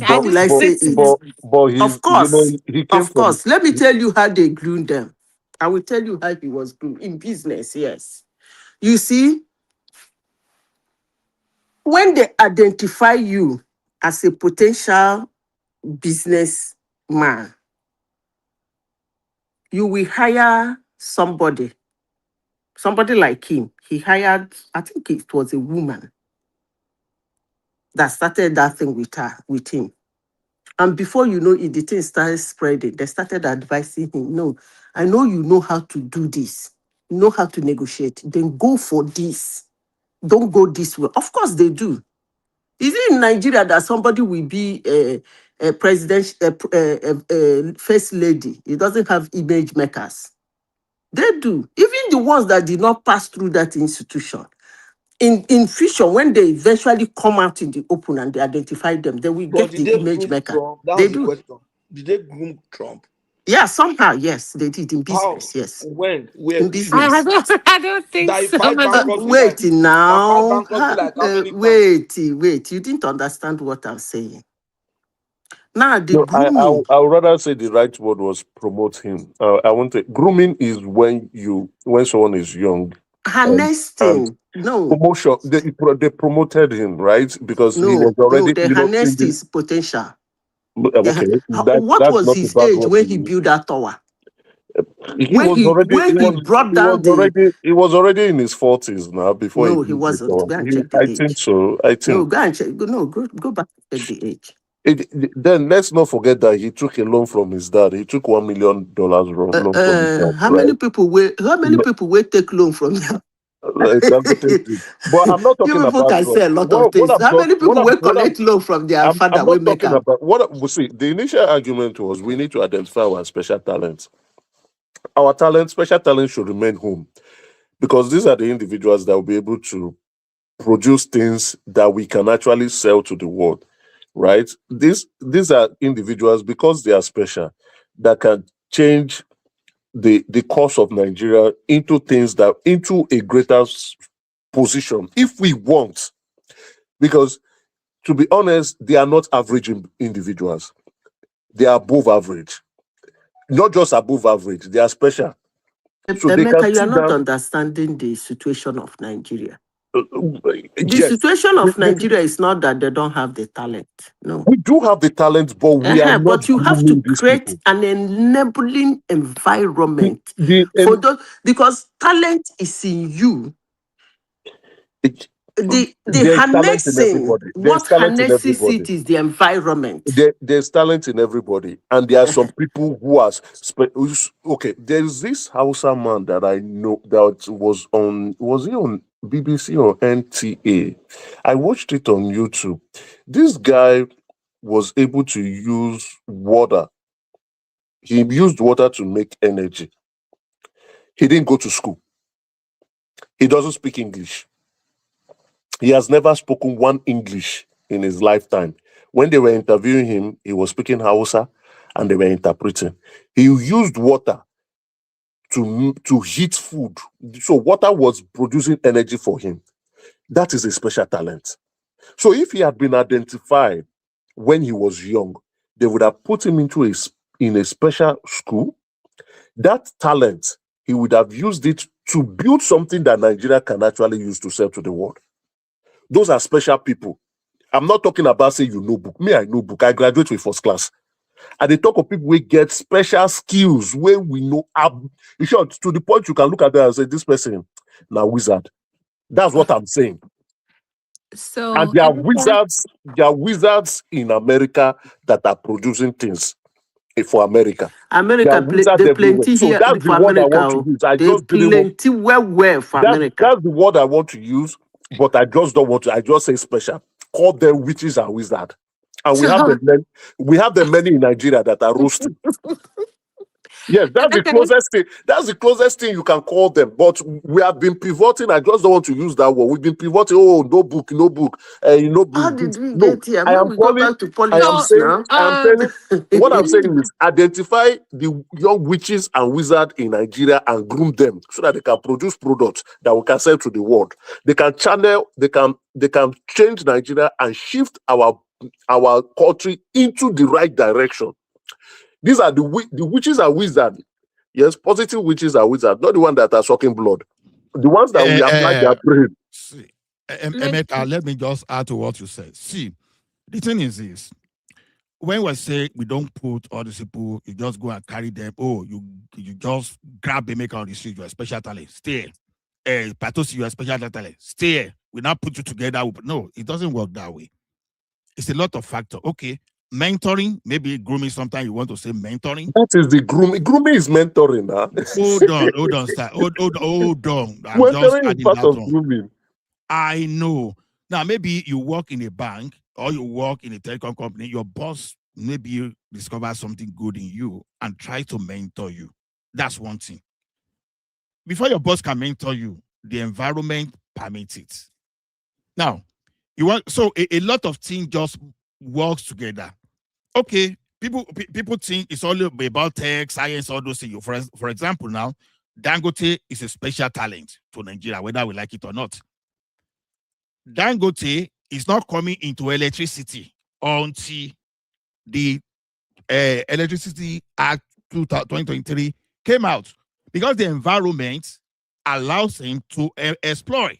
Speaker 15: How will I say it?
Speaker 21: But
Speaker 15: of course,
Speaker 21: he came
Speaker 15: of course. Let me tell you how they groomed them. I will tell you how he was groomed in business. Yes, you see. When they identify you as a potential businessman, you will hire somebody like him. He hired, I think it was a woman that started that thing with him. And before you know it, the thing started spreading. They started advising him, no, I know you know how to do this. You know how to negotiate. Then go for this. Don't go this way. Of course they do. Is it in Nigeria that somebody will be a president, a first lady? It doesn't have image makers. They do. Even the ones that did not pass through that institution. In future, when they eventually come out in the open and they identify them, they will
Speaker 3: But
Speaker 15: get
Speaker 3: did
Speaker 15: the
Speaker 3: they
Speaker 15: image
Speaker 3: groom
Speaker 15: maker.
Speaker 3: Trump?
Speaker 15: They
Speaker 3: That's the
Speaker 15: do.
Speaker 3: question. Did they groom Trump?
Speaker 15: Yeah, somehow, yes, they did in
Speaker 3: How?
Speaker 15: business, yes.
Speaker 3: When? Where?
Speaker 15: In
Speaker 3: Who?
Speaker 15: business.
Speaker 8: I don't think
Speaker 3: That he
Speaker 8: so.
Speaker 3: filed bankruptcy
Speaker 15: Wait
Speaker 3: like that filed
Speaker 15: now.
Speaker 3: bankruptcy like how many times?
Speaker 15: Wait. You didn't understand what I'm saying. Now, the
Speaker 18: No,
Speaker 15: grooming,
Speaker 18: I would rather say the right word was promote him. I want to grooming is when someone is young, and
Speaker 15: harnessing, no,
Speaker 18: promotion. They promoted him, right? Because he was
Speaker 15: no,
Speaker 18: already,
Speaker 15: they harnessed his potential.
Speaker 18: okay.
Speaker 15: What
Speaker 18: That's
Speaker 15: was
Speaker 18: not a
Speaker 15: his
Speaker 18: bad
Speaker 15: age
Speaker 18: word
Speaker 15: when
Speaker 18: to
Speaker 15: he
Speaker 18: use.
Speaker 15: built that tower?
Speaker 18: He was already
Speaker 15: When he brought down the
Speaker 18: he was already in his 40s now before he
Speaker 15: no, he
Speaker 18: built the
Speaker 15: wasn't.
Speaker 18: tower.
Speaker 15: Go and check the
Speaker 18: I think
Speaker 15: age.
Speaker 18: so. I
Speaker 15: No,
Speaker 18: think
Speaker 15: go and check. Go back and check the age.
Speaker 18: then let's not forget that he took a loan from his dad. He took $1 million loan from his dad,
Speaker 15: How
Speaker 18: right?
Speaker 15: many people will take loan from them?
Speaker 18: That's what it is. But I'm not
Speaker 15: You
Speaker 18: talking
Speaker 15: people
Speaker 18: about
Speaker 15: can say a lot of
Speaker 18: what
Speaker 15: things.
Speaker 18: I'm
Speaker 15: How
Speaker 18: talking
Speaker 15: many people will collect loan from their father
Speaker 18: I'm
Speaker 15: will
Speaker 18: not
Speaker 15: make
Speaker 18: talking
Speaker 15: them?
Speaker 18: about see. The initial argument was we need to identify our special talents. Our special talent should remain home because these are the individuals that will be able to produce things that we can actually sell to the world, right? These are individuals because they are special that can change the course of Nigeria into a greater position if we want. Because to be honest, they are not average individuals. They are above average. Not just above average, they are special. So they can
Speaker 15: Emeka, you are
Speaker 18: sit
Speaker 15: not
Speaker 18: down.
Speaker 15: understanding the situation of Nigeria. The
Speaker 18: Yes,
Speaker 15: situation of Nigeria is not that they don't have the talent. No.
Speaker 18: we do have the talent, but we are not
Speaker 15: But you have to
Speaker 18: grooming these
Speaker 15: create
Speaker 18: people.
Speaker 15: an enabling environment
Speaker 18: And
Speaker 15: for those, because talent is in you. The
Speaker 18: there's talent in
Speaker 15: harnessing,
Speaker 18: everybody. There's
Speaker 15: what
Speaker 18: talent in
Speaker 15: harnesses
Speaker 18: everybody.
Speaker 15: it is the environment.
Speaker 18: There's talent in everybody, and there are some people who are okay. There's this Hausa man that I know that was he on BBC or NTA? I watched it on YouTube. This guy was able to use water. He used water to make energy. He didn't go to school. He doesn't speak English. He has never spoken one English in his lifetime. When they were interviewing him, he was speaking Hausa and they were interpreting. He used water to heat food. So water was producing energy for him. That is a special talent. So if he had been identified when he was young, they would have put him in a special school. That talent, he would have used it to build something that Nigeria can actually use to sell to the world. Those are special people. I'm not talking about say you know book. Me, I know book. I graduate with first class. And they talk of people who get special skills where we know. In short, to the point you can look at them and say, this person, now wizard. That's what I'm saying.
Speaker 8: So
Speaker 18: And there are wizards in America that are producing things for America. There are wizards
Speaker 15: They
Speaker 18: everywhere.
Speaker 15: plenty
Speaker 18: So
Speaker 15: here
Speaker 18: that's the
Speaker 15: for
Speaker 18: word I
Speaker 15: America.
Speaker 18: want to use. I
Speaker 15: They
Speaker 18: just didn't want.
Speaker 15: plenty well for America.
Speaker 18: That's the word I want to use, but I just don't want to. I just say special. Call them witches and wizards. And we have them many in Nigeria that are roasting. Yes, that's the closest thing. That's the closest thing you can call them. But we have been pivoting. I just don't want to use that word. We've been pivoting. Oh, no book, no book, no book.
Speaker 15: How did we
Speaker 18: No,
Speaker 15: get here?
Speaker 18: I am
Speaker 15: We go
Speaker 18: calling.
Speaker 15: back to
Speaker 18: I am
Speaker 15: politics
Speaker 18: saying.
Speaker 15: now.
Speaker 18: I am telling. What I'm saying is identify the young witches and wizards in Nigeria and groom them so that they can produce products that we can sell to the world. They can channel. They can change Nigeria and shift our country into the right direction. These are the witches and wizards. Yes, positive witches and wizards, not the one that are sucking blood. The ones that we apply their brain.
Speaker 2: See, Emeka, let me just add to what you said. See, the thing is this. When we say we don't put all these people, you just go and carry them. Oh, you just grab Emeka on the street, you're a special talent. Stay. Patosi, you're a special talent. Stay. We now put you together. No, it doesn't work that way. It's a lot of factors. Okay. Mentoring, maybe grooming, sometimes you want to say mentoring.
Speaker 18: That is the grooming. Grooming is mentoring. Huh?
Speaker 2: Hold on, sir. Hold on. I'm
Speaker 18: mentoring
Speaker 2: just
Speaker 18: is
Speaker 2: adding
Speaker 18: part
Speaker 2: that
Speaker 18: of
Speaker 2: on.
Speaker 18: grooming.
Speaker 2: I know. Now, maybe you work in a bank or you work in a telecom company, your boss maybe discovers something good in you and try to mentor you. That's one thing. before your boss can mentor you, the environment permits it. Now, you want so a lot of things just works together. Okay, people think it's all about tech, science, all those things. For example, now Dangote is a special talent to Nigeria, whether we like it or not. Dangote is not coming into electricity until the Electricity Act 2023 came out, because the environment allows him to exploit.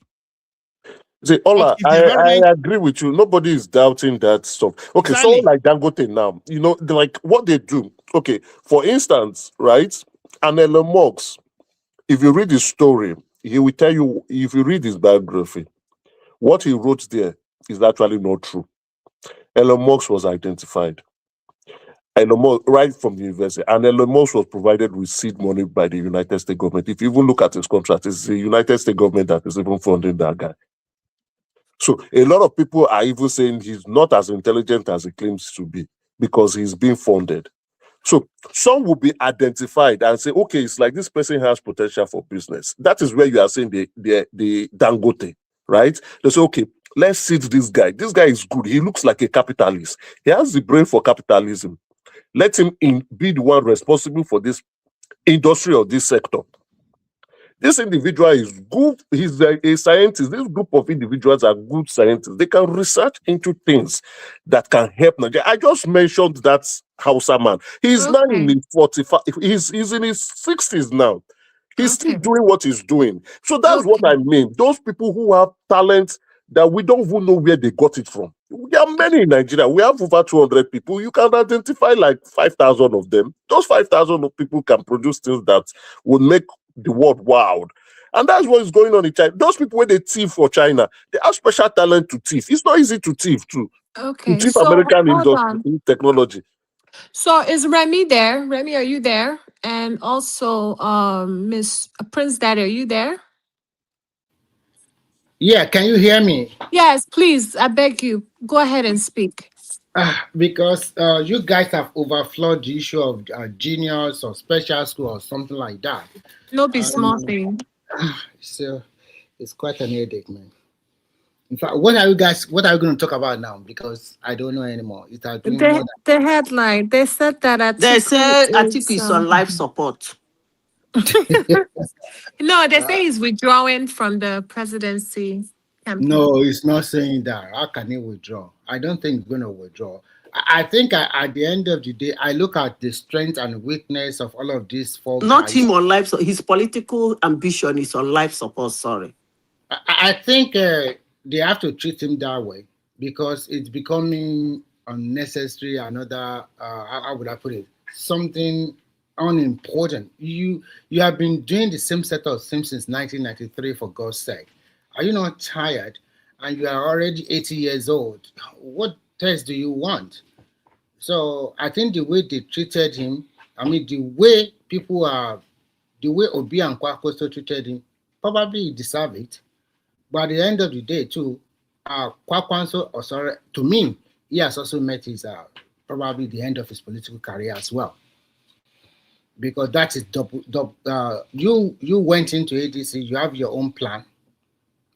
Speaker 18: See, Ola, I agree with you. Nobody is doubting that stuff. Okay,
Speaker 2: Exactly.
Speaker 18: so like Dangote now, like what they do. Okay, for instance, right? And Elon Musk, if you read his story, he will tell you, if you read his biography, what he wrote there is actually not true. Elon Musk was identified. Elon Musk, right from the university, and Elon Musk was provided with seed money by the United States government. If you even look at his contract, it's the United States government that is even funding that guy. So a lot of people are even saying he's not as intelligent as he claims to be because he's being funded. So some will be identified and say, okay, it's like this person has potential for business. That is where you are saying the Dangote, right? They say, okay, let's seed this guy. This guy is good. He looks like a capitalist. He has the brain for capitalism. Let him be the one responsible for this industry or this sector. This individual is good. He's a scientist. This group of individuals are good scientists. They can research into things that can help Nigeria. I just mentioned that Hausa man. He's now in his 45. He's in his 60s now. He's still doing what he's doing. So that's what I mean. Those people who have talent that we don't even know where they got it from. There are many in Nigeria. We have over 200 people. You can identify like 5,000 of them. Those 5,000 of people can produce things that would make the world wild. And that's what is going on in China. Those people, when they thief for China, they have special talent to thief. It's not easy to thief too.
Speaker 8: Okay,
Speaker 18: To thief
Speaker 8: so
Speaker 18: American
Speaker 8: hold
Speaker 18: industry,
Speaker 8: on.
Speaker 18: technology.
Speaker 8: So is Remy there? Remy, are you there? And also, Miss Prince Daddy, are you there?
Speaker 10: Yeah, can you hear me?
Speaker 8: Yes, please. I beg you, go ahead and speak.
Speaker 10: Because you guys have overflowed the issue of genius or special school or something like that.
Speaker 8: No be small thing.
Speaker 10: So it's quite an headache, man. In fact, what are you going to talk about now? Because I don't know anymore. It has been more
Speaker 8: The headline, they said that Atiku
Speaker 15: They say Atiku is on life support.
Speaker 8: No, they say he's withdrawing from the presidency campaign.
Speaker 10: No, it's not saying that. How can he withdraw? I don't think he's going to withdraw. I think at the end of the day, I look at the strength and weakness of all of these four guys.
Speaker 15: Not him on life, so his political ambition is on life support, sorry.
Speaker 10: I think they have to treat him that way because it's becoming unnecessary, another, how would I put it, something unimportant. You have been doing the same set of things since 1993, for God's sake. Are you not tired? And you are already 80 years old. What test do you want? So I think the way they treated him, the way Obi and Kwakoso treated him, probably he deserved it. But at the end of the day, too, Kwakwanso, to me, he has also met his probably the end of his political career as well. Because that is you went into ADC, you have your own plan,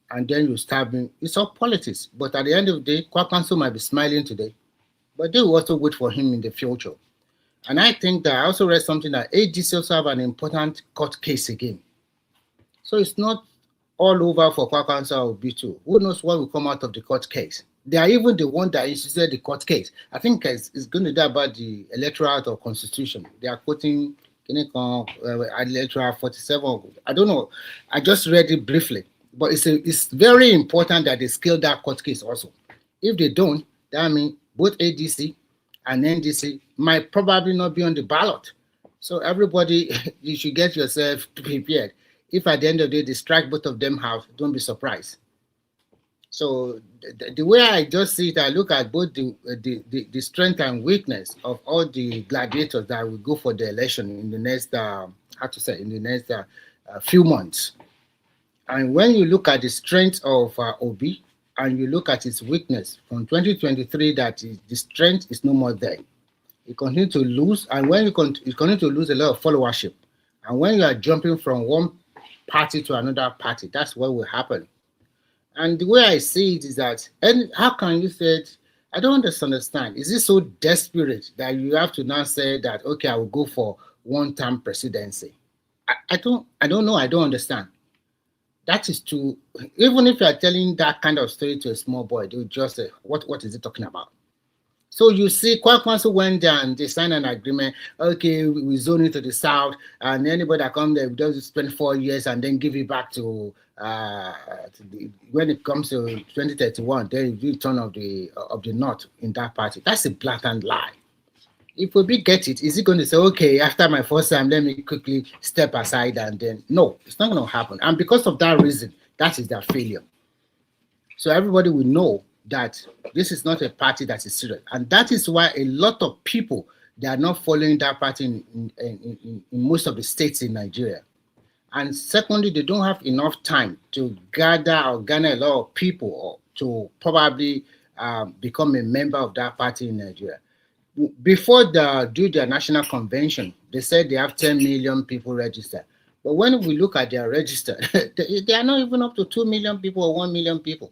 Speaker 10: and then you start being, it's all politics. But at the end of the day, Kwakwanso might be smiling today, but they will also wait for him in the future. And I think that I also read something that ADC also have an important court case again. So it's not all over for Kwakwanso or B2. Who knows what will come out of the court case? They are even the one that instituted the court case. I think it's going to be about the Electoral Act or Constitution. They are quoting Electoral 47. I don't know. I just read it briefly. But it's very important that they scale that court case also. If they don't, that means both ADC and NDC might probably not be on the ballot. So everybody, you should get yourself prepared. If at the end of the day they strike both of them out, don't be surprised. So the way I just see it, I look at both the strength and weakness of all the gladiators that will go for the election in the next, few months. And when you look at the strength of Obi and you look at its weakness from 2023, that the strength is no more there. You continue to lose, and when you continue to lose a lot of followership, and when you are jumping from one party to another party. That's what will happen. And the way I see it is that, and how can you say it? I don't understand. Is it so desperate that you have to now say that, okay, I will go for one-term presidency? I don't know. I don't understand. That is too, even if you are telling that kind of story to a small boy, they will just say, what is it talking about? So you see, Kwakwanso went there and they signed an agreement. Okay, we zone it to the south, and anybody that comes there does spend 4 years and then give it back to when it comes to 2031, then you turn of the north in that party. That's a blatant lie. If we get it, is he going to say, okay, after my first time, let me quickly step aside and then no, it's not going to happen. And because of that reason, that is their failure. So everybody will know that this is not a party that is serious. And that is why a lot of people, they are not following that party in most of the states in Nigeria. And secondly, they don't have enough time to gather or garner a lot of people or to probably become a member of that party in Nigeria. Before they do their national convention, they said they have 10 million people registered. But when we look at their register, they are not even up to 2 million people or 1 million people.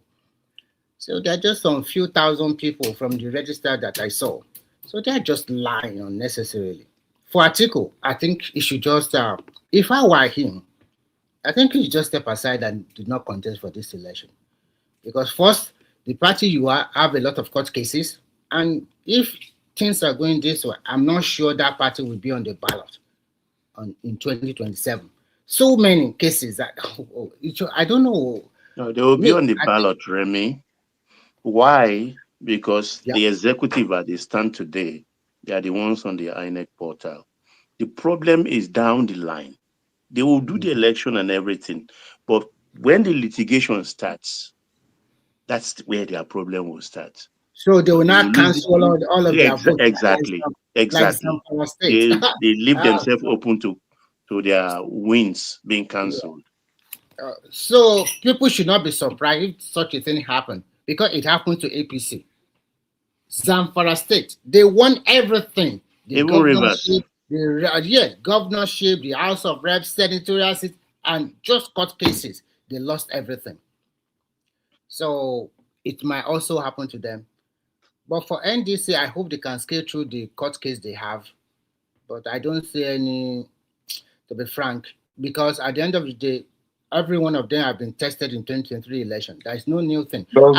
Speaker 10: So they're just some few thousand people from the register that I saw. So they're just lying unnecessarily. For Atiku, I think he should just, if I were him, I think he should just step aside and do not contest for this election. Because first, the party you are have a lot of court cases. And if things are going this way, I'm not sure that party will be on the ballot in 2027. So many cases that, I don't know.
Speaker 14: No, they will be on the ballot, Remy. Why? Because the executive as they stand today, they are the ones on the INEC portal. The problem is down the line. They will do the election and everything, but when the litigation starts, that's where their problem will start.
Speaker 10: So they will not cancel all of their votes.
Speaker 14: Exactly. They leave themselves open to their wins being cancelled.
Speaker 10: So people should not be surprised if such a thing happened, because it happened to APC. Zamfara State, they won everything. The governorship, governorship, the House of Reps, senatorial seats, and just court cases. They lost everything. So it might also happen to them. But for NDC, I hope they can scale through the court case they have. But I don't see any, to be frank, because at the end of the day, every one of them have been tested in 2023 election. There is no new thing.
Speaker 13: Does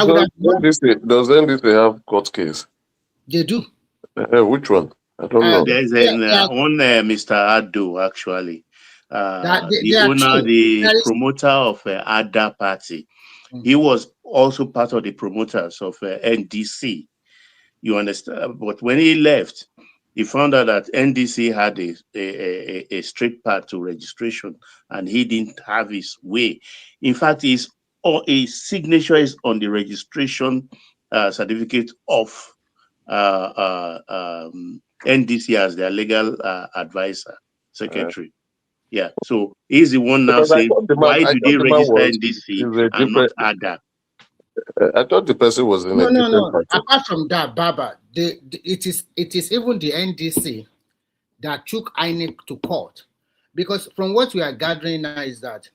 Speaker 13: NDC have court case?
Speaker 10: They do.
Speaker 13: Which one? I don't know.
Speaker 14: There's one Mr. Addo, actually. The owner, the promoter of Ada Party. He was also part of the promoters of NDC. You understand? But when he left, he found out that NDC had a straight path to registration, and he didn't have his way. In fact, his signature is on the registration certificate of NDC as their legal advisor, secretary. Yeah, so he's the one now saying, why do they register NDC and not ADA?
Speaker 13: I thought the person was in a different party.
Speaker 10: Apart from that, Baba, it is even the NDC that took INEC to court, because from what we are gathering now is that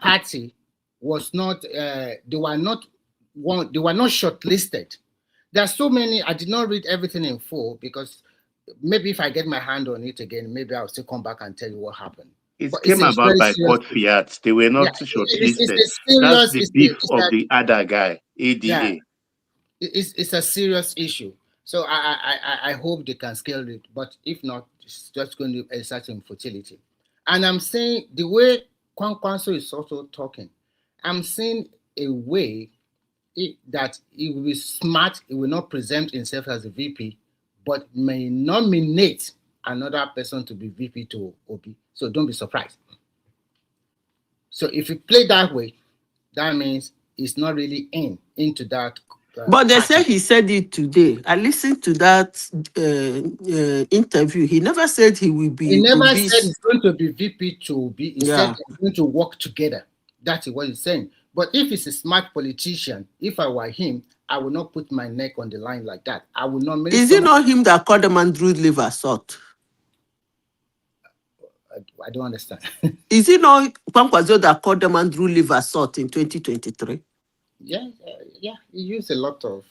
Speaker 10: party was not they were not shortlisted. There are so many. I did not read everything in full, because maybe if I get my hand on it again, maybe I'll still come back and tell you what happened.
Speaker 14: It came about by court fiat. They were not shortlisted. That's the beef of the other guy, ADA.
Speaker 10: Yeah, it's a serious issue. So I hope they can scale it, but if not, it's just going to be a certain futility. And I'm saying the way Kwankwanso is also talking, I'm seeing a way that he will be smart. He will not present himself as a VP, but may nominate another person to be VP to OB. So don't be surprised. So if you play that way, that means it's not really into that.
Speaker 15: But they say he said it today. I listened to that interview. He never said he will be.
Speaker 10: He never said he's going to be VP to OB. He said he's going to work together. That is what he's saying. But if he's a smart politician, if I were him, I would not put my neck on the line like that. I would not make.
Speaker 15: Is it not him that called them and drew liver salt?
Speaker 10: I don't understand.
Speaker 15: Is it not Kwankwaso that called them Andrew liver salt in 2023?
Speaker 10: Yeah, he used a lot of.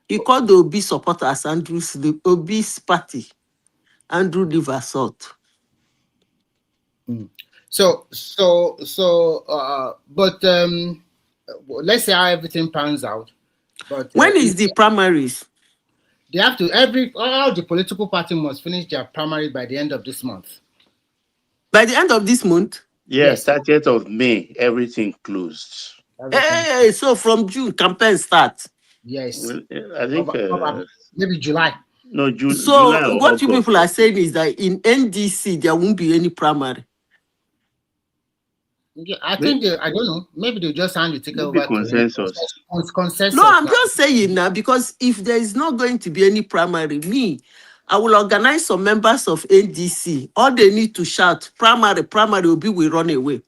Speaker 15: He called the Obi supporters Andrew's the Obi's party, Andrew liver salt.
Speaker 10: But let's say how everything pans out. But
Speaker 15: when is the primaries?
Speaker 10: They have to all the political party must finish their primary by the end of this month.
Speaker 15: By the end of this month?
Speaker 14: Yes, 30th of May, everything closed.
Speaker 15: Hey, so from June, campaign starts.
Speaker 10: Yes.
Speaker 14: Well, I think
Speaker 10: maybe July.
Speaker 14: No, July.
Speaker 15: So what
Speaker 14: August.
Speaker 15: you people are saying is that in NDC there won't be any primary.
Speaker 10: Yeah, I think I don't know. Maybe they just hand the ticket over
Speaker 14: consensus.
Speaker 10: To consensus.
Speaker 15: No, I'm just saying now because if there is not going to be any primary, I will organize some members of NDC. All they need to shout primary will be we run away.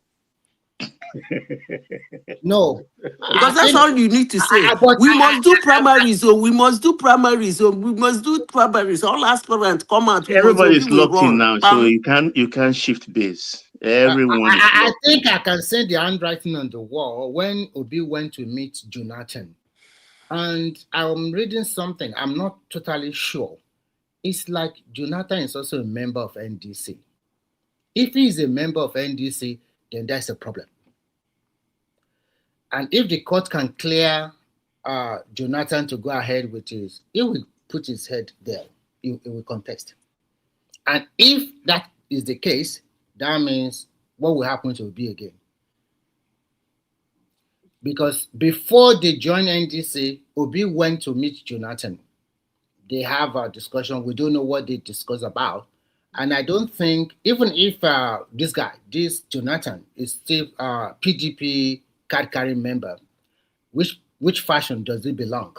Speaker 10: No,
Speaker 15: because that's all you need to say. We must do primaries. We must do primaries. We must do primaries. All aspirants come out.
Speaker 14: Everybody's locked in now, so you can't shift base. Everyone is
Speaker 10: I think I can say the handwriting on the wall when Obi went to meet Jonathan. And I'm reading something. I'm not totally sure. It's like Jonathan is also a member of NDC. If he is a member of NDC, then that's a problem. And if the court can clear Jonathan to go ahead with his, he will put his head there. He will contest. And if that is the case, that means what will happen to Obi again? Because before they joined NDC, Obi went to meet Jonathan. They have a discussion. We don't know what they discuss about. And I don't think, even if this Jonathan is still PDP card-carrying member, which faction does it belong?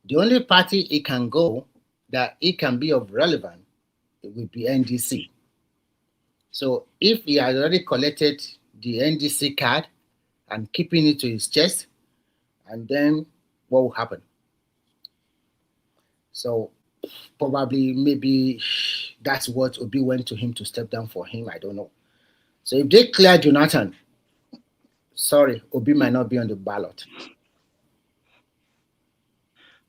Speaker 10: The only party it can go that it can be of relevance, it would be NDC. So if he has already collected the NDC card and keeping it to his chest, and then what will happen? So probably maybe that's what Obi went to him to step down for him. I don't know. So if they clear Jonathan, sorry, Obi might not be on the ballot.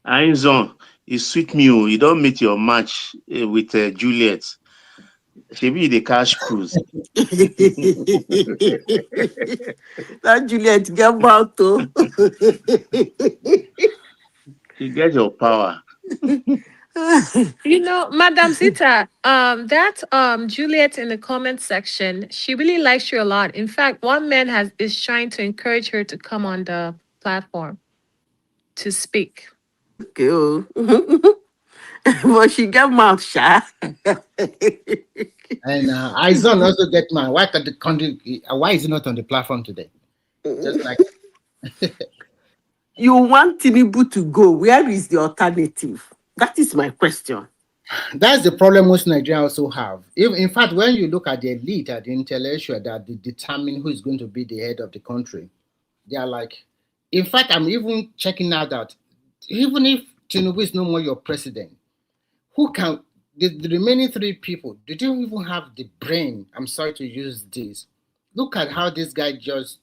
Speaker 14: Ainzon, it sweet me. You don't meet your match with Juliet. She be the cash cruise.
Speaker 15: That Juliet get back to.
Speaker 14: She get your power.
Speaker 8: You know, Madam Zita, that Juliet in the comment section, she really likes you a lot. In fact, one man is trying to encourage her to come on the platform to speak.
Speaker 15: Okay, but she get mouth shy.
Speaker 10: And Izon also get mad. Why is he not on the platform today? Just like
Speaker 15: you want Tinubu to go. Where is the alternative? That is my question.
Speaker 10: That's the problem most Nigerians also have. In fact, when you look at the elite, at the intellectual that they determine who is going to be the head of the country, they are like, in fact, I'm even checking out that even if Tinubu is no more your president, who can, the remaining three people, they don't even have the brain. I'm sorry to use this. Look at how this guy just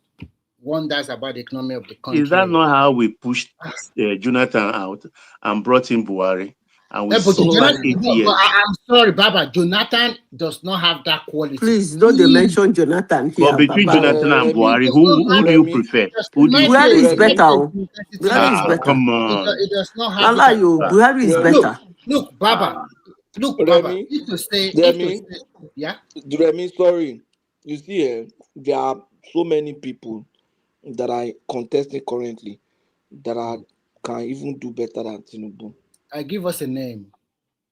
Speaker 10: wonders about the economy of the country.
Speaker 14: Is that not how we pushed Jonathan out and brought in Buhari? And we suffered 8 years.
Speaker 10: I'm sorry, Baba. Jonathan does not have that quality.
Speaker 15: Please don't they mention Jonathan here.
Speaker 14: But between
Speaker 15: Baba.
Speaker 14: Jonathan and Buhari, who do you prefer?
Speaker 15: Buhari is better. Buhari is better.
Speaker 14: Come on.
Speaker 10: It does not have.
Speaker 15: Buhari is better.
Speaker 10: Look, Baba. Look, Baba. Yeah.
Speaker 3: Remy, sorry. You see, there are so many people that are contesting currently that can even do better than Tinubu.
Speaker 10: Give us a name.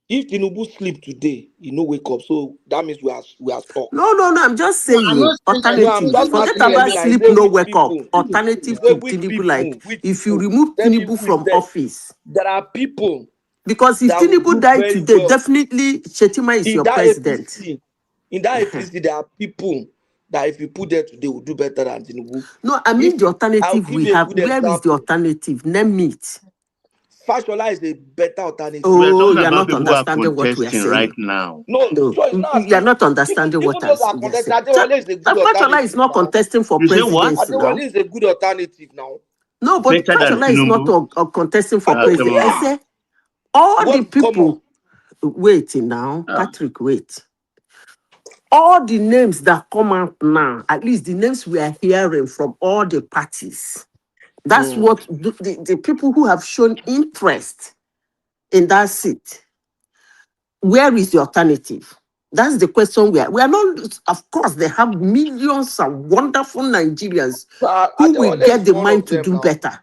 Speaker 3: If Tinubu sleep today, he no wake up. So that means we are stuck.
Speaker 15: No. I'm just saying. Alternative. Forget about sleep, no wake up. Alternative to Tinubu, like if you remove Tinubu from office.
Speaker 3: There are people.
Speaker 15: Because if Tinubu died today, definitely Shetima is your president.
Speaker 3: In that APC, there are people that if you put there today will do better than Tinubu.
Speaker 15: No, I mean the alternative we have. Where is the alternative? Name it.
Speaker 3: Fashola is a better alternative.
Speaker 14: We're
Speaker 15: Oh,
Speaker 14: talking
Speaker 15: you are
Speaker 14: about
Speaker 15: not
Speaker 14: people who are
Speaker 15: understanding what we are
Speaker 14: contesting right
Speaker 15: saying.
Speaker 14: now.
Speaker 3: No,
Speaker 15: No,
Speaker 3: so it's not as
Speaker 15: you are
Speaker 3: if
Speaker 15: not understanding
Speaker 3: even
Speaker 15: what
Speaker 3: those are
Speaker 15: we are
Speaker 3: contesting.
Speaker 15: saying.
Speaker 3: Adewale is a good
Speaker 15: Fashola is
Speaker 3: alternative
Speaker 15: not
Speaker 3: now.
Speaker 15: contesting for
Speaker 14: You say what?
Speaker 15: presidency now.
Speaker 3: Adewale is a good alternative now.
Speaker 15: No, but
Speaker 14: Better than
Speaker 15: Fashola is not
Speaker 14: Tinubu?
Speaker 15: contesting for
Speaker 14: Come
Speaker 15: president. I
Speaker 14: on.
Speaker 15: say all the
Speaker 3: What? Come on.
Speaker 15: people waiting now,
Speaker 14: Ah.
Speaker 15: Patrick, wait. All the names that come out now, at least the names we are hearing from all the parties, that's what the people who have shown interest in that seat. Where is the alternative? That's the question we are not, of course, they have millions of wonderful Nigerians who will
Speaker 3: Adewale
Speaker 15: get
Speaker 3: is
Speaker 15: the
Speaker 3: one
Speaker 15: mind
Speaker 3: of
Speaker 15: to
Speaker 3: them
Speaker 15: do
Speaker 3: now.
Speaker 15: better.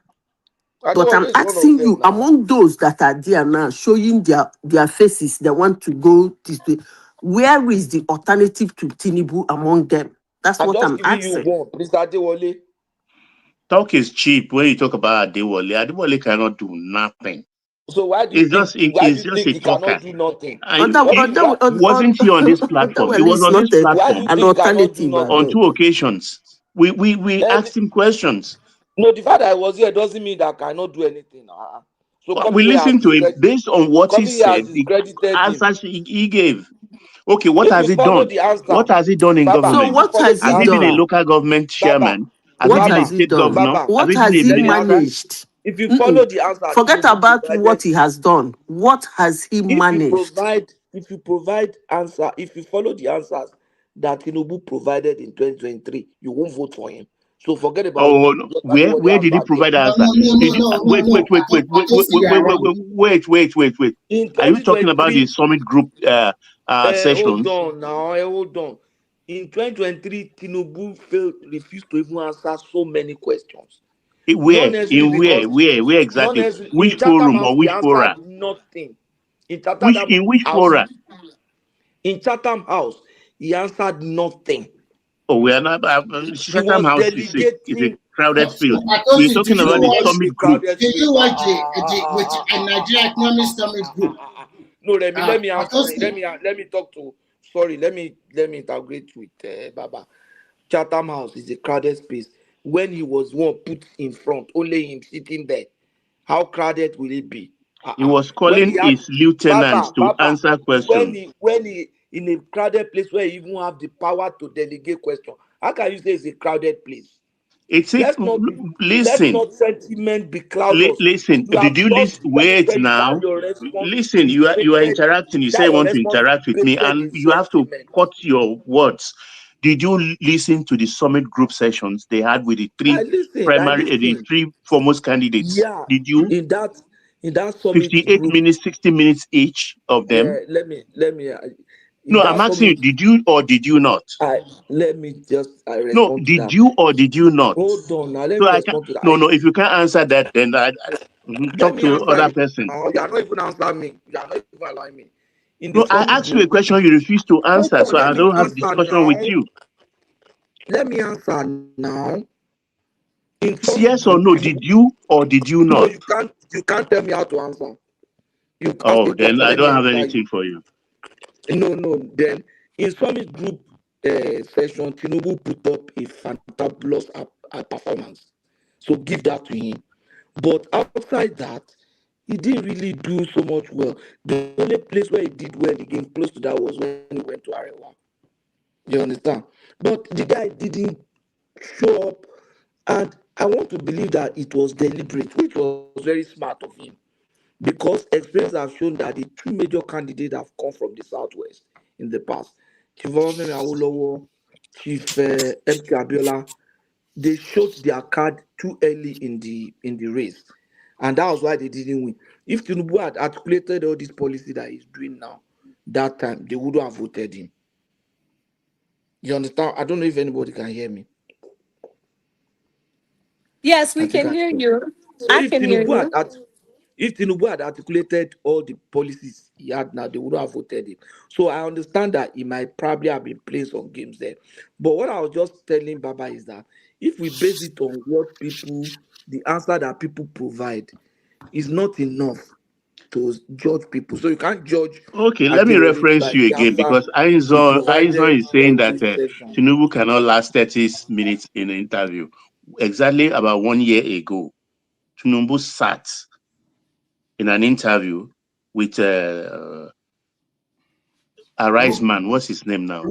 Speaker 15: But
Speaker 3: Adewale
Speaker 15: I'm
Speaker 3: is one of
Speaker 15: asking
Speaker 3: them
Speaker 15: you,
Speaker 3: now.
Speaker 15: among those that are there now, showing their faces, they want to go this way, where is the alternative to Tinubu among them? That's
Speaker 3: I'm
Speaker 15: what
Speaker 3: just
Speaker 15: I'm
Speaker 3: giving you
Speaker 15: asking.
Speaker 3: one, Mr. Adewale.
Speaker 14: Talk is cheap when you talk about Adewale. Adewale cannot do nothing.
Speaker 3: So why do you
Speaker 14: It's
Speaker 3: think
Speaker 14: just
Speaker 3: he cannot
Speaker 14: talker.
Speaker 3: do nothing?
Speaker 14: And wasn't he on this platform? He
Speaker 15: Odawale
Speaker 14: was
Speaker 15: is
Speaker 14: on this
Speaker 15: not
Speaker 3: Why do
Speaker 14: platform
Speaker 3: you
Speaker 15: an
Speaker 3: think he cannot do
Speaker 15: alternative, I
Speaker 14: on
Speaker 3: nothing?
Speaker 15: beg.
Speaker 14: 2 occasions. We
Speaker 3: Eh,
Speaker 14: asked him questions.
Speaker 3: No, the fact that I was here doesn't mean that I cannot do anything. So
Speaker 14: We
Speaker 3: coming here has
Speaker 14: listened to him
Speaker 3: discredited,
Speaker 14: based on what he
Speaker 3: coming here has
Speaker 14: said, the
Speaker 3: discredited him.
Speaker 14: answers he gave. Okay, what
Speaker 3: If
Speaker 14: has
Speaker 3: you
Speaker 14: he
Speaker 3: follow
Speaker 14: done?
Speaker 3: the answer,
Speaker 14: What has he done in
Speaker 3: Baba,
Speaker 15: So
Speaker 3: if
Speaker 14: government?
Speaker 3: you
Speaker 15: what
Speaker 3: follow
Speaker 15: has
Speaker 3: the
Speaker 15: he
Speaker 14: Has he been a
Speaker 3: answer,
Speaker 15: done?
Speaker 14: local government
Speaker 3: Baba,
Speaker 14: chairman? Has he
Speaker 15: What
Speaker 14: been a
Speaker 15: has
Speaker 3: Baba,
Speaker 15: he
Speaker 14: state
Speaker 15: done?
Speaker 14: governor?
Speaker 3: Baba,
Speaker 14: Has
Speaker 15: What
Speaker 14: he been
Speaker 15: has
Speaker 14: a
Speaker 15: he
Speaker 3: let me
Speaker 14: minister?
Speaker 3: answer you.
Speaker 15: managed?
Speaker 3: If you follow
Speaker 15: Mm-mm.
Speaker 3: the answer,
Speaker 15: Forget
Speaker 3: Tinubu
Speaker 15: about what
Speaker 3: provided.
Speaker 15: he has done. What has he managed?
Speaker 3: If you provide answer, if you follow the answers that Tinubu provided in 2023, you won't vote for him. So forget about
Speaker 14: Oh no.
Speaker 3: what Adewale
Speaker 14: Where
Speaker 3: has
Speaker 14: did he
Speaker 3: there.
Speaker 14: provide the
Speaker 10: No,
Speaker 14: answer? Did you,
Speaker 10: no. I just see you are wrong.
Speaker 14: wait.
Speaker 3: In
Speaker 14: Are you talking about the
Speaker 3: 2023,
Speaker 14: summit group
Speaker 3: hold
Speaker 14: sessions?
Speaker 3: on now, hold on. In 2023, Tinubu refused to even answer so many questions. Not
Speaker 14: Where?
Speaker 3: necessarily
Speaker 14: In
Speaker 3: because,
Speaker 14: where
Speaker 3: not
Speaker 14: exactly?
Speaker 3: necessarily
Speaker 14: Which
Speaker 3: in Chatham
Speaker 14: forum or
Speaker 3: House, he
Speaker 14: which fora?
Speaker 3: answered nothing. In Chatham
Speaker 14: In which
Speaker 3: House,
Speaker 14: fora?
Speaker 3: in Chatham House, he answered nothing.
Speaker 14: Oh, we are not.
Speaker 3: He
Speaker 14: Chatham
Speaker 3: was
Speaker 14: House is a
Speaker 3: delegating.
Speaker 14: crowded field. We're
Speaker 10: Patosi,
Speaker 14: talking about the
Speaker 3: Nobody
Speaker 14: summit
Speaker 3: is a
Speaker 14: group.
Speaker 3: crowded
Speaker 10: do
Speaker 3: space.
Speaker 10: you watch with a Nigeria Economic Summit Group?
Speaker 3: No, let me answer.
Speaker 10: Patosi,
Speaker 3: Let me talk to. Sorry, let me integrate with Baba. Chatham House is a crowded space. When he was one put in front, only him sitting there. How crowded will it be?
Speaker 14: He was
Speaker 3: When
Speaker 14: calling
Speaker 3: he had
Speaker 14: his lieutenants to
Speaker 3: Baba,
Speaker 14: answer questions.
Speaker 3: when he in a crowded place where he even have the power to delegate question, how can you say it's a crowded place?
Speaker 14: It's a
Speaker 3: Let's
Speaker 14: listen.
Speaker 3: not sentiment becloud us.
Speaker 14: Listen,
Speaker 3: You have
Speaker 14: did you
Speaker 3: just
Speaker 14: listen? Wait
Speaker 3: delivered
Speaker 14: now.
Speaker 3: your response
Speaker 14: Listen,
Speaker 3: is
Speaker 14: you are
Speaker 3: based.
Speaker 14: interacting. You say
Speaker 3: That
Speaker 14: you
Speaker 3: your
Speaker 14: want to
Speaker 3: response is
Speaker 14: interact with me,
Speaker 3: based
Speaker 14: and
Speaker 3: in
Speaker 14: you have to
Speaker 3: sentiment.
Speaker 14: cut your words. Did you listen to the summit group sessions they had with the
Speaker 3: I
Speaker 14: the
Speaker 3: listened.
Speaker 14: three foremost candidates?
Speaker 3: Yeah,
Speaker 14: Did you?
Speaker 3: in that summit
Speaker 14: 58
Speaker 3: group.
Speaker 14: minutes, 60 minutes each of them?
Speaker 3: Yeah, let me. In
Speaker 14: No, I'm
Speaker 3: that
Speaker 14: asking you,
Speaker 3: summit,
Speaker 14: did you or did you not?
Speaker 3: let me just
Speaker 14: No,
Speaker 3: respond to
Speaker 14: did
Speaker 3: that.
Speaker 14: you or did you not?
Speaker 3: Hold on now. Let
Speaker 14: So
Speaker 3: me
Speaker 14: I can
Speaker 3: respond to that.
Speaker 14: no, if you can't answer that, then
Speaker 3: Let
Speaker 14: talk
Speaker 3: me
Speaker 14: to
Speaker 3: answer
Speaker 14: other
Speaker 3: you.
Speaker 14: person.
Speaker 3: You are not even answering me. You are not even allowing me. In the
Speaker 14: No, I
Speaker 3: summit
Speaker 14: asked you a
Speaker 3: group.
Speaker 14: question you refuse to
Speaker 3: Hold
Speaker 14: answer,
Speaker 3: on,
Speaker 14: so
Speaker 3: let
Speaker 14: I
Speaker 3: me
Speaker 14: don't have
Speaker 3: answer
Speaker 14: discussion with
Speaker 3: now.
Speaker 14: you.
Speaker 3: Let me answer now. In
Speaker 14: It's
Speaker 3: summit
Speaker 14: yes or
Speaker 3: group.
Speaker 14: no. Did you or did you
Speaker 3: No,
Speaker 14: not?
Speaker 3: you can't tell me how to answer. You ask
Speaker 14: Oh,
Speaker 3: a
Speaker 14: then
Speaker 3: question,
Speaker 14: I
Speaker 3: let me
Speaker 14: don't have
Speaker 3: answer you.
Speaker 14: anything for you.
Speaker 3: No. Then in summit group session, Tinubu put up a fantabulous performance. So give that to him. But outside that, he didn't really do so much well. The only place where he did well again, close to that, was when he went to Arewa. You understand? But the guy didn't show up, and I want to believe that it was deliberate, which was very smart of him, because experience has shown that the two major candidates have come from the southwest in the past. Chief Obafemi Awolowo, Chief MK Abiola, they showed their card too early in the race, and that was why they didn't win. If Tinubu had articulated all this policy that he's doing now, that time they would have voted him. You understand? I don't know if anybody can hear me.
Speaker 8: Yes,
Speaker 3: I
Speaker 8: we
Speaker 3: think
Speaker 8: can
Speaker 3: I
Speaker 8: hear
Speaker 3: can.
Speaker 8: you.
Speaker 3: So
Speaker 8: I can hear you.
Speaker 3: if Tinubu had articulated all the policies he had now, they would have voted him. So I understand that he might probably have been playing some games there. But what I was just telling Baba is that if we base it on what people, the answer that people provide, is not enough to judge people. So you can't judge
Speaker 14: Okay, let me
Speaker 3: Adewale
Speaker 14: reference
Speaker 3: by
Speaker 14: you
Speaker 3: the
Speaker 14: again
Speaker 3: answer
Speaker 14: because
Speaker 3: he
Speaker 14: Aizon
Speaker 3: provided
Speaker 14: is saying that
Speaker 3: every session.
Speaker 14: Tinubu cannot last 30 minutes in an interview. Exactly about 1 year ago, Tinubu sat in an interview with a Rise man. What's his name now?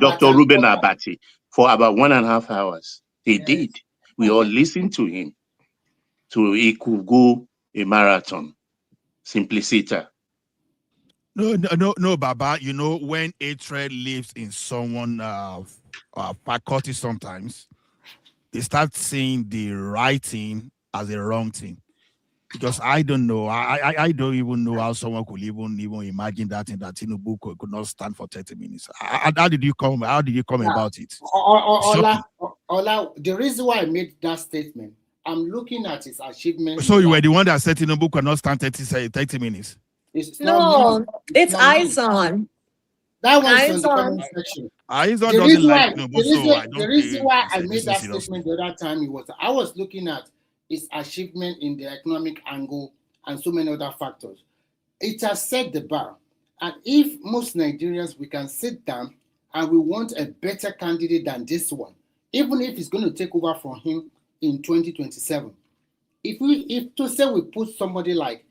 Speaker 14: Dr. Ruben Abati for about 1.5 hours. They did. We all listened to him. So he could go a marathon. Simpliciter.
Speaker 2: No, Baba. You know, when hatred lives in someone faculty, sometimes they start seeing the right thing as a wrong thing. Because I don't know, I don't even know how someone could even imagine that in that Tinubu could not stand for 30 minutes. How did you come? How did you come about it?
Speaker 10: Ola, the reason why I made that statement, I'm looking at his achievement.
Speaker 2: So you were the one that said Tinubu could not stand 30 minutes.
Speaker 10: It's
Speaker 8: no, it's eyes on.
Speaker 10: That one's on the comment section.
Speaker 2: Eyes on doesn't like Tinubu, so I don't.
Speaker 10: The reason why I made that statement the other time was I was looking at his achievement in the economic angle and so many other factors. It has set the bar. And if most Nigerians, we can sit down and we want a better candidate than this one, even if it's going to take over from him in 2027. If to say we put somebody like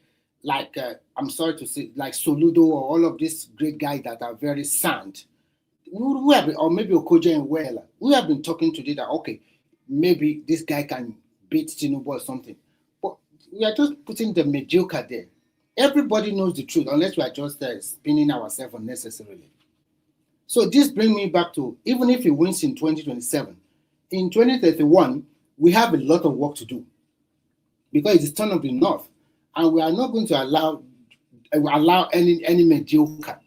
Speaker 10: I'm sorry to say, like Soludo or all of these great guys that are very sound, we have, or maybe Okoja and Wela, we have been talking today that, okay, maybe this guy can beat Tinubu or something. But we are just putting the mediocre there. Everybody knows the truth, unless we are just spinning ourselves unnecessarily. So this brings me back to, even if he wins in 2027, in 2031, we have a lot of work to do because it's the turn of the North, and we are not going to allow any mediocre.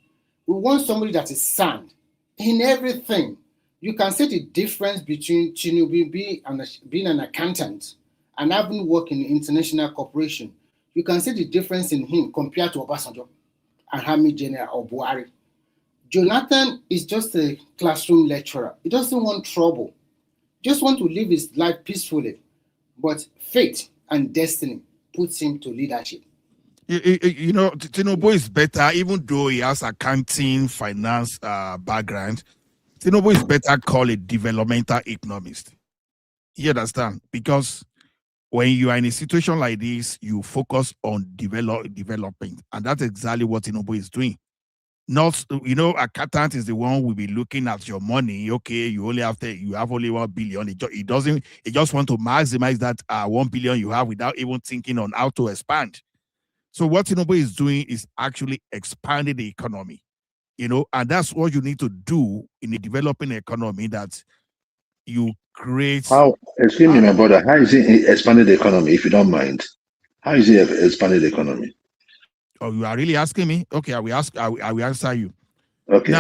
Speaker 10: We want somebody that is sound in everything. You can see the difference between Tinubu being an accountant and having worked in international corporation. You can see the difference in him compared to Obasanjo and Army General or Buhari. Jonathan is just a classroom lecturer. He doesn't want trouble. Just want to live his life peacefully. But fate and destiny puts him to leadership.
Speaker 2: You know, Tinubu is better, even though he has accounting, finance background. Tinubu is better called a developmental economist. You understand? Because when you are in a situation like this, you focus on developing. And that's exactly what Tinubu is doing. Not, you know, accountant is the one who will be looking at your money. Okay, you have only 1 billion. He just want to maximize that 1 billion you have without even thinking on how to expand. So what Tinubu is doing is actually expanding the economy, you know, and that's what you need to do in a developing economy, that you create.
Speaker 11: How, excuse me, my brother, how is he expanding the economy, if you don't mind? How is he expanding the economy?
Speaker 2: Oh, you are really asking me? Okay, I will answer you.
Speaker 11: Okay.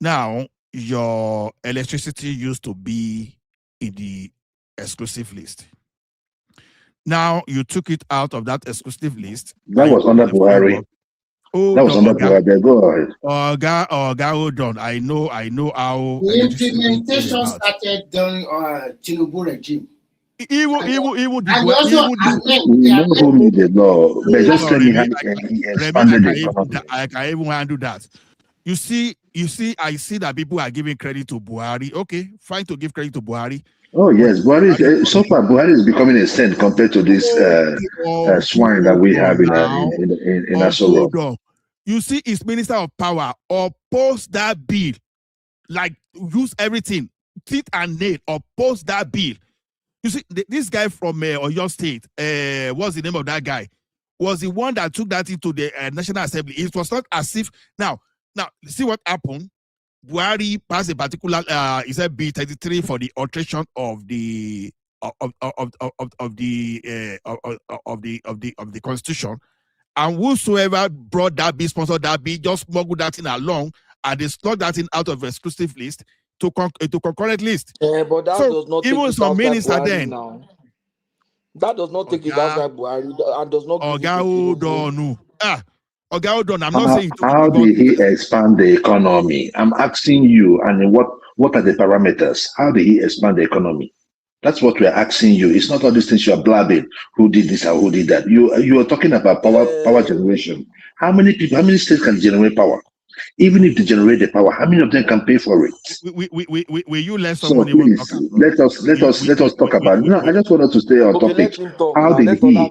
Speaker 2: Now, your electricity used to be in the exclusive list. Now you took it out of that exclusive list.
Speaker 11: That was under Buhari. That was under Buhari. Go ahead.
Speaker 2: Hold on. I know how
Speaker 10: the implementation started during Tinubu regime.
Speaker 11: We know who made the law, but just tell me how he expanded the economy.
Speaker 2: I can even handle that. You see, I see that people are giving credit to Buhari. Okay, fine to give credit to Buhari.
Speaker 11: Oh yes, Buhari. So far, Buhari is becoming a saint compared to this swine that we have in Asoro.
Speaker 2: You see, his minister of power oppose that bill, like use everything, teeth and nail, oppose that bill. You see, this guy from Oyo State, what's the name of that guy? Was the one that took that into the National Assembly. It was not as if now see what happened. Buhari passed a particular he said bill 33 for the alteration of the constitution, and whosoever brought that bill, sponsored that bill, just smuggled that in along, and they snuck that in out of exclusive list to concurrent list.
Speaker 3: Yeah, but that does not take
Speaker 2: even some minister then.
Speaker 3: Now. That does not take it outside Buhari and does not give
Speaker 2: I'm not saying.
Speaker 11: How did he expand the economy? I'm asking you, and what are the parameters? How did he expand the economy? That's what we're asking you. It's not all these things you are blabbing. Who did this or who did that? You are talking about power generation. How many states can generate power? Even if they generate the power, how many of them can pay for it?
Speaker 2: Will you let someone
Speaker 11: even talk about? Let us talk about it. No, I just want us to stay on topic. How did he?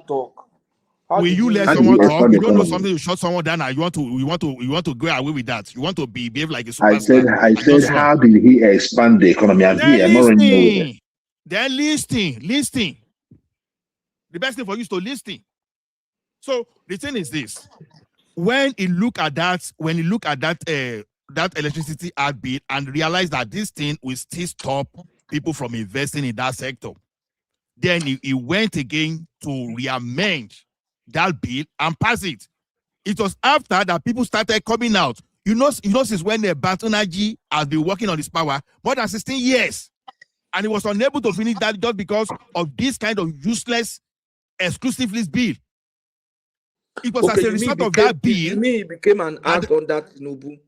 Speaker 2: Will you let
Speaker 11: How did
Speaker 2: someone
Speaker 11: he
Speaker 2: talk?
Speaker 11: expand
Speaker 2: You
Speaker 11: the
Speaker 2: don't know
Speaker 11: economy?
Speaker 2: something, you shut someone down, and you want to go away with that. You want to behave like a
Speaker 11: I said,
Speaker 2: superstar and just run.
Speaker 11: how did he expand the economy? I'm here. I'm not running nowhere.
Speaker 2: Then listing. The best thing for you is to listing. So the thing is this: when you look at that that electricity act bill and realize that this thing will still stop people from investing in that sector, then he went again to re-amend that bill and pass it. It was after that people started coming out. You know since when the Energy has been working on this power more than 16 years, and he was unable to finish that just because of this kind of useless exclusive list bill. It was as a result of that bill.
Speaker 3: You mean it became an act on that Tinubu?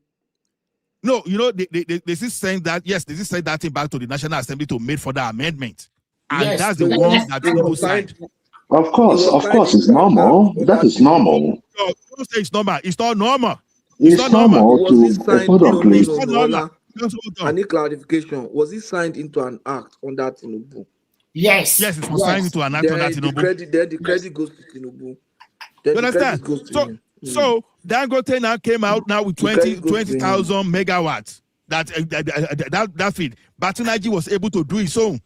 Speaker 2: No, they still send that. Yes, they still send that thing back to the National Assembly to make further amendment, and
Speaker 10: Yes,
Speaker 2: that's the one that Tinubu signed.
Speaker 11: Of course, it's normal. That is normal.
Speaker 2: No, don't say it's normal. It's not normal.
Speaker 11: It's
Speaker 2: not
Speaker 11: normal
Speaker 3: Was it
Speaker 11: to
Speaker 3: signed?
Speaker 11: hold on, please.
Speaker 2: It's not normal. Just hold on.
Speaker 3: I need clarification. Was it signed into an act on that Tinubu?
Speaker 10: Yes.
Speaker 2: Yes, it was signed into an act on that Tinubu.
Speaker 3: The credit goes to Tinubu.
Speaker 2: You understand? So Dangote now came out now with 20,000 megawatts. That feed. Energy was able to do its own.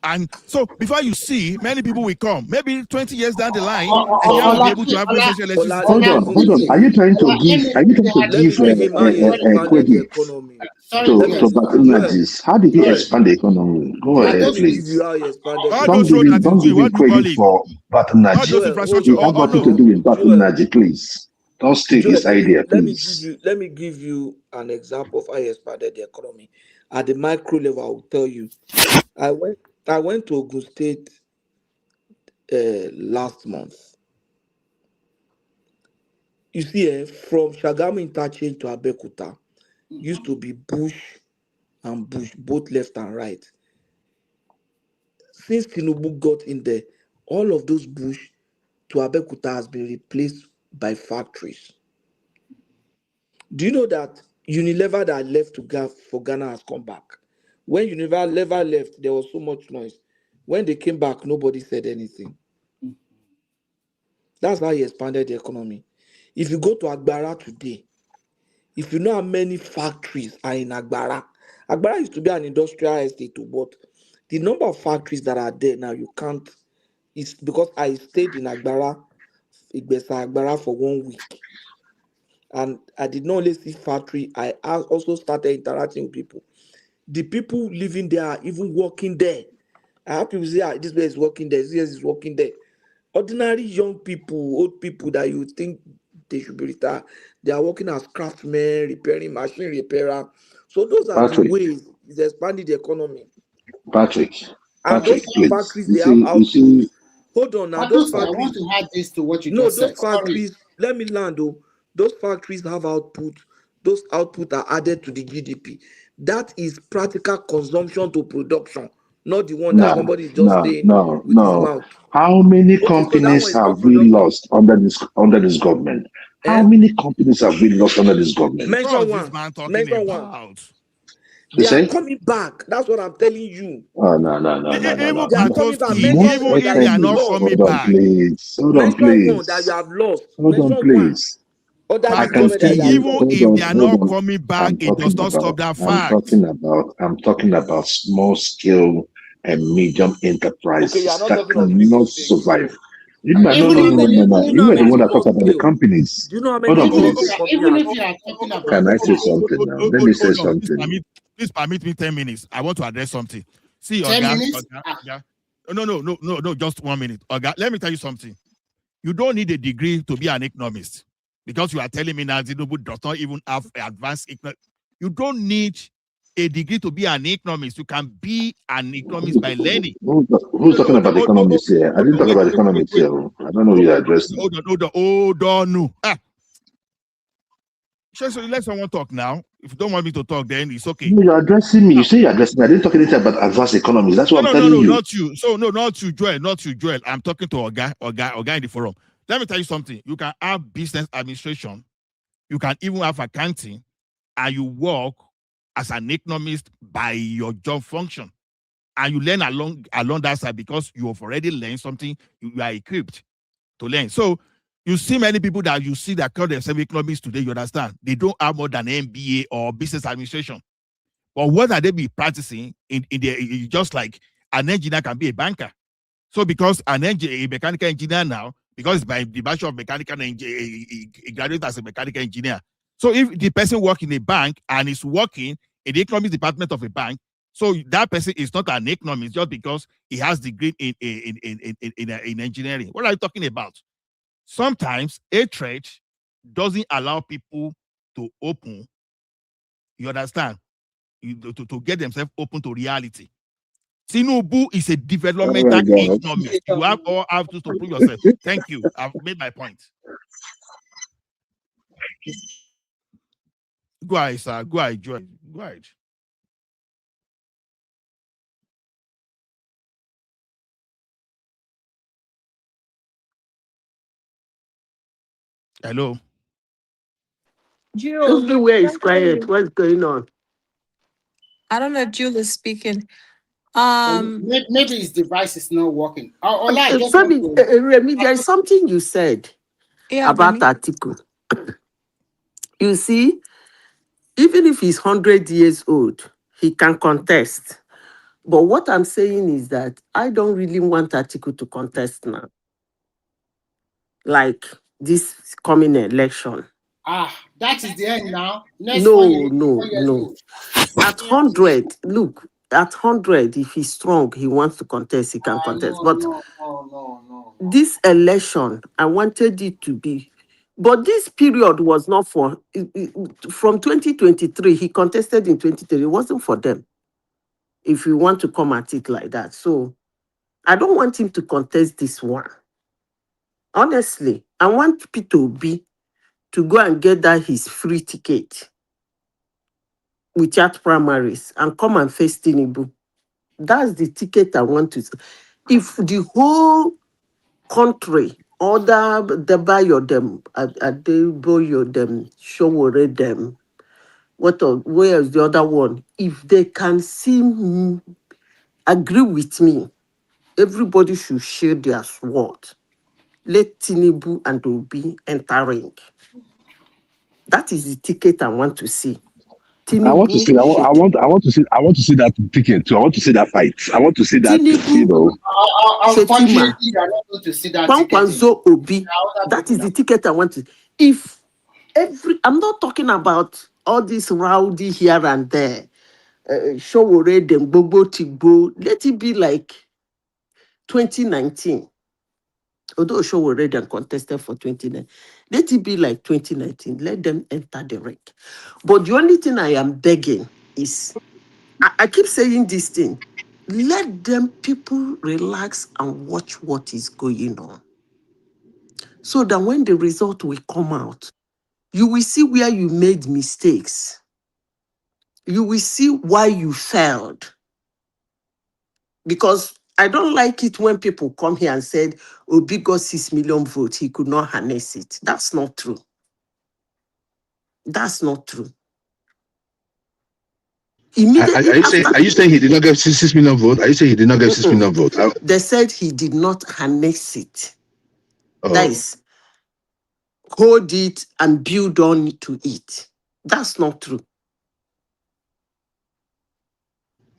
Speaker 2: And so before you see, many people will come. Maybe 20 years down the line, and you will be able to have residential electricity.
Speaker 11: Hold on. Are you trying to give credit to Energies? How did he expand the economy? Go ahead, please. Don't give him credit for Energy. It has nothing to do with Energy, please. Don't steal his idea, please.
Speaker 3: Let me give you an example of how he expanded the economy. At the micro level, I will tell you. I went to Ogun State last month. You see, from Shagamu interchange to Abeokuta used to be bush and bush, both left and right. Since Tinubu got in there, all of those bush to Abeokuta has been replaced by factories. Do you know that Unilever that left for Ghana has come back? When Unilever left, there was so much noise. When they came back, nobody said anything. That's how he expanded the economy. If you go to Agbara today, if you know how many factories are in Agbara used to be an industrial estate, but the number of factories that are there now, you can't. It's because I stayed in Agbara for 1 week. And I did not only see factory, I also started interacting with people. The people living there are even working there. I have people say, this place is working there, this is working there. Ordinary young people, old people that you think they should be retired, they are working as craftsmen, repairing, machine repairer. So those are the ways it's expanding the economy.
Speaker 11: Patrick,
Speaker 3: those
Speaker 11: please.
Speaker 3: Factories, they have output. Hold on now, those factories.
Speaker 10: I want to add this to what you just said.
Speaker 3: Those factories, let me land though. Those factories have output. Those output are added to the GDP. That is practical consumption to production, not the one that somebody is just saying with his mouth.
Speaker 11: How many companies have we lost under this government? How many companies have we lost under this government?
Speaker 3: Mention one. They are coming back. That's what I'm telling you.
Speaker 11: Oh, no.
Speaker 2: Even
Speaker 3: They are coming back.
Speaker 2: even if they are not coming back.
Speaker 11: Hold on, please.
Speaker 3: One that you have lost.
Speaker 11: Hold on, please.
Speaker 2: I can see even if they are not coming back, it does not stop that fact.
Speaker 11: I'm talking about small scale and medium enterprises that cannot survive. You were the one that talked about the companies.
Speaker 3: Do you know how many
Speaker 10: even if you are talking about
Speaker 11: Can I say something now? Let me say something.
Speaker 2: Please permit me 10 minutes. I want to address something. See,
Speaker 10: 10 minutes?
Speaker 2: No, just 1 minute. Oga, let me tell you something. You don't need a degree to be an economist. Because you are telling me now Tinubu does not even have advanced economics. You don't need a degree to be an economist. You can be an economist by learning.
Speaker 11: Who's talking about economists here? I didn't talk about economists here. I don't know who you're addressing.
Speaker 2: Hold on. No. So let someone talk now. If you don't want me to talk, then it's okay.
Speaker 11: No, you're addressing me. You say you're addressing me. I didn't talk anything about advanced economics. That's what I'm telling you.
Speaker 2: Not you. So not you, Joel. Not you, Joel. I'm talking to Oga in the forum. Let me tell you something. You can have business administration. You can even have accounting, and you work as an economist by your job function, and you learn along that side because you have already learned something. You are equipped to learn. So You see many people that you see that call themselves economists today, you understand? They don't have more than MBA or business administration. But what are they be practicing just like an engineer can be a banker? So because a mechanical engineer now, because by the Bachelor of Mechanical Engineer, he graduated as a mechanical engineer. So if the person works in a bank and is working in the economics department of a bank, so that person is not an economist just because he has degree in engineering. What are you talking about? Sometimes a trade doesn't allow people to open, you understand, to get themselves open to reality. Tinubu is a developmental economist. You have all have to prove yourself. Thank you. I've made my point. Go ahead, sir. Go ahead, Joy. Go ahead. Hello.
Speaker 15: Everywhere is quiet. What's going on?
Speaker 8: I don't know if Jules is speaking.
Speaker 10: Maybe his device is not working.
Speaker 15: Remy, there is something you said about Atiku. You see, even if he's 100 years old, he can contest. But what I'm saying is that I don't really want Atiku to contest now. Like this coming election.
Speaker 10: That is the end now.
Speaker 15: No. At 100, look, at 100, if he's strong, he wants to contest, he can contest.
Speaker 10: No.
Speaker 15: This election, I wanted it to be, but this period was not for, from 2023, he contested in 2023, it wasn't for them, if you want to come at it like that. So I don't want him to contest this one. Honestly, I want P2B to go and get that his free ticket without primaries and come and face Tinubu. That's the ticket I want to see. If the whole country order the buyer them, they buy them, show them, where is the other one? If they can agree with me, everybody should share their sword. Let Tinubu and Obi entering. That is the ticket I want to see. Tinubu,
Speaker 11: I want to see. I want to see. I want to see that ticket too. I want to see that fight. I want to see that.
Speaker 15: Tinubu,
Speaker 10: unfortunately, you are not going to see that ticket.
Speaker 15: Obi. That is the ticket I want to. If I'm not talking about all this rowdy here and there. Showore them Bobo Tigbo. Let it be like 2019. Although Showore them contested for 2019. Let it be like 2019. Let them enter the ring. But the only thing I am begging is, I keep saying this thing. Let them people relax and watch what is going on. So that when the result will come out, you will see where you made mistakes. You will see why you failed. Because I don't like it when people come here and said, Obi got 6 million votes, he could not harness it. That's not true. That's not true. Immediately
Speaker 11: are you saying he did not get 6 million votes? Are you saying he did not get 6 million votes?
Speaker 15: They said he did not harness it. That is, hold it and build on to it. That's not true.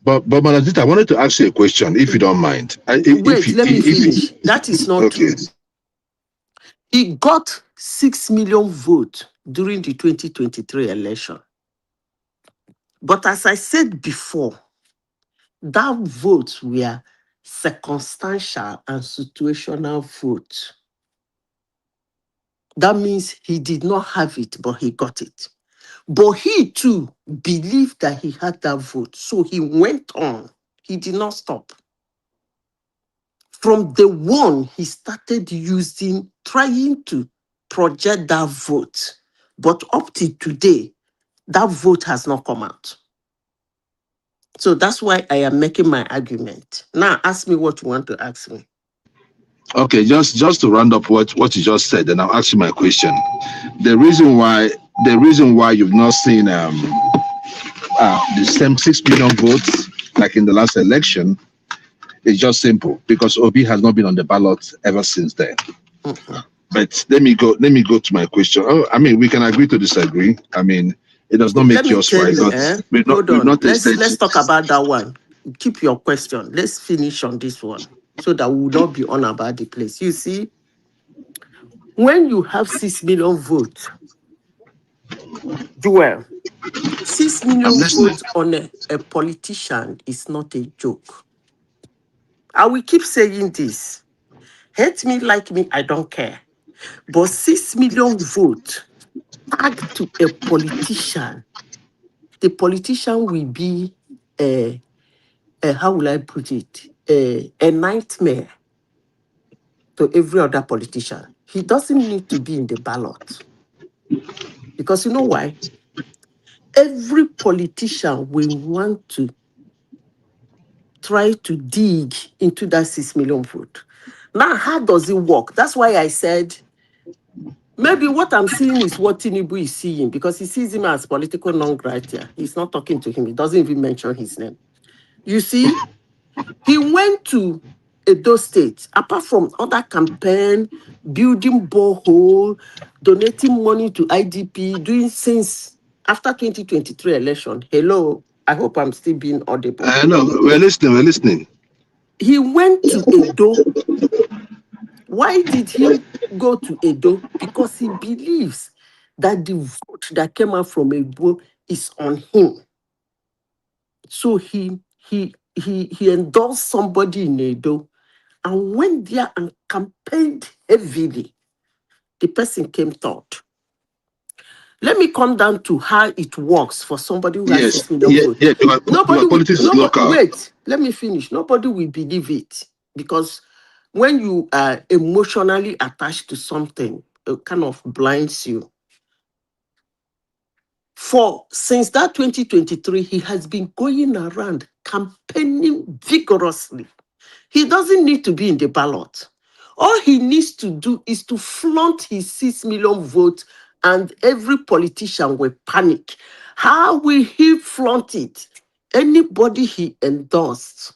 Speaker 11: But Manajita, I wanted to ask you a question, if you don't mind.
Speaker 15: Let me finish. That is not true. He got 6 million votes during the 2023 election. But as I said before, that votes were circumstantial and situational votes. That means he did not have it, but he got it. But he too believed that he had that vote. So he went on. He did not stop. From the one, he started trying to project that vote. But up to today, that vote has not come out. So that's why I am making my argument. Now ask me what you want to ask me.
Speaker 11: Okay, just to round up what you just said, and I'll ask you my question. The reason why you've not seen the same 6 million votes like in the last election is just simple, because Obi has not been on the ballot ever since then. But let me go to my question. Oh, I mean, we can agree to disagree. I mean, it does not
Speaker 15: Let
Speaker 11: make
Speaker 15: me
Speaker 11: yours
Speaker 15: tell
Speaker 11: right,
Speaker 15: you,
Speaker 11: but
Speaker 15: hold
Speaker 11: we're
Speaker 15: on.
Speaker 11: not a state.
Speaker 15: Let's talk about that one. Keep your question. Let's finish on this one so that we will not be on about the place. You see, when you have 6 million votes, Joel, 6
Speaker 11: I'm
Speaker 15: million
Speaker 11: listening.
Speaker 15: votes on a politician is not a joke. I will keep saying this. Hate me, like me, I don't care. But 6 million votes tagged to a politician, the politician will be how will I put it? A nightmare to every other politician. He doesn't need to be in the ballot. Because you know why? Every politician will want to try to dig into that 6 million vote. Now, how does it work? That's why I said, maybe what I'm seeing is what Tinubu is seeing, because he sees him as political non-grata. He's not talking to him. He doesn't even mention his name. You see, he went to Edo State, apart from other campaign, building borehole, donating money to IDP, doing since after 2023 election. Hello, I hope I'm still being audible.
Speaker 11: No, we're listening.
Speaker 15: He went to Edo. Why did he go to Edo? Because he believes that the vote that came out from Edo is on him. So he endorsed somebody in Edo and went there and campaigned heavily. The person came third. Let me come down to how it works for somebody who has 6 million votes.
Speaker 11: Because politics is local.
Speaker 15: Wait, let me finish. Nobody will believe it because when you are emotionally attached to something, it kind of blinds you. Since that 2023, he has been going around campaigning vigorously. He doesn't need to be in the ballot. All he needs to do is to flaunt his 6 million votes and every politician will panic. How will he flaunt it? Anybody he endorsed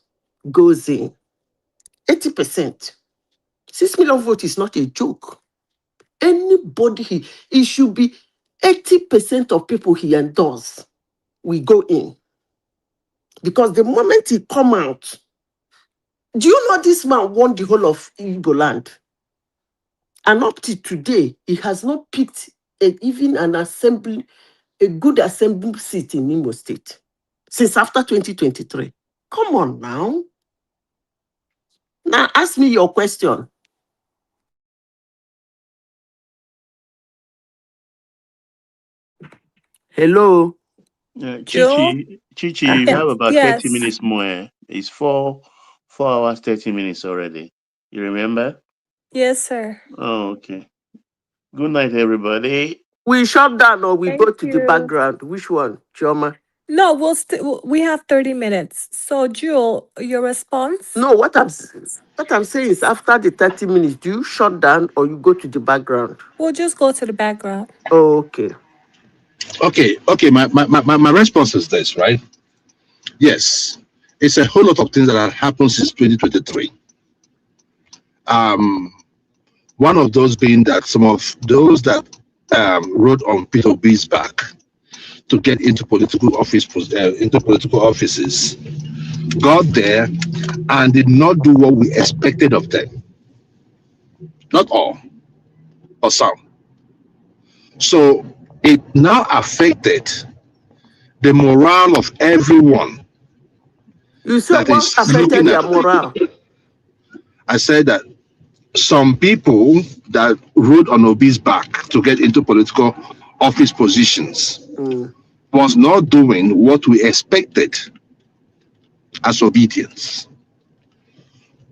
Speaker 15: goes in. 80%. 6 million votes is not a joke. Anybody it should be 80% of people he endorsed will go in. Because the moment he come out, do you know this man won the whole of Igbo land? And up to today, he has not picked even a good assembly seat in Imo State since after 2023. Come on now. Now ask me your question. Hello.
Speaker 14: Chichi, you have about 30
Speaker 8: Yes.
Speaker 14: minutes more. It's 4 hours, 30 minutes already. You remember?
Speaker 8: Yes, sir.
Speaker 14: Oh, okay. Good night, everybody.
Speaker 15: We shut down or we go
Speaker 8: Thank
Speaker 15: to the
Speaker 8: you.
Speaker 15: background? Which one, Chioma?
Speaker 8: No, we have 30 minutes. So, Jewel, your response?
Speaker 15: No, what I'm saying is after the 30 minutes, do you shut down or you go to the background?
Speaker 8: We'll just go to the background.
Speaker 15: Okay.
Speaker 11: Okay. My response is this, right? Yes, it's a whole lot of things that have happened since 2023. One of those being that some of those that rode on Peter B's back to get into political offices got there and did not do what we expected of them. Not all, but some. So it now affected the morale of everyone.
Speaker 15: You said what affected their morale?
Speaker 11: I said that some people that rode on Obi's back to get into political office positions was not doing what we expected as obedience.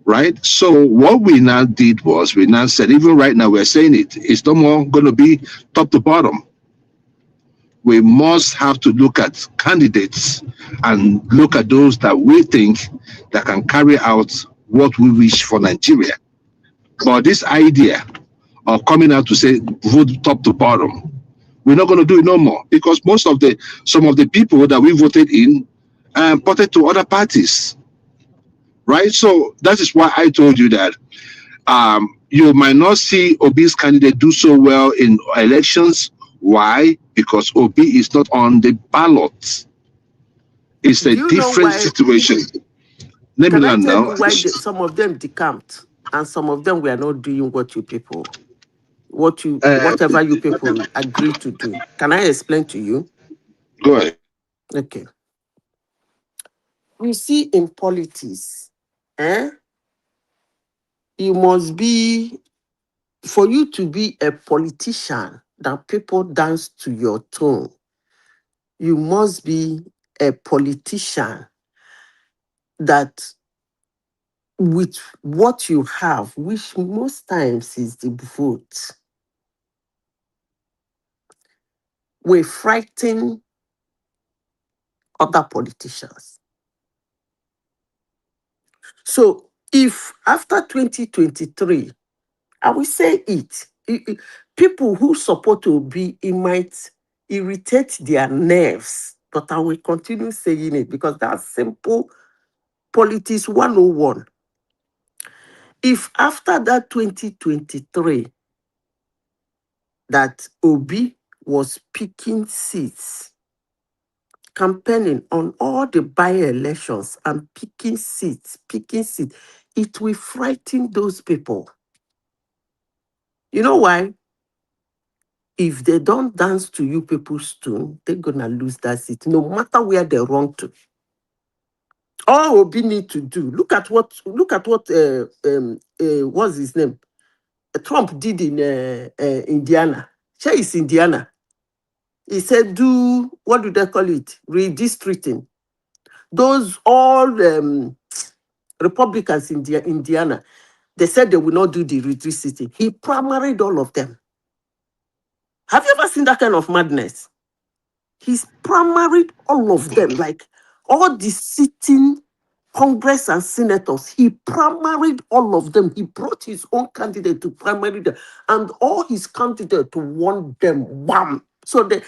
Speaker 11: Right? So what we now did was we now said, even right now we're saying it's no more going to be top to bottom. We must have to look at candidates and look at those that we think that can carry out what we wish for Nigeria. But this idea of coming out to say vote top to bottom, we're not going to do it no more because some of the people that we voted in voted to other parties. Right? So that is why I told you that you might not see Obi's candidate do so well in elections. Why? Because Obi is not on the ballot. It's a
Speaker 15: Do you know
Speaker 11: different
Speaker 15: why?
Speaker 11: situation. Let me
Speaker 15: Can I
Speaker 11: learn
Speaker 15: tell
Speaker 11: now.
Speaker 15: you why some of them decamped and some of them were not doing what you people, whatever you people agreed to do? Can I explain to you?
Speaker 11: Go ahead.
Speaker 15: Okay. You see, in politics, you must be, for you to be a politician that people dance to your tone, you must be a politician that with what you have, which most times is the vote, will frighten other politicians. So if after 2023, I will say people who support Obi, it might irritate their nerves, but I will continue saying it because that's simple politics 101. If after that 2023 that Obi was picking seats, campaigning on all the by-elections and picking seats, it will frighten those people. You know why? If they don't dance to you people's tune, they're gonna lose that seat, no matter where they're wrong to. All Obi need to do, look at what what's his name? Trump did in Indiana. Here is Indiana. He said, do, what do they call it? Redistricting. Those all Republicans in Indiana, they said they will not do the redistricting. He primaried all of them. Have you ever seen that kind of madness? He's primaried all of them, like all the sitting Congress and senators. He primaried all of them. He brought his own candidate to primary them, and all his candidates won them. Wham! So they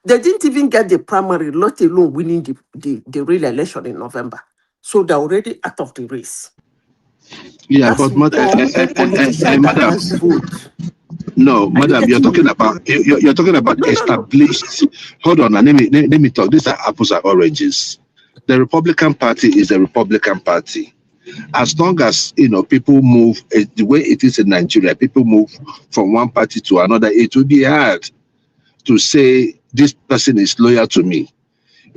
Speaker 15: didn't even get the primary, let alone winning the real election in November. So they're already out of the race.
Speaker 11: Yeah,
Speaker 15: That's
Speaker 11: but
Speaker 15: a politician that
Speaker 11: madam,
Speaker 15: has vote.
Speaker 11: no, madam, you're talking about you're talking about established. Hold on, now, let me talk. These are apples and oranges. The Republican Party is the Republican Party. As long as people move the way it is in Nigeria, people move from one party to another. It will be hard to say this person is loyal to me.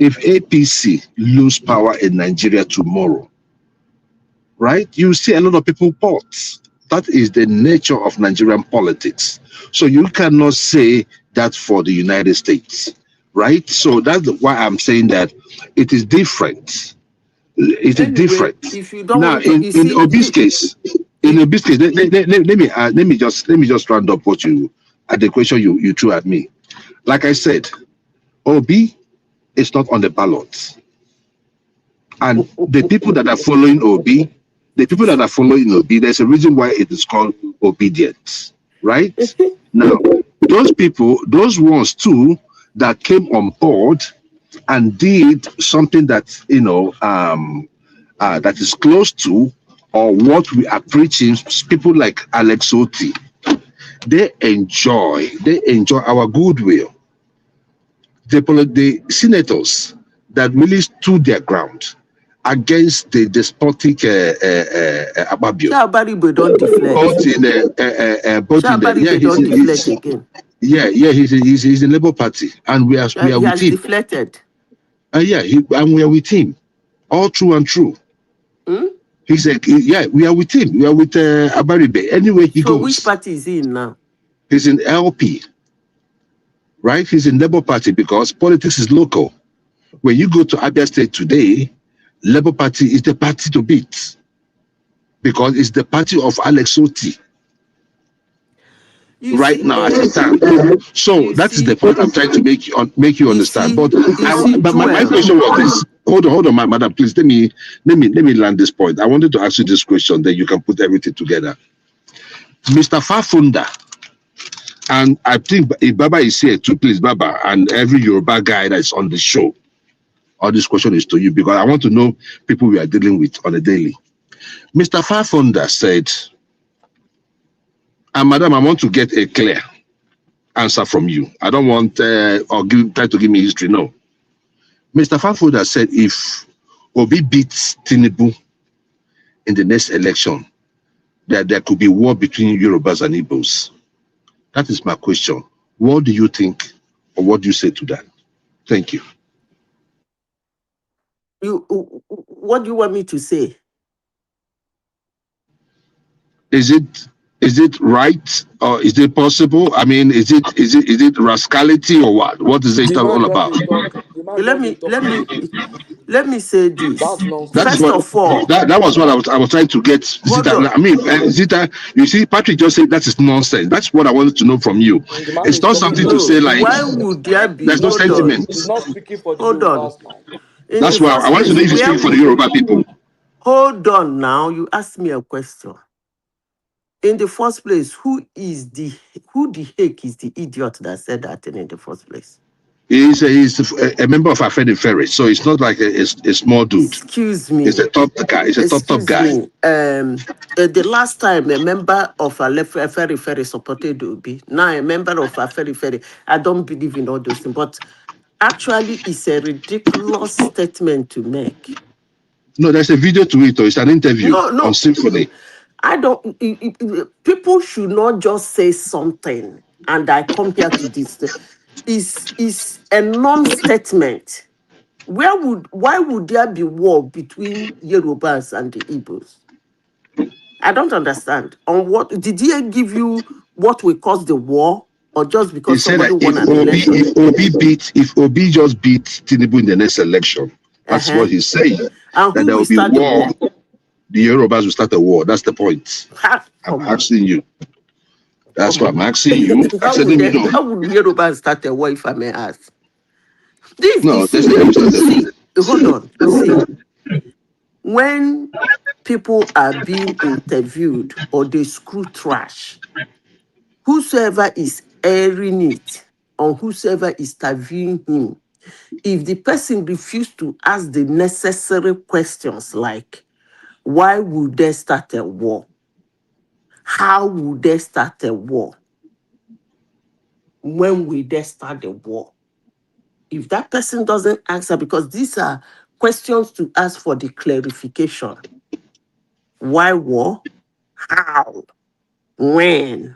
Speaker 11: If APC lose power in Nigeria tomorrow, right? You see a lot of people port. That is the nature of Nigerian politics. So you cannot say that for the United States, right? So that's why I'm saying that it is different. It is different.
Speaker 15: If you don't
Speaker 11: Now,
Speaker 15: want to,
Speaker 11: in Obi's case, let me just round up what the question you threw at me. Like I said, Obi is not on the ballot. And the people that are following Obi, there's a reason why it is called obedience, right? Now, those people, those ones too, that came on board and did something that, that is close to or what we are preaching, people like Alex Oti, they enjoy our goodwill. The senators that really stood their ground against the despotic Ababio.
Speaker 15: Shabaribo don't deflect.
Speaker 11: He's in Labour Party, and we are with him.
Speaker 15: Deflected.
Speaker 11: And we are with him, all true and true. We are with him. We are with Abaribe. Anyway, he goes.
Speaker 15: So which party is he in now?
Speaker 11: He's in LP, right? He's in Labour Party because politics is local. When you go to Abia State today, Labour Party is the party to beat because it's the party of Alex Oti. Now, as it stands. So that is the point I'm trying to make you understand. But my question was this. Hold on, madam, please. Let me land this point. I wanted to ask you this question, then you can put everything together. Mr. Fafunda, and I think if Baba is here too, please, Baba, and every Yoruba guy that's on the show, all this question is to you because I want to know people we are dealing with on a daily. Mr. Fafunda said And madam, I want to get a clear answer from you. I don't want try to give me history. No. Mr. Fanfoda said if Obi beats Tinubu in the next election, that there could be war between Yorubas and Igbos. That is my question. What do you think, or what do you say to that? Thank you.
Speaker 15: What do you want me to say?
Speaker 11: Is it right, or is it possible? I mean, is it rascality or what? What is it all about?
Speaker 15: Let me say this. First of all,
Speaker 11: that was what I was trying to get. I mean, you see, Patrick just said that is nonsense. That's what I wanted to know from you. It's not something to say like.
Speaker 15: Why would there be?
Speaker 11: There's no sentiment.
Speaker 3: He's not speaking for the
Speaker 15: Hold on.
Speaker 3: Yorubas now.
Speaker 11: That's why I want to know if you speak for the Yoruba people.
Speaker 15: Hold on now. You asked me a question. In the first place, who the heck is the idiot that said that thing in the first place?
Speaker 11: He's a member of Afenifere, so it's not like a small dude.
Speaker 15: Excuse me.
Speaker 11: He's a top guy. He's a top guy.
Speaker 15: The last time a member of Afenifere supported Obi, now a member of Afenifere, I don't believe in all those things, but actually it's a ridiculous statement to make.
Speaker 11: No, there's a video to it, or it's an interview on Symphony.
Speaker 15: I don't. People should not just say something and I come here to this. Is a non-statement. Why would there be war between Yorubas and the Igbos? I don't understand. On what did he give you? What will cause the war, or just because somebody won an election?
Speaker 11: If Obi just beat Tinubu in the next election, that's what he's saying.
Speaker 15: And
Speaker 11: that
Speaker 15: who
Speaker 11: there
Speaker 15: will
Speaker 11: will be
Speaker 15: start the war?
Speaker 11: The Yorubas will start a war. That's the point. I'm asking you. That's what I'm asking you.
Speaker 15: How would Yorubas start a war, if I may ask? Hold on. See, when people are being interviewed or they screw trash, whosoever is airing it or whosoever is interviewing him, if the person refuses to ask the necessary questions like, why would they start a war? How would they start a war? When will they start the war? If that person doesn't answer, because these are questions to ask for the clarification. Why war? How? When?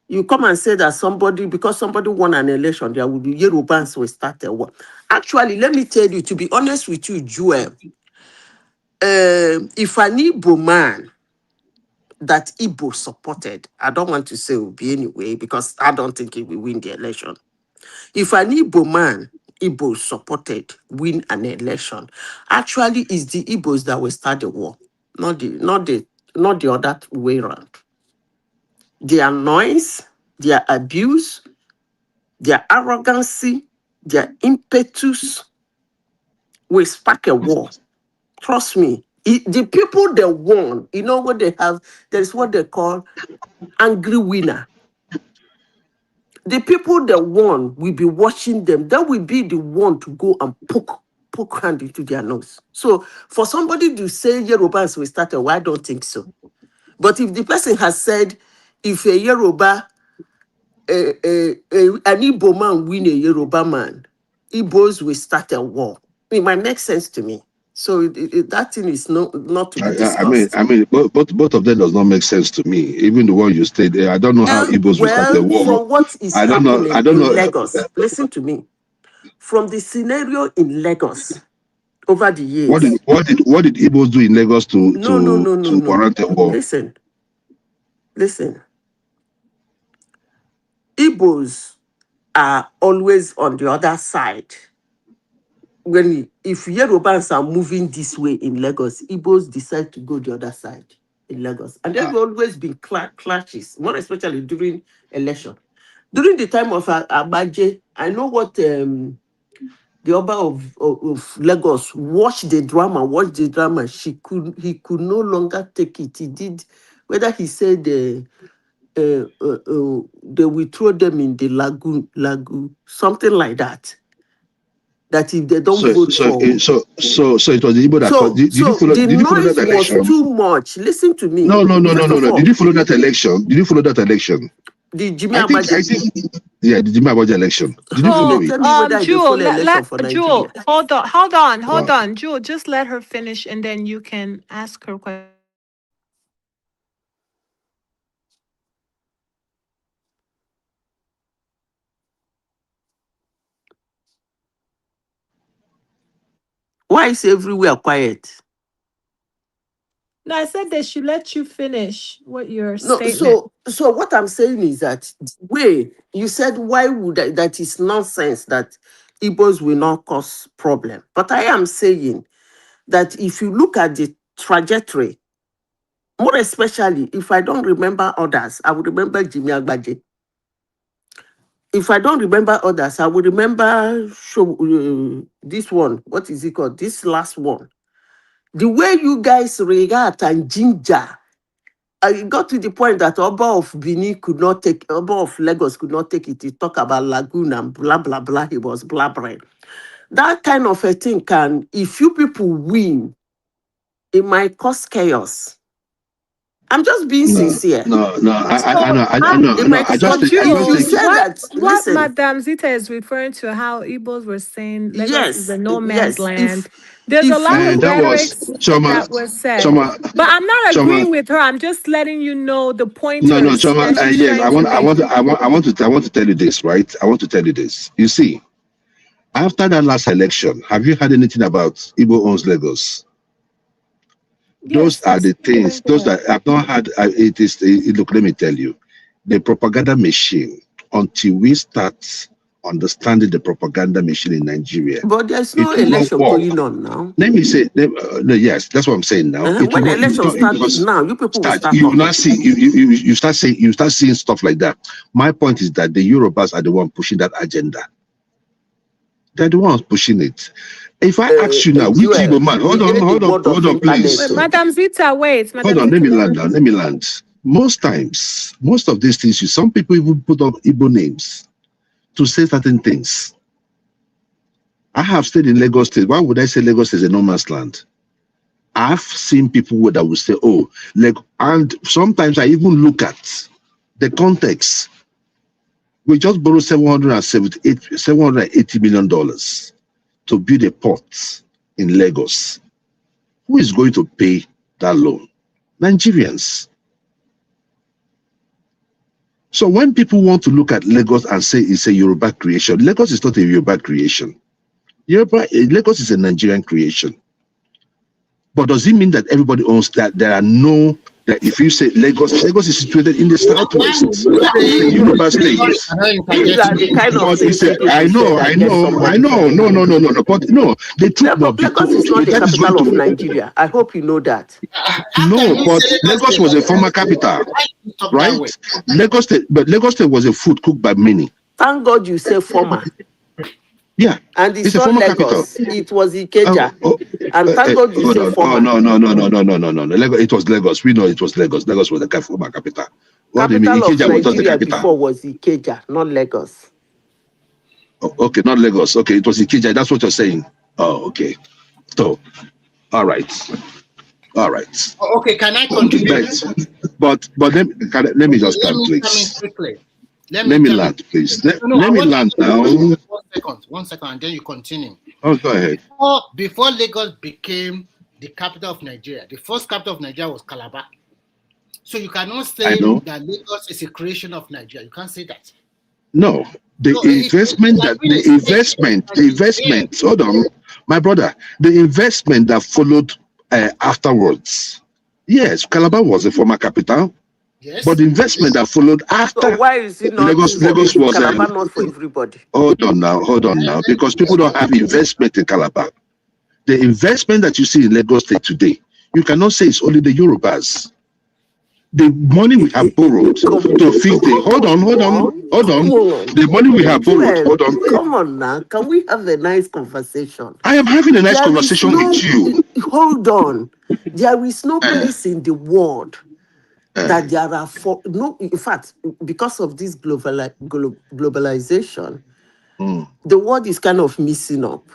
Speaker 15: You come and say that because somebody won an election, there will be Yorubans will start a war. Actually, let me tell you, to be honest with you, Joel, if an Igbo man that Igbo supported, I don't want to say it will be anyway, because I don't think he will win the election. If an Igbo man, Igbo supported, win an election, actually it's the Igbos that will start the war, not the other way around. Their noise, their abuse, their arrogancy, their impetus will spark a war. Trust me. The people that won, you know what they have? There's what they call angry winner. The people that won will be watching them. That will be the one to go and poke hand into their nose. So for somebody to say Yorubas will start a war, I don't think so. But if the person has said, if a Yoruba, an Igbo man win a Yoruba man, Igbos will start a war. It might make sense to me. So that thing is not to be discussed.
Speaker 11: I mean, both of them does not make sense to me. Even the one you stated, I don't know how Igbos will start a war.
Speaker 15: From what is happening in Lagos, listen to me. From the scenario in Lagos over the years.
Speaker 11: What did Igbos do in Lagos to warrant a war?
Speaker 15: Listen. Igbos are always on the other side. If Yorubas are moving this way in Lagos, Igbos decide to go the other side in Lagos. And there will always be clashes, more especially during election. During the time of Abaje, I know what the Oba of Lagos watched the drama. He could no longer take it. He did, whether he said they will throw them in the lagoon, something like that. that if they don't vote
Speaker 11: so
Speaker 15: for.
Speaker 11: it was the Igbo that
Speaker 15: So,
Speaker 11: caused. Did you follow?
Speaker 15: the
Speaker 11: Did you follow
Speaker 15: noise
Speaker 11: that
Speaker 15: was
Speaker 11: election?
Speaker 15: too much. Listen to me.
Speaker 11: No.
Speaker 15: First of all,
Speaker 11: Did you follow that election? Did you follow that election?
Speaker 15: The Jimmy
Speaker 11: I think, yeah, the Jimmy Abaja election. Did you follow it?
Speaker 15: Tell me whether they
Speaker 8: Jewel,
Speaker 15: follow election for
Speaker 8: Jewel,
Speaker 15: Nigeria.
Speaker 8: hold on. Jewel, just let her finish and then you can ask her question.
Speaker 15: Why is everywhere quiet?
Speaker 8: No, I said they should let you finish what your
Speaker 15: No,
Speaker 8: statement.
Speaker 15: so what I'm saying is that you said why would that is nonsense that Igbos will not cause problem. But I am saying that if you look at the trajectory, more especially if I don't remember others, I would remember Jimmy Agbaje. If I don't remember others, I would remember this one. What is it called? This last one. The way you guys react and ginger, it got to the point that Oba of Bini could not take, Oba of Lagos could not take it. He talk about Lagoon and blah, blah, blah. He was blabbering. That kind of a thing can, if you people win, it might cause chaos. I'm just being sincere.
Speaker 11: I know. I just think
Speaker 8: what Madame Zita is referring to, how Igbos were saying Lagos is a no man's land. There's a lot of rhetoric that was said. But I'm not agreeing with her. I'm just letting you know the pointers.
Speaker 11: Choma, yes, I want to tell you this, right? I want to tell you this. You see, after that last election, have you heard anything about Igbo owns Lagos? Those are the things. Those that I've not had. Look, let me tell you, the propaganda machine. Until we start understanding the propaganda machine in Nigeria,
Speaker 15: but there's no election going on now.
Speaker 11: Let me say, yes, that's what I'm saying now.
Speaker 15: When election starts now, you people will start.
Speaker 11: You will not see. You start saying. You start seeing stuff like that. My point is that the Yorubas are the one pushing that agenda. They're the ones pushing it. If I ask you now, which Igbo man? Hold on, please.
Speaker 8: Wait, Madam Zita, wait.
Speaker 11: Hold on, let me land. Most times, most of these things, some people even put up Igbo names to say certain things. I have stayed in Lagos State. Why would I say Lagos is a no man's land? I've seen people that will say, oh, and sometimes I even look at the context. We just borrowed $780 million to build a port in Lagos. Who is going to pay that loan? Nigerians. So when people want to look at Lagos and say it's a Yoruba creation, Lagos is not a Yoruba creation. Lagos is a Nigerian creation. But does it mean that everybody owns that? There are no, that if you say Lagos is situated in the southwest. The Yoruba state. I know. No. But no, the truth must be told.
Speaker 15: Lagos is not the capital of Nigeria. I hope you know that.
Speaker 11: No, but Lagos was a former capital, right? Lagos State was a food cooked by many.
Speaker 15: Thank God you say former.
Speaker 11: Yeah,
Speaker 15: and it's not Lagos. Capital. It was Ikeja. And thank God you say former.
Speaker 11: No. It was Lagos. We know it was Lagos. Lagos was the former capital. What do you mean?
Speaker 15: Ikeja was not the capital. Before was Ikeja, not Lagos.
Speaker 11: Okay, not Lagos. Okay, it was Ikeja. That's what you're saying. Oh, okay. So, all right.
Speaker 10: Okay, can I continue?
Speaker 11: But let me just start, please. Let me land, please. Let me land now.
Speaker 10: 1 second, and then you continue.
Speaker 11: Oh, go ahead.
Speaker 10: Before Lagos became the capital of Nigeria, the first capital of Nigeria was Calabar. So you cannot say that Lagos is a creation of Nigeria. You can't say that.
Speaker 11: No, the investment. Hold on, my brother. The investment that followed afterwards. Yes, Calabar was a former capital. Yes. But the investment that followed after.
Speaker 15: So why is it not
Speaker 11: Lagos was
Speaker 15: Calabar not for everybody?
Speaker 11: Hold on now, because people don't have investment in Calabar. The investment that you see in Lagos State today, you cannot say it's only the Yorubas. The money we have borrowed to feed the hold on. The money we have borrowed. Hold on.
Speaker 15: Come on now. Can we have a nice conversation?
Speaker 11: I am having a nice conversation with you.
Speaker 15: Hold on. There is no place in the world that there are in fact, because of this globalization, the word is kind of missing up.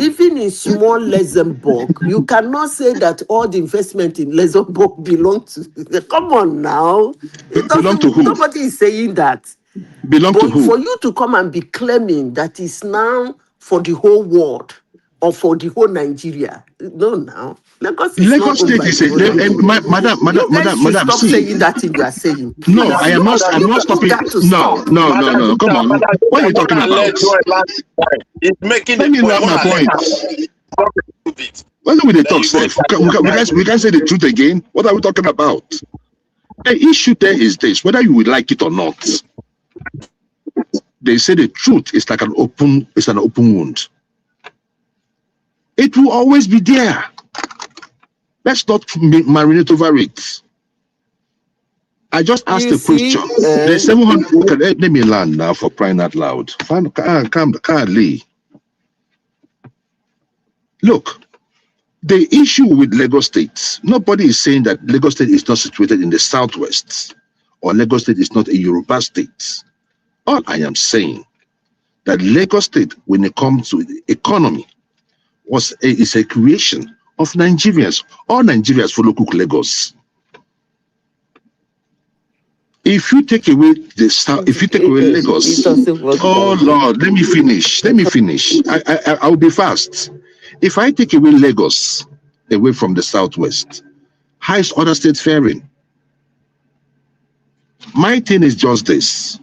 Speaker 15: Even in small Luxembourg, you cannot say that all the investment in Luxembourg belong to. Come on now, it
Speaker 11: Belong to
Speaker 15: doesn't.
Speaker 11: who?
Speaker 15: Nobody is saying that.
Speaker 11: Belong
Speaker 15: But
Speaker 11: to who?
Speaker 15: for you to come and be claiming that it's now for the whole world or for the whole Nigeria, no, now Lagos is
Speaker 11: Lagos
Speaker 15: not owned
Speaker 11: State
Speaker 15: by
Speaker 11: is
Speaker 15: the whole Nigeria. You guys should
Speaker 11: madam,
Speaker 15: stop
Speaker 11: see.
Speaker 15: saying that thing you are saying.
Speaker 11: No,
Speaker 15: Please,
Speaker 11: I am not. I'm
Speaker 15: you
Speaker 11: not
Speaker 15: people
Speaker 11: stopping.
Speaker 15: got to
Speaker 11: No,
Speaker 15: stop.
Speaker 11: no. Come on. What are you talking about?
Speaker 14: He's making
Speaker 11: Let
Speaker 14: a
Speaker 11: me
Speaker 14: point.
Speaker 11: land my
Speaker 14: Mona, let
Speaker 11: point.
Speaker 14: her-
Speaker 11: When we
Speaker 14: Then
Speaker 11: talk,
Speaker 14: you go
Speaker 11: Steph, we can say the truth again. What are we talking about? The issue there is this: whether you would like it or not. They say the truth is like an open wound. It will always be there. Let's not marinate over it. I just asked a question. There's 700. Okay, let me land now for crying out loud. Kindly. Look, the issue with Lagos State, nobody is saying that Lagos State is not situated in the southwest or Lagos State is not a Yoruba state. All I am saying that Lagos State, when it comes to the economy, is a creation of Nigerians. All Nigerians follow Cook Lagos. If you take away the south, if you take away Lagos, oh Lord, let me finish. I will be fast. If I take away Lagos away from the southwest, how is other states faring? My thing is just this.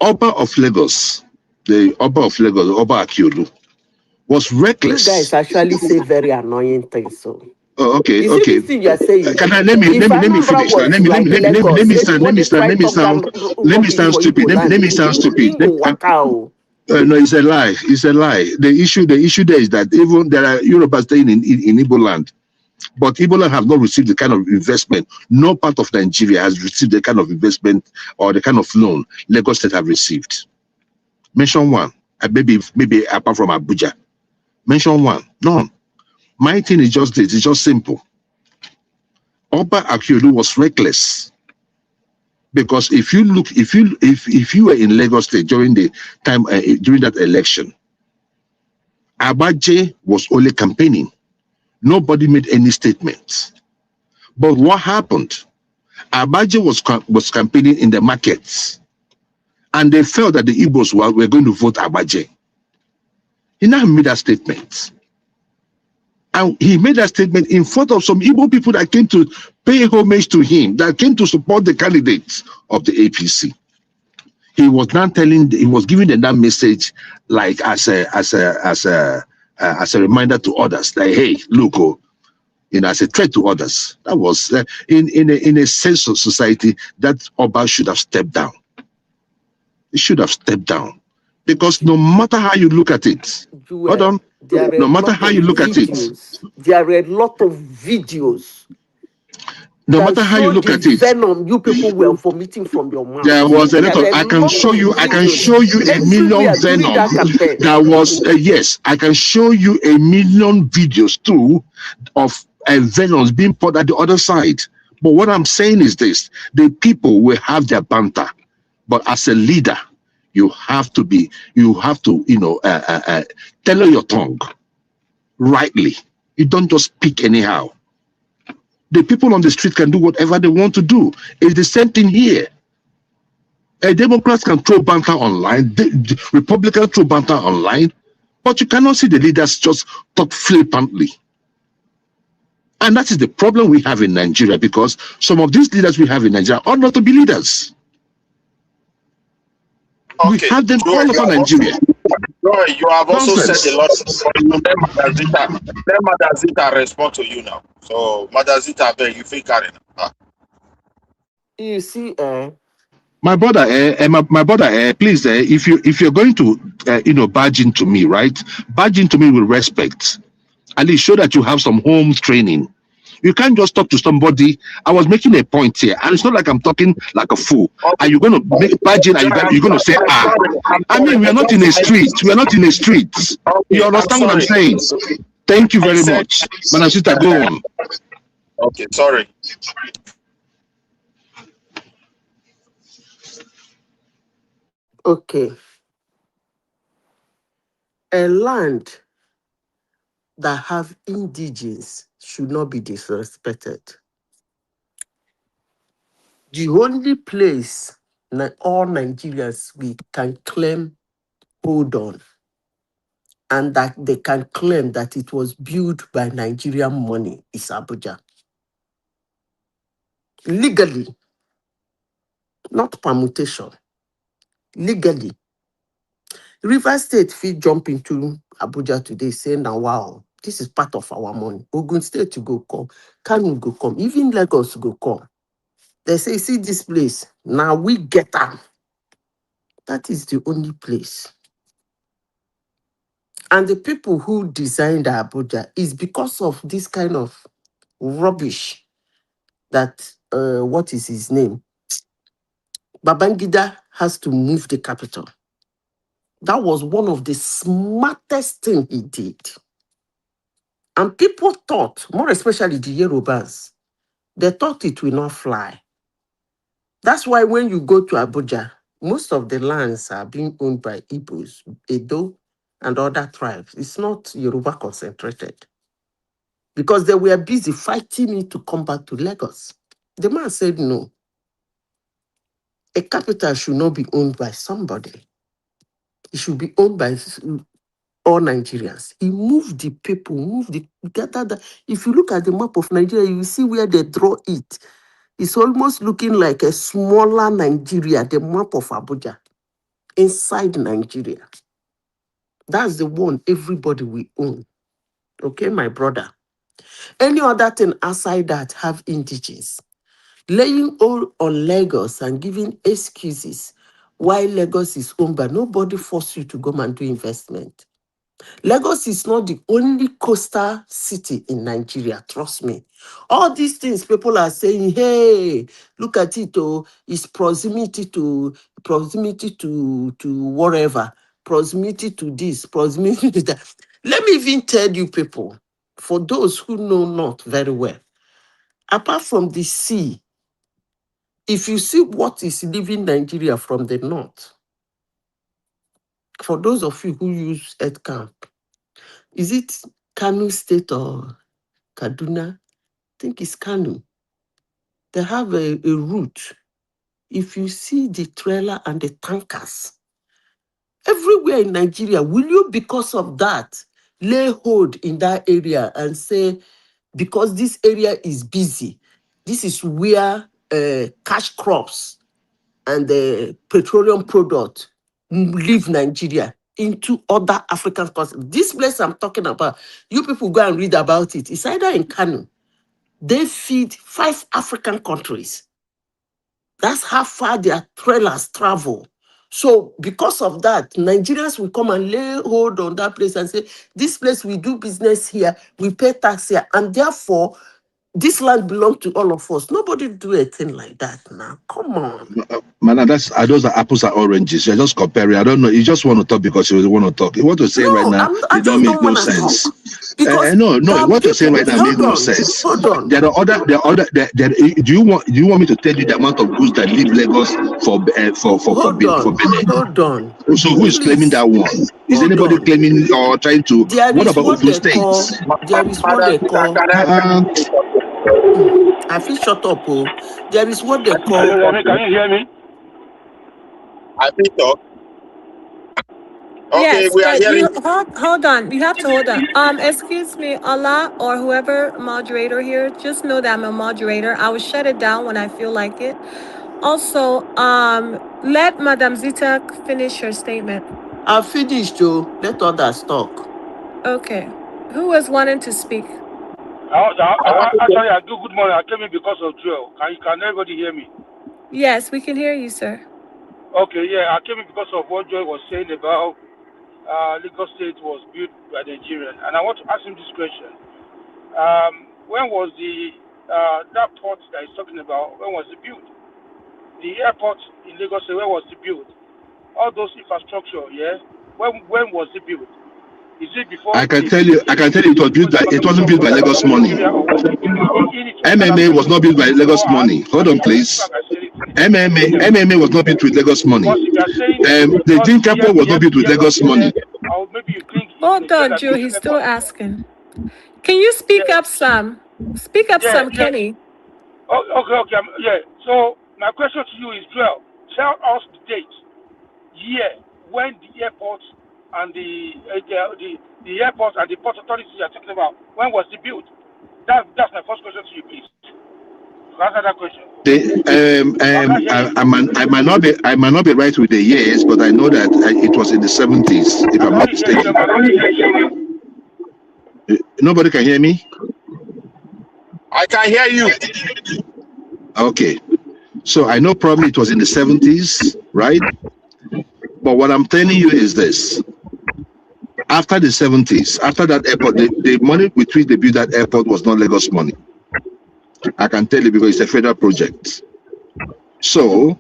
Speaker 11: Oba of Lagos, the Oba Akiolu, was reckless.
Speaker 15: You guys actually say very annoying things. So.
Speaker 11: Oh, okay.
Speaker 15: You see this thing you are saying?
Speaker 11: Can I let me finish now? Let me stand stupid. Let me sound stupid. No, it's a lie. It's a lie. The issue there is that even there are Yorubas staying in Igbo land, but Igbo land have not received the kind of investment. No part of Nigeria has received the kind of investment or the kind of loan Lagos State have received. Mention one. Maybe apart from Abuja. Mention one. None. My thing is just this. It's just simple. Oba Akiolu was reckless. Because if you were in Lagos State during the time during that election, Abaje was only campaigning. Nobody made any statements. But what happened? Abaje was campaigning in the markets, and they felt that the Igbos were going to vote Abaje. He now made that statement. And he made that statement in front of some Igbo people that came to pay homage to him, that came to support the candidates of the APC. He was now he was giving them that message, like as a reminder to others, like, hey, look, as a threat to others. That was in a sense of society that Oba should have stepped down. He should have stepped down, because no matter how you look at it, hold on. No matter how you look at it,
Speaker 15: there are a lot of videos.
Speaker 11: No matter how you look at it,
Speaker 15: venom you people were vomiting from your mouth.
Speaker 11: There was a lot of. I can show you a million venom. That was yes. I can show you a million videos too of venoms being poured at the other side. But what I'm saying is this: the people will have their banter, but as a leader, you have to tell your tongue rightly. You don't just speak anyhow. The people on the street can do whatever they want to do. It's the same thing here. Democrats can throw banter online, Republicans throw banter online, but you cannot see the leaders just talk flippantly. And that is the problem we have in Nigeria, because some of these leaders we have in Nigeria ought not to be leaders. We have them all over Nigeria.
Speaker 7: You have also said a lot. Let Madazita respond to you now. So Madazita, you feel carrying.
Speaker 15: You see,
Speaker 11: my brother, please, if you're going to, barge into me, right? Barge into me with respect. At least show that you have some home training. You can't just talk to somebody. I was making a point here, and it's not like I'm talking like a fool. Are you going to barge in and you're going to say, I mean, we are not in a street. We are not in a street. You understand what I'm saying? Thank you very much. Manasita, go on.
Speaker 7: Okay, sorry.
Speaker 15: Okay. A land that have indigens should not be disrespected. The only place that all Nigerians we can claim hold on and that they can claim that it was built by Nigerian money is Abuja. Legally, not permutation. Legally. River State fit jump into Abuja today saying, now wow, this is part of our money. Ogun State to go come, Kano go come, even Lagos go come. They say, see this place, now we get them. That is the only place. And the people who designed Abuja is because of this kind of rubbish that, what is his name? Babangida has to move the capital. That was one of the smartest things he did. And people thought, more especially the Yorubas, they thought it will not fly. That's why when you go to Abuja, most of the lands are being owned by Igbos, Edo, and other tribes. It's not Yoruba concentrated. Because they were busy fighting me to come back to Lagos. The man said no. A capital should not be owned by somebody. It should be owned by all Nigerians. He moved the people, gathered. If you look at the map of Nigeria, you see where they draw it. It's almost looking like a smaller Nigeria, the map of Abuja, inside Nigeria. That's the one everybody will own. Okay, my brother. Any other thing outside that have indigenous. Laying all on Lagos and giving excuses why Lagos is owned, but nobody force you to go and do investment. Lagos is not the only coastal city in Nigeria, trust me. All these things people are saying, hey, look at it, oh, it's proximity to whatever, proximity to this, proximity to that. Let me even tell you people, for those who know not very well, apart from the sea, if you see what is leaving Nigeria from the north, for those of you who use Earth Camp, is it Kano State or Kaduna? I think it's Kano. They have a route. If you see the trailer and the tankers, everywhere in Nigeria, will you, because of that, lay hold in that area and say, because this area is busy, this is where cash crops and the petroleum product leave Nigeria into other African countries. This place I'm talking about, you people go and read about it. It's either in Kano. They feed 5 African countries. That's how far their trailers travel. So because of that, Nigerians will come and lay hold on that place and say, this place, we do business here, we pay tax here, and therefore, this land belongs to all of us. Nobody do a thing like that now. Come on.
Speaker 11: Man, those are apples and oranges. You're just comparing. I don't know. You just want to talk because you want to talk. You want to say right now,
Speaker 15: I
Speaker 11: it don't
Speaker 15: just
Speaker 11: make
Speaker 15: don't
Speaker 11: no
Speaker 15: want to
Speaker 11: sense.
Speaker 15: talk. Because
Speaker 11: No. What you're saying
Speaker 15: people,
Speaker 11: right now makes no sense.
Speaker 15: Hold on.
Speaker 11: Do you want me to tell you the amount of goods that leave Lagos for Benin?
Speaker 15: Hold on.
Speaker 11: So who is claiming that one? Is anybody claiming or trying to? What about Ogun State?
Speaker 15: There is what they call. I feel shut up. Oh, there is what they call.
Speaker 9: Can you hear me?
Speaker 16: I think so. Okay,
Speaker 8: Yes,
Speaker 16: we are
Speaker 8: but
Speaker 16: hearing.
Speaker 8: hold on. You have to hold on. Excuse me, Allah or whoever moderator here. Just know that I'm a moderator. I will shut it down when I feel like it. Also, let Madam Zita finish her statement.
Speaker 15: I've finished, Joe. Let others talk.
Speaker 8: Okay. Who was wanting to speak?
Speaker 9: Actually, I do good morning. I came in because of Joel. Can everybody hear me?
Speaker 8: Yes, we can hear you, sir.
Speaker 9: Okay, yeah, I came in because of what Joel was saying about Lagos State was built by Nigerian. And I want to ask him this question. When was that port that he's talking about, when was it built? The airport in Lagos State, when was it built? All those infrastructure, yeah? When was it built? Is it before?
Speaker 11: I can tell you it wasn't built by Lagos money. MMA was not built by Lagos money. Hold on, please. MMA was not built with Lagos money. The Jinka port was not built with Lagos money.
Speaker 8: Hold on, Joe. He's still asking. Can you speak up some? Speak up some, Kenny.
Speaker 5: Okay. Yeah. So my question to you is, Joel, tell us the date, year, when the airports and the airports and the port authorities you are talking about, when was it built? That's my first question to you, please. Answer that question.
Speaker 11: I might not be right with the years, but I know that it was in the 70s, if I'm not mistaken. Nobody can hear me?
Speaker 9: I can hear you.
Speaker 11: Okay. So I know probably it was in the 70s, right? But what I'm telling you is this. After the 70s, after that airport, the money with which they built that airport was not Lagos money. I can tell you because it's a federal project. So,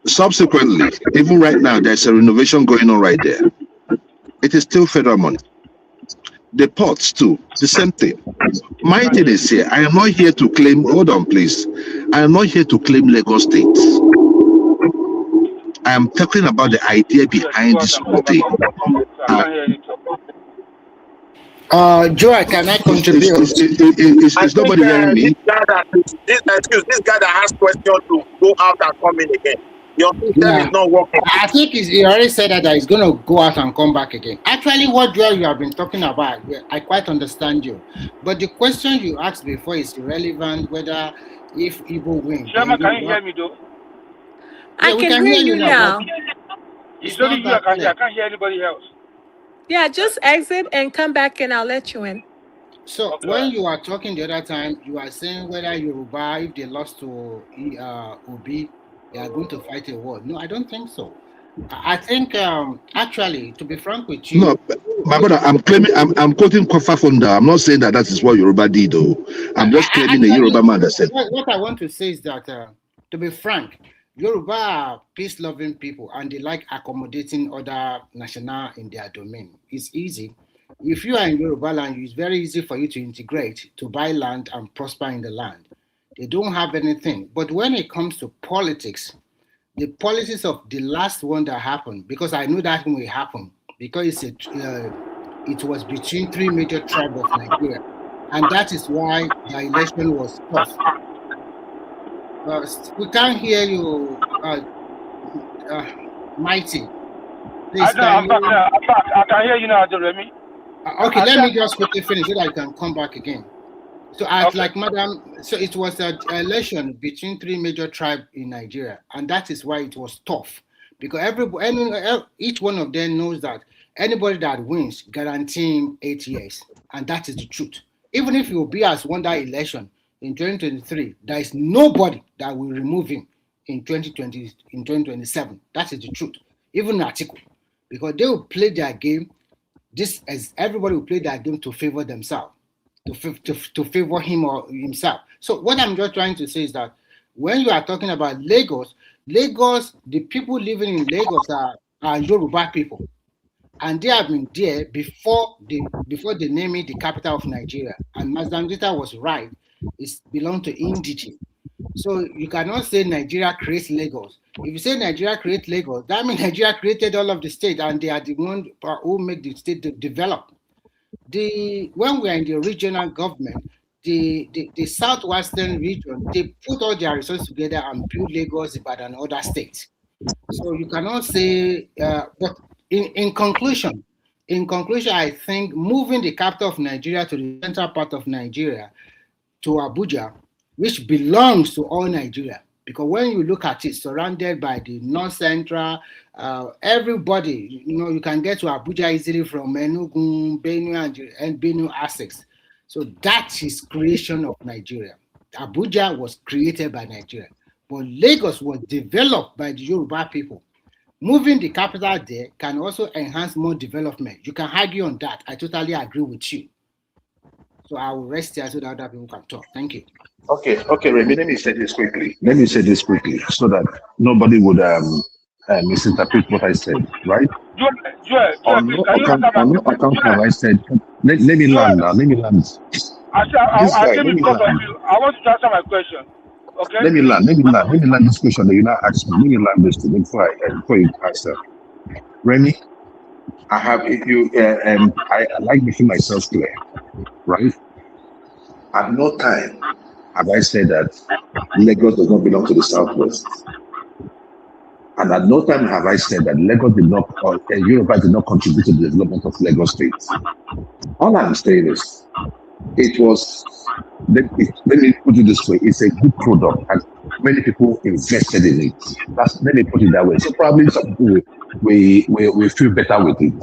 Speaker 11: subsequently, even right now, there's a renovation going on right there. It is still federal money. The ports too, the same thing. My thing is here, I am not here to claim, hold on please, I am not here to claim Lagos State. I am talking about the idea behind this whole thing.
Speaker 10: Joe, can I contribute?
Speaker 11: Is nobody hearing me?
Speaker 9: This guy that has question to go out and come in again. Your system is not working.
Speaker 10: I think he already said that he's going to go out and come back again. Actually, what Joel you have been talking about, I quite understand you. But the question you asked before is irrelevant, whether if Igbo win.
Speaker 5: Sherman, can you hear me though?
Speaker 10: Yeah,
Speaker 8: I can hear you now.
Speaker 5: It's only you I can hear. I can't hear anybody else.
Speaker 8: Yeah, just exit and come back and I'll let you in.
Speaker 10: So when you are talking the other time, you are saying whether Yoruba, if they lost to Obi, they are going to fight a war. No, I don't think so. I think actually, to be frank with you,
Speaker 11: no, my brother, I'm quoting Kofa Fonda. I'm not saying that is what Yoruba did, though. I'm just claiming the Yoruba man that said.
Speaker 10: What I want to say is that, to be frank, Yoruba are peace-loving people and they like accommodating other national in their domain. It's easy. If you are in Yoruba land, it's very easy for you to integrate, to buy land and prosper in the land. They don't have anything. But when it comes to politics, the politics of the last one that happened, because I know that will happen, because it was between three major tribes of Nigeria. And that is why the election was tough. We can't hear you, Mighty. Please,
Speaker 5: I can hear you now, Jeremy.
Speaker 10: Okay, let me just quickly finish so that I can come back again. So, like Madam, so it was an election between three major tribes in Nigeria, and that is why it was tough. Because each one of them knows that anybody that wins guarantee him 8 years, and that is the truth. Even if you be as won that election in 2023, there is nobody that will remove him in 2027. That is the truth. Even Atiku, because they will play their game. Just as everybody will play their game to favor themselves, to favor him or himself. So what I'm just trying to say is that when you are talking about Lagos, the people living in Lagos are Yoruba people, and they have been there before they name it the capital of Nigeria. And Mazangita was right; it belongs to indigene. So you cannot say Nigeria creates Lagos. If you say Nigeria creates Lagos, that means Nigeria created all of the state, and they are the one who make the state develop. When we are in the regional government, the southwestern region, they put all their resources together and build Lagos, Ibadan, and other states. So you cannot say, but in conclusion, I think moving the capital of Nigeria to the central part of Nigeria, to Abuja, which belongs to all Nigeria, because when you look at it, surrounded by the north central, everybody, you can get to Abuja easily from Enugu, Benue, and Benue access. So that is creation of Nigeria. Abuja was created by Nigeria, but Lagos was developed by the Yoruba people. Moving the capital there can also enhance more development. You can argue on that. I totally agree with you. So I will rest here so that other people can talk. Thank you.
Speaker 11: Okay, Remy, let me say this quickly so that nobody would misinterpret what I said, right? On no account have I said, let me land now, let me land.
Speaker 5: I want to answer my question. Okay?
Speaker 11: Let me land this question that you now ask me. Let me land this thing before you answer. Remy, I have you I like making myself clear, right? At no time have I said that Lagos does not belong to the Southwest. And at no time have I said that Lagos did not, or Yoruba did not contribute to the development of Lagos State. All I'm saying is, it was, let me put it this way, it's a good product and many people invested in it. Let me put it that way. So probably some people will feel better with it.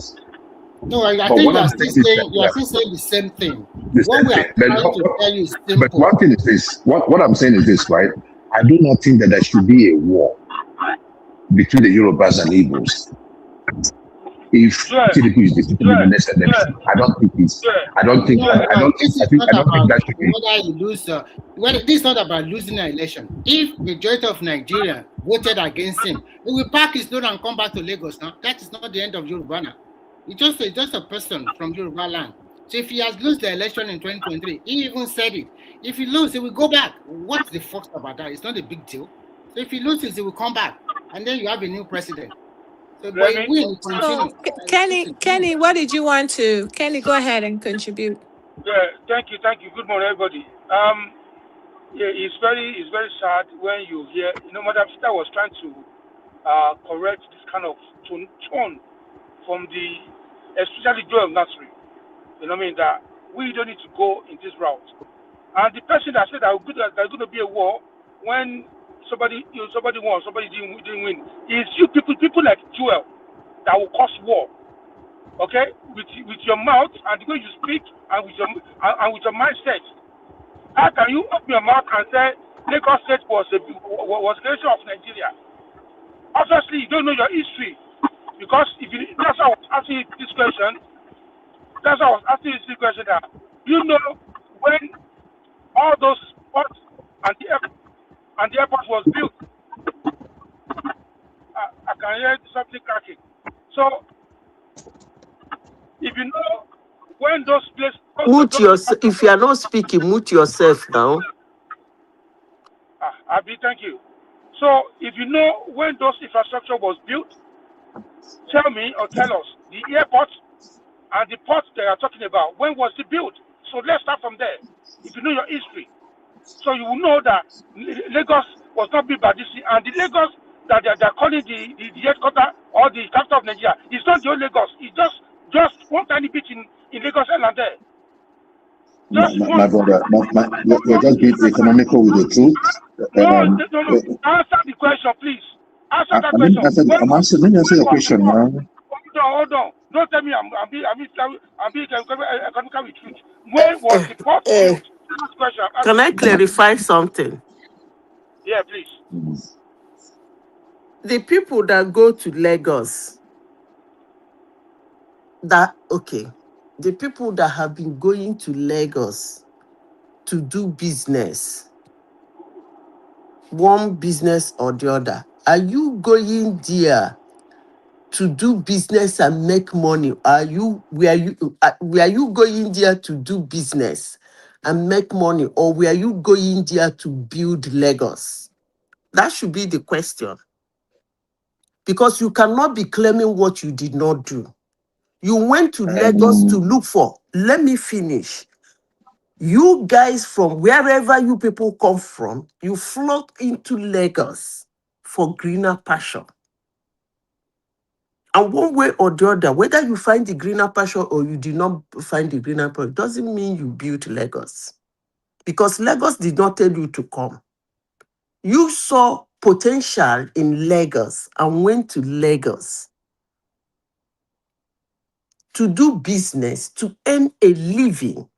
Speaker 10: No, I
Speaker 11: But
Speaker 10: think
Speaker 11: what I'm saying is that,
Speaker 10: you are still saying the same thing.
Speaker 11: the
Speaker 10: What
Speaker 11: same
Speaker 10: we are
Speaker 11: thing.
Speaker 10: trying to tell you is
Speaker 11: But
Speaker 10: simple.
Speaker 11: one thing is this, what I'm saying is this, right? I do not think that there should be a war between the Yorubas and Igbos. If Tinubu is defeated in the next election, I don't think it's. I don't think.
Speaker 10: No,
Speaker 11: I don't think.
Speaker 10: this is not
Speaker 11: I don't think
Speaker 10: about
Speaker 11: that should be.
Speaker 10: whether you lose. This is not about losing an election. If majority of Nigeria voted against him, he will pack his load and come back to Lagos. Now that is not the end of Yoruba. Now it's just a person from Yoruba land. So if he has lost the election in 2023, he even said it. If he loses, he will go back. What's the fuss about that? It's not a big deal. So if he loses, he will come back, and then you have a new president. So, but he will continue.
Speaker 8: So, Kenny, what did you want to? Kenny, go ahead and contribute.
Speaker 5: Yeah, thank you. Good morning, everybody. Yeah, it's very sad when you hear, Madam Sita was trying to correct this kind of tone from especially Joel Nasri. You know what I mean? That we don't need to go in this route. And the person that said that there's going to be a war when somebody won, somebody didn't win, is you people like Joel that will cause war. Okay, with your mouth and the way you speak and with your mindset. How can you open your mouth and say Lagos State was creation of Nigeria? Obviously, you don't know your history because that's how I was asking you this question. That's how I was asking you this question. That you know when all those ports and the airport was built. I can hear something cracking. So if you know when those places.
Speaker 15: Mute yourself. If you are not speaking, mute yourself now.
Speaker 5: Abi, thank you. So if you know when those infrastructure was built, tell me or tell us the airport and the port they are talking about, when was it built? So let's start from there. If you know your history. So you will know that Lagos was not built by this, and the Lagos that they're calling the headquarters or the capital of Nigeria, it's not the old Lagos. It's just one tiny bit in Lagos Island there.
Speaker 11: My brother, you're just being economical with the truth.
Speaker 5: No. Answer the question, please. Answer that question.
Speaker 11: Let me answer your question now.
Speaker 5: Hold on. Don't tell me I'm being economical with truth. When was the port built? Last question.
Speaker 15: Can I clarify something?
Speaker 5: Yeah, please.
Speaker 15: The people that go to Lagos, the people that have been going to Lagos to do business, one business or the other, are you going there to do business and make money? Were you going there to do business and make money, or were you going there to build Lagos? That should be the question. Because you cannot be claiming what you did not do. You went to Lagos to look for. Let me finish. You guys from wherever you people come from, you flocked into Lagos for greener pasture. And one way or the other, whether you find the greener pasture or you did not find the greener pasture, doesn't mean you built Lagos. Because Lagos did not tell you to come. You saw potential in Lagos and went to Lagos to do business, to earn a living.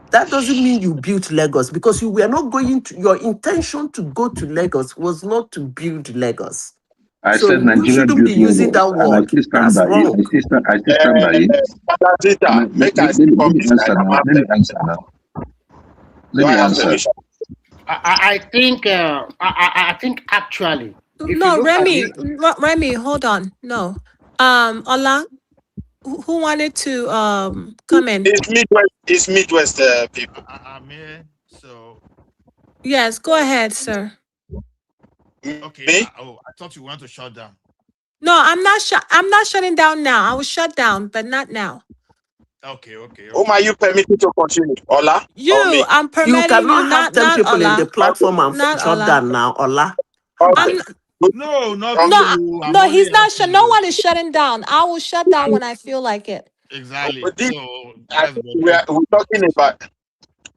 Speaker 15: That doesn't mean you built Lagos, because you were not going to, your intention to go to Lagos was not to build Lagos.
Speaker 11: I
Speaker 15: So
Speaker 11: said
Speaker 15: you
Speaker 11: Nigeria
Speaker 15: shouldn't be
Speaker 11: built
Speaker 15: using that
Speaker 11: Lagos, and I
Speaker 15: word.
Speaker 11: still stand
Speaker 15: That's
Speaker 11: by it.
Speaker 15: wrong.
Speaker 11: I still stand by it. Let me answer now. Let me answer.
Speaker 10: I think actually, if
Speaker 8: No,
Speaker 10: you look
Speaker 8: Remy, hold on. No. Ola, who wanted to come in?
Speaker 12: It's Midwest people.
Speaker 2: I'm here, so
Speaker 8: Yes, go ahead, sir.
Speaker 2: Okay. I thought you want to shut down.
Speaker 8: No, I'm not shutting down now. I will shut down, but not now.
Speaker 2: Okay.
Speaker 9: Whom are you permitted to continue? Ola or me?
Speaker 8: I'm permitting
Speaker 15: You cannot
Speaker 8: you,
Speaker 15: have 10
Speaker 8: not
Speaker 15: people in the
Speaker 8: Ola.
Speaker 15: platform and
Speaker 8: Not
Speaker 15: shut
Speaker 8: Ola.
Speaker 15: down now, Ola.
Speaker 9: Okay.
Speaker 2: No, not
Speaker 8: No,
Speaker 2: you. I'm
Speaker 8: no,
Speaker 2: only
Speaker 8: he's not.
Speaker 2: asking
Speaker 8: No
Speaker 2: you.
Speaker 8: one is shutting down. I will shut down when I feel like it.
Speaker 2: Exactly.
Speaker 9: This,
Speaker 2: So
Speaker 9: I
Speaker 2: that's
Speaker 9: think
Speaker 2: what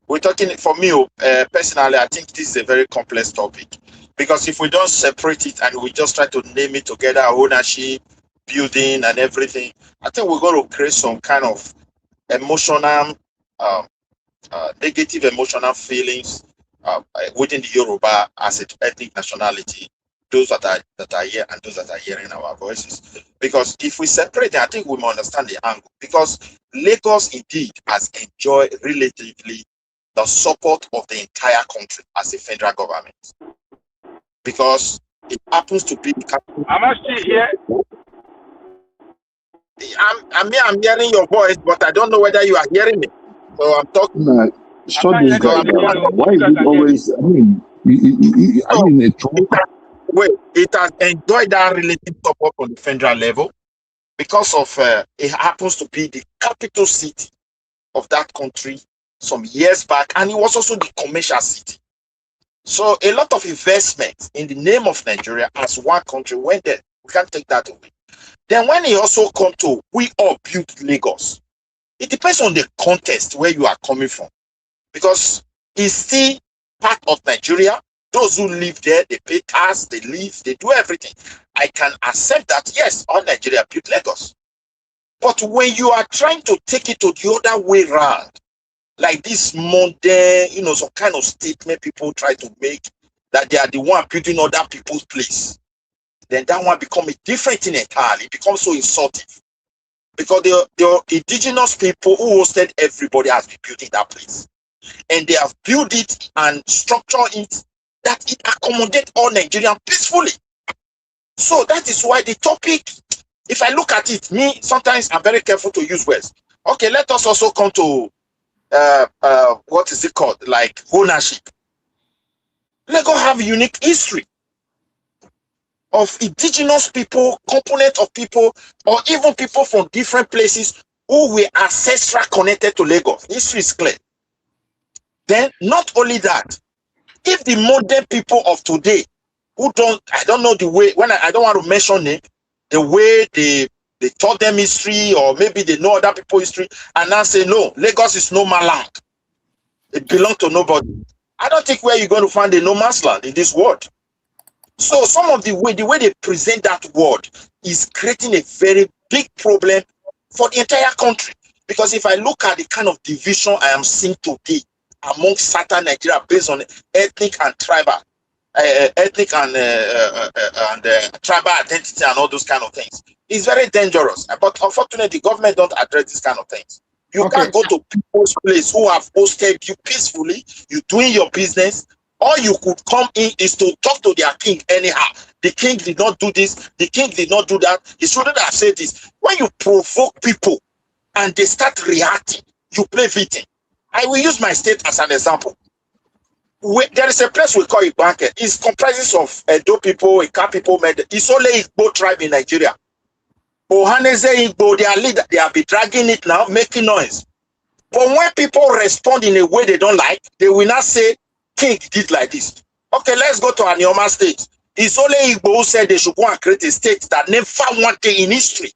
Speaker 9: we're talking for me personally. I think this is a very complex topic because if we don't separate it and we just try to name it together, ownership, building, and everything, I think we're going to create some kind of emotional, negative emotional feelings within the Yoruba as an ethnic nationality. Those that are here and those that are hearing our voices. Because if we separate it, I think we will understand the angle. Because Lagos indeed has enjoyed relatively the support of the entire country as a federal government. Because it happens to be the capital.
Speaker 5: Am I still here?
Speaker 9: I'm hearing your voice, but I don't know whether you are hearing me. So I'm talking.
Speaker 11: Nah, shut this guy down. Why is it always? I mean,
Speaker 9: it has enjoyed that relative support on the federal level because of it happens to be the capital city of that country some years back, and it was also the commercial city. So a lot of investment in the name of Nigeria as one country went there. We can't take that away. Then when it also come to we all built Lagos, it depends on the context where you are coming from, because it's still part of Nigeria. Those who live there, they pay tax, they live, they do everything. I can accept that, yes, all Nigeria built Lagos. But when you are trying to take it to the other way around, like this mundane, some kind of statement people try to make that they are the one building other people's place, then that one becomes a different thing entirely. It becomes so insulting. Because the indigenous people who hosted everybody has been building that place. And they have built it and structured it that it accommodates all Nigerians peacefully. So that is why the topic, if I look at it, sometimes I'm very careful to use words. Okay, let us also come to what is it called? Like ownership. Lagos have a unique history of indigenous people, component of people, or even people from different places who were ancestral connected to Lagos. History is clear. Then, not only that, if the modern people of today who I don't know the way, I don't want to mention it, the way they taught them history, or maybe they know other people's history, and now say, no, Lagos is no man's land. It belongs to nobody. I don't think where you're going to find a no man's land in this world. So some of the way they present that word is creating a very big problem for the entire country. Because if I look at the kind of division I am seeing today among Southern Nigeria based on ethnic and tribal, tribal identity and all those kind of things, it's very dangerous. But unfortunately, the government don't address these kind of things. You can't go to people's place who have hosted you peacefully, you doing your business. All you could come in is to talk to their king anyhow. The king did not do this, the king did not do that. He shouldn't have said this. When you provoke people and they start reacting, you play victim. I will use my state as an example. There is a place we call Ibanke. It comprises of Edo people, Ika people. It's only Igbo tribe in Nigeria. Ohaneze Igbo, their leader, they have been dragging it now, making noise. But when people respond in a way they don't like, they will not say, King did like this. Okay, let's go to Anioma State. It's only Igbo who said they should go and create a state that never wanted in history,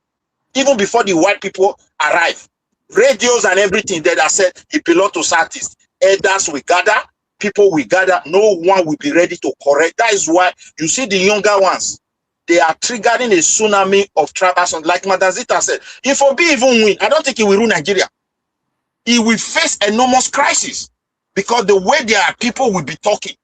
Speaker 9: even before the white people arrived. Radios and everything that said it belonged to Southeast. Elders will gather, people will gather, no one will be ready to correct. That is why you see the younger ones, they are triggering a tsunami of tribalism. Like Madam Zita said, if Obi even win, I don't think he will rule Nigeria. He will face enormous crisis because the way their people will be talking,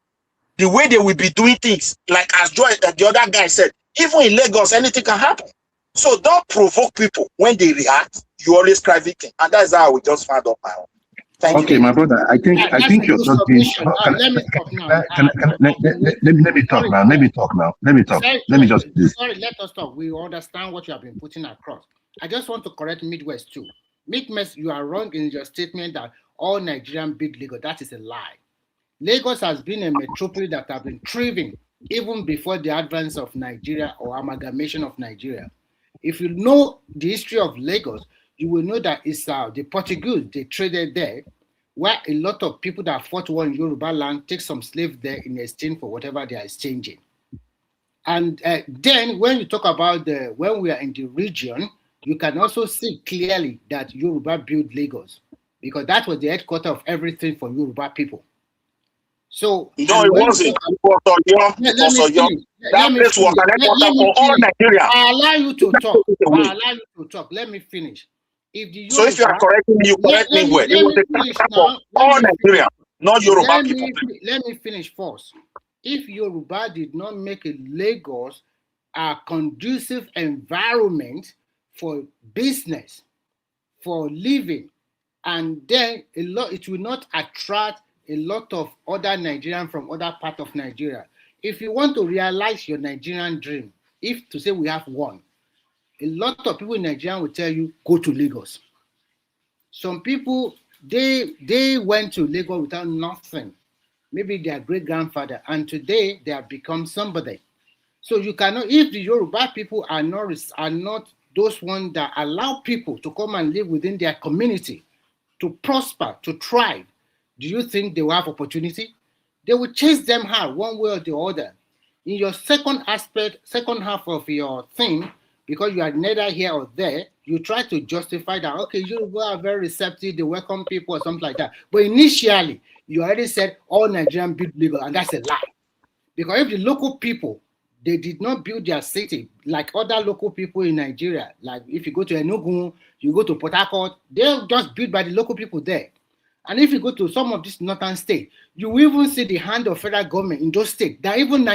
Speaker 9: the way they will be doing things, like as Joy, the other guy said, even in Lagos, anything can happen. So don't provoke people. When they react, you always cry victim. And that's how we just found out my own. Thank you.
Speaker 11: My brother, I think you're just being. Let me talk now. Let me talk now. Let me talk now. Let me talk. Let me just.
Speaker 10: Sorry, let us talk. We understand what you have been putting across. I just want to correct Midwest too. Midwest, you are wrong in your statement that all Nigerian big Lagos. That is a lie. Lagos has been a metropolis that has been thriving even before the advance of Nigeria or amalgamation of Nigeria. If you know the history of Lagos, you will know that it's the Portuguese, they traded there, where a lot of people that fought war in Yoruba land take some slaves there in exchange for whatever they are exchanging. And then when you talk about when we are in the region, you can also see clearly that Yoruba built Lagos because that was the headquarters of everything for Yoruba people. So
Speaker 9: no, it wasn't. It was Oyo. It was Oyo. That place was an headquarters for all Nigeria.
Speaker 10: I allow you to talk. I allow you to talk. Let me finish. If the Yoruba,
Speaker 9: so if you are correcting me, you correct me well. It was the capital for all Nigeria, not Yoruba people.
Speaker 10: Let me finish first. If Yoruba did not make a Lagos a conducive environment for business, for living, and then it will not attract a lot of other Nigerians from other parts of Nigeria. If you want to realize your Nigerian dream, if to say we have one, a lot of people in Nigeria will tell you, go to Lagos. Some people, they went to Lagos without nothing. Maybe their great-grandfather, and today they have become somebody. So you cannot, if the Yoruba people are not those ones that allow people to come and live within their community, to prosper, to thrive, do you think they will have opportunity? They will chase them hard one way or the other. In your second half of your thing, because you are neither here or there, you try to justify that, okay, Yoruba are very receptive, they welcome people or something like that. But initially, you already said all Nigerians build Lagos, and that's a lie. Because if the local people, they did not build their city like other local people in Nigeria, like if you go to Enugu, you go to Port Harcourt, they're just built by the local people there. And if you go to some of these northern states, you will even see the hand of federal government in those states. That even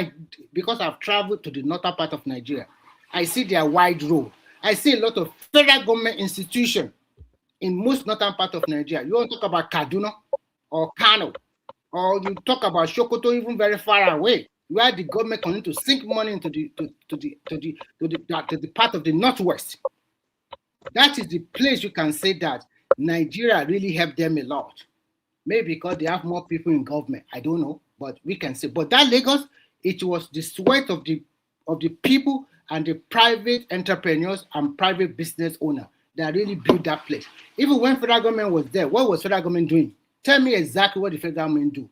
Speaker 10: because I've traveled to the northern part of Nigeria, I see their wide road. I see a lot of federal government institutions in most northern part of Nigeria. You want to talk about Kaduna or Kano, or you talk about Sokoto, even very far away, where the government continue to sink money into the part of the northwest. That is the place you can say that Nigeria really helped them a lot. Maybe because they have more people in government. I don't know, but we can say. But that Lagos, it was the sweat of the people and the private entrepreneurs and private business owners that really built that place. Even when federal government was there, what was federal government doing? Tell me exactly what the federal government do.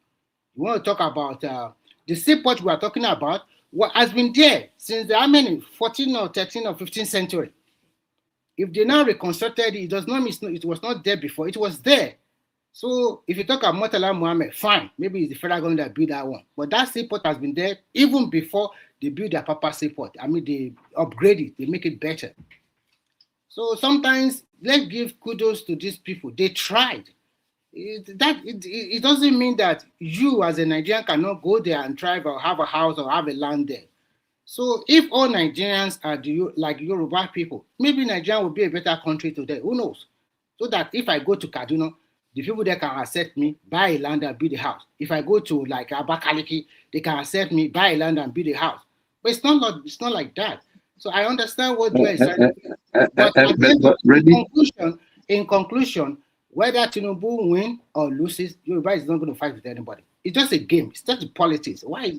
Speaker 10: You want to talk about the seaport we are talking about? What has been there since the 14th or 13th or 15th century. If they now reconstructed it, it does not mean it was not there before. It was there. So if you talk about Murtala Muhammad, fine, maybe it's the federal government that built that one. But that seaport has been there even before they built their Papa seaport. I mean, they upgrade it, they make it better. So sometimes let's give kudos to these people. They tried. It doesn't mean that you as a Nigerian cannot go there and thrive or have a house or have a land there. So if all Nigerians are like Yoruba people, maybe Nigeria will be a better country today. Who knows? So that if I go to Kaduna, the people there can accept me, buy a land and build a house. If I go to like Abakaliki, they can accept me, buy a land and build a house. But it's not like that. So I understand what you are saying. But in conclusion, whether Tinubu win or loses, Yoruba is not going to fight with anybody. It's just a game. It's just politics. Why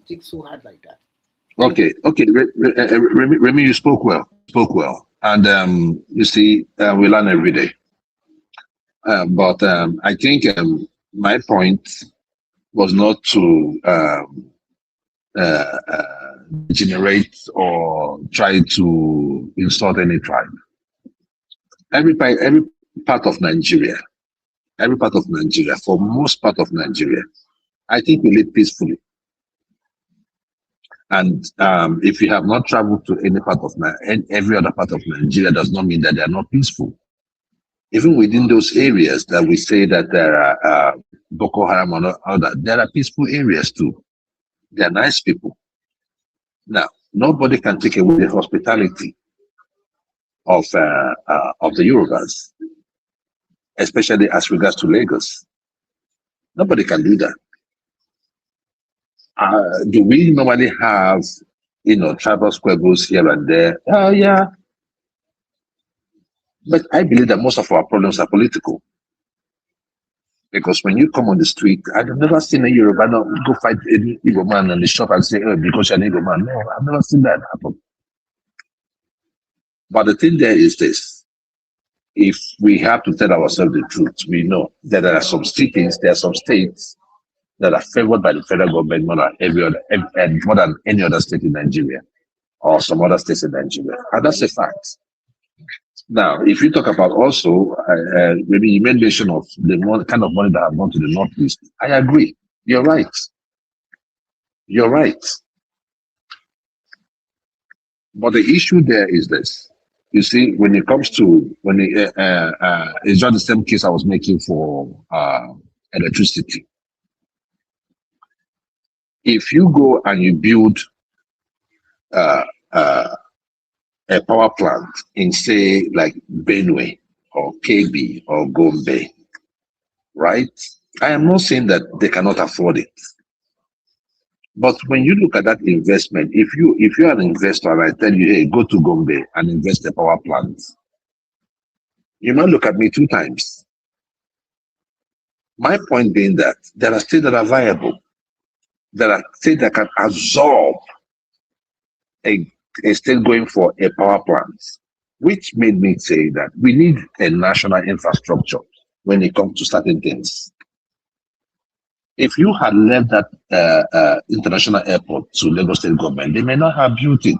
Speaker 10: take so hard like that?
Speaker 11: Okay. Remy, you spoke well. And you see, we learn every day. But I think my point was not to generate or try to insult any tribe. Every part of Nigeria, for most part of Nigeria, I think we live peacefully. And if you have not traveled to any part of every other part of Nigeria, does not mean that they are not peaceful. Even within those areas that we say that there are Boko Haram and all that, there are peaceful areas too. They are nice people. Now, nobody can take away the hospitality of the Yorubas, especially as regards to Lagos. Nobody can do that. Do we normally have, tribal squabbles here and there? Yeah. But I believe that most of our problems are political. Because when you come on the street, I've never seen a Yoruba go fight any Igbo man in the shop and say, oh, because you're an Igbo man. No, I've never seen that happen. But the thing there is this. If we have to tell ourselves the truth, we know that there are some states that are favored by the federal government more than any other state in Nigeria or some other states in Nigeria. And that's a fact. Now, if you talk about also, maybe you made mention of the kind of money that have gone to the Northeast. I agree. You're right. You're right. But the issue there is this. You see, when it comes to it's just the same case I was making for electricity. If you go and you build a power plant in, say, like Benue or KB or Gombe, right? I am not saying that they cannot afford it. But when you look at that investment, if you're an investor and I tell you, hey, go to Gombe and invest a power plant, you might look at me 2 times. My point being that there are states that are viable, there are states that can absorb a state going for a power plant, which made me say that we need a national infrastructure when it comes to certain things. If you had left that international airport to Lagos State government, they may not have built it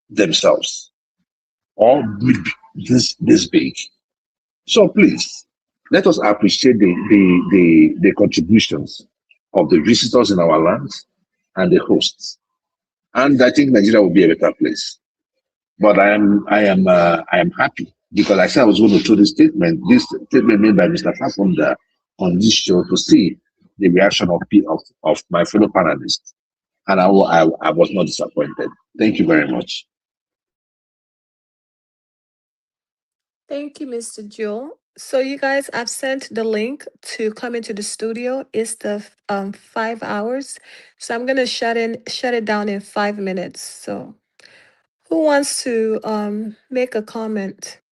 Speaker 11: themselves or this big. So please, let us appreciate the contributions of the visitors in our lands and the hosts. And I think Nigeria will be a better place. But I am happy because I said I was going to throw this statement made by Mr. Fafonda on this show to see the reaction of my fellow panelists. And I was not disappointed. Thank you very much.
Speaker 8: Thank you, Mr. Jewel. So you guys, I've sent the link to come into the studio. It's the 5 hours. So I'm gonna shut it down in 5 minutes. So who wants to make a comment?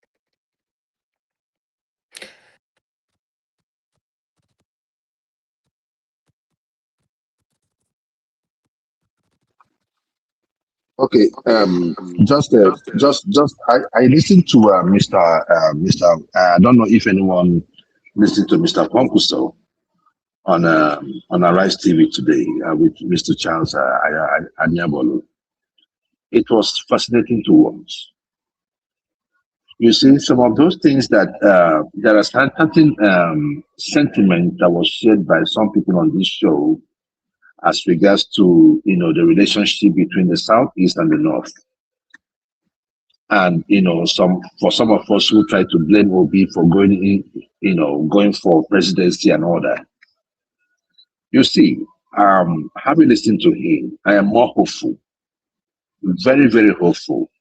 Speaker 11: Okay. I listened to Mr. I don't know if anyone listened to Mr. Ponkuso on Arise TV today with Mr. Charles Anyabolu. It was fascinating to watch. You see, some of those things that there are certain sentiment that was shared by some people on this show as regards to the relationship between the Southeast and the North. And for some of us who try to blame Obi for going for presidency and all that. You see, having listened to him, I am more hopeful, very, very hopeful.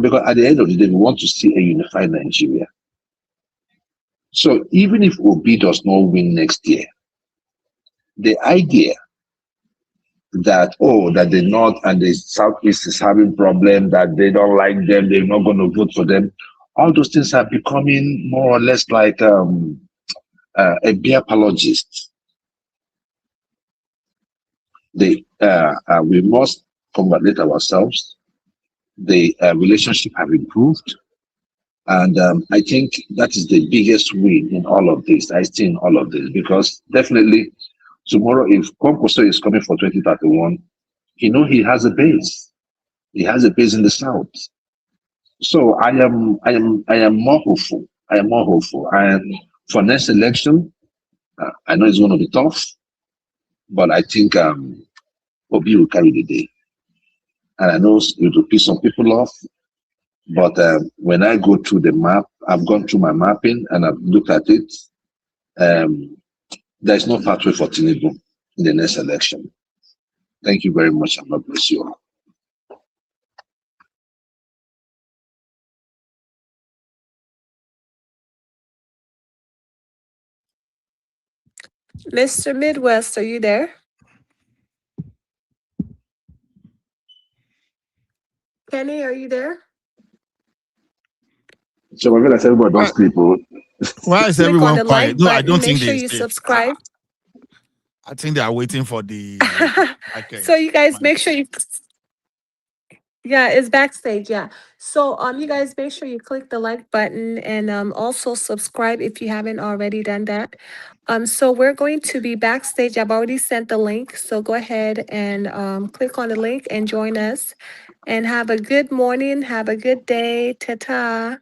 Speaker 11: Because at the end of the day, we want to see a unified Nigeria. So even if Obi does not win next year, the idea that the North and the Southeast is having problem, that they don't like them, they're not going to vote for them, all those things are becoming more or less like a beer apologist. We must congratulate ourselves. The relationship have improved. And I think that is the biggest win in all of this. I see in all of this, because definitely tomorrow, if Kwankwaso is coming for 2031, he has a base. He has a base in the South. So I am more hopeful. I am more hopeful. And for next election, I know it's going to be tough, but I think Obi will carry the day. And I know it will piss some people off. But when I go through the map, I've gone through my mapping and I've looked at it. There's no pathway for Tinubu in the next election. Thank you very much, and God bless you all.
Speaker 8: Mr. Midwest, are you there? Penny, are you there?
Speaker 11: So I feel like everybody don't sleep. Oh.
Speaker 2: Why is
Speaker 8: Click on
Speaker 2: everyone
Speaker 8: the
Speaker 2: quiet?
Speaker 8: like
Speaker 2: No, I
Speaker 8: button.
Speaker 2: don't
Speaker 8: Make
Speaker 2: think
Speaker 8: sure
Speaker 2: they
Speaker 8: you
Speaker 2: sleep.
Speaker 8: subscribe.
Speaker 2: I think they are waiting for the. Okay.
Speaker 8: So you guys make sure you. Yeah, it's backstage. Yeah. So you guys make sure you click the like button and also subscribe if you haven't already done that. So we're going to be backstage. I've already sent the link. So go ahead and click on the link and join us. And have a good morning. Have a good day. Ta-ta.